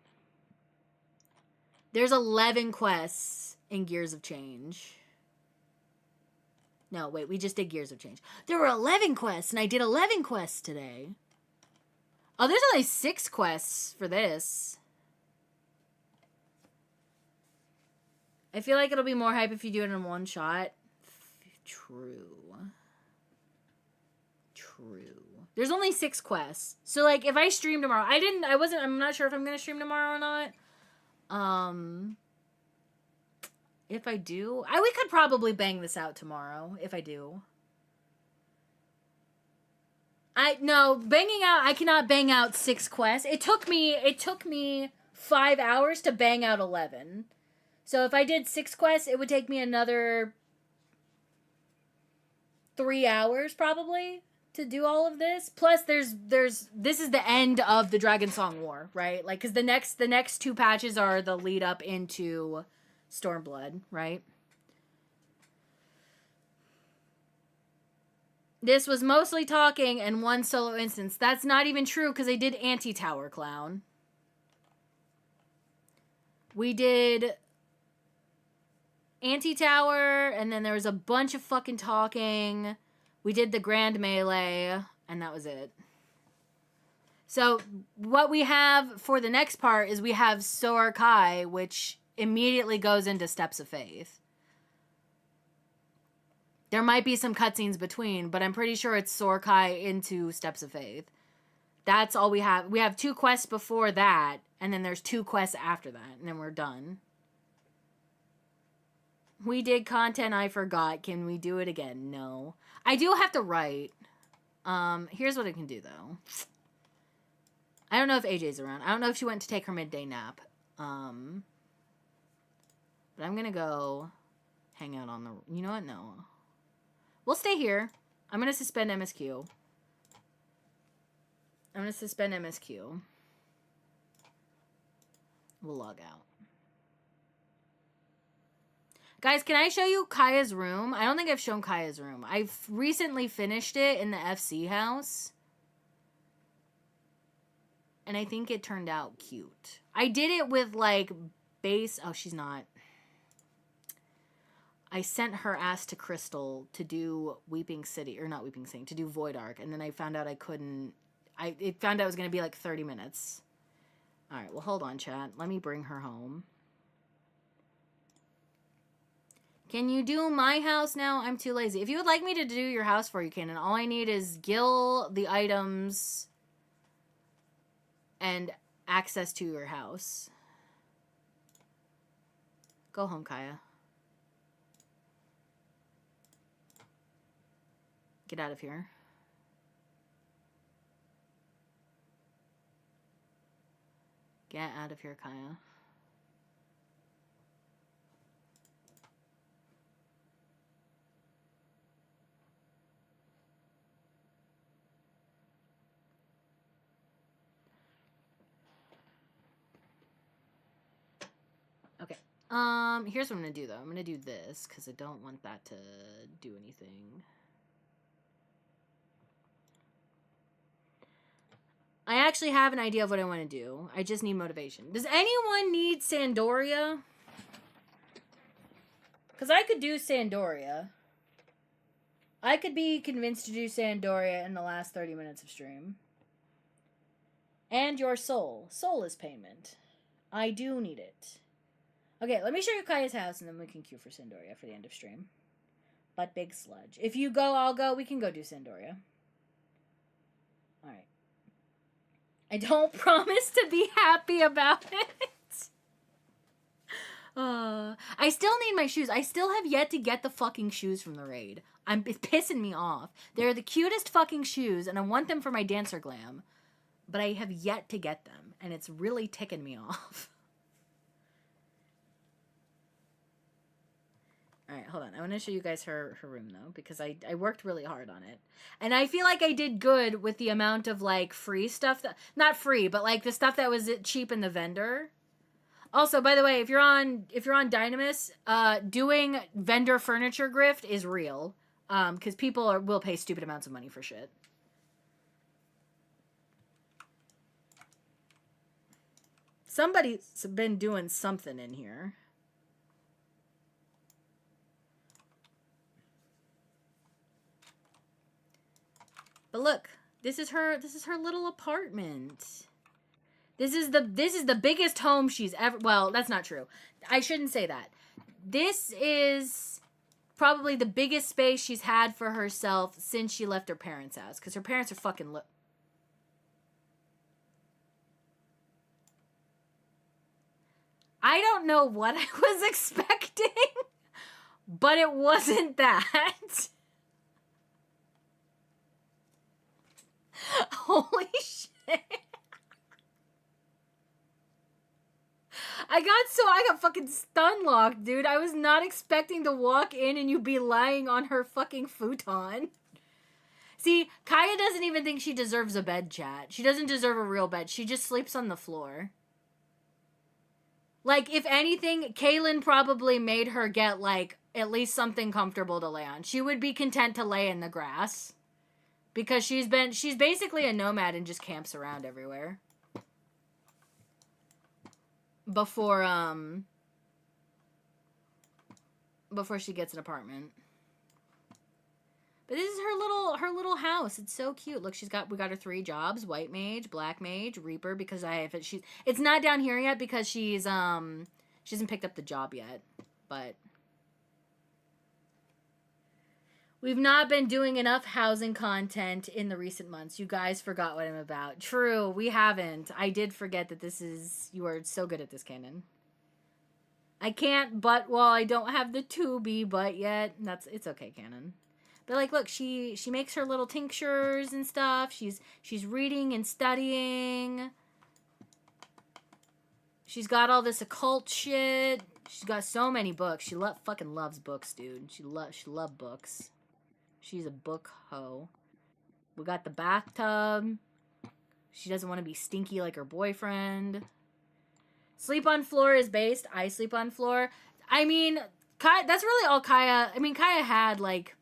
There's 11 quests in Gears of Change. No, wait, we just did Gears of Change. There were 11 quests, and I did 11 quests today. Oh, there's only 6 quests for this. I feel like it'll be more hype if you do it in one shot. True. There's only 6 quests. So, like, if I stream tomorrow... I'm not sure if I'm going to stream tomorrow or not. If I do... we could probably bang this out tomorrow, if I do. Banging out, I cannot bang out 6 quests. It took me 5 hours to bang out 11. So if I did 6 quests, it would take me another 3 hours probably to do all of this. Plus this is the end of the Dragon Song War, right? Like, cuz the next 2 patches are the lead up into Stormblood, right? This was mostly talking and 1 solo instance. That's not even true because I did Anti-Tower Clown. We did Anti-Tower, and then there was a bunch of fucking talking. We did the Grand Melee, and that was it. So what we have for the next part is we have Soar Kai, which immediately goes into Steps of Faith. There might be some cutscenes between, but I'm pretty sure it's Soar Kai into Steps of Faith. That's all we have. We have 2 quests before that, and then there's 2 quests after that, and then we're done. We did content I forgot. Can we do it again? No. I do have to write. Here's what I can do, though. I don't know if AJ's around. I don't know if she went to take her midday nap. But I'm gonna go hang out on the... You know what? No. We'll stay here. I'm going to suspend MSQ. I'm going to suspend MSQ. We'll log out. Guys, can I show you Kaya's room? I don't think I've shown Kaya's room. I've recently finished it in the FC house. And I think it turned out cute. I did it with, like, base... Oh, she's not... I sent her ass to Crystal to do Weeping City, or not Weeping City, to do Void Arc, and then I found out I couldn't, it found out it was going to be like 30 minutes. Alright, well hold on, chat. Let me bring her home. Can you do my house now? I'm too lazy. If you would like me to do your house for you, Canon, all I need is Gil, the items, and access to your house. Go home, Kaya. Get out of here. Get out of here, Kaya. Okay. Here's what I'm gonna do, though. I'm gonna do this, because I don't want that to do anything. I actually have an idea of what I want to do. I just need motivation. Does anyone need Sandoria? Because I could do Sandoria. I could be convinced to do Sandoria in the last 30 minutes of stream. And your soul. Soul is payment. I do need it. Okay, let me show you Kaya's house, and then we can queue for Sandoria for the end of stream. But big sludge. If you go, I'll go. We can go do Sandoria. Alright. I don't promise to be happy about it. I still need my shoes. I still have yet to get the fucking shoes from the raid. It's pissing me off. They're the cutest fucking shoes, and I want them for my dancer glam. But I have yet to get them, and it's really ticking me off. Alright, hold on. I want to show you guys her room, though, because I worked really hard on it. And I feel like I did good with the amount of, like, free stuff that... Not free, but, like, the stuff that was cheap in the vendor. Also, by the way, if you're on Dynamis, doing vendor furniture grift is real. Because people will pay stupid amounts of money for shit. Somebody's been doing something in here. But look, this is her little apartment. This is the biggest home she's ever... Well, that's not true. I shouldn't say that. This is probably the biggest space she's had for herself since she left her parents' house. Because her parents are fucking... I don't know what I was expecting, but it wasn't that. I got fucking stun locked, dude. I was not expecting to walk in and you be lying on her fucking futon. See, Kaya doesn't even think she deserves a bed, chat. She doesn't deserve a real bed. She just sleeps on the floor. Like, if anything, Kaylin probably made her get, like, at least something comfortable to lay on. She would be content to lay in the grass. Because she's basically a nomad and just camps around everywhere. Before she gets an apartment. But this is her little house. It's so cute. Look, we got her 3 jobs: white mage, black mage, reaper. Because it's not down here yet because she hasn't picked up the job yet. But we've not been doing enough housing content in the recent months. You guys forgot what I'm about. True, we haven't. I did forget that you are so good at this, canon. I can't I don't have the to-be but yet. It's okay, canon. But, like, look, she makes her little tinctures and stuff. She's reading and studying. She's got all this occult shit. She's got so many books. She fucking loves books, dude. She loves books. She's a book hoe. We got the bathtub. She doesn't want to be stinky like her boyfriend. Sleep on floor is based. I sleep on floor. I mean, that's really all Kaya... I mean, Kaya had, like,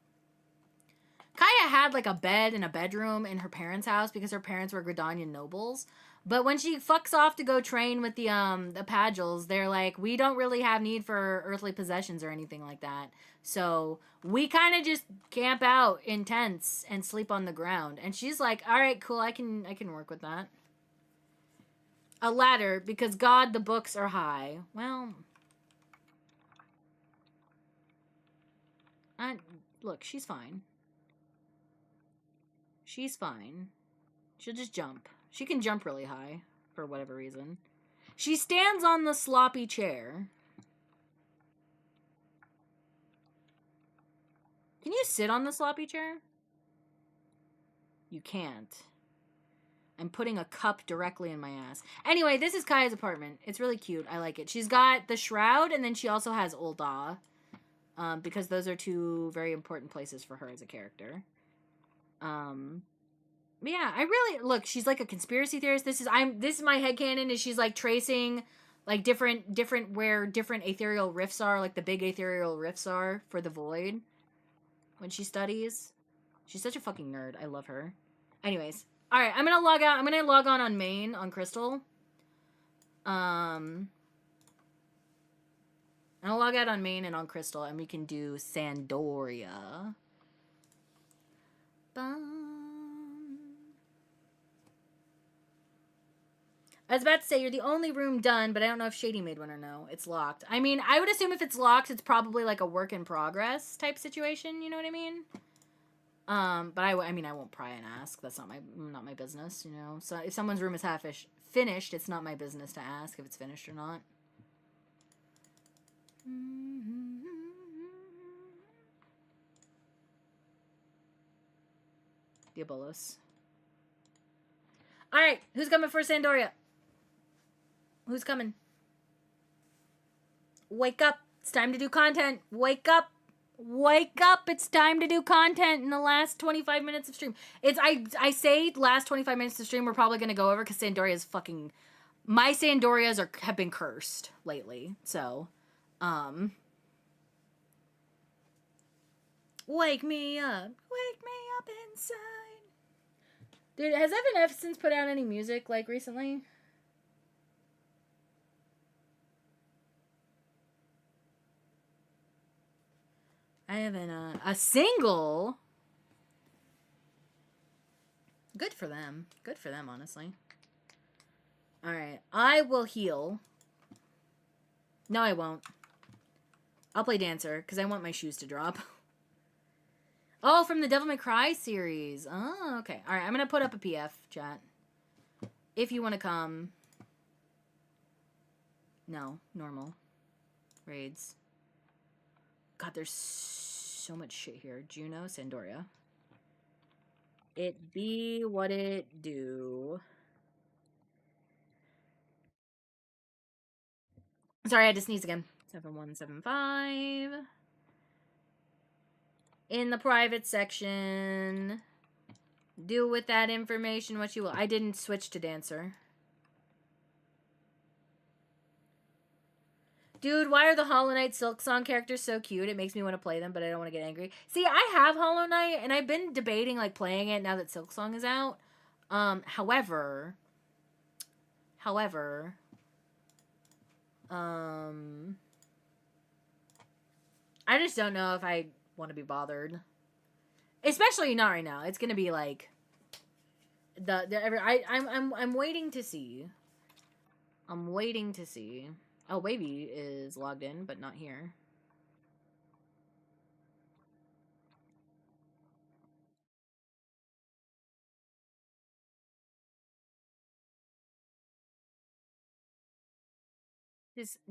a bed and a bedroom in her parents' house because her parents were Gridanian nobles. But when she fucks off to go train with the Pagels, they're like, we don't really have need for earthly possessions or anything like that. So we kind of just camp out in tents and sleep on the ground. And she's like, all right, cool, I can work with that. A ladder, because God, the books are high. Well, look, she's fine. She's fine. She'll just jump. She can jump really high, for whatever reason. She stands on the sloppy chair. Can you sit on the sloppy chair? You can't. I'm putting a cup directly in my ass. Anyway, this is Kaya's apartment. It's really cute. I like it. She's got the shroud, and then she also has Ulda. Because those are 2 very important places for her as a character. Yeah, I really... Look, she's like a conspiracy theorist. This is my headcanon, is she's like tracing like different where different ethereal rifts are, like the big ethereal rifts are for the void when she studies. She's such a fucking nerd. I love her. Anyways, all right, I'm gonna log out. I'm gonna log on main on Crystal. I'll log out on main and on Crystal, and we can do Sandoria. I was about to say, you're the only room done, but I don't know if Shady made one or no. It's locked. I mean, I would assume if it's locked, it's probably like a work in progress type situation. You know what I mean? But I mean, I won't pry and ask. That's not my business, you know? So if someone's room is half finished, it's not my business to ask if it's finished or not. Diabolos. Alright, who's coming for Sandoria? Who's coming? Wake up. It's time to do content. Wake up. Wake up. It's time to do content in the last 25 minutes of stream. I say last 25 minutes of stream we're probably going to go over because Sandoria's fucking... My Sandorias have been cursed lately. So, wake me up. Wake me up inside. Dude, has FNF since put out any music, like, recently? I haven't, a single? Good for them. Good for them, honestly. Alright, I will heal. No, I won't. I'll play Dancer, because I want my shoes to drop. Oh, from the Devil May Cry series. Oh, okay. Alright, I'm going to put up a PF, chat. If you want to come. No, normal. Raids. God, there's so much shit here. Juno, Sandoria. It be what it do. Sorry, I had to sneeze again. 7175. In the private section. Do with that information what you will. I didn't switch to dancer. Dude, why are the Hollow Knight Silksong characters so cute? It makes me want to play them, but I don't want to get angry. See, I have Hollow Knight, and I've been debating, like, playing it now that Silksong is out. However, I just don't know if I want to be bothered. Especially not right now. It's gonna be, like, I'm waiting to see. I'm waiting to see. Oh, Wavy is logged in, but not here.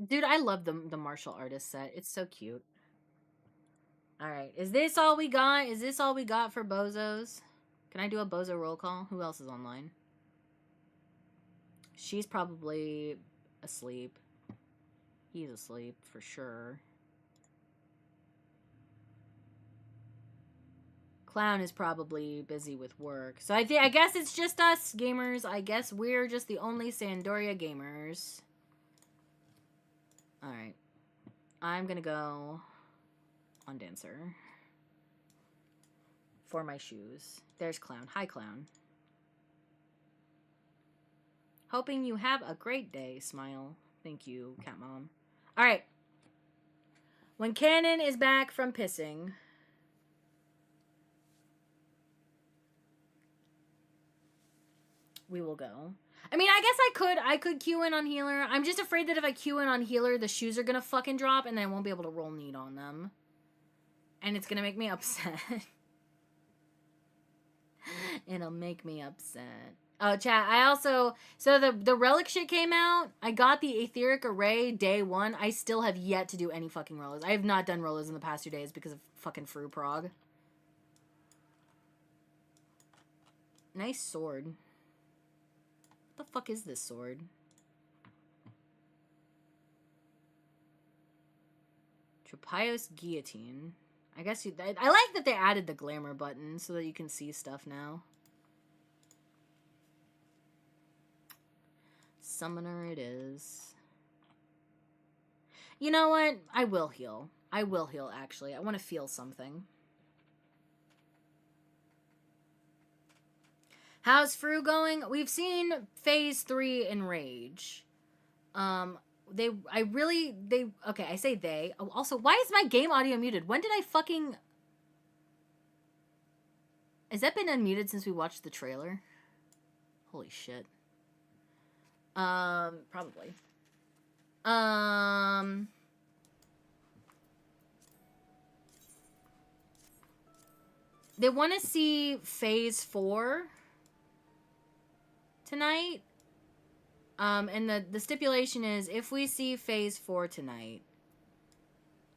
Dude, I love the martial artist set. It's so cute. Alright, is this all we got? Is this all we got for bozos? Can I do a bozo roll call? Who else is online? She's probably asleep. He's asleep, for sure. Clown is probably busy with work. So I guess it's just us gamers. I guess we're just the only Sandoria gamers. Alright. I'm gonna go on dancer. For my shoes. There's Clown. Hi, Clown. Hoping you have a great day, Smile. Thank you, Cat Mom. Alright. When Canon is back from pissing... we will go. I mean, I guess I could queue in on healer. I'm just afraid that if I queue in on healer, the shoes are gonna fucking drop and then I won't be able to roll need on them. And it's gonna make me upset. It'll make me upset. Oh, chat, I also... so the relic shit came out. I got the etheric array day 1. I still have yet to do any fucking rollers. I have not done rollers in the past 2 days because of fucking Fru Prog. Nice sword. What the fuck is this sword? Tropaios Guillotine. I guess I like that they added the glamour button so that you can see stuff now. Summoner it is. You know what? I will heal. I will heal, actually. I want to feel something. How's Fru going? We've seen phase 3 in Rage. Okay, I say they. Oh, also, why is my game audio muted? When did I fucking... has that been unmuted since we watched the trailer? Holy shit. Probably. They want to see phase 4 tonight. And the stipulation is if we see phase 4 tonight,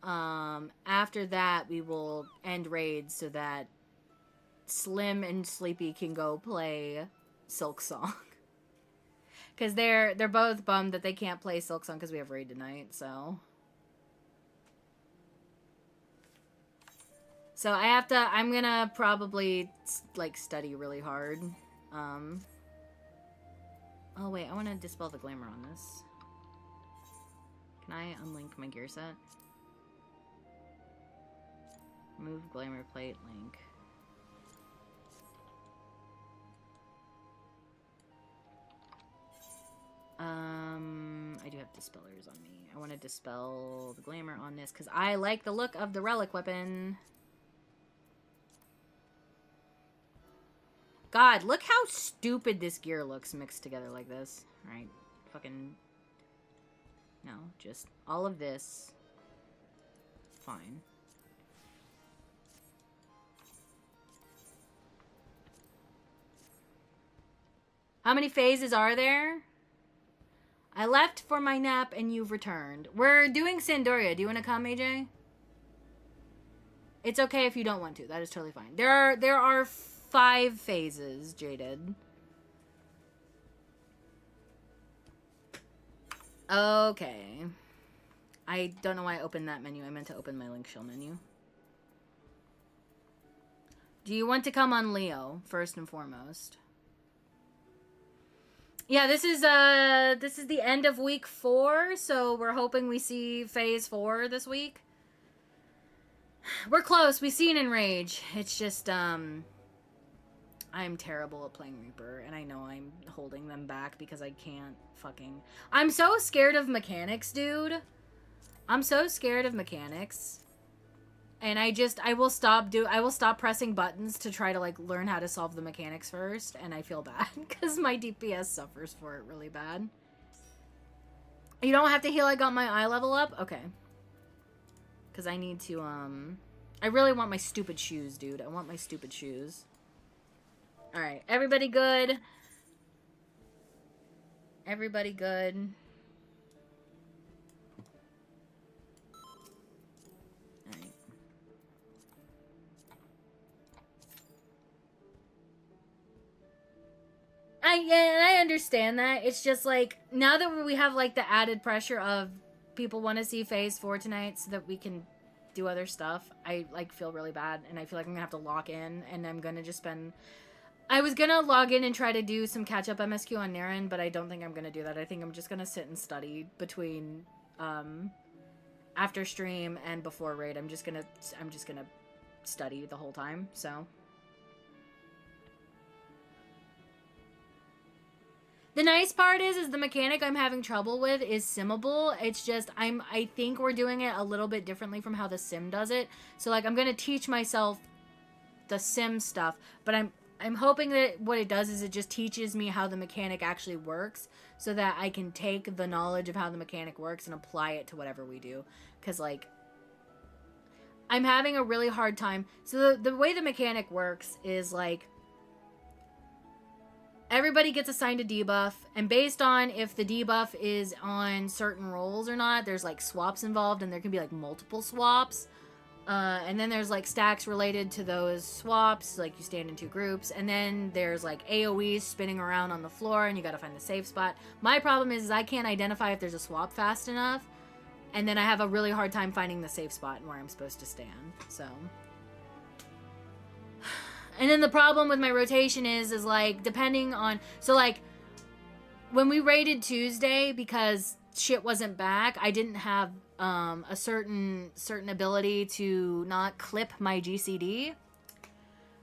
after that we will end raids so that Slim and Sleepy can go play Silksong. Because they're both bummed that they can't play Silksong because we have raid tonight, so... so I'm gonna probably, like, study really hard. Oh wait, I want to dispel the glamour on this. Can I unlink my gear set? Move glamour plate, link. I do have dispellers on me. I want to dispel the glamour on this because I like the look of the relic weapon. God, look how stupid this gear looks mixed together like this. Alright, fucking... no, just all of this. Fine. How many phases are there? I left for my nap and you've returned. We're doing Sandoria. Do you want to come, AJ? It's okay if you don't want to. That is totally fine. There are 5 phases, Jaded. Okay. I don't know why I opened that menu. I meant to open my link shell menu. Do you want to come on Leo, first and foremost? Yeah, this is the end of week 4, so we're hoping we see phase 4 this week. We're close. We've seen Enrage. It's just, I'm terrible at playing Reaper, and I know I'm holding them back because I can't fucking... I'm so scared of mechanics, dude. I'm so scared of mechanics. And I will stop pressing buttons to try to, like, learn how to solve the mechanics first, and I feel bad, because my DPS suffers for it really bad. You don't have to heal, I got my eye level up? Okay. Because I need to, I really want my stupid shoes, dude. I want my stupid shoes. Alright, everybody good? Everybody good? Alright. I understand that. It's just like, now that we have like the added pressure of people want to see phase 4 tonight so that we can do other stuff, I like feel really bad, and I feel like I'm gonna have to lock in, and I'm gonna just spend... I was gonna log in and try to do some catch-up MSQ on Naren, but I don't think I'm gonna do that. I think I'm just gonna sit and study between after stream and before raid. I'm just gonna study the whole time, so... The nice part is the mechanic I'm having trouble with is simmable. It's just, I think we're doing it a little bit differently from how the sim does it. So, like, I'm gonna teach myself the sim stuff, but I'm hoping that what it does is it just teaches me how the mechanic actually works, so that I can take the knowledge of how the mechanic works and apply it to whatever we do. Because, like, I'm having a really hard time. So, the way the mechanic works is, like, everybody gets assigned a debuff, and based on if the debuff is on certain roles or not, there's like swaps involved, and there can be like multiple swaps. And then there's like stacks related to those swaps, like you stand in 2 groups, and then there's like AoEs spinning around on the floor, and you gotta find the safe spot. My problem is I can't identify if there's a swap fast enough, and then I have a really hard time finding the safe spot and where I'm supposed to stand, so... And then the problem with my rotation is like, depending on... So, like, when we raided Tuesday, because shit wasn't back, I didn't have a certain ability to not clip my GCD.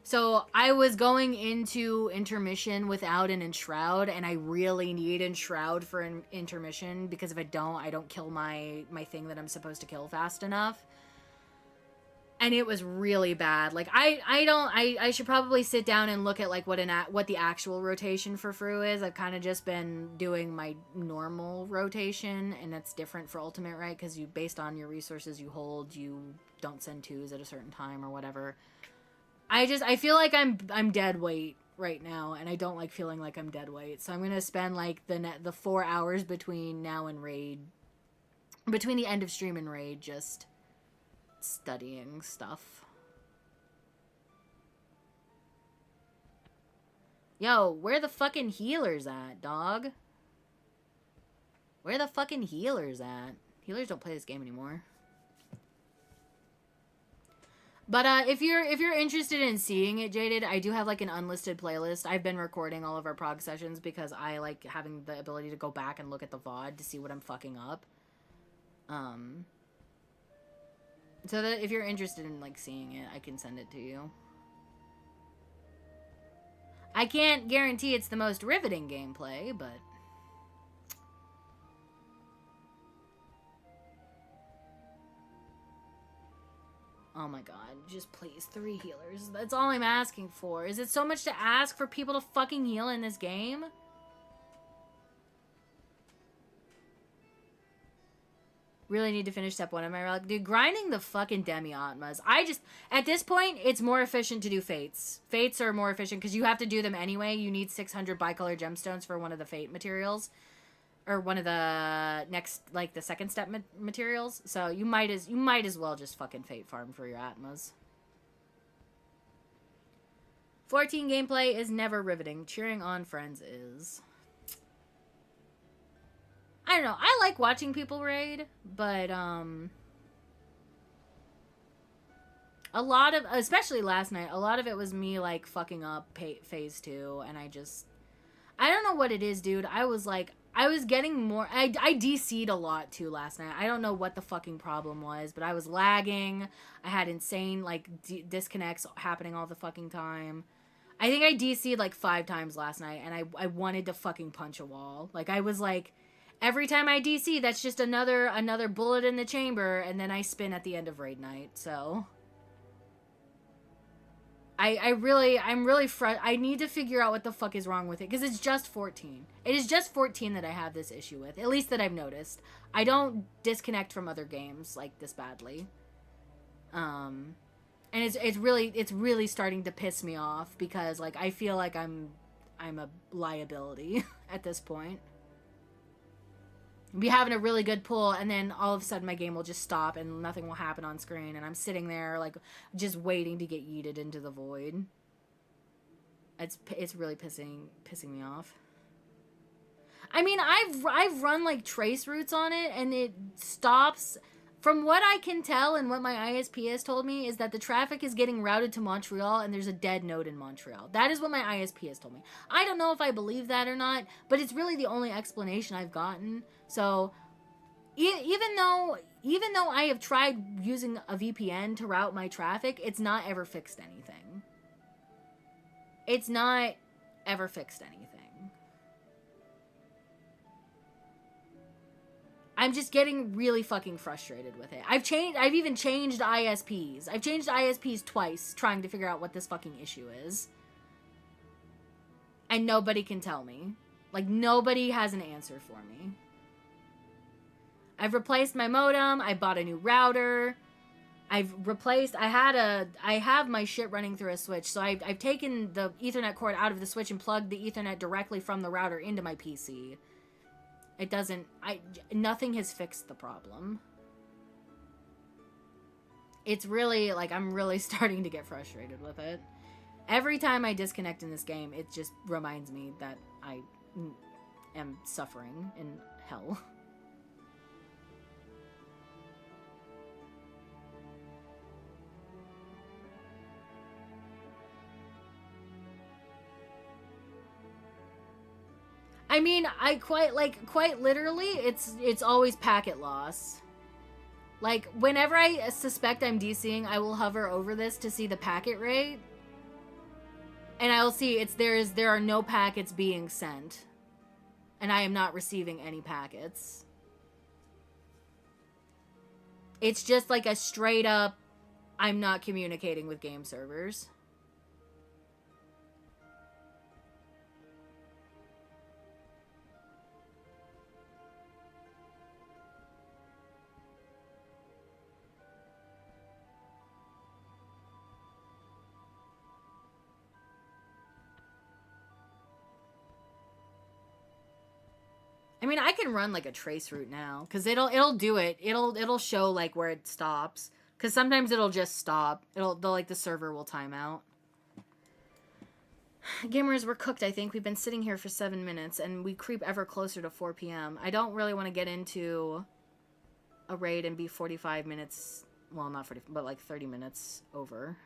So, I was going into intermission without an Enshroud, and I really need Enshroud for an intermission, because if I don't kill my thing that I'm supposed to kill fast enough. And it was really bad. Like, I should probably sit down and look at, like, what the actual rotation for Fru is. I've kind of just been doing my normal rotation, and that's different for Ultimate, right? Because based on your resources you hold, you don't send 2s at a certain time or whatever. I feel like I'm dead weight right now, and I don't like feeling like I'm dead weight. So I'm gonna spend, like, the 4 hours between now and raid, between the end of stream and raid, just... studying stuff. Yo, where the fucking healers at, dog? Where the fucking healers at? Healers don't play this game anymore. But if you're interested in seeing it, Jaded, I do have like an unlisted playlist. I've been recording all of our prog sessions because I like having the ability to go back and look at the VOD to see what I'm fucking up. So that if you're interested in, like, seeing it, I can send it to you. I can't guarantee it's the most riveting gameplay, but... Oh my god, just please, 3 healers. That's all I'm asking for. Is it so much to ask for people to fucking heal in this game? Really need to finish step 1 of my relic. Dude, grinding the fucking demi-atmas. At this point, it's more efficient to do fates. Fates are more efficient because you have to do them anyway. You need 600 bicolor gemstones for one of the fate materials. Or one of the next, like, the second step materials. So you might as well just fucking fate farm for your atmas. 14 gameplay is never riveting. Cheering on friends is... I don't know. I like watching people raid, but a lot of, especially last night, a lot of it was me like fucking up phase 2, and I don't know what it is, dude. I was getting more, I DC'd a lot too last night. I don't know what the fucking problem was, but I was lagging. I had insane like disconnects happening all the fucking time. I think I DC'd like 5 times last night, and I wanted to fucking punch a wall. Like, I was like, every time I DC, that's just another bullet in the chamber, and then I spin at the end of raid night, so. I'm really I need to figure out what the fuck is wrong with it, because it's just 14. It is just 14 that I have this issue with, at least that I've noticed. I don't disconnect from other games like this badly. And it's really starting to piss me off, because like I feel like I'm a liability at this point. I'll be having a really good pull, and then all of a sudden my game will just stop and nothing will happen on screen, and I'm sitting there like just waiting to get yeeted into the void. It's really pissing me off. I mean, I've run like trace routes on it, and it stops. From what I can tell, and what my ISP has told me, is that the traffic is getting routed to Montreal, and there's a dead node in Montreal. That is what my ISP has told me. I don't know if I believe that or not, but it's really the only explanation I've gotten. So, even though I have tried using a VPN to route my traffic, it's not ever fixed anything. It's not ever fixed anything. I'm just getting really fucking frustrated with it. I've even changed ISPs. I've changed ISPs twice trying to figure out what this fucking issue is. And nobody can tell me. Like, nobody has an answer for me. I've replaced my modem. I bought a new router. I have my shit running through a switch. So I've taken the Ethernet cord out of the switch and plugged the Ethernet directly from the router into my PC. It doesn't, nothing has fixed the problem. It's really, like, I'm really starting to get frustrated with it. Every time I disconnect in this game, it just reminds me that I am suffering in hell. I mean, quite literally, it's always packet loss. Like, whenever I suspect I'm DCing, I will hover over this to see the packet rate. And I'll see there are no packets being sent. And I am not receiving any packets. It's just like a straight up, I'm not communicating with game servers. I mean, I can run like a trace route now, because it'll do it. It'll show like where it stops, because sometimes it'll just stop. The server will time out. Gamers, we're cooked. I think we've been sitting here for 7 minutes, and we creep ever closer to 4 p.m. I don't really want to get into a raid and be 45 minutes. Well, not 40, but like 30 minutes over.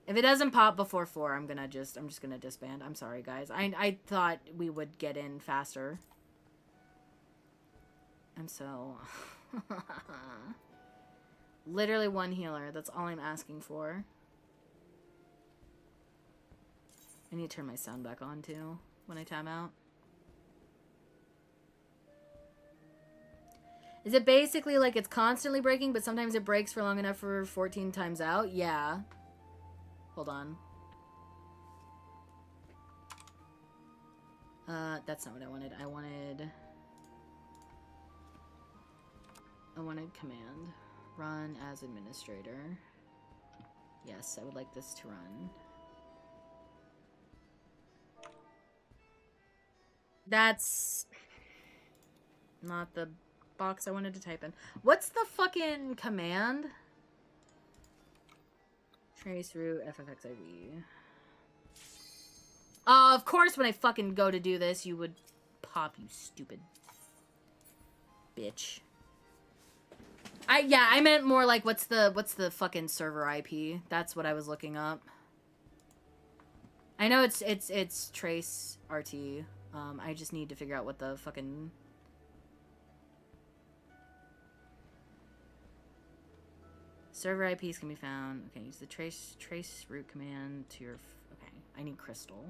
If it doesn't pop before 4, I'm just gonna disband. I'm sorry, guys. I thought we would get in faster. I'm so... Literally 1 healer. That's all I'm asking for. I need to turn my sound back on, too, when I time out. Is it basically like it's constantly breaking, but sometimes it breaks for long enough for 14 times out? Yeah. Hold on. That's not what I wanted. I wanted command. Run as administrator. Yes, I would like this to run. That's not the box I wanted to type in. What's the fucking command? Trace route FFXIV. Of course, when I fucking go to do this, you would pop, you stupid bitch. I meant more like what's the fucking server IP? That's what I was looking up. I know it's Trace RT. I just need to figure out what the fucking server IPs can be found. Okay, use the trace root command to your. Okay, I need crystal.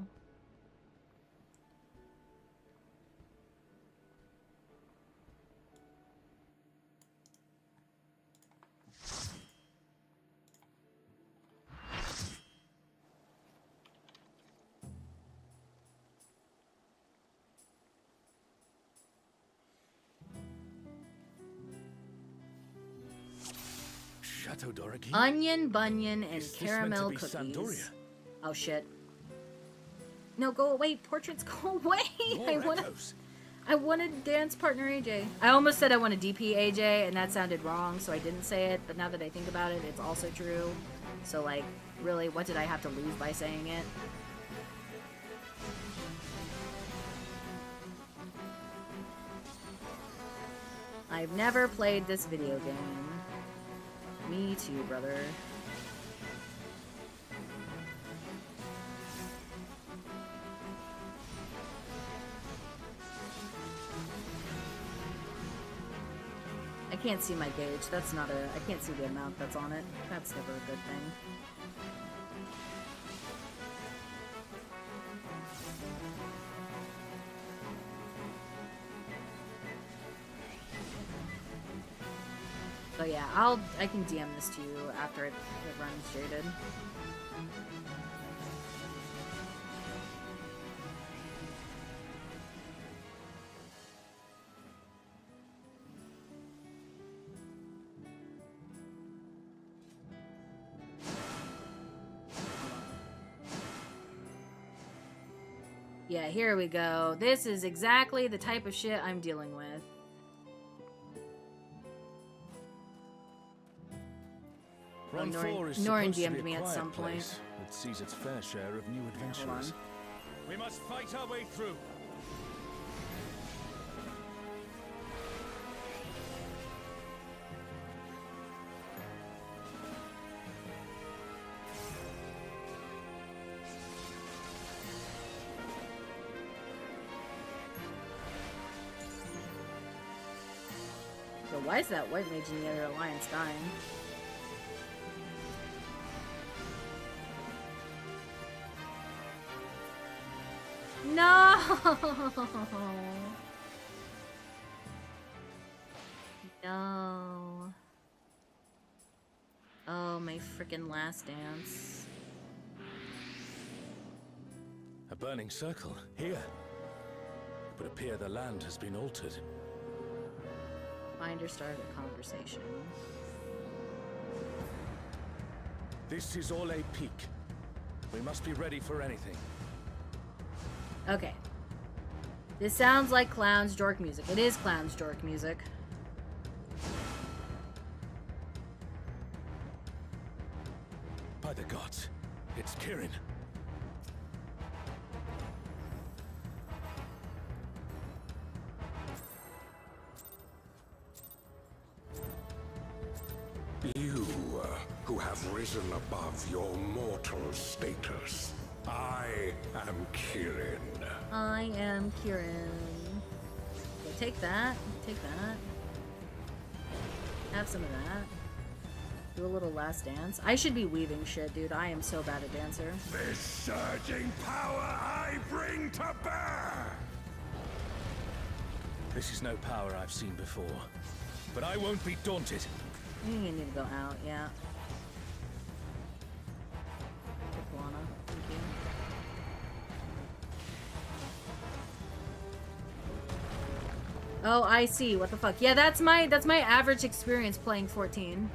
Onion, bunion, and caramel cookies. Sandoria? Oh shit. No, go away. Portraits, go away. I wanted dance partner AJ. I almost said I wanted DP AJ, and that sounded wrong, so I didn't say it. But now that I think about it, it's also true. So, like, really, what did I have to lose by saying it? I've never played this video game. Me too, brother. I can't see my gauge. That's not a... I can't see the amount that's on it. That's never a good thing. So yeah, I can DM this to you after it runs jaded. Yeah, here we go. This is exactly the type of shit I'm dealing with. Norin DM'd me at some point. It sees its fair share of new adventurers. We must fight our way through. So why is that white mage in the other alliance dying? No! No. Oh, my freaking last dance. A burning circle, here. It would appear the land has been altered. Finder started a conversation. This is all a peak. We must be ready for anything. Okay. This sounds like Clown's Jork music. It is Clown's Jork music. By the gods, it's Kirin. You, who have risen above your mortal status. I am Kirin. I am Kirin. Okay, take that. Take that. Have some of that. Do a little last dance. I should be weaving shit, dude. I am so bad at dancer. This surging power I bring to bear! This is no power I've seen before. But I won't be daunted. You need to go out, yeah. Thank you. Oh, I see. What the fuck? Yeah, that's my average experience playing 14.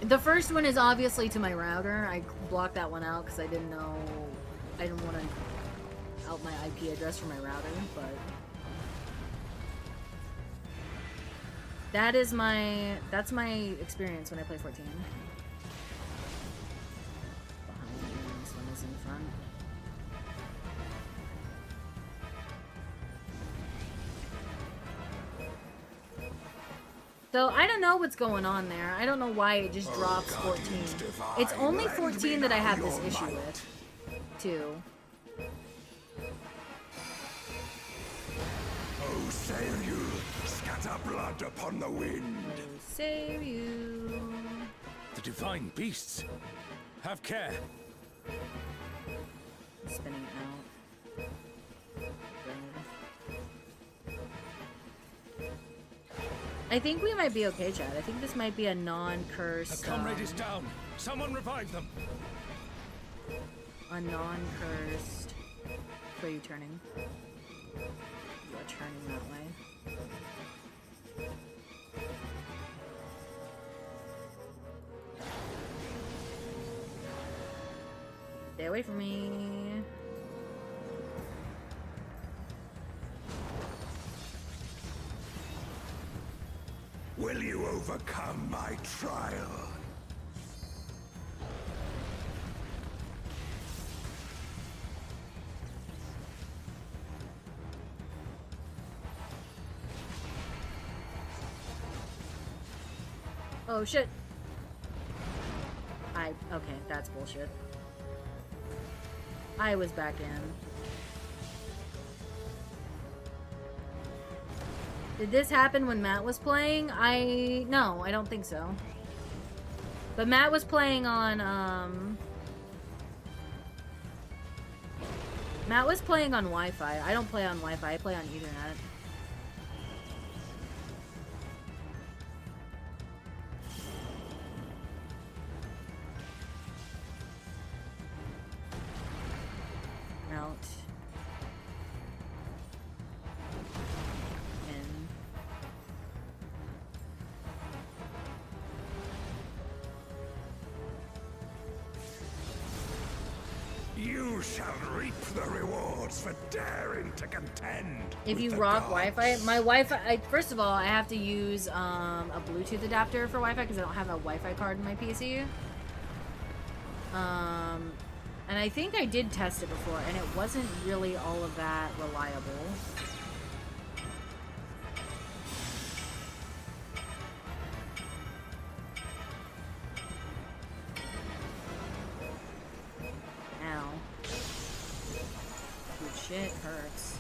The first one is obviously to my router. I blocked that one out because I didn't know. I didn't want to out my IP address for my router, but that's my experience when I play 14. This one is in front. So I don't know what's going on there. I don't know why it just drops 14. It's only 14 that I have this issue with, too. Oh, save you! Scatter blood upon the wind! Save you! The divine beasts! Have care! Spinning it out. I think we might be okay, Chad. I think this might be a non-cursed... A comrade is down! Someone revive them! A non-cursed... Where are you turning? You are turning that way. Stay away from me. Will you overcome my trial? Oh shit. Okay, that's bullshit. I was back in. Did this happen when Matt was playing? No, I don't think so. But Matt was playing on, Matt was playing on Wi-Fi. I don't play on Wi-Fi, I play on Ethernet. Out. In. You shall reap the rewards for daring to contend. If you rock Wi-Fi, my Wi-Fi, first of all, I have to use a Bluetooth adapter for Wi-Fi because I don't have a Wi-Fi card in my PC. And I think I did test it before, and it wasn't really all of that reliable. Ow. Dude, shit hurts.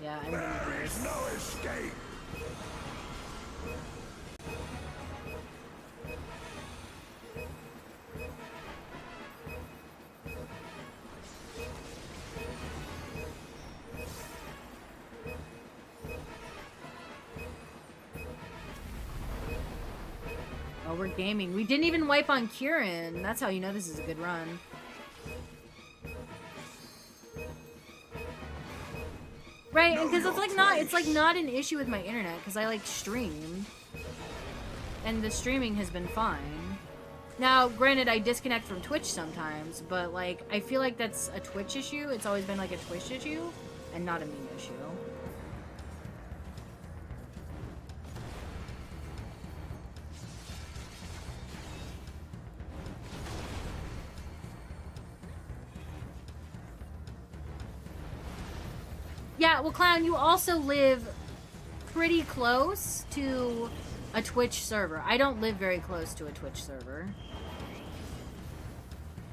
Yeah, I'm gonna do this. There is no escape. Oh, we're gaming. We didn't even wipe on Kieran. That's how you know this is a good run. Right, because it's like not an issue with my internet because I like stream, and the streaming has been fine. Now, granted, I disconnect from Twitch sometimes, but like I feel like that's a Twitch issue. It's always been like a Twitch issue, and not a me issue. Yeah, well, Clown, you also live pretty close to a Twitch server. I don't live very close to a Twitch server.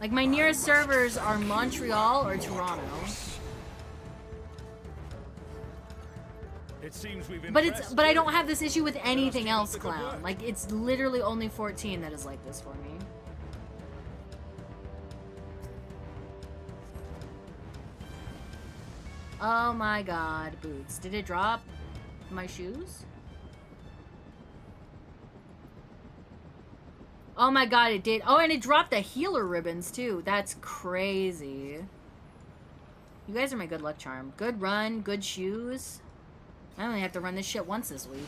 Like, my nearest servers are Montreal or Toronto. It seems we've But I don't have this issue with anything else, Clown. Like, it's literally only 14 that is like this for me. Oh my god, boots. Did it drop my shoes? Oh my god, it did. Oh, and it dropped the healer ribbons too. That's crazy. You guys are my good luck charm. Good run, good shoes. I only have to run this shit once this week.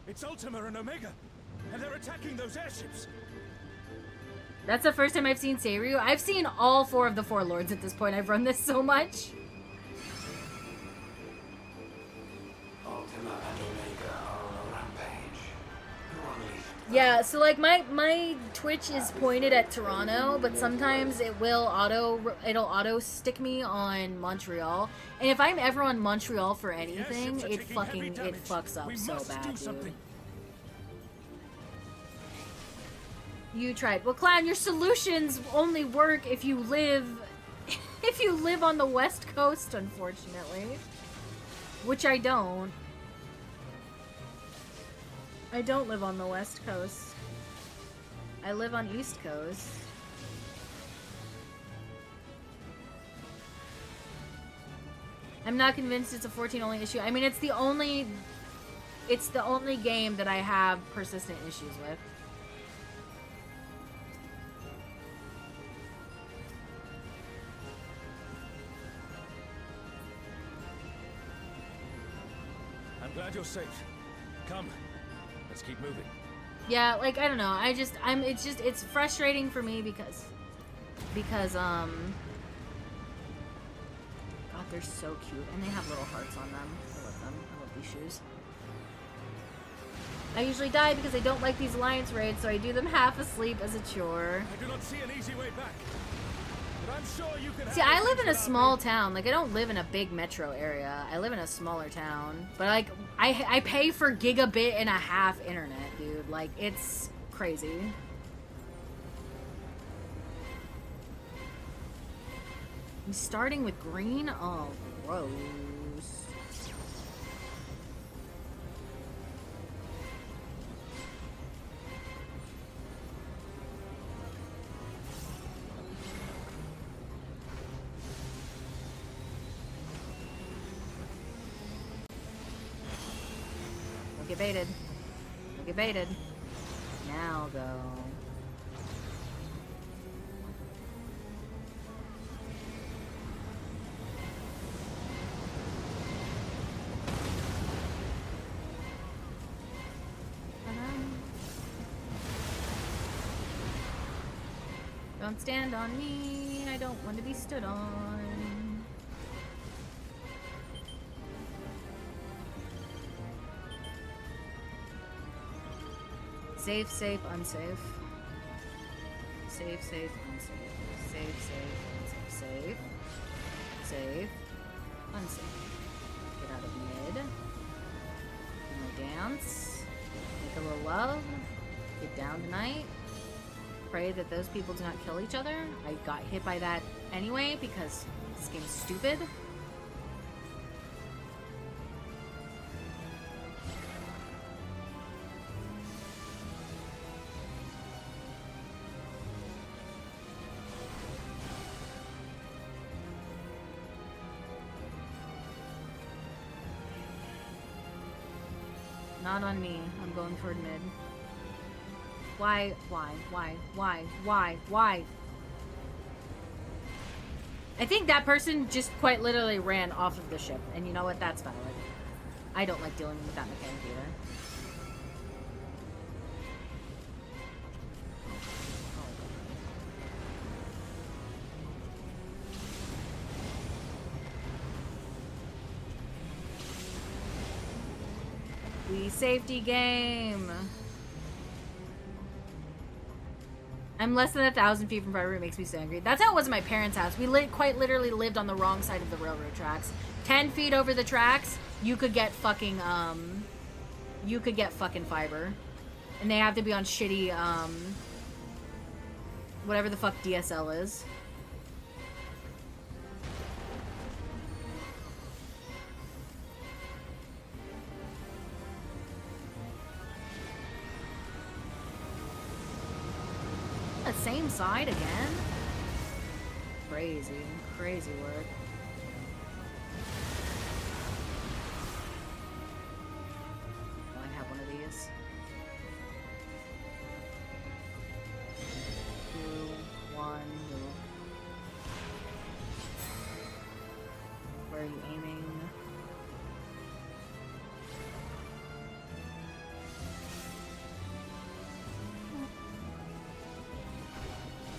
It's Ultima and Omega, and they're attacking those airships. That's the first time I've seen Seiryu. I've seen all 4 of the 4 lords at this point. I've run this so much. Ultima and Omega are on a rampage. Who unleashed Yeah, so like my Twitch is pointed at Toronto, but sometimes it'll auto stick me on Montreal. And if I'm ever on Montreal for anything, it fucks up so bad, dude. You tried. Well, Clown, your solutions only work if you live on the West Coast, unfortunately. Which I don't. I don't live on the West Coast. I live on East Coast. I'm not convinced it's a 14 only issue. I mean, it's the only game that I have persistent issues with. I'm glad you're safe. Come. Let's keep moving. Yeah, like, I don't know. It's frustrating for me because, God, they're so cute. And they have little hearts on them. I love them. I love these shoes. I usually die because I don't like these alliance raids, so I do them half asleep as a chore. I do not see an easy way back. But I'm sure you can. See, I live in a small town. Like, I don't live in a big metro area. I live in a smaller town. But, like, I pay for gigabit and a half internet, dude. Like, it's crazy. I'm starting with green? Oh, gross. Don't get baited. Don't get baited. Now go. Don't stand on me. I don't want to be stood on. Safe, safe, unsafe. Safe, safe, unsafe. Safe, safe, unsafe. Safe. Safe. Unsafe. Get out of mid. Do my dance. Make a little love. Get down tonight. Pray that those people do not kill each other. I got hit by that anyway because this game's stupid. Not on me. I'm going for mid. Why? I think that person just quite literally ran off of the ship. And you know what? That's valid. I don't like dealing with that mechanic either. Safety game. I'm less than 1,000 feet from Fiber. It makes me so angry. That's how it was at my parents' house. We quite literally lived on the wrong side of the railroad tracks. 10 feet over the tracks, you could get fucking fiber, and they have to be on shitty whatever the fuck DSL is. The same side again? Crazy, crazy work. Oh, I have one of these. 2, 1, move. Where are you aiming?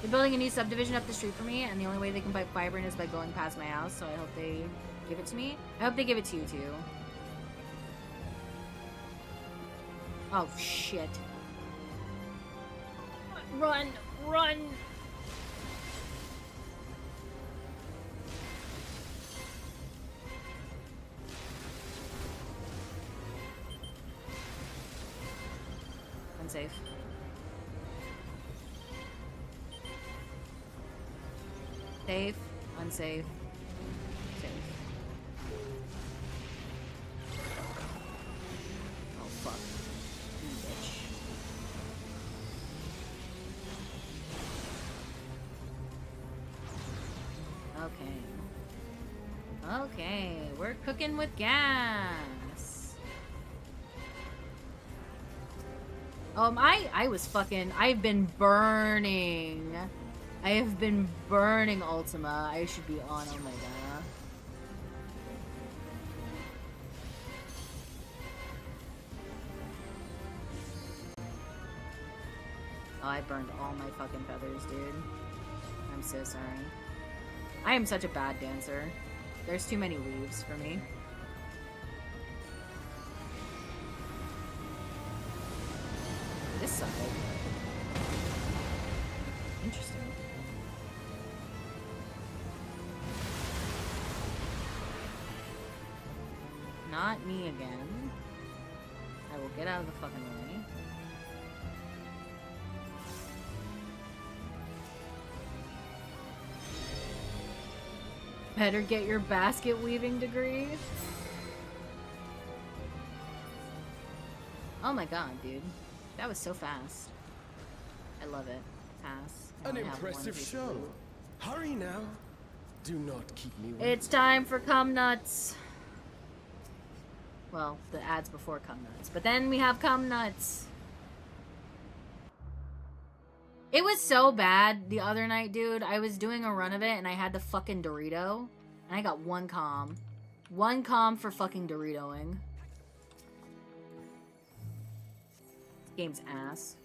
They're building a new subdivision up the street for me, and the only way they can buy fiber in is by going past my house, so I hope they give it to me. I hope they give it to you, too. Oh, shit. Run! Run! Unsafe. Safe. Unsafe. Safe. Oh fuck. You bitch. Okay. Okay, we're cooking with gas. I was fucking, I've been burning. I have been burning Ultima. I should be on Omega. Oh, I burned all my fucking feathers, dude. I'm so sorry. I am such a bad dancer. There's too many leaves for me. This side. Interesting. Not me again. I will get out of the fucking way. Better get your basket weaving degree. Oh my god, dude. That was so fast. I love it. Pass. I An only have impressive one piece of show. loot. Hurry now. Do not keep me waiting. It's time for cum nuts. Well, the ads before cum nuts. But then we have cum nuts. It was so bad the other night, dude. I was doing a run of it and I had the fucking Dorito. And I got one comm. One comm for fucking Doritoing. This game's ass.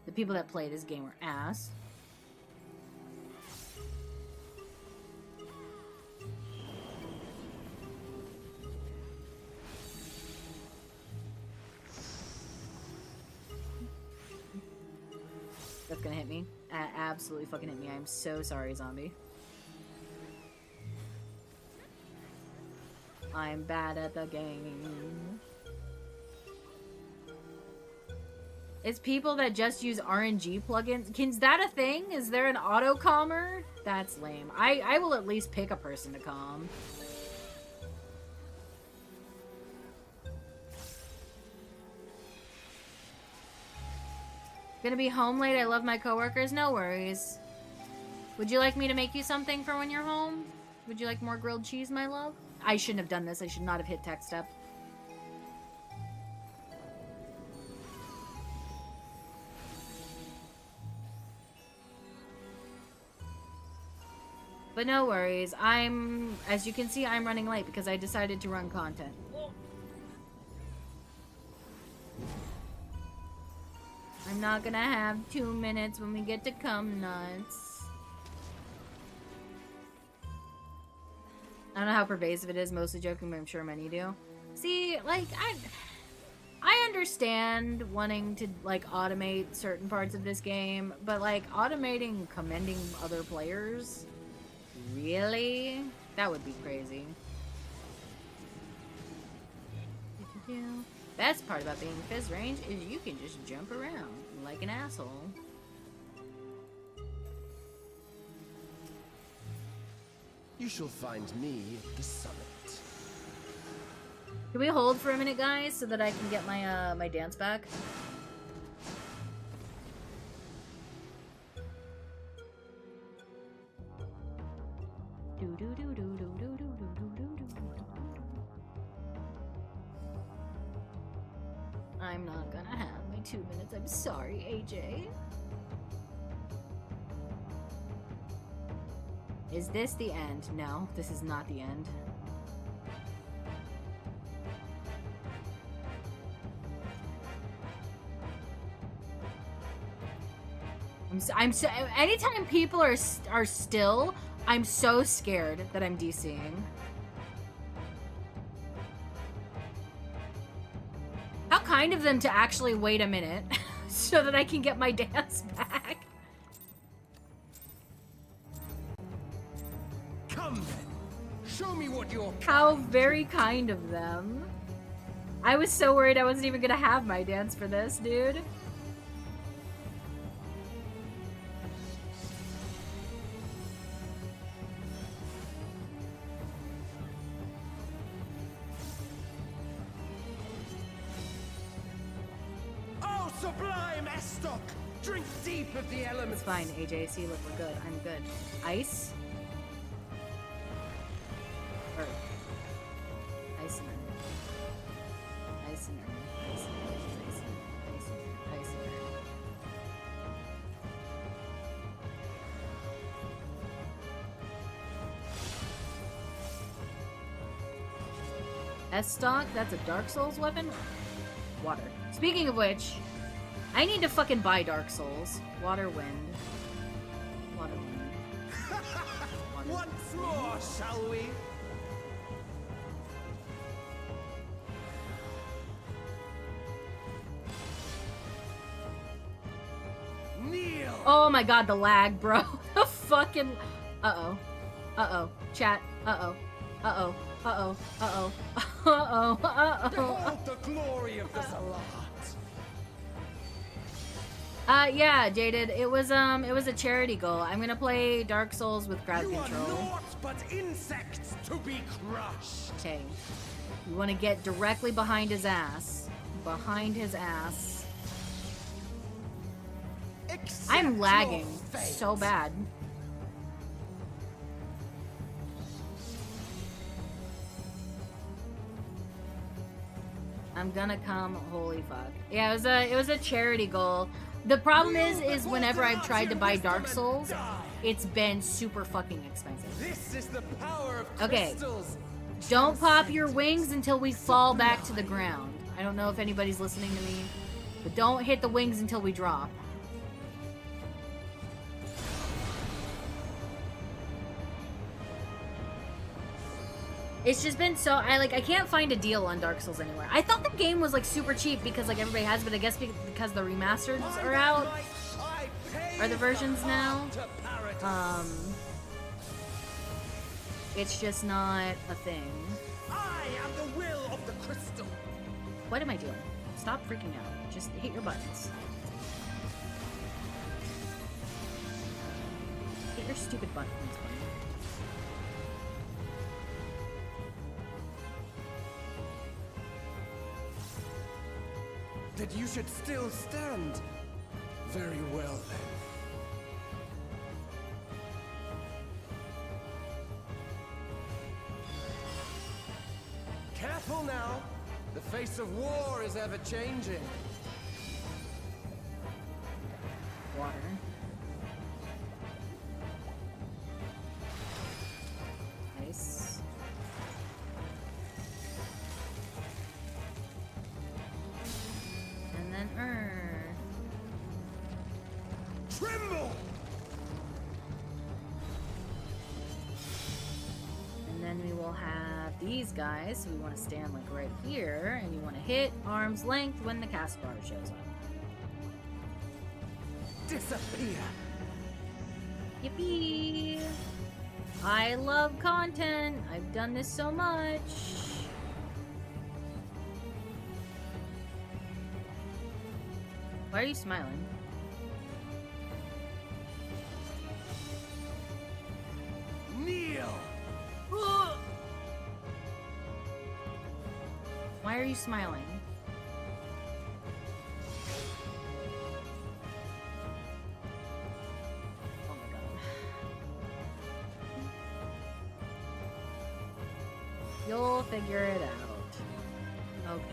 The people that play this game are ass. That's gonna hit me. Absolutely fucking hit me. I'm so sorry, zombie. I'm bad at the game. It's people that just use RNG plugins. Is that a thing? Is there an auto-calmer? That's lame. I will at least pick a person to calm. Gonna be home late. I love my coworkers. No worries. Would you like me to make you something for when you're home? Would you like more grilled cheese, my love? I shouldn't have done this. I should not have hit tech step. But no worries. As you can see, I'm running late because I decided to run content. I'm not gonna have 2 minutes when we get to cum nuts. I don't know how pervasive it is, mostly joking, but I'm sure many do. See, like, I understand wanting to, like, automate certain parts of this game, but, like, automating commending other players? Really? That would be crazy. Best part about being Fizz range is you can just jump around like an asshole. You shall find me at the summit. Can we hold for a minute, guys, so that I can get my my dance back? I'm not gonna have my 2 minutes. I'm sorry, AJ. Is this the end? No, this is not the end. I'm so anytime people are still, I'm so scared that I'm DCing. How kind of them to actually wait a minute so that I can get my dance back. Come then. Show me what you're. How very kind of them. I was so worried I wasn't even gonna have my dance for this, dude. Oh, sublime Estoc! Drink deep of the elements. It's fine, AJ. See, look, we're good. I'm good. Ice. Earth. Ice and earth. Ice and earth. Ice and earth. Ice and earth. Ice and earth. Ice and earth. S-Stock? That's a Dark Souls weapon? Water. Speaking of which, I need to fucking buy Dark Souls. Water, wind. Water, wind. Water, Once more, shall we? Kneel. Oh my god, the lag, bro. The fucking... Uh-oh. Uh-oh. Chat. Uh-oh. Uh-oh. Uh-oh. Uh-oh. Uh-oh. Uh-oh. Behold the glory of the Salat. Yeah, Jaded. It was a charity goal. I'm gonna play Dark Souls with crowd You control. are naught but insects to be crushed. Okay. You want to get directly behind his ass. Behind his ass. Accept I'm lagging your fate. so bad. I'm gonna come. Holy fuck. Yeah, it was a charity goal. The problem is whenever I've tried to buy Dark Souls, it's been super fucking expensive. This is the power of Okay. crystals. Don't pop your wings until we fall back to the ground. I don't know if anybody's listening to me, but don't hit the wings until we drop. It's just been so I can't find a deal on Dark Souls anywhere. I thought the game was like super cheap because like everybody has, but I guess because the remasters are out, are the versions now. It's just not a thing. I am the will of the crystal. What am I doing? Stop freaking out. Just hit your buttons. Hit your stupid buttons, buddy. That you should still stand. Very well then. Careful now. The face of war is ever changing. Water. Ice. And then earth. Tremble! And then we will have these guys. So we want to stand like right here, and you want to hit arm's length when the cast bar shows up. Disappear. Yippee! I love content. I've done this so much. Why are you smiling? Kneel. Why are you smiling? Oh my god. You'll figure it out. Okay.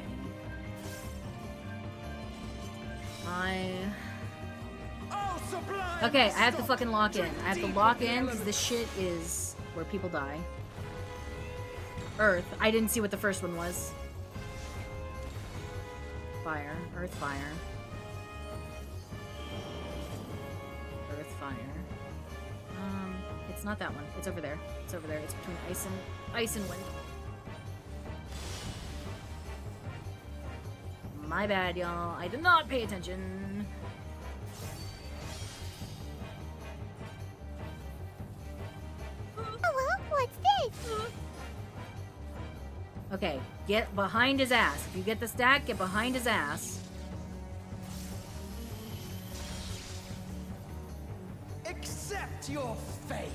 Oh, sublime. Okay, I have to fucking lock in. I have to lock in because this shit is where people die. Earth. I didn't see what the first one was. Fire. Earth, fire. Earth, fire. It's not that one. It's over there. It's over there. It's between ice and wind. My bad, y'all. I did not pay attention. Okay, get behind his ass. If you get the stack, get behind his ass. Accept your fate.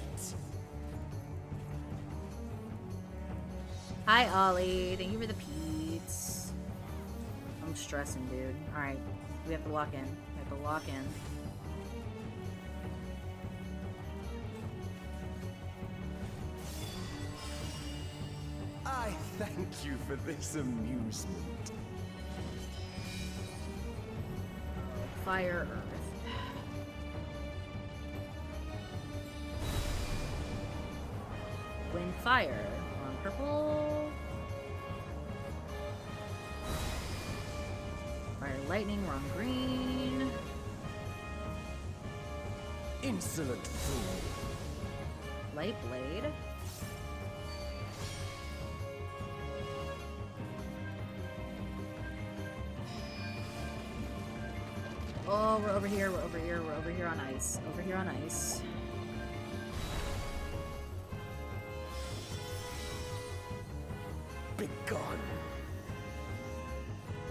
Hi, Ollie. Thank you for the peats. I'm stressing, dude. Alright, we have to lock in. We have to lock in. I thank you for this amusement. Fire, earth. Wind, fire. On purple. Fire, lightning. We're on green. Insolent fool. Light blade. Oh, we're over here, we're over here, we're over here on ice. Over here on ice. Begone.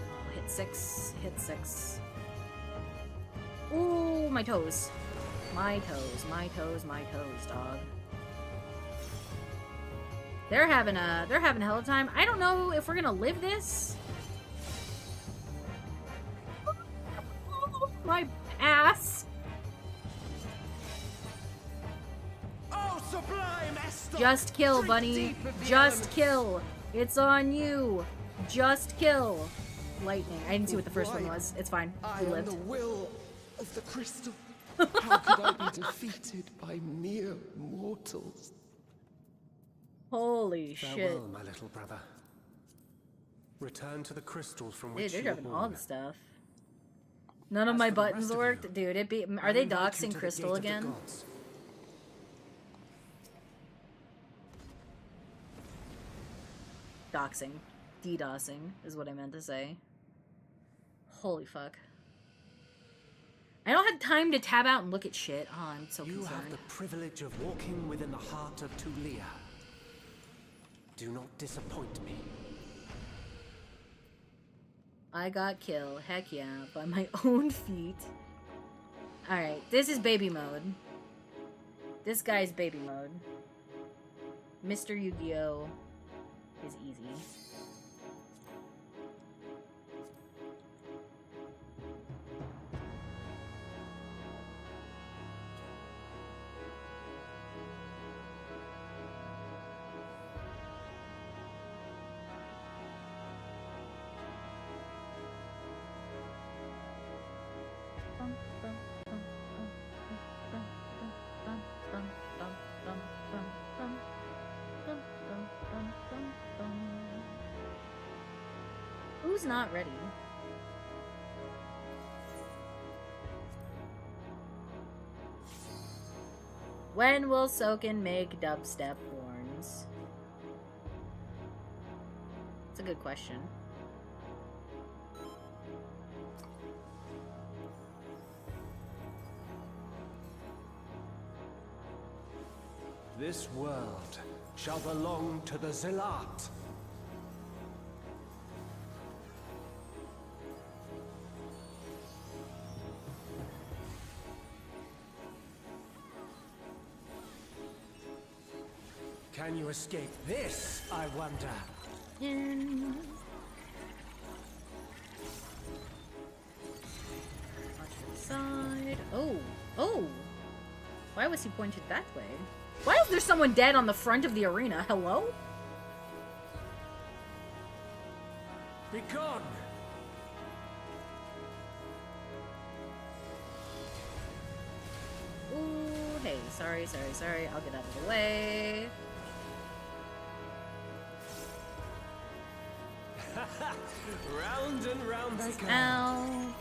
Oh, hit 6, hit 6. Ooh, my toes. My toes, my toes, my toes, dog. They're having a hell of a time. I don't know if we're gonna live this. My ass. Oh, sublime Esther! Just kill, Drink bunny. deep of the Just elements. kill. It's on you. Just kill. Lightning. I didn't see what the first one Why? was. It's fine. I We am lived. the will of the crystal. How could I be defeated by mere mortals? Holy shit. Farewell, my little brother. Return to the crystal from which Dude, they're you were dropping all born. the stuff. None of my buttons worked. Dude, it be. Are they doxing Crystal again? Doxing. DDoSing is what I meant to say. Holy fuck. I don't have time to tab out and look at shit. Oh, I'm so You concerned. have the privilege of walking within the heart of Tulia. Do not disappoint me. I got killed. Heck yeah. By my own feet. Alright. This is baby mode. This guy's baby mode. Mr. Yu-Gi-Oh! Is easy. Who's not ready? When will Soken make dubstep horns? It's a good question. This world shall belong to the Zealot. Can you escape this, I wonder? Watch the side. Oh, oh. Why was he pointed that way? Why is there someone dead on the front of the arena? Hello? Begone! Ooh, hey, sorry. I'll get out of the way. Round and round they go. Out.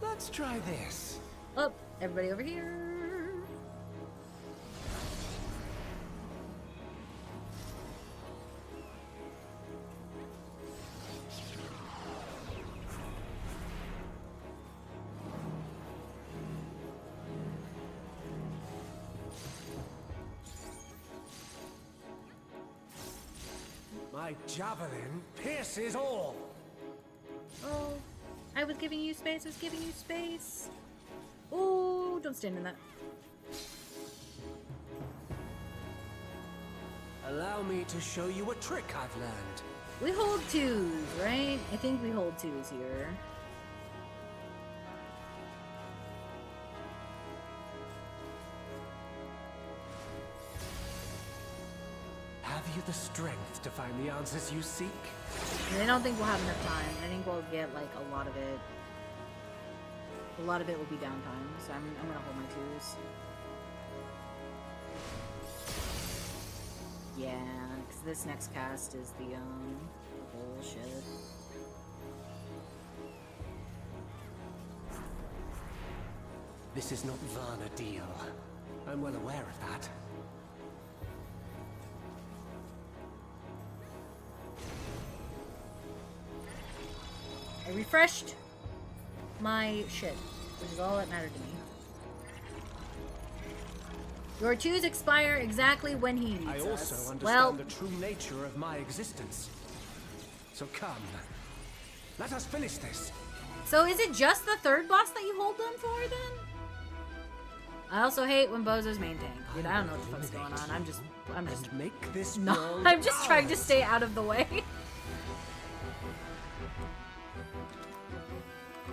Let's try this. Oh, everybody over here. My javelin pierces all. Oh, I was giving you space. I was giving you space. Oh, don't stand in that. Allow me to show you a trick I've learned. We hold twos, right? I think we hold twos here. Have you the strength to find the answers you seek? I don't think we'll have enough time. I think we'll get like a lot of it. A lot of it will be downtime, so I'm gonna hold my twos. Yeah, because this next cast is the bullshit. This is not Varna-deal. I'm well aware of that. I refreshed my shit, which is all that mattered to me. Your twos expire exactly when he needs I also us. understand the true nature of my existence. So come, let us finish this. So is it just the third boss that you hold them for then? I also hate when Bozo's main tank. Dude, I don't know what the fuck's going on. I'm just make this no. world I'm just trying to stay out of the way.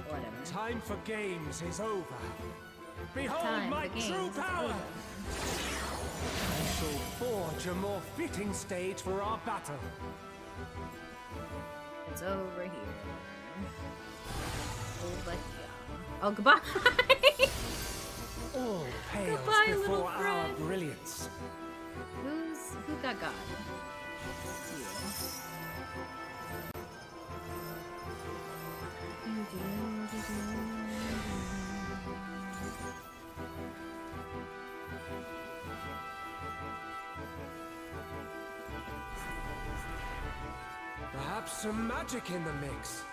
Whatever. Time for games is over. Behold Time my for games true is power! over. I shall forge a more fitting stage for our battle. It's over here. Over here. Oh, goodbye! All pales Goodbye, little before our friend. brilliance. Who got God? Perhaps some magic in the mix.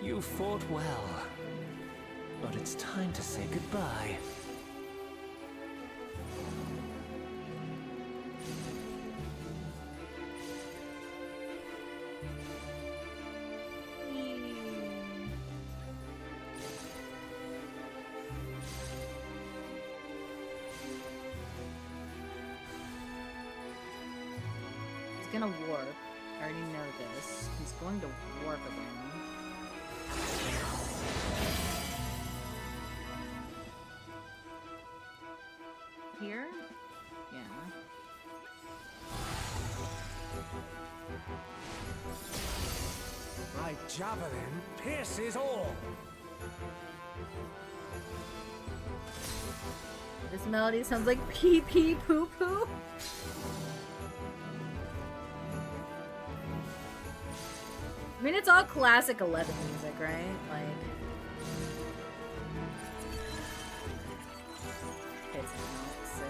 You fought well, but it's time to say goodbye. He's gonna warp. I already know this. He's going to warp again. Here? Yeah. My javelin pierces all. This melody sounds like pee pee poo poo. I mean, it's all classic 11 music, right? Like, it's sick.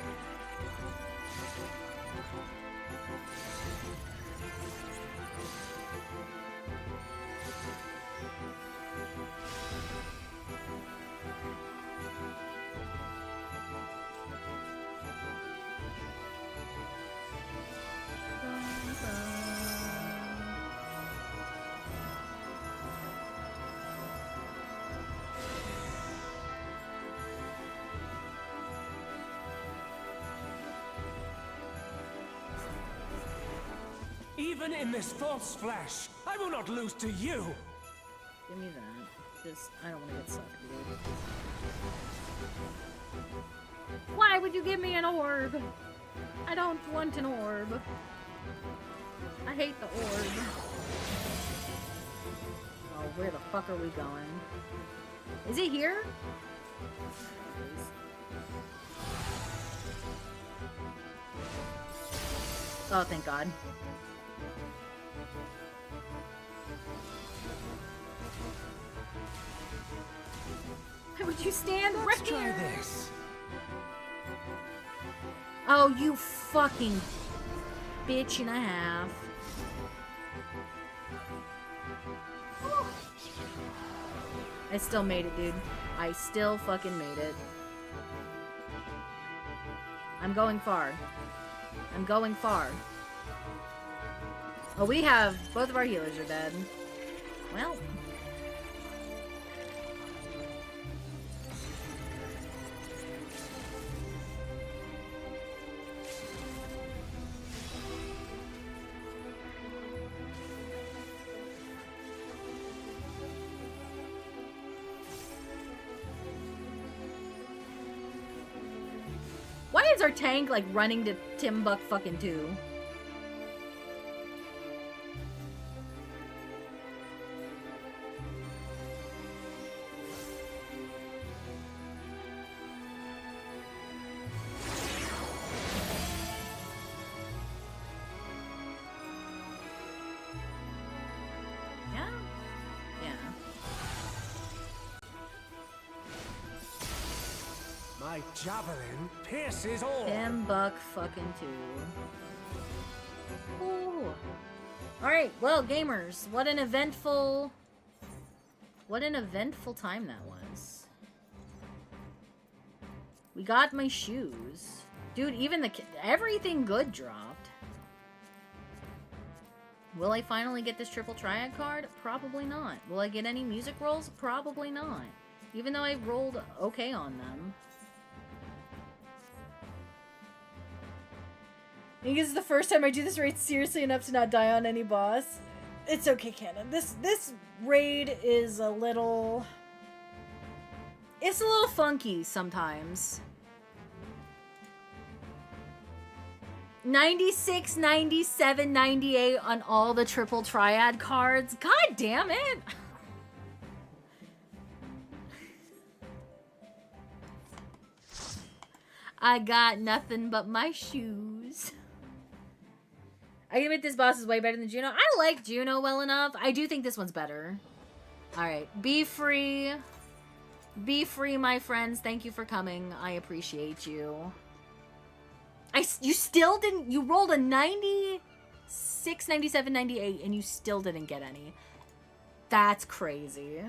Even in this false flesh, I will not lose to you. Give me that. Just, I don't want to get sucked, dude. Why would you give me an orb? I don't want an orb. I hate the orb. Oh, where the fuck are we going? Is it here? Oh, thank God. Why would you stand right Let's try here? this. Oh, you fucking... bitch and a half. I still made it, dude. I still fucking made it. I'm going far. I'm going far. Oh, we have... Both of our healers are dead. Well... Why is our tank, like, running to Timbuk fucking 2? Yeah? Yeah. My javelin pierces all. Timbuk fucking 2. Ooh. Alright, well, gamers, what an eventful time that was. We got my shoes. Dude, even everything good dropped. Will I finally get this triple triad card? Probably not. Will I get any music rolls? Probably not. Even though I rolled okay on them. I think this is the first time I do this raid seriously enough to not die on any boss. It's okay, Canon. This raid is a little... It's a little funky sometimes. 96, 97, 98 on all the triple triad cards. God damn it! I got nothing but my shoes. I can admit this boss is way better than Juno. I like Juno well enough. I do think this one's better. Alright. Be free. Be free, my friends. Thank you for coming. I appreciate you. You still didn't... You rolled a 96, 97, 98, and you still didn't get any. That's crazy.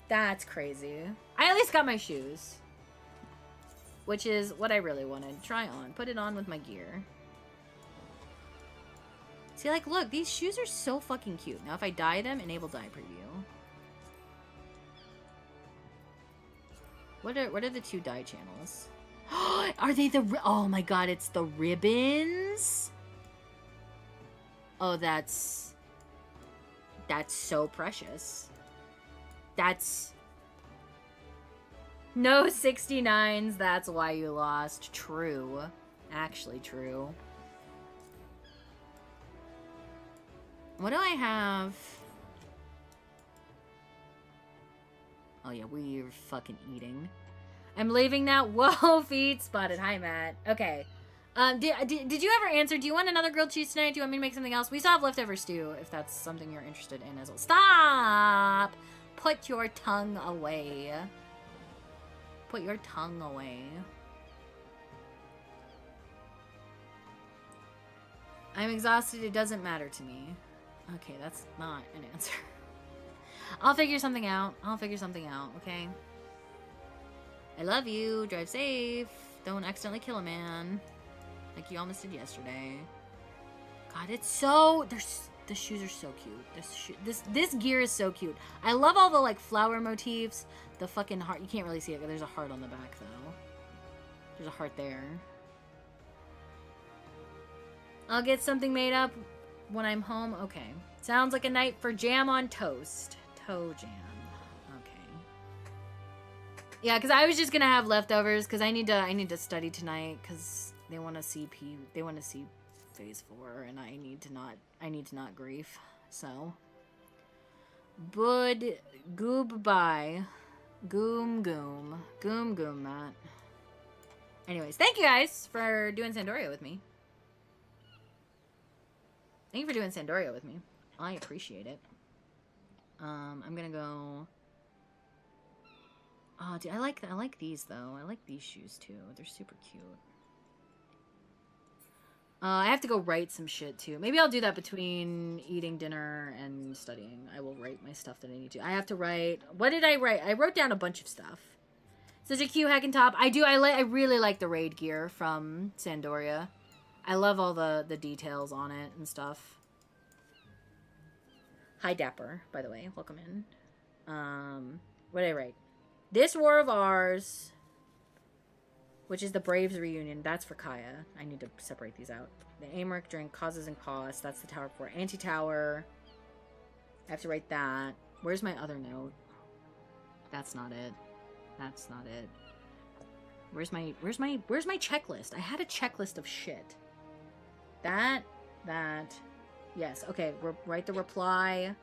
That's crazy. I at least got my shoes. Which is what I really wanted. Try on. Put it on with my gear. See, like, look, these shoes are so fucking cute. Now, if I dye them, enable dye preview. What are the two dye channels? Are they the... Oh my god, it's the ribbons? Oh, that's so precious. That's... No 69s, that's why you lost. True. Actually true. What do I have? Oh yeah, we're fucking eating. I'm leaving now. Whoa, feet spotted. Hi, Matt. Okay. Did you ever answer? Do you want another grilled cheese tonight? Do you want me to make something else? We still have leftover stew, if that's something you're interested in as well. Stop! Put your tongue away. Put your tongue away. I'm exhausted. It doesn't matter to me. Okay, that's not an answer. I'll figure something out. I'll figure something out, okay? I love you. Drive safe. Don't accidentally kill a man. Like you almost did yesterday. God, it's so... The shoes are so cute. This gear is so cute. I love all the, like, flower motifs. The fucking heart. You can't really see it. There's a heart on the back, though. There's a heart there. I'll get something made up when I'm home. Okay. Sounds like a night for jam on toast. Toe jam. Okay. Yeah, because I was just gonna have leftovers because I need to study tonight because they want to see phase 4 and I need to not grief. So bud goob bye. Goom goom. Goom goom, Matt. Anyways, thank you guys for doing Sandoria with me. Thank you for doing Sandoria with me. I appreciate it. I'm gonna go... Oh, dude, I like these, though. I like these shoes, too. They're super cute. I have to go write some shit too. Maybe I'll do that between eating dinner and studying. I will write my stuff that I need to. I have to write. What did I write? I wrote down a bunch of stuff. Such a cute hack and top. I really like the raid gear from Sandoria. I love all the details on it and stuff. Hi Dapper, by the way. Welcome in. What did I write? This war of ours, which is the Braves reunion. That's for Kaya. I need to separate these out. The Amric drink, causes and costs. That's the tower for Anti-tower. I have to write that. Where's my other note? That's not it. That's not it. Where's my checklist? I had a checklist of shit. That. Yes, okay. Write the reply.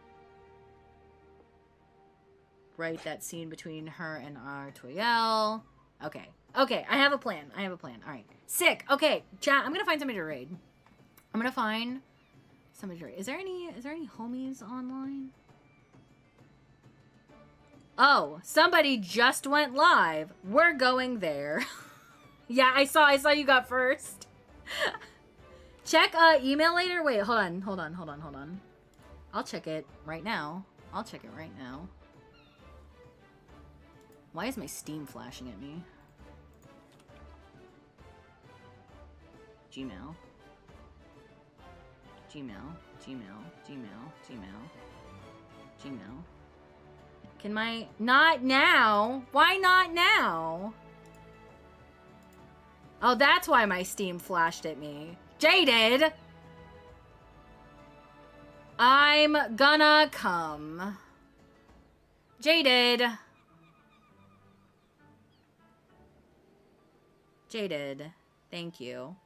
Write that scene between her and Artoyel. Okay. Okay, I have a plan. All right. Sick. Okay, chat, I'm gonna find somebody to raid. I'm gonna find somebody to raid. Is there any homies online? Oh, somebody just went live. We're going there. Yeah, I saw you got first. Check email later. Wait, hold on. I'll check it right now. Why is my Steam flashing at me? Gmail. Can my... Not now! Why not now? Oh, that's why my Steam flashed at me. Jaded! I'm gonna come. Jaded, thank you.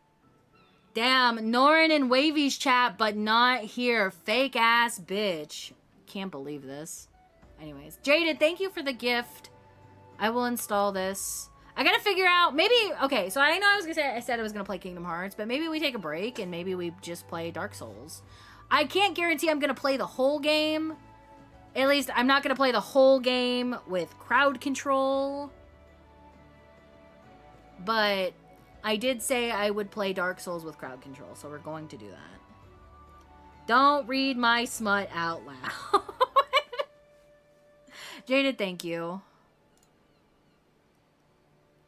Damn, Norin and Wavy's chat, but not here. Fake ass bitch. Can't believe this. Anyways, Jaded, thank you for the gift. I will install this. I gotta figure out, maybe, okay, so I know I said I was gonna play Kingdom Hearts, but maybe we take a break and maybe we just play Dark Souls. I can't guarantee I'm gonna play the whole game. At least, I'm not gonna play the whole game with crowd control. But I did say I would play Dark Souls with crowd control, so we're going to do that. Don't read my smut out loud. Jaded, thank you.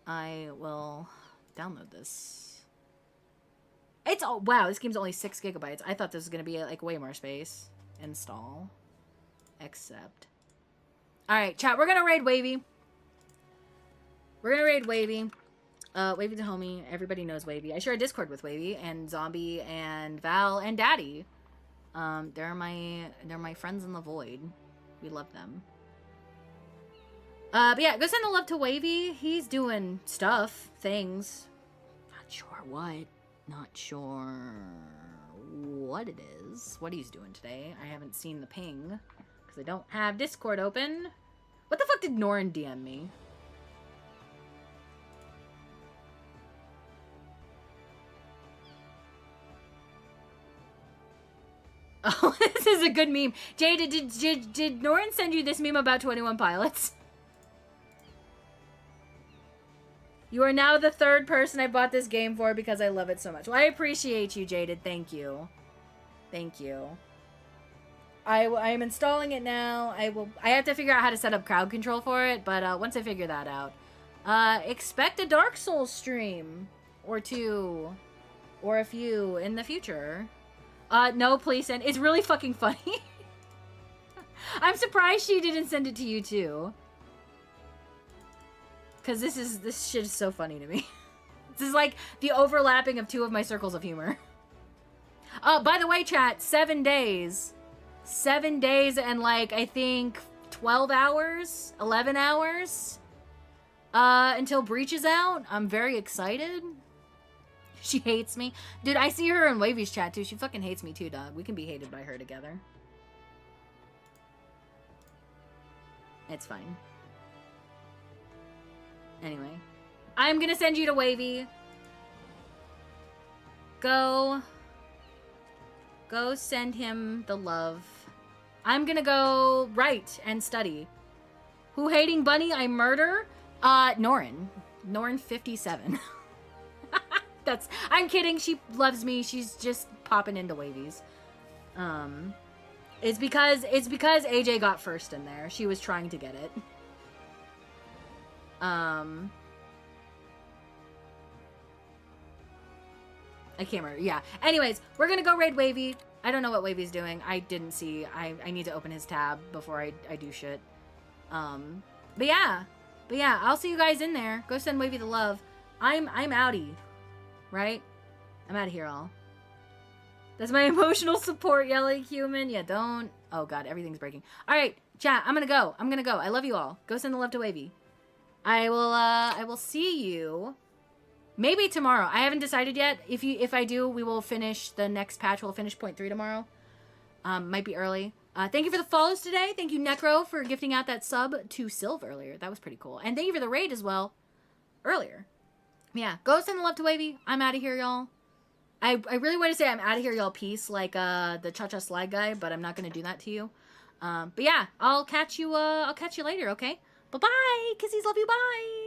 I will download this. It's all, wow, this game's only 6 gigabytes. I thought this was gonna be like way more space. Install. Accept. Alright, chat, we're gonna raid Wavy. Wavy the homie. Everybody knows Wavy. I share a Discord with Wavy and Zombie and Val and Daddy. They're my friends in the void. We love them. But yeah, go send the love to Wavy. He's doing things. Not sure what. Not sure what it is. What he's doing today. I haven't seen the ping because I don't have Discord open. What the fuck did Norin DM me? Oh, this is a good meme. Jada, did Norin send you this meme about 21 Pilots? You are now the 3rd person I bought this game for because I love it so much. Well, I appreciate you, Jaded. Thank you. Thank you. I am installing it now. I have to figure out how to set up crowd control for it, but once I figure that out, expect a Dark Souls stream or 2 or a few in the future. No, please send. It's really fucking funny. I'm surprised she didn't send it to you too. Cause this shit is so funny to me. This is like the overlapping of 2 of my circles of humor. By the way, chat, 7 days. 7 days and like, I think 12 hours, 11 hours, until Breach is out. I'm very excited. She hates me. Dude, I see her in Wavy's chat too. She fucking hates me too, dog. We can be hated by her together. It's fine. Anyway. I'm gonna send you to Wavy. Go send him the love. I'm gonna go write and study. Who hating bunny I murder? Norin. Norin 57. I'm kidding. She loves me. She's just popping into wavies. It's because AJ got first in there. She was trying to get it. I can't remember. Yeah. Anyways, we're gonna go raid Wavy. I don't know what Wavy's doing. I didn't see. I need to open his tab before I do shit. But yeah, I'll see you guys in there. Go send Wavy the love. I'm outie, right? I'm out of here, all. That's my emotional support, yelling human. Yeah, don't. Oh god, everything's breaking. All right, chat. I'm gonna go. I love you all. Go send the love to Wavy. I will see you. Maybe tomorrow. I haven't decided yet. If I do, we will finish the next patch. We'll finish 0.3 tomorrow. Might be early. Thank you for the follows today. Thank you, Necro, for gifting out that sub to Sylv earlier. That was pretty cool. And thank you for the raid as well earlier. Yeah, go send the love to Wavy. I'm out of here, y'all. I really want to say I'm out of here, y'all. Peace, like the Cha-Cha Slide guy, but I'm not going to do that to you. But yeah, I'll catch you later, okay? Bye-bye. Kissies, love you, bye.